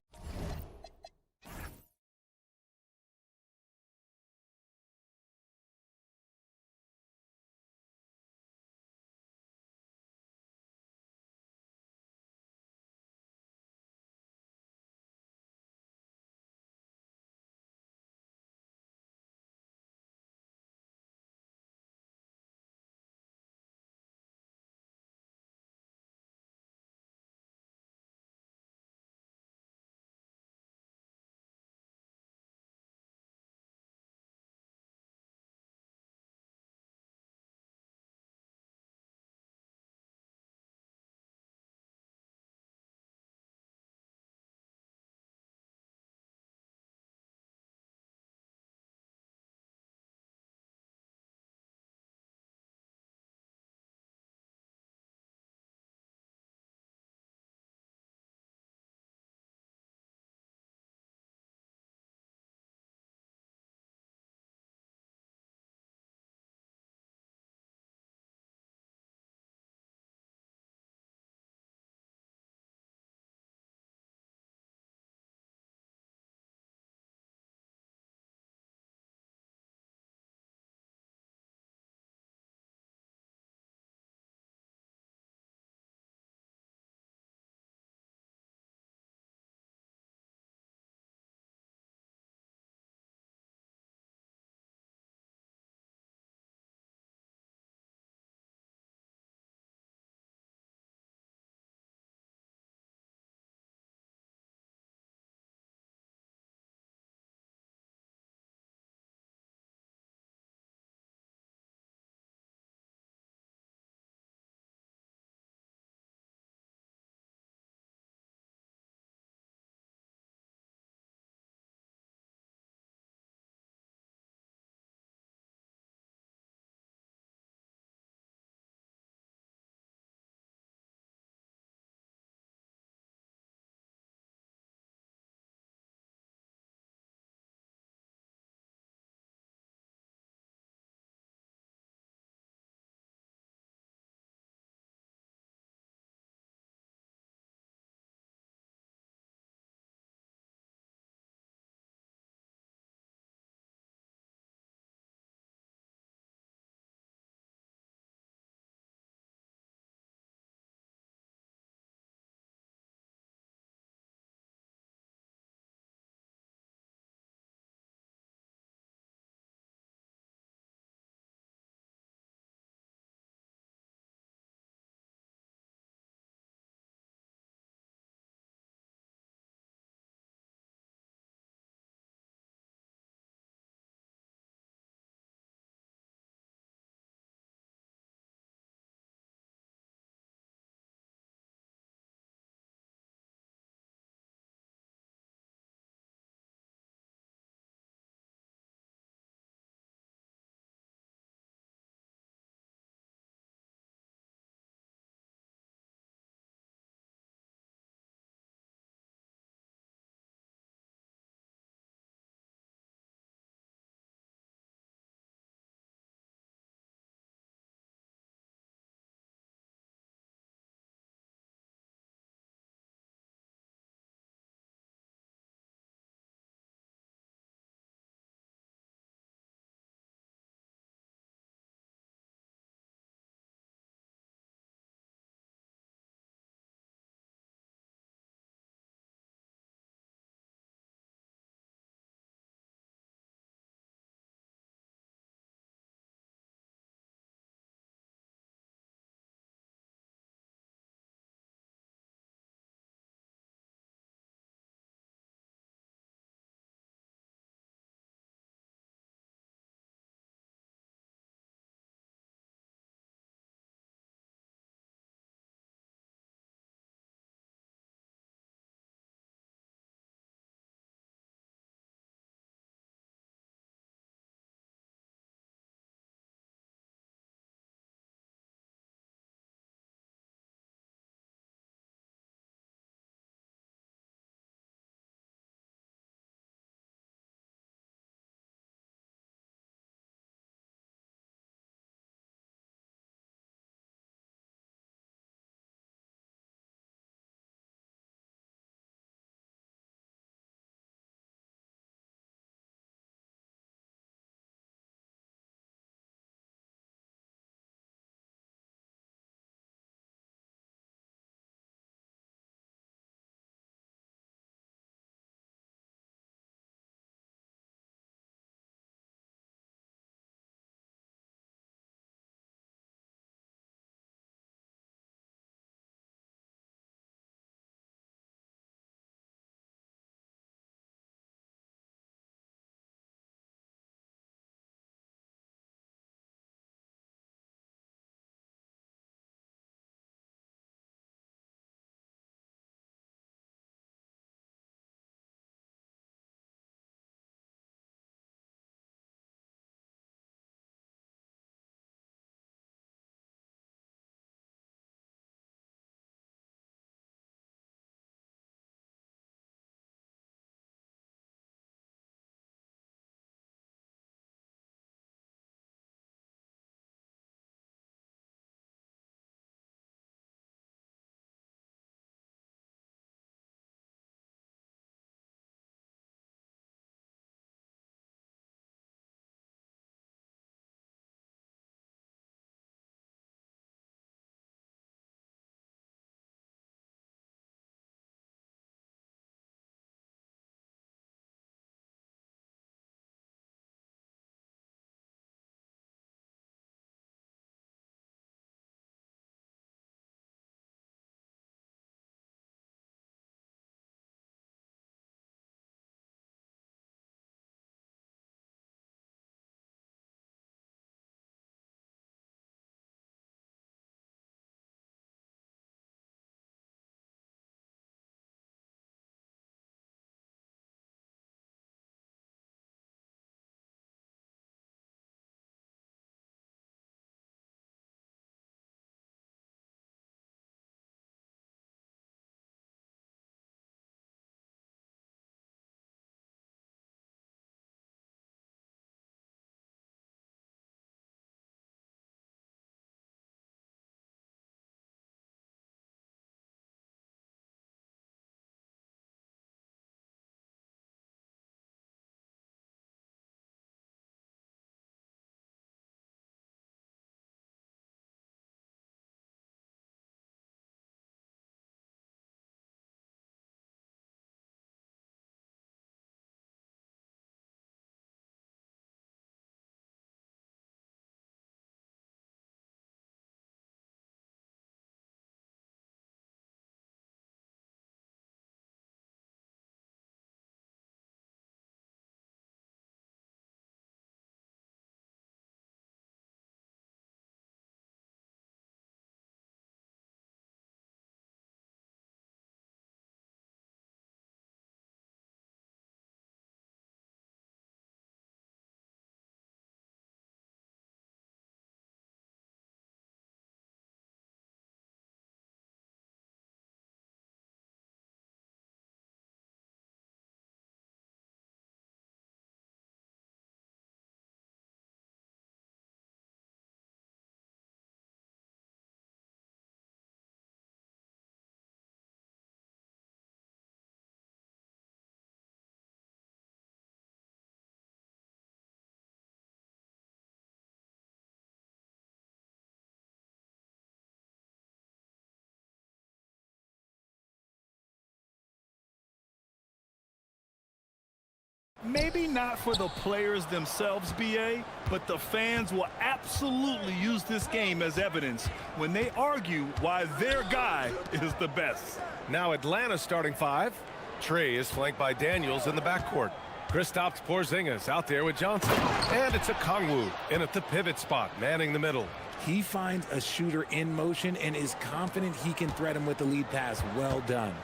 Maybe not for the players themselves, BA, but the fans will absolutely use this game as evidence when they argue why their guy is the best. Now Atlanta's starting five. Trey is flanked by Daniels in the backcourt. Kristaps Porzingis out there with Johnson. And it's a Kongwu in at the pivot spot, manning the middle. He finds a shooter in motion and is confident he can thread him with the lead pass. Well done.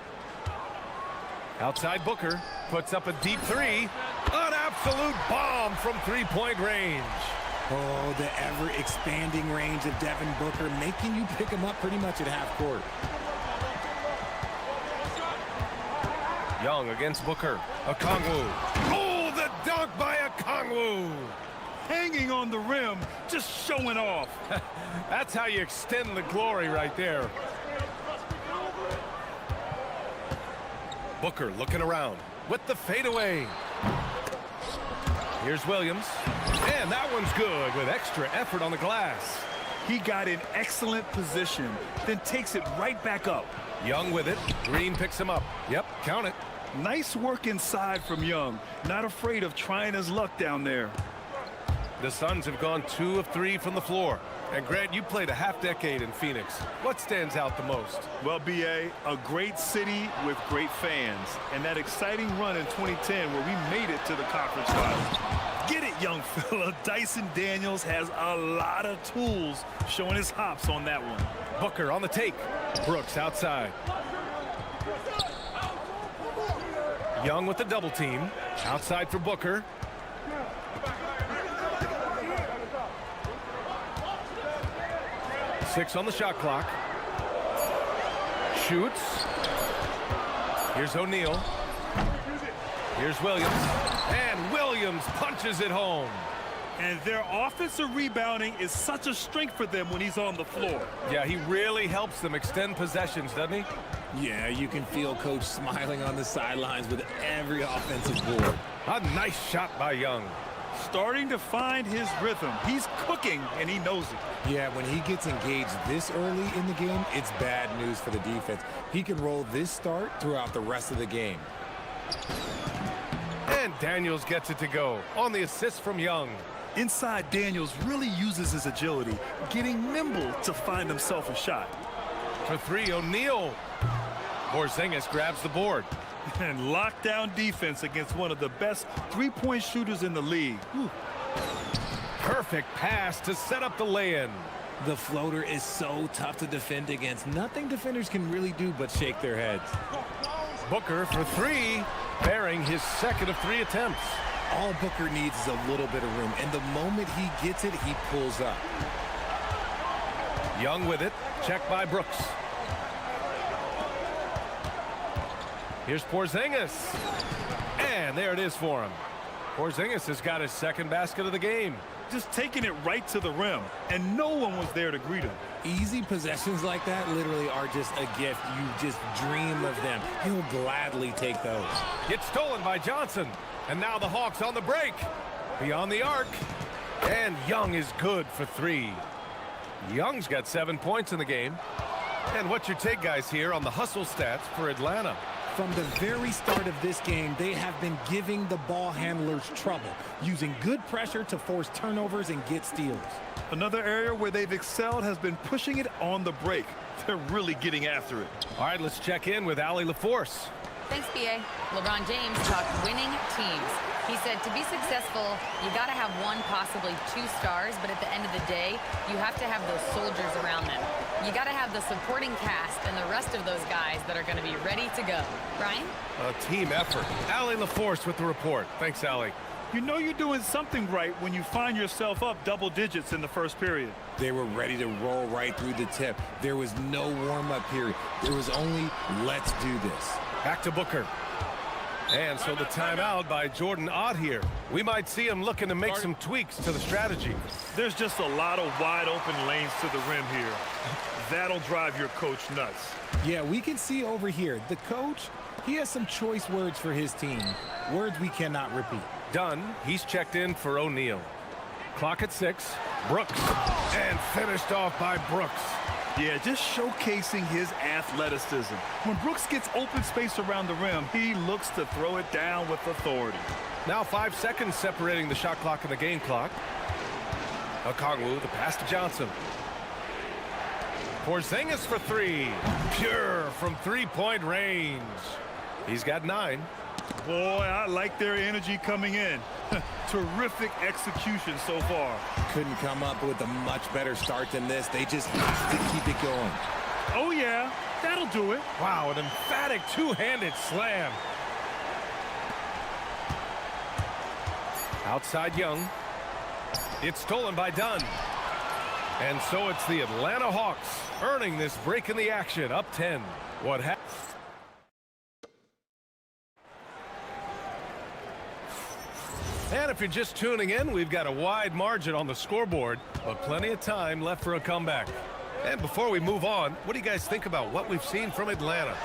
Outside Booker puts up a deep three. An absolute bomb from three-point range. Oh, the ever-expanding range of Devin Booker, making you pick him up pretty much at half court. Young against Booker. Okongwu. Oh, the dunk by Okongwu. Hanging on the rim, just showing off. That's how you extend the glory right there. Booker looking around with the fadeaway. Here's Williams. And that one's good with extra effort on the glass. He got in excellent position, then takes it right back up. Young with it. Green picks him up. Yep, count it. Nice work inside from Young. Not afraid of trying his luck down there. The Suns have gone 2 of 3 from the floor. And Grant, you played a half-decade in Phoenix. What stands out the most? Well, BA, a great city with great fans. And that exciting run in 2010 where we made it to the conference finals. Get it, young fella. Dyson Daniels has a lot of tools, showing his hops on that one. Booker on the take. Brooks outside. Young with the double team. Outside for Booker. Six on the shot clock. Shoots. Here's O'Neal. Here's Williams. And Williams punches it home. And their offensive rebounding is such a strength for them when he's on the floor. Yeah, he really helps them extend possessions, doesn't he? Yeah, you can feel Coach smiling on the sidelines with every offensive board. A nice shot by Young. Starting to find his rhythm. He's cooking, and he knows it. Yeah, when he gets engaged this early in the game, it's bad news for the defense. He can roll this start throughout the rest of the game. And Daniels gets it to go on the assist from Young. Inside, Daniels really uses his agility, getting nimble to find himself a shot. For three, O'Neal. Porzingis grabs the board. And lockdown defense against one of the best three-point shooters in the league. Whew. Perfect pass to set up the lay-in. The floater is so tough to defend against. Nothing defenders can really do but shake their heads. Booker for three, bearing his second of 3 attempts. All Booker needs is a little bit of room, and the moment he gets it, he pulls up. Young with it, checked by Brooks. Here's Porzingis. And there it is for him. Porzingis has got his second basket of the game. Just taking it right to the rim, and no one was there to greet him. Easy possessions like that literally are just a gift. You just dream of them. He'll gladly take those. Gets stolen by Johnson. And now the Hawks on the break. Beyond the arc. And Young is good for 3. Young's got 7 points in the game. And what's your take, guys, here on the hustle stats for Atlanta? From the very start of this game, they have been giving the ball handlers trouble, using good pressure to force turnovers and get steals. Another area where they've excelled has been pushing it on the break. They're really getting after it. All right, let's check in with Allie LaForce. Thanks, BA. LeBron James talked winning teams. He said to be successful, you got to have 1, possibly 2 stars, but at the end of the day, you have to have those soldiers around them. You got to have the supporting cast and the rest of those guys that are going to be ready to go. Brian? A team effort. Allie LaForce with the report. Thanks, Allie. You know you're doing something right when you find yourself up double digits in the first period. They were ready to roll right through the tip. There was no warm-up period. There was only, let's do this. Back to Booker. And so the timeout by Jordan Ott here. We might see him looking to make some tweaks to the strategy. There's just a lot of wide open lanes to the rim here. That'll drive your coach nuts. Yeah, we can see over here. The coach, he has some choice words for his team. Words we cannot repeat. Done. He's checked in for O'Neal. Clock at 6. Brooks. And finished off by Brooks. Yeah, just showcasing his athleticism. When Brooks gets open space around the rim, he looks to throw it down with authority. Now 5 seconds separating the shot clock and the game clock. Okongwu, the pass to Johnson. Porzingis for three. Pure from three-point range. He's got 9. Boy, I like their energy coming in. Terrific execution so far. Couldn't come up with a much better start than this. They just have to keep it going. Oh, yeah, that'll do it. Wow, an emphatic two-handed slam. Outside Young. It's stolen by Dunn. And so it's the Atlanta Hawks earning this break in the action, up 10. What happened? And if you're just tuning in, we've got a wide margin on the scoreboard, but plenty of time left for a comeback. And before we move on, what do you guys think about what we've seen from Atlanta?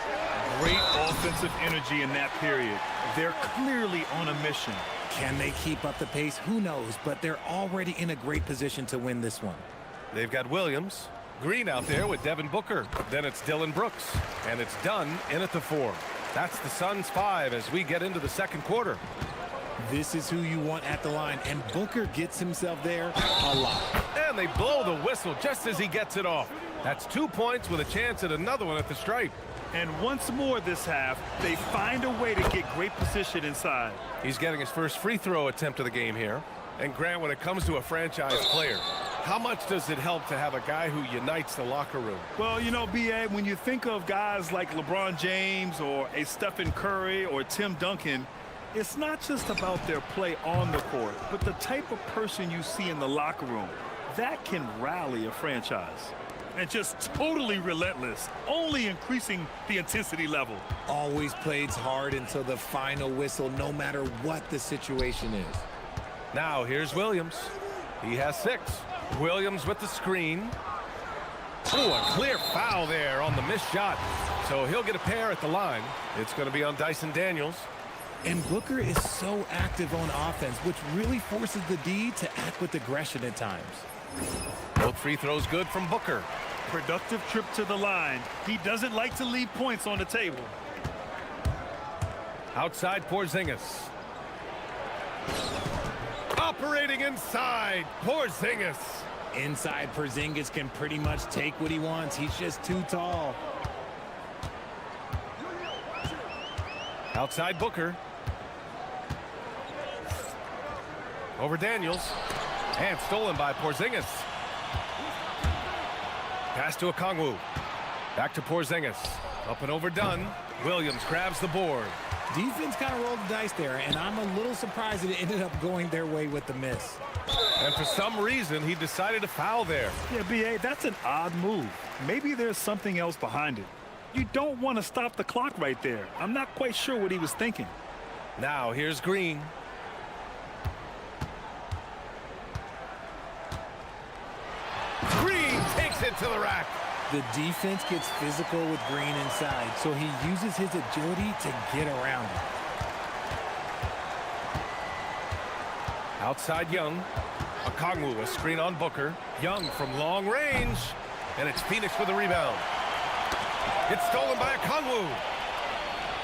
Great offensive energy in that period. They're clearly on a mission. Can they keep up the pace? Who knows, but they're already in a great position to win this one. They've got Williams, Green out there with Devin Booker. Then it's Dylan Brooks, and it's Dunn in at the 4. That's the Suns' 5 as we get into the second quarter. This is who you want at the line, and Booker gets himself there a lot. And they blow the whistle just as he gets it off. That's 2 points with a chance at another one at the stripe. And once more this half, they find a way to get great position inside. He's getting his first free throw attempt of the game here. And Grant, when it comes to a franchise player, how much does it help to have a guy who unites the locker room? Well, you know, B.A., when you think of guys like LeBron James or a Stephen Curry or Tim Duncan, it's not just about their play on the court, but the type of person you see in the locker room. That can rally a franchise. And just totally relentless, only increasing the intensity level. Always plays hard until the final whistle, no matter what the situation is. Now here's Williams. He has 6. Williams with the screen. Oh, a clear foul there on the missed shot. So he'll get a pair at the line. It's going to be on Dyson Daniels. And Booker is so active on offense, which really forces the D to act with aggression at times. Both free throws good from Booker. Productive trip to the line. He doesn't like to leave points on the table. Outside Porzingis. Operating inside, Porzingis. Inside, Porzingis can pretty much take what he wants. He's just too tall. Outside Booker. Over Daniels. And stolen by Porzingis. Pass to Okongwu. Back to Porzingis. Up and over Dunn. Williams grabs the board. Defense kind of rolled the dice there, and I'm a little surprised that it ended up going their way with the miss. And for some reason, he decided to foul there. Yeah, B.A., that's an odd move. Maybe there's something else behind it. You don't want to stop the clock right there. I'm not quite sure what he was thinking. Now here's Green. Green takes it to the rack. The defense gets physical with Green inside, so he uses his agility to get around it. Outside Young. Okongwu, a screen on Booker. Young from long range. And it's Phoenix with a rebound. It's stolen by Okongwu.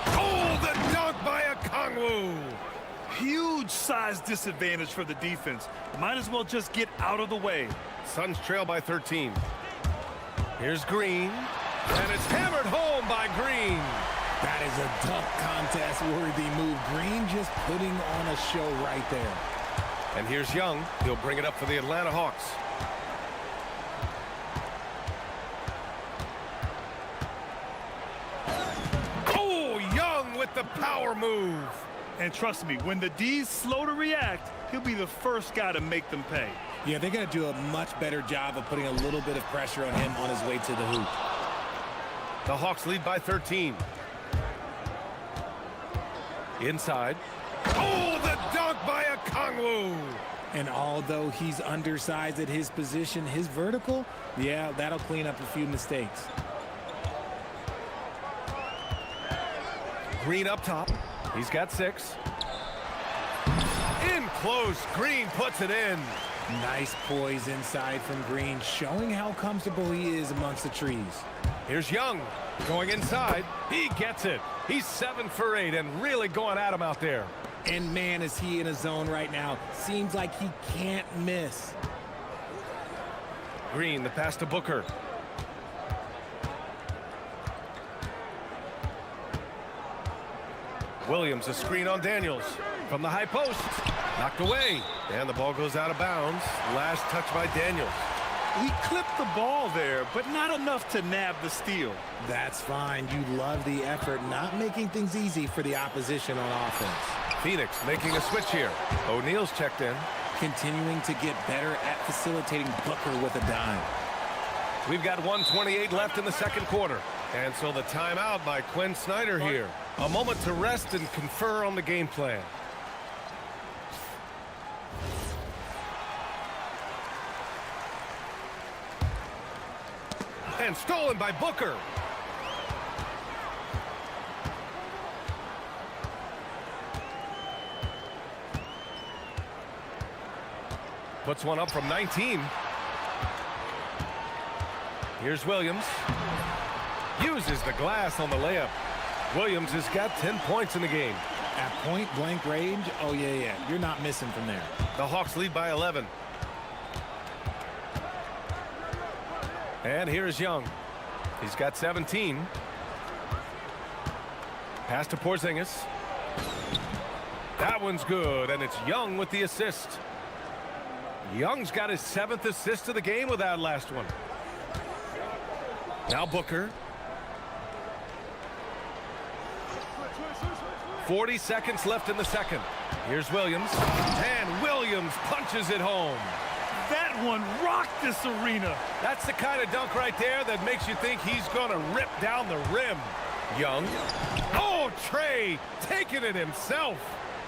Oh, the dunk by Okongwu. Huge size disadvantage for the defense. Might as well just get out of the way. Suns trail by 13. Here's Green. And it's hammered home by Green. That is a dunk contest-worthy move. Green just putting on a show right there. And here's Young. He'll bring it up for the Atlanta Hawks. Oh, Young with the power move. And trust me, when the D's slow to react, he'll be the first guy to make them pay. Yeah, they're going to do a much better job of putting a little bit of pressure on him on his way to the hoop. The Hawks lead by 13. Inside. Oh, the dunk by Okongwu. And although he's undersized at his position, his vertical, yeah, that'll clean up a few mistakes. Green up top. He's got 6. In close. Green puts it in. Nice poise inside from Green, showing how comfortable he is amongst the trees. Here's Young going inside. He gets it. He's 7 for 8 and really going at him out there. And man, is he in a zone right now. Seems like he can't miss. Green, the pass to Booker. Williams, a screen on Daniels. From the high post. Knocked away. And the ball goes out of bounds. Last touch by Daniels. He clipped the ball there, but not enough to nab the steal. That's fine. You love the effort, not making things easy for the opposition on offense. Phoenix making a switch here. O'Neal's checked in. Continuing to get better at facilitating Booker with a dime. We've got 1:28 left in the second quarter. And so the timeout by Quinn Snyder here. A moment to rest and confer on the game plan. And stolen by Booker. Puts one up from 19. Here's Williams. Uses the glass on the layup. Williams has got 10 points in the game. At point-blank range, oh, yeah. You're not missing from there. The Hawks lead by 11. And here's Young. He's got 17. Pass to Porzingis. That one's good, and it's Young with the assist. Young's got his 7th assist of the game with that last one. Now Booker. 40 seconds left in the second. Here's Williams. And Williams punches it home. That one rocked this arena. That's the kind of dunk right there that makes you think he's going to rip down the rim. Young. Oh, Trey taking it himself.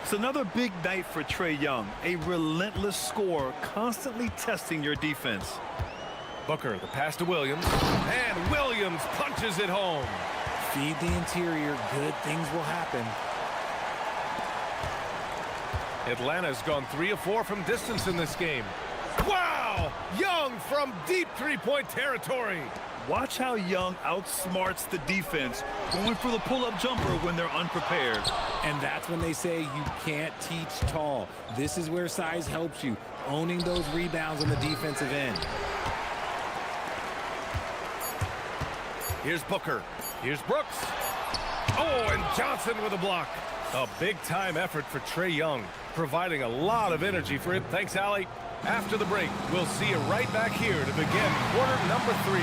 It's another big night for Trey Young. A relentless scorer, constantly testing your defense. Booker, the pass to Williams. And Williams punches it home. Feed the interior. Good things will happen. Atlanta's gone 3 of 4 from distance in this game. Wow! Young from deep three-point territory. Watch how Young outsmarts the defense, going for the pull-up jumper when they're unprepared. And that's when they say you can't teach tall. This is where size helps you, owning those rebounds on the defensive end. Here's Booker. Here's Brooks. Oh, and Johnson with a block. A big-time effort for Trey Young, providing a lot of energy for him. Thanks, Allie. After the break, we'll see you right back here to begin quarter number 3.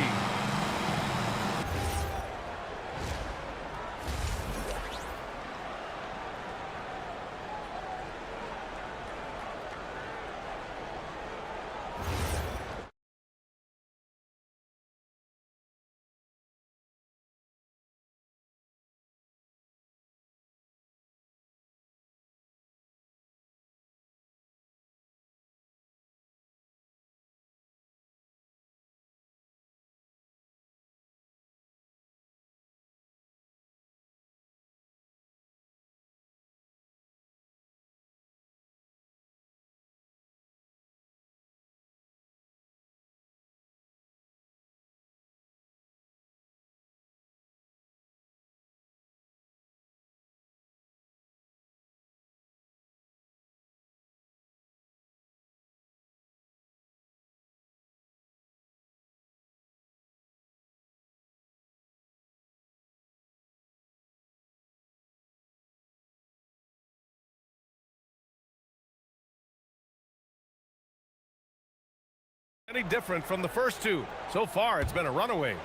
Any different from the first two. So far, it's been a runaway.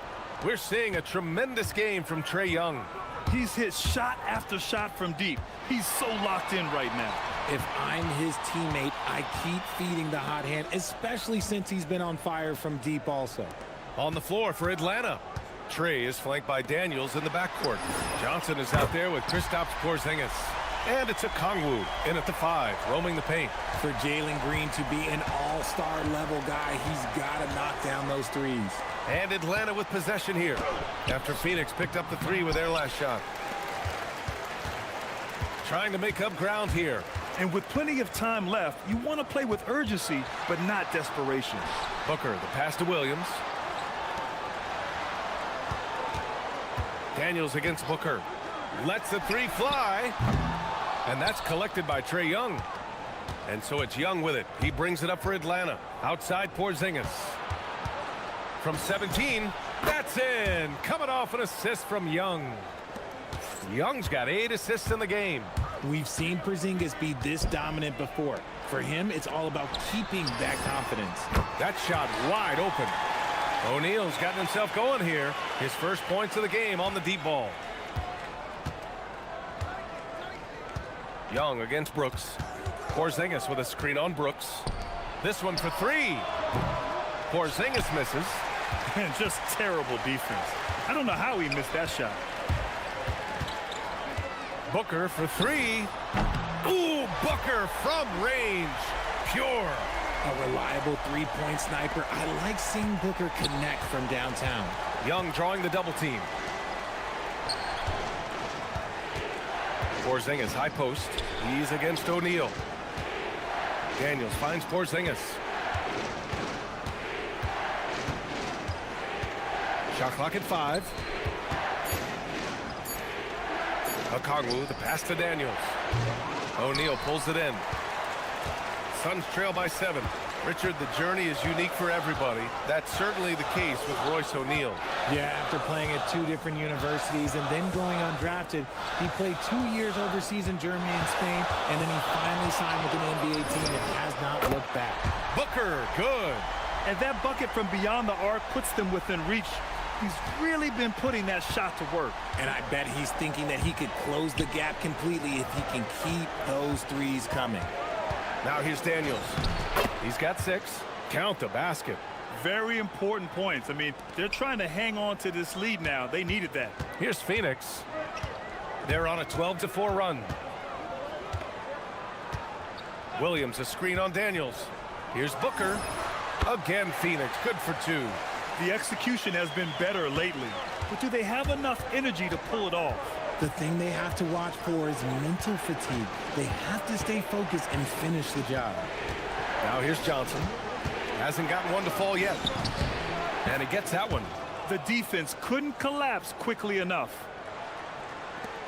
We're seeing a tremendous game from Trey Young. He's hit shot after shot from deep. He's so locked in right now. If I'm his teammate, I keep feeding the hot hand, especially since he's been on fire from deep also. On the floor for Atlanta. Trey is flanked by Daniels in the backcourt. Johnson is out there with Kristaps Porzingis. And it's a Kongwu in at the 5, roaming the paint. For Jalen Green to be an all-star level guy, he's got to knock down those threes. And Atlanta with possession here after Phoenix picked up the 3 with their last shot. Trying to make up ground here. And with plenty of time left, you want to play with urgency, but not desperation. Booker, the pass to Williams. Daniels against Booker. Lets the three fly. And that's collected by Trae Young. And so it's Young with it. He brings it up for Atlanta. Outside Porzingis. From 17, that's in. Coming off an assist from Young. Young's got 8 assists in the game. We've seen Porzingis be this dominant before. For him, it's all about keeping that confidence. That shot wide open. O'Neal's gotten himself going here. His first points of the game on the deep ball. Young against Brooks. Porzingis with a screen on Brooks. This one for 3. Porzingis misses. And just terrible defense. I don't know how he missed that shot. Booker for 3. Ooh, Booker from range. Pure. A reliable three-point sniper. I like seeing Booker connect from downtown. Young drawing the double team. Porzingis high post. He's against O'Neal. Daniels finds Porzingis. Shot clock at 5. Okongwu, the pass to Daniels. O'Neal pulls it in. Suns trail by 7. Richard, the journey is unique for everybody. That's certainly the case with Royce O'Neal. Yeah, after playing at 2 different universities and then going undrafted, he played 2 years overseas in Germany and Spain, and then he finally signed with an NBA team and has not looked back. Booker, good. And that bucket from beyond the arc puts them within reach. He's really been putting that shot to work. And I bet he's thinking that he could close the gap completely if he can keep those threes coming. Now here's Daniels. He's got 6. Count the basket. Very important points. I mean, they're trying to hang on to this lead now. They needed that. Here's Phoenix. They're on a 12-4 run. Williams, a screen on Daniels. Here's Booker. Again, Phoenix, good for 2. The execution has been better lately, but do they have enough energy to pull it off? The thing they have to watch for is mental fatigue. They have to stay focused and finish the job. Now here's Johnson. Hasn't gotten one to fall yet. And he gets that one. The defense couldn't collapse quickly enough.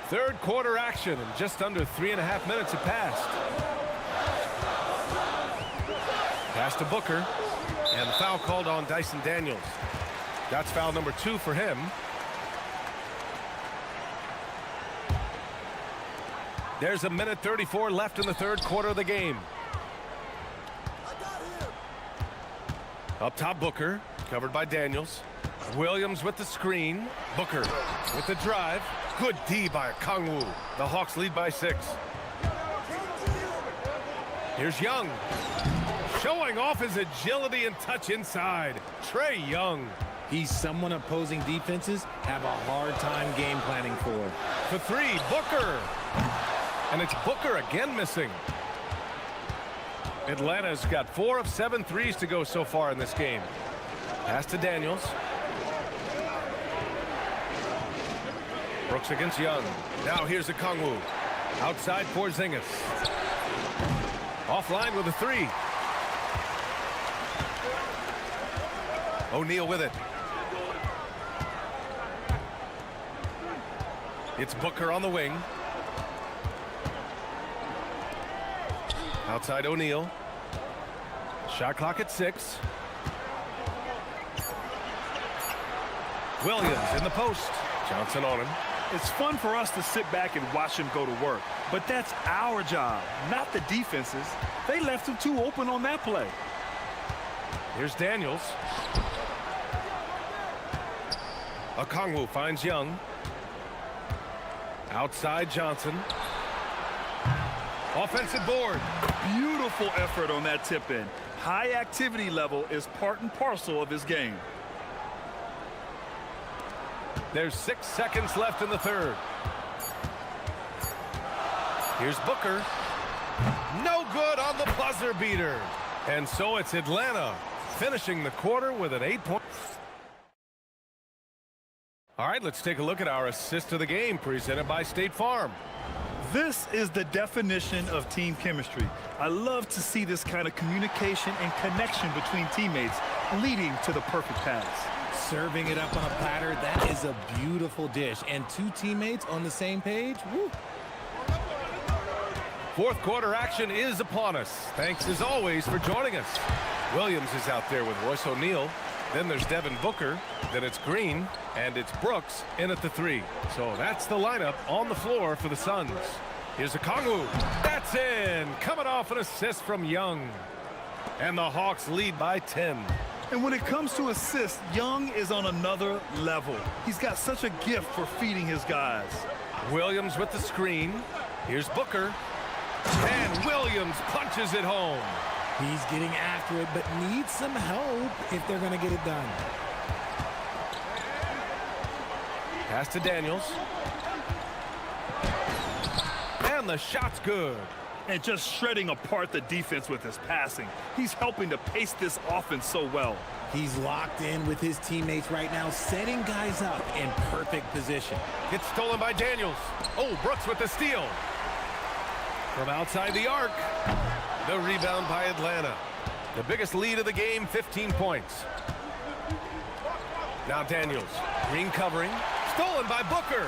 Third quarter action, and just under 3.5 minutes have passed. Pass to Booker. And the foul called on Dyson Daniels. That's foul number 2 for him. There's 1:34 left in the third quarter of the game. Up top, Booker, covered by Daniels. Williams with the screen. Booker with the drive. Good D by Okongwu. The Hawks lead by 6. Here's Young. Showing off his agility and touch inside. Trae Young. He's someone opposing defenses have a hard time game planning for. For 3, Booker. And it's Booker again missing. Atlanta's got 4 of 7 threes to go so far in this game. Pass to Daniels. Brooks against Young. Now here's Okongwu. Outside Porzingis. Offline with a 3. O'Neal with it. It's Booker on the wing. Outside O'Neal. Shot clock at 6. Williams in the post. Johnson on him. It's fun for us to sit back and watch him go to work, but that's our job, not the defense's. They left him too open on that play. Here's Daniels. Okongwu finds Young. Outside Johnson. Offensive board. Beautiful effort on that tip-in. High activity level is part and parcel of his game. There's 6 seconds left in the third. Here's Booker. No good on the buzzer beater. And so it's Atlanta finishing the quarter with an 8-point. All right, let's take a look at our assist of the game presented by State Farm. This is the definition of team chemistry. I love to see this kind of communication and connection between teammates leading to the perfect pass. Serving it up on a platter, that is a beautiful dish. And two teammates on the same page, woo. Fourth quarter action is upon us. Thanks as always for joining us. Williams is out there with Royce O'Neal. Then there's Devin Booker. Then it's Green. And it's Brooks in at the 3. So that's the lineup on the floor for the Suns. Here's Okongwu. That's in. Coming off an assist from Young. And the Hawks lead by 10. And when it comes to assists, Young is on another level. He's got such a gift for feeding his guys. Williams with the screen. Here's Booker. And Williams punches it home. He's getting after it, but needs some help if they're going to get it done. Pass to Daniels. And the shot's good. And just shredding apart the defense with his passing. He's helping to pace this offense so well. He's locked in with his teammates right now, setting guys up in perfect position. It's stolen by Daniels. Oh, Brooks with the steal. From outside the arc. The rebound by Atlanta. The biggest lead of the game, 15 points. Now Daniels. Green covering. Stolen by Booker.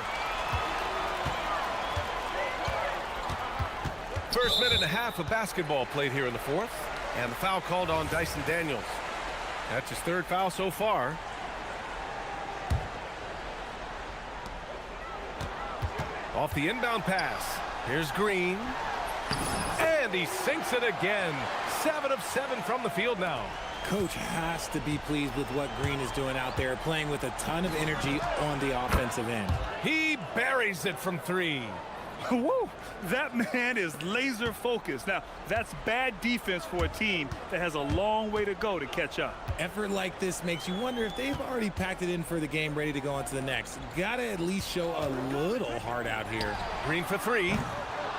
First minute and a half of basketball played here in the fourth. And the foul called on Dyson Daniels. That's his third foul so far. Off the inbound pass. Here's Green. And he sinks it again. 7 of 7 from the field now. Coach has to be pleased with what Green is doing out there, playing with a ton of energy on the offensive end. He buries it from 3. Woo! That man is laser focused. Now, that's bad defense for a team that has a long way to go to catch up. Effort like this makes you wonder if they've already packed it in for the game, ready to go on to the next. Gotta at least show a little heart out here. Green for 3.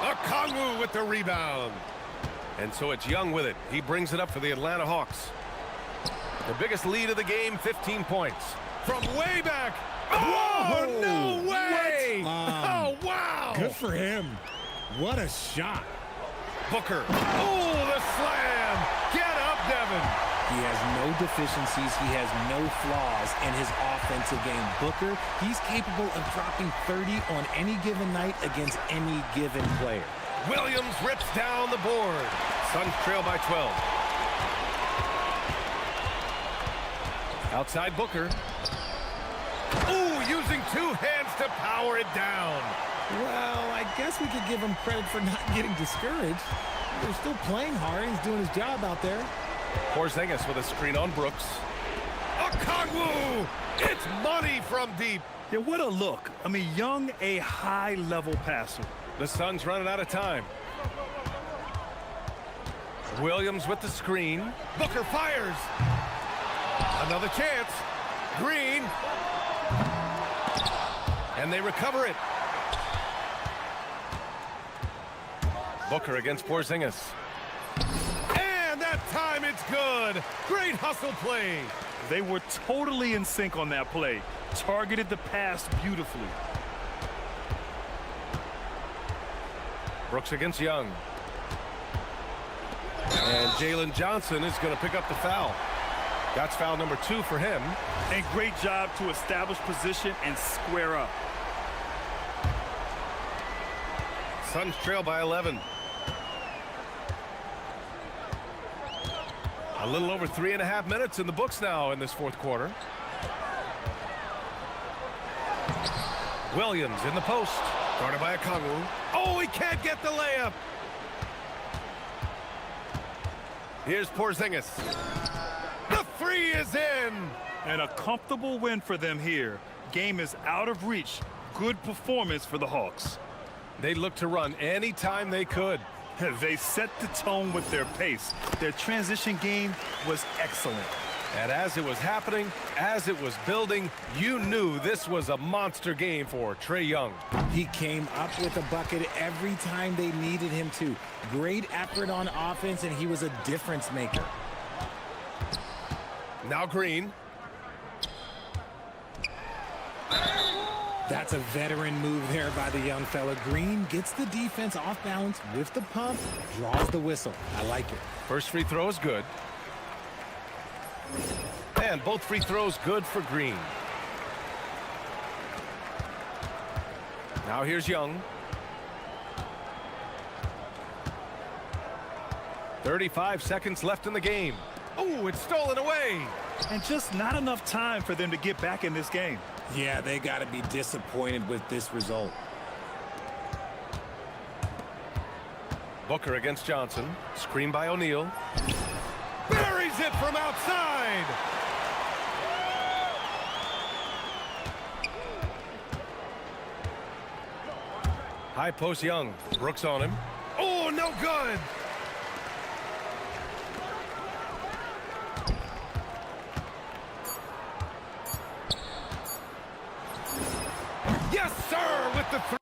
Okongwu with the rebound. And so it's Young with it. He brings it up for the Atlanta Hawks. The biggest lead of the game, 15 points. From way back. Oh, no way! Oh, wow! Good for him. What a shot. Booker. Oh, the slam. Get up, Devin. He has no deficiencies. He has no flaws in his offensive game. Booker, he's capable of dropping 30 on any given night against any given player. Williams rips down the board. Suns trail by 12. Outside Booker. Ooh, using 2 hands to power it down. Well, I guess we could give him credit for not getting discouraged. They're still playing hard. He's doing his job out there. Porzingis with a screen on Brooks. Okongwu! It's money from deep. Yeah, what a look. I mean, Young, a high-level passer. The Suns running out of time. Williams with the screen. Booker fires. Another chance. Green. And they recover it. Booker against Porzingis. And that time it's good. Great hustle play. They were totally in sync on that play. Targeted the pass beautifully. Brooks against Young. And Jalen Johnson is going to pick up the foul. That's foul number 2 for him. And great job to establish position and square up. Suns trail by 11. A little over 3.5 minutes in the books now in this fourth quarter. Williams in the post. Guarded by Okongwu. Oh, he can't get the layup. Here's Porzingis. The 3 is in. And a comfortable win for them here. Game is out of reach. Good performance for the Hawks. They looked to run anytime they could. They set the tone with their pace. Their transition game was excellent. And as it was happening, as it was building, you knew this was a monster game for Trae Young. He came up with a bucket every time they needed him to. Great effort on offense, and he was a difference maker. Now Green. That's a veteran move there by the young fella. Green gets the defense off balance with the pump, draws the whistle. I like it. First free throw is good. And both free throws good for Green. Now here's Young. 35 seconds left in the game. Oh, it's stolen away. And just not enough time for them to get back in this game. Yeah, they got to be disappointed with this result. Booker against Johnson. Screen by O'Neal. Buries it from outside. High post Young. Brooks on him. Oh, no good. Yes, sir, with the three.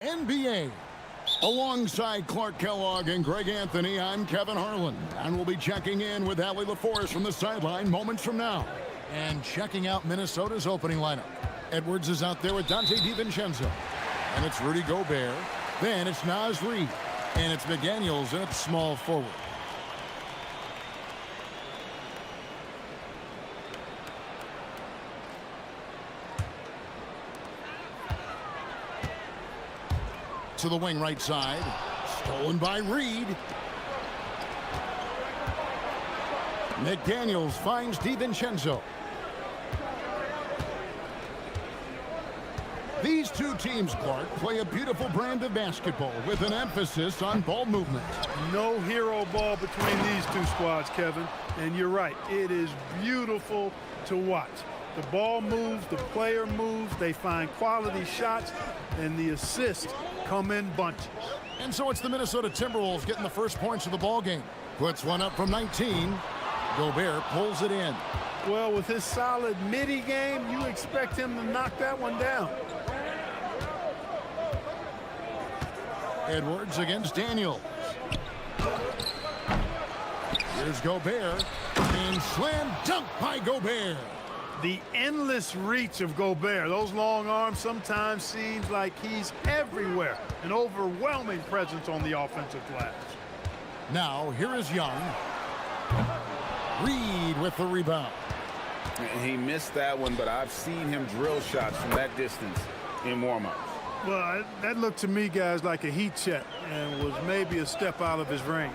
NBA. Alongside Clark Kellogg and Greg Anthony, I'm Kevin Harlan, and we'll be checking in with Allie LaForce from the sideline moments from now. And checking out Minnesota's opening lineup. Edwards is out there with Dante DiVincenzo. And it's Rudy Gobert. Then it's Naz Reid. And it's McDaniels at small forward. To the wing right side. Stolen by Reid. McDaniels finds DiVincenzo. These two teams, Clark, play a beautiful brand of basketball with an emphasis on ball movement. No hero ball between these two squads, Kevin. And you're right, it is beautiful to watch. The ball moves, the player moves, they find quality shots, and the assists come in bunches. And so it's the Minnesota Timberwolves getting the first points of the ball game. Puts one up from 19. Gobert pulls it in. Well, with his solid midi game, you expect him to knock that one down. Edwards against Daniels. Here's Gobert. And slam dunk by Gobert. The endless reach of Gobert. Those long arms sometimes seems like he's everywhere. An overwhelming presence on the offensive glass. Now, here is Young. Reid with the rebound. He missed that one, but I've seen him drill shots from that distance in warm-ups. Well, that looked to me, guys, like a heat check and was maybe a step out of his range.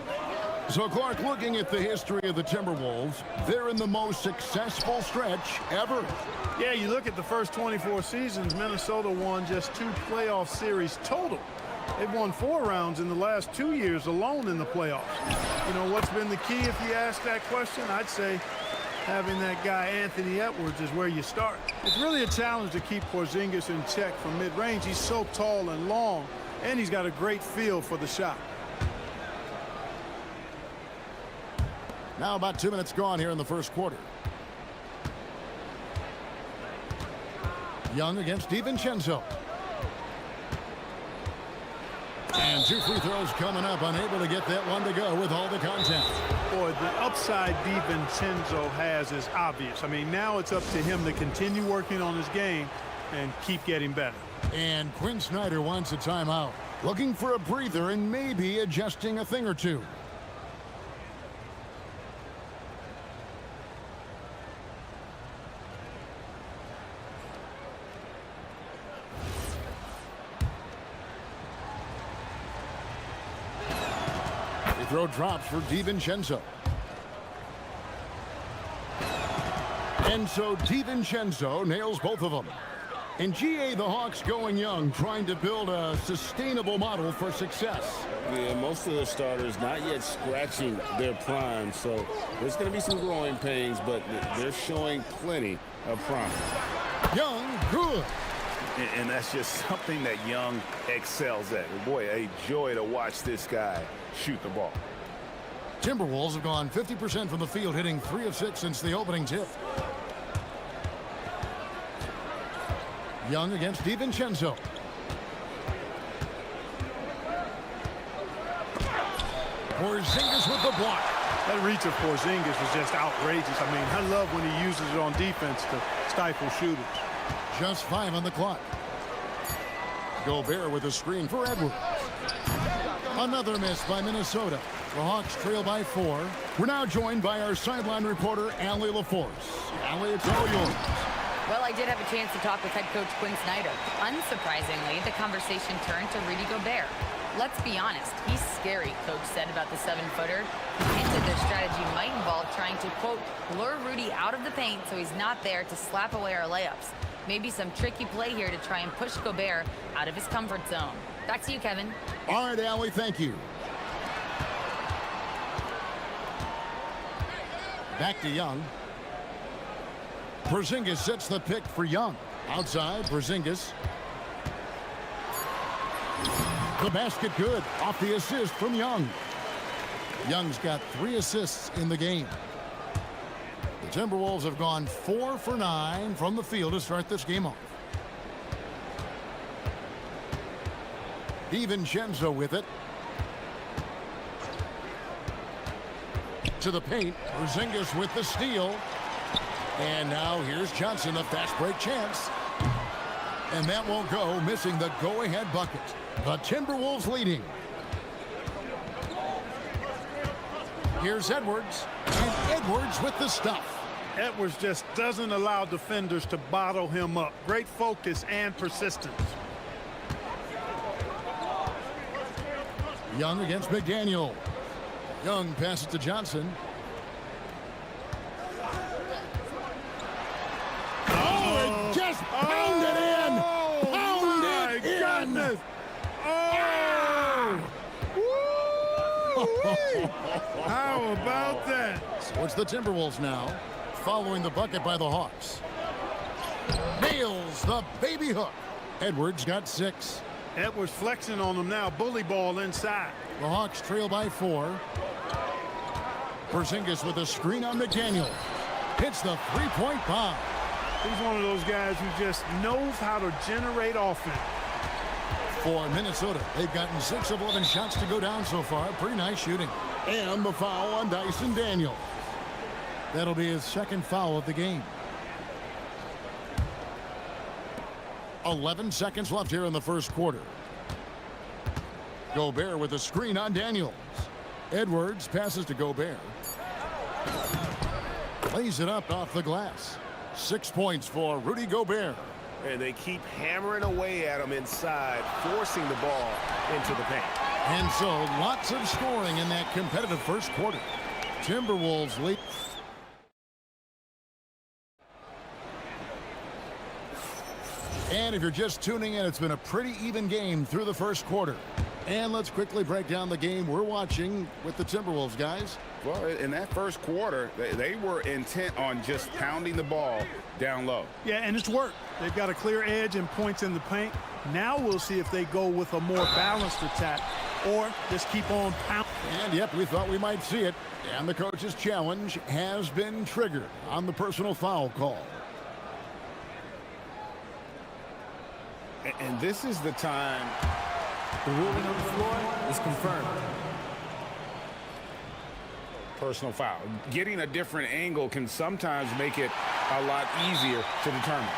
So, Clark, looking at the history of the Timberwolves, they're in the most successful stretch ever. Yeah, you look at the first 24 seasons, Minnesota won just 2 playoff series total. They've won 4 rounds in the last 2 years alone in the playoffs. You know, what's been the key if you ask that question? I'd say having that guy Anthony Edwards is where you start. It's really a challenge to keep Porzingis in check from mid-range. He's so tall and long, and he's got a great feel for the shot. Now about 2 minutes gone here in the first quarter. Young against DiVincenzo. And 2 free throws coming up, unable to get that one to go with all the contact. Boy, the upside DiVincenzo has is obvious. I mean, now it's up to him to continue working on his game and keep getting better. And Quinn Snyder wants a timeout. Looking for a breather and maybe adjusting a thing or two. Throw drops for DiVincenzo. And so DiVincenzo nails both of them. In GA, the Hawks going young, trying to build a sustainable model for success. Yeah, most of the starters not yet scratching their prime, so there's going to be some growing pains, but they're showing plenty of promise. Young, good. And that's just something that Young excels at. Boy, a joy to watch this guy shoot the ball. Timberwolves have gone 50% from the field, hitting 3 of 6 since the opening tip. Young against DiVincenzo. Porzingis with the block. That reach of Porzingis was just outrageous. I mean, I love when he uses it on defense to stifle shooters. Just 5 on the clock. Gobert with a screen for Edwards. Another miss by Minnesota. The Hawks trail by 4. We're now joined by our sideline reporter, Allie LaForce. Allie, it's all yours. Well, I did have a chance to talk with head coach Quinn Snyder. Unsurprisingly, the conversation turned to Rudy Gobert. Let's be honest, he's scary, coach said about the 7-footer. He hinted their strategy might involve trying to, quote, lure Rudy out of the paint so he's not there to slap away our layups. Maybe some tricky play here to try and push Gobert out of his comfort zone. Back to you, Kevin. All right, Allie, thank you. Back to Young. Porzingis sets the pick for Young. Outside, Porzingis. The basket good. Off the assist from Young. Young's got 3 assists in the game. The Timberwolves have gone 4 for 9 from the field to start this game off. DiVincenzo with it. To the paint. Porzingis with the steal. And now here's Johnson, a fast break chance. And that won't go, missing the go-ahead bucket. The Timberwolves leading. Here's Edwards. And Edwards with the stuff. Edwards just doesn't allow defenders to bottle him up. Great focus and persistence. Young against McDaniel. Young passes to Johnson. Oh, it just pounded in. Pounded in. Goodness. How about that? So it's the Timberwolves now, following the bucket by the Hawks. Nails the baby hook. Edwards got 6. Edwards flexing on him now. Bully ball inside. The Hawks trail by 4. Porzingis with a screen on McDaniel. Hits the three-point bomb. He's one of those guys who just knows how to generate offense. For Minnesota, they've gotten 6 of 11 shots to go down so far. Pretty nice shooting. And the foul on Dyson Daniels. That'll be his second foul of the game. 11 seconds left here in the first quarter. Gobert with a screen on Daniels. Edwards passes to Gobert. Lays it up off the glass. 6 points for Rudy Gobert. And they keep hammering away at him inside, forcing the ball into the paint. And so lots of scoring in that competitive first quarter. Timberwolves lead. And if you're just tuning in, it's been a pretty even game through the first quarter. And let's quickly break down the game we're watching with the Timberwolves, guys. Well, in that first quarter, they were intent on just pounding the ball down low. Yeah, and it's worked. They've got a clear edge and points in the paint. Now we'll see if they go with a more balanced attack or just keep on pounding. And yep, we thought we might see it. And the coach's challenge has been triggered on the personal foul call. And this is the time. The ruling on the floor is confirmed. Personal foul. Getting a different angle can sometimes make it a lot easier to determine.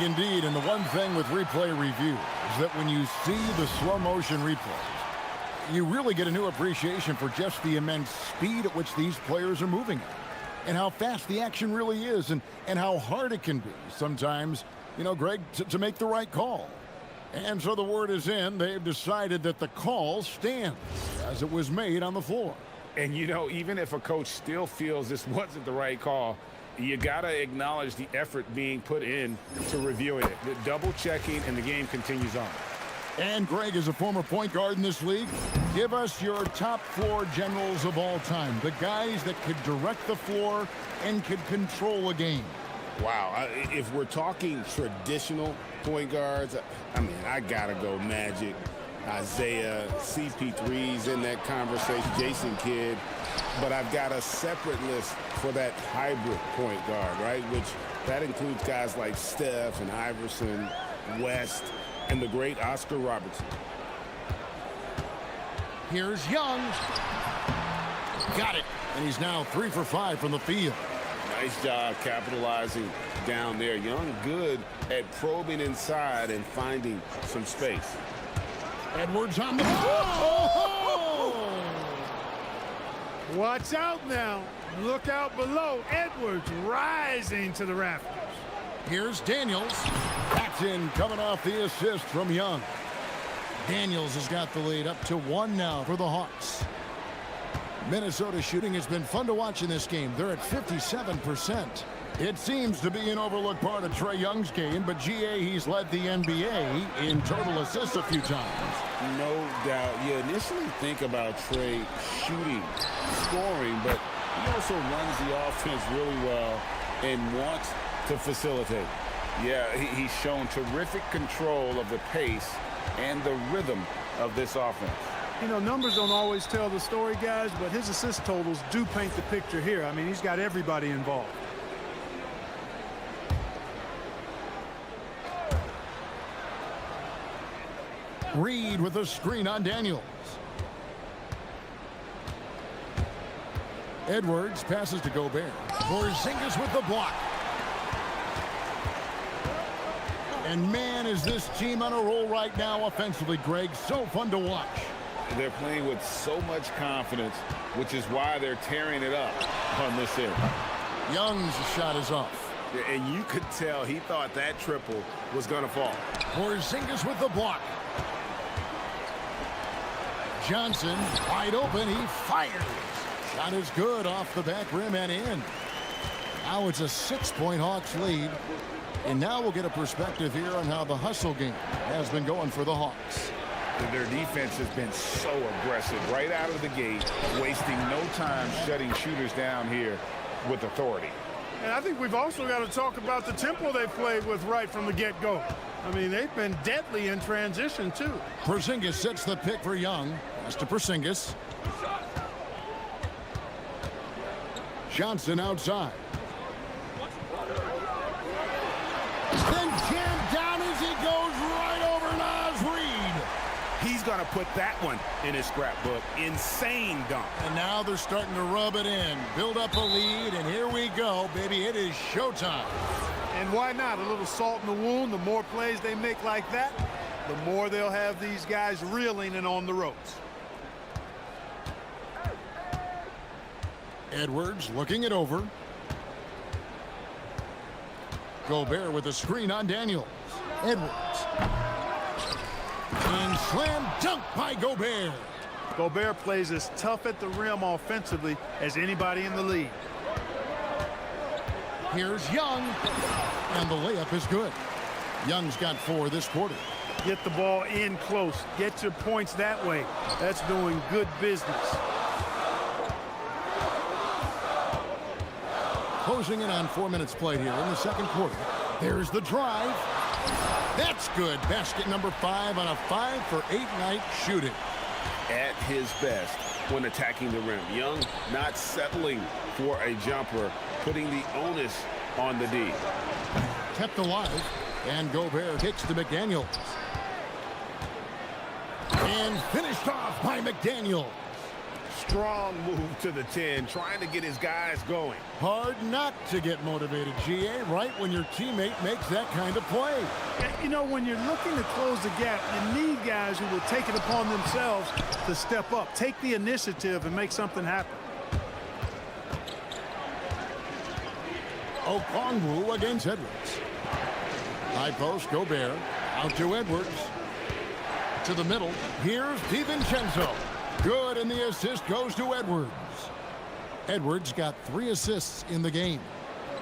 Indeed, and the one thing with replay review is that when you see the slow motion replays, you really get a new appreciation for just the immense speed at which these players are moving at, and how fast the action really is, and how hard it can be sometimes, you know, Greg, to make the right call. And so the word is in. They've decided that the call stands as it was made on the floor. And, you know, even if a coach still feels this wasn't the right call, you got to acknowledge the effort being put in to reviewing it. The double checking, and the game continues on. And Greg is a former point guard in this league. Give us your top floor generals of all time, the guys that could direct the floor and could control a game. Wow. If we're talking traditional point guards, I mean, I got to go Magic, Isaiah, CP3's in that conversation, Jason Kidd. But I've got a separate list for that hybrid point guard, right? Which that includes guys like Steph and Iverson, West, and the great Oscar Robertson. Here's Young. Got it. And he's now 3 for 5 from the field. Nice job capitalizing down there. Young good at probing inside and finding some space. Edwards on the ball. Watch out now. Look out below. Edwards rising to the rafters. Here's Daniels. That's in, coming off the assist from Young. Daniels has got the lead up to 1 now for the Hawks. Minnesota shooting has been fun to watch in this game. They're at 57%. It seems to be an overlooked part of Trae Young's game, but GA, he's led the NBA in total assists a few times. No doubt. You initially think about Trae shooting, scoring, but he also runs the offense really well and wants to facilitate. Yeah, he's shown terrific control of the pace and the rhythm of this offense. You know, numbers don't always tell the story, guys, but his assist totals do paint the picture here. I mean, he's got everybody involved. Reed with a screen on Daniels. Edwards passes to Gobert. Porzingis with the block. And man, is this team on a roll right now offensively, Greg. So fun to watch. They're playing with so much confidence, which is why they're tearing it up on this end. Young's shot is off. And you could tell he thought that triple was going to fall. Porzingis with the block. Johnson wide open. He fires. Shot is good off the back rim and in. Now it's a 6-point Hawks lead. And now we'll get a perspective here on how the hustle game has been going for the Hawks. Their defense has been so aggressive right out of the gate, wasting no time shutting shooters down here with authority. And I think we've also got to talk about the tempo they played with right from the get-go. I mean, they've been deadly in transition, too. Porzingis sets the pick for Young. Pass to Porzingis. Johnson outside. Then jammed down as he goes right over Naz Reed. He's going to put that one in his scrapbook. Insane dunk. And now they're starting to rub it in. Build up a lead, and here we go, baby. It is showtime. And why not? A little salt in the wound. The more plays they make like that, the more they'll have these guys reeling and on the ropes. Edwards looking it over. Gobert with a screen on Daniels. Edwards. And slam dunk by Gobert. Gobert plays as tough at the rim offensively as anybody in the league. Here's Young. And the layup is good. Young's got 4 this quarter. Get the ball in close. Get your points that way. That's doing good business. Closing in on 4 minutes played here in the second quarter. There's the drive. That's good. Basket number 5 on a 5-for-8 night shooting. At his best when attacking the rim. Young not settling for a jumper, putting the onus on the D. Kept alive. And Gobert kicks to McDaniels. And finished off by McDaniels. Strong move to the 10, trying to get his guys going. Hard not to get motivated, GA, right when your teammate makes that kind of play. You know, when you're looking to close the gap, you need guys who will take it upon themselves to step up, take the initiative, and make something happen. Okongwu against Edwards. High post, Gobert. Out to Edwards. To the middle. Here's DiVincenzo. Good, and the assist goes to Edwards. Edwards got 3 assists in the game.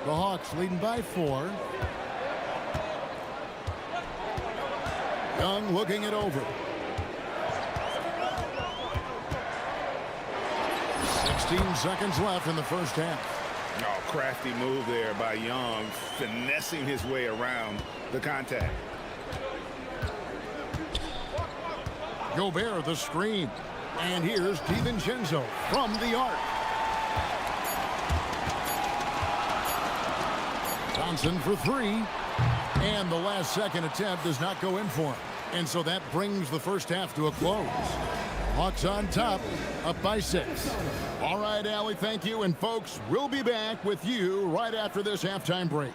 The Hawks leading by 4. Young looking it over. 16 seconds left in the first half. Oh, crafty move there by Young, finessing his way around the contact. Gobert the screen. And here's DiVincenzo from the arc. Johnson for 3. And the last second attempt does not go in for him. And so that brings the first half to a close. Hawks on top, up by 6. All right, Allie, thank you. And folks, we'll be back with you right after this halftime break.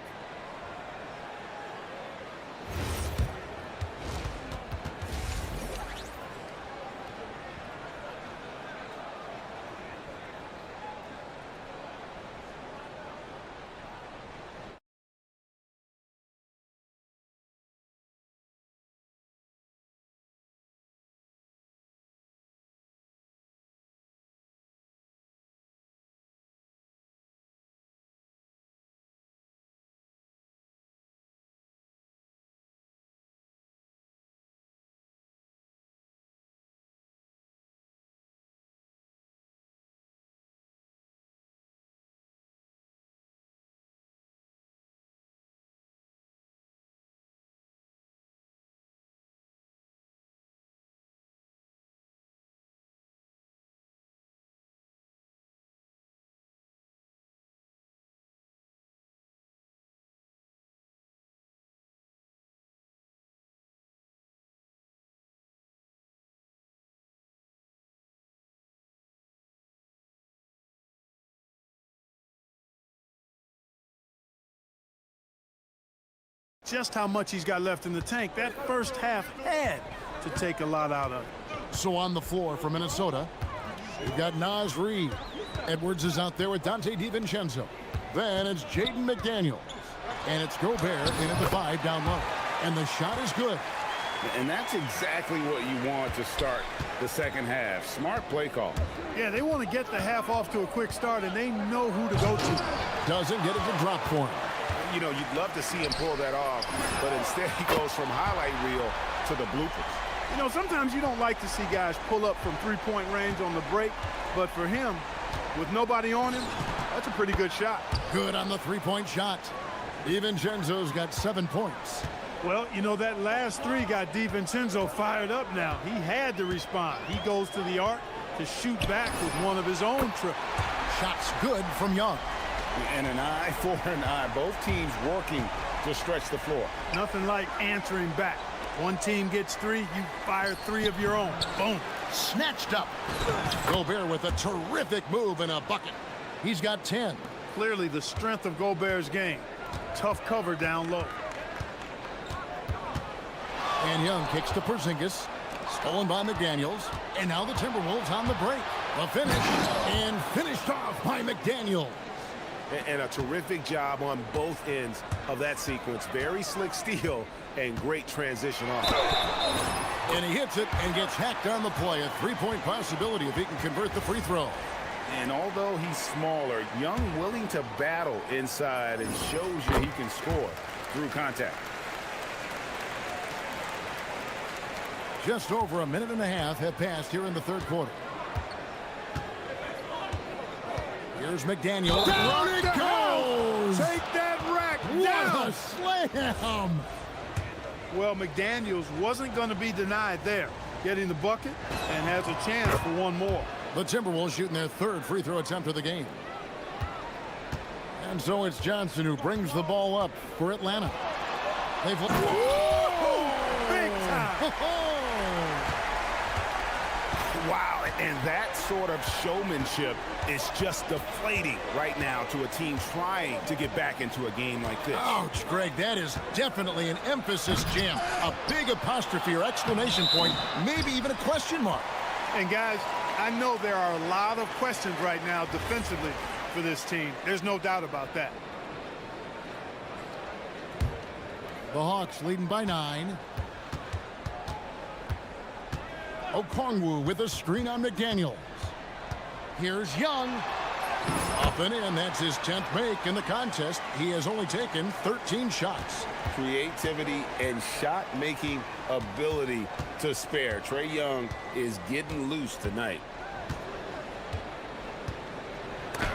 just how much he's got left in the tank. That first half had to take a lot out of it. So on the floor for Minnesota, we've got Naz Reid. Edwards is out there with Dante DiVincenzo. Then it's Jaden McDaniels. And it's Gobert in at the 5 down low. And the shot is good. And that's exactly what you want to start the second half. Smart play call. Yeah, they want to get the half off to a quick start, and they know who to go to. Doesn't get it to drop for him. You know, you'd love to see him pull that off, but instead he goes from highlight reel to the bloopers. You know, sometimes you don't like to see guys pull up from three-point range on the break, but for him, with nobody on him, that's a pretty good shot. Good on the three-point shot. DiVincenzo's got 7 points. Well, you know, that last three got DiVincenzo fired up now. He had to respond. He goes to the arc to shoot back with one of his own triples. Shots good from Young. And an eye for an eye. Both teams working to stretch the floor. Nothing like answering back. One team gets 3, you fire 3 of your own. Boom. Snatched up. Gobert with a terrific move and a bucket. He's got 10. Clearly the strength of Gobert's game. Tough cover down low. And Young kicks to Porzingis. Stolen by McDaniels. And now the Timberwolves on the break. The finish. And finished off by McDaniels. And a terrific job on both ends of that sequence. Very slick steal and great transition off. And he hits it and gets hacked on the play. A three-point possibility if he can convert the free throw. And although he's smaller, Young willing to battle inside and shows you he can score through contact. Just over a minute and a half have passed here in the third quarter. Here's McDaniel. Down it goes! Take that rack down! What a slam! Well, McDaniels wasn't going to be denied there. Getting the bucket and has a chance for one more. The Timberwolves shooting their third free throw attempt of the game. And so it's Johnson who brings the ball up for Atlanta. They've big time! Wow, and that sort of showmanship is just deflating right now to a team trying to get back into a game like this. Ouch, Greg, that is definitely an emphasis jam. A big apostrophe or exclamation point, maybe even a question mark. And guys, I know there are a lot of questions right now defensively for this team. There's no doubt about that. The Hawks leading by 9. Okongwu with a screen on McDaniels. Here's Young. Up and in. That's his 10th make in the contest. He has only taken 13 shots. Creativity and shot-making ability to spare. Trae Young is getting loose tonight.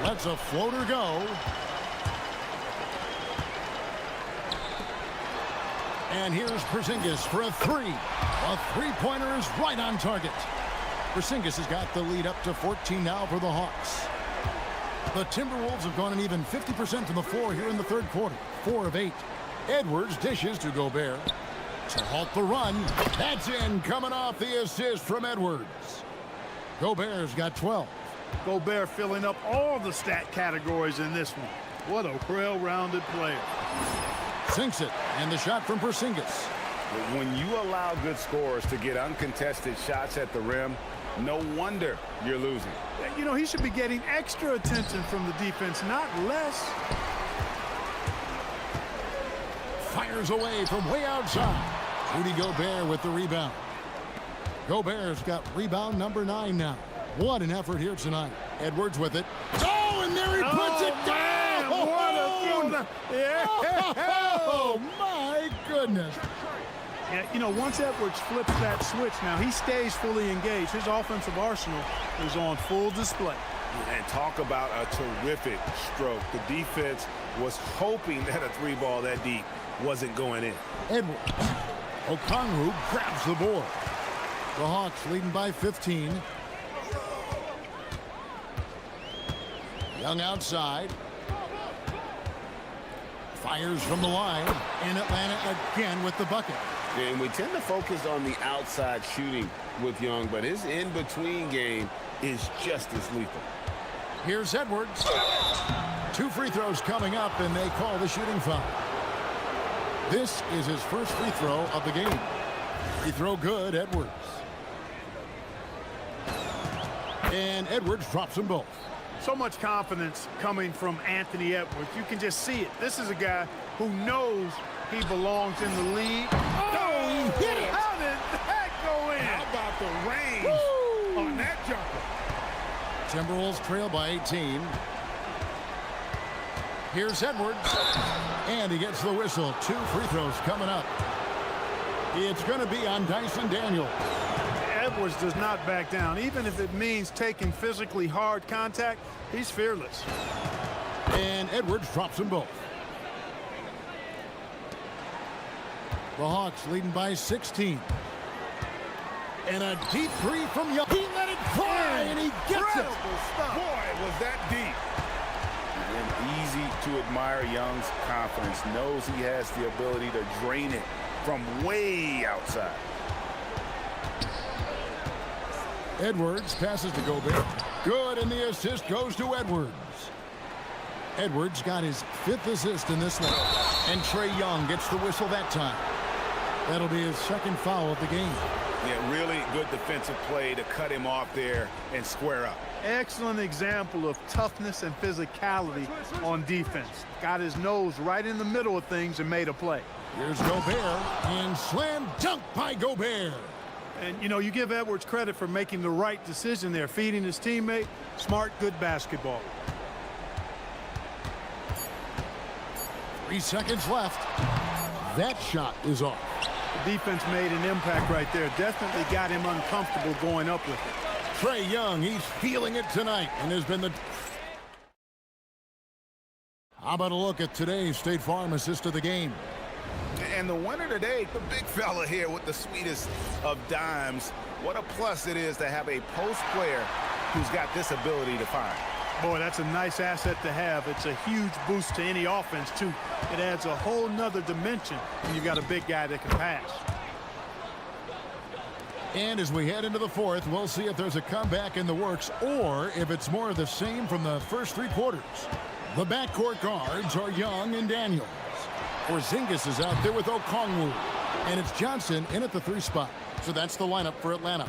Lets a floater go. And here's Porzingis for a 3. A three-pointer is right on target. Porzingis has got the lead up to 14 now for the Hawks. The Timberwolves have gone an even 50% from the floor here in the third quarter. 4 of 8. Edwards dishes to Gobert to halt the run. That's in, coming off the assist from Edwards. Gobert's got 12. Gobert filling up all the stat categories in this one. What a well-rounded player. Sinks it, and the shot from Porzingis. When you allow good scorers to get uncontested shots at the rim, no wonder you're losing. You know, he should be getting extra attention from the defense, not less. Fires away from way outside. Rudy Gobert with the rebound. Gobert's got rebound number 9 now. What an effort here tonight. Edwards with it. Oh, and there he puts it down! What a yeah. Oh, my goodness. Yeah, you know, once Edwards flips that switch now, he stays fully engaged. His offensive arsenal is on full display. And talk about a terrific stroke. The defense was hoping that a 3-ball that deep wasn't going in. Edwards. Okongwu grabs the board. The Hawks leading by 15. Young outside. Fires from the line. And Atlanta again with the bucket. And we tend to focus on the outside shooting with Young, but his in-between game is just as lethal. Here's Edwards. 2 free throws coming up, and they call the shooting foul. This is his first free throw of the game. Free throw good, Edwards. And Edwards drops them both. So much confidence coming from Anthony Edwards. You can just see it. This is a guy who knows he belongs in the league. Oh, he hit it! How did that go in? How about the range on that jumper? Timberwolves trail by 18. Here's Edwards. And he gets the whistle. 2 free throws coming up. It's going to be on Dyson Daniels. Edwards does not back down. Even if it means taking physically hard contact, he's fearless. And Edwards drops them both. The Hawks leading by 16. And a deep three from Young. He let it fly, and he gets it. Boy, was that deep. And easy to admire Young's confidence. Knows he has the ability to drain it from way outside. Edwards passes to Gobert. Good, and the assist goes to Edwards. Edwards got his 5th assist in this one. And Trae Young gets the whistle that time. That'll be his 2nd foul of the game. Yeah, really good defensive play to cut him off there and square up. Excellent example of toughness and physicality on defense. Got his nose right in the middle of things and made a play. Here's Gobert, and slam dunk by Gobert. And, you know, you give Edwards credit for making the right decision there, feeding his teammate. Smart, good basketball. 3 seconds left. That shot is off. The defense made an impact right there. Definitely got him uncomfortable going up with it. Trae Young, he's feeling it tonight and has been the... How about a look at today's State Farm assist of the game? And the winner today, the big fella here with the sweetest of dimes. What a plus it is to have a post player who's got this ability to find. Boy, that's a nice asset to have. It's a huge boost to any offense, too. It adds a whole nother dimension when you've got a big guy that can pass. And as we head into the 4th, we'll see if there's a comeback in the works or if it's more of the same from the first 3 quarters. The backcourt guards are Young and Daniels. Porzingis is out there with Okongwu. And it's Johnson in at the 3 spot. So that's the lineup for Atlanta.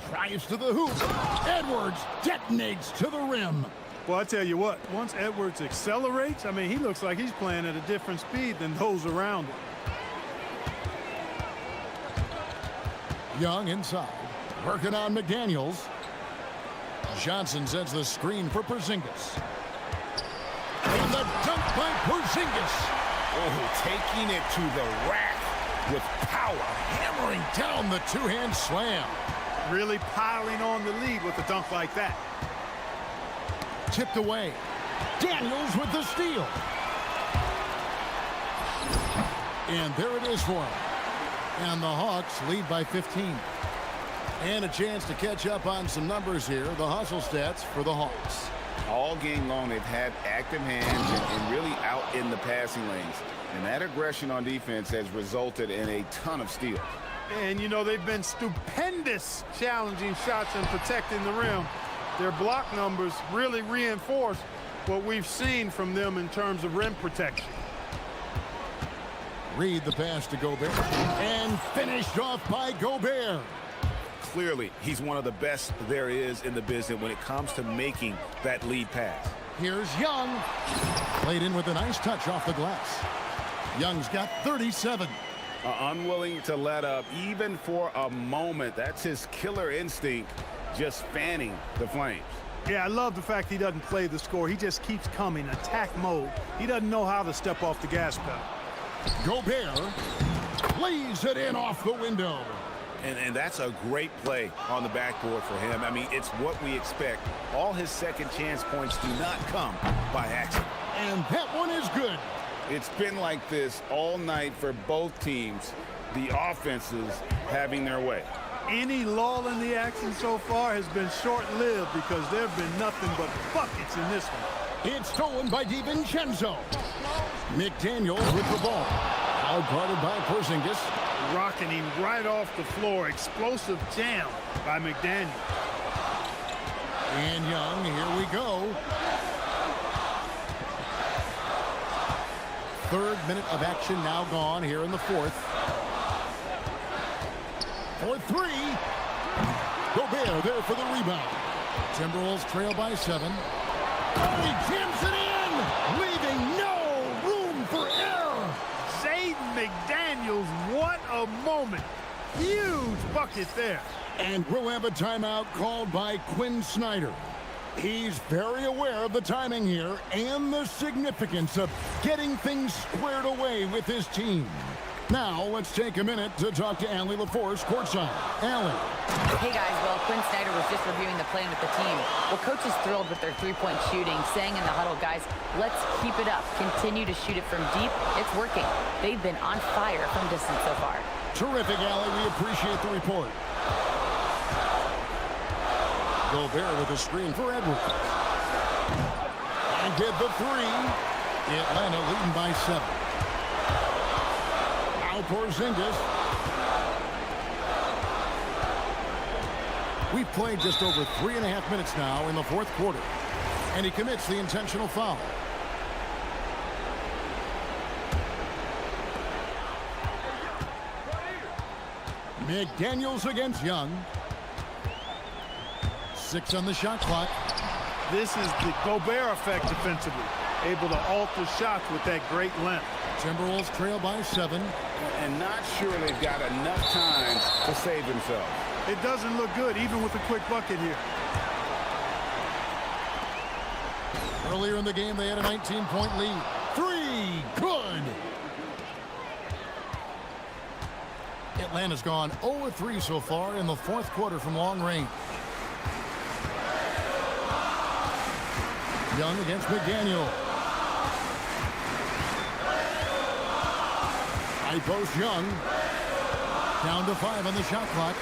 Drives to the hoop. Edwards detonates to the rim. Well, I tell you what, once Edwards accelerates, I mean, he looks like he's playing at a different speed than those around him. Young inside. Working on McDaniels. Johnson sets the screen for Porzingis. And the dunk by Porzingis. Oh, taking it to the rack with power. Hammering down the 2-hand slam. Really piling on the lead with a dunk like that. Tipped away. Daniels with the steal. And there it is for him. And the Hawks lead by 15. And a chance to catch up on some numbers here. The hustle stats for the Hawks. All game long, they've had active hands and really out in the passing lanes. And that aggression on defense has resulted in a ton of steals. And, you know, they've been stupendous challenging shots and protecting the rim. Their block numbers really reinforce what we've seen from them in terms of rim protection. Read the pass to Gobert. And finished off by Gobert. Clearly, he's one of the best there is in the business when it comes to making that lead pass. Here's Young. Played in with a nice touch off the glass. Young's got 37. Unwilling to let up even for a moment. That's his killer instinct, just fanning the flames. Yeah, I love the fact he doesn't play the score. He just keeps coming, attack mode. He doesn't know how to step off the gas pedal. Gobert plays it in off the window. And that's a great play on the backboard for him. I mean, it's what we expect. All his second chance points do not come by accident. And that one is good. It's been like this all night for both teams. The offenses having their way. Any lull in the action so far has been short-lived because there have been nothing but buckets in this one. It's stolen by DiVincenzo. McDaniels with the ball. Out guarded by Porzingis. Rocking him right off the floor. Explosive jam by McDaniels. And Young, here we go. third minute of action now gone here in the fourth. For three. Gobert there for the rebound. Timberwolves trail by 7. Oh, he jams it in, leaving no room for error. Jaden McDaniels, what a moment. Huge bucket there. And we'll have a timeout called by Quinn Snyder. He's very aware of the timing here and the significance of getting things squared away with his team. Now, let's take a minute to talk to Allie LaForce courtside. Allie. Hey, guys. Well, Quinn Snyder was just reviewing the plan with the team. Well, coach is thrilled with their three-point shooting, saying in the huddle, guys, let's keep it up. Continue to shoot it from deep. It's working. They've been on fire from distance so far. Terrific, Allie. We appreciate the report. Gobert with a screen for Edwards. And get the three. Atlanta leading by 7. Now Porzingis. We've played just over 3.5 minutes now in the fourth quarter. And he commits the intentional foul. McDaniels against Young. 6 on the shot clock. This is the Gobert effect defensively. Able to alter shots with that great length. Timberwolves trail by 7. And not sure they've got enough time to save themselves. It doesn't look good, even with a quick bucket here. Earlier in the game, they had a 19-point lead. 3, good. Atlanta's gone 0-3 so far in the fourth quarter from long range. Young against McDaniel. High post Young. Down to 5 on the shot clock.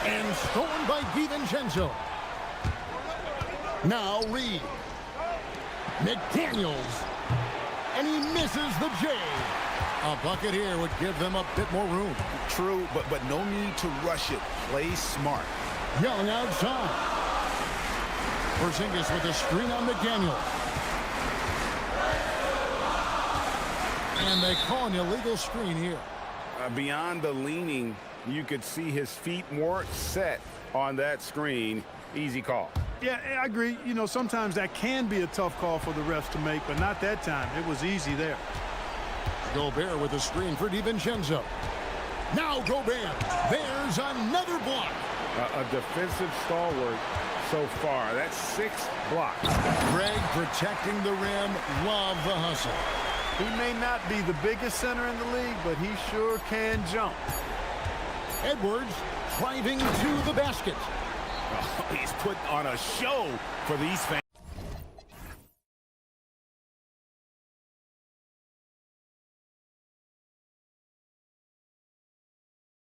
And stolen by DiVincenzo. Now Reed. McDaniels. And he misses the J. A bucket here would give them a bit more room. True, but no need to rush it. Play smart. Young outside. Porzingis with a screen on McDaniel. And they call an illegal screen here. Beyond the leaning, you could see his feet more set on that screen. Easy call. Yeah, I agree. You know, sometimes that can be a tough call for the refs to make, but not that time. It was easy there. Gobert with a screen for DiVincenzo. Now Gobert. There's another block. A defensive stalwart so far. That's 6 blocks. Greg protecting the rim. Love the hustle. He may not be the biggest center in the league, but he sure can jump. Edwards driving to the basket. Oh, he's putting on a show for these fans.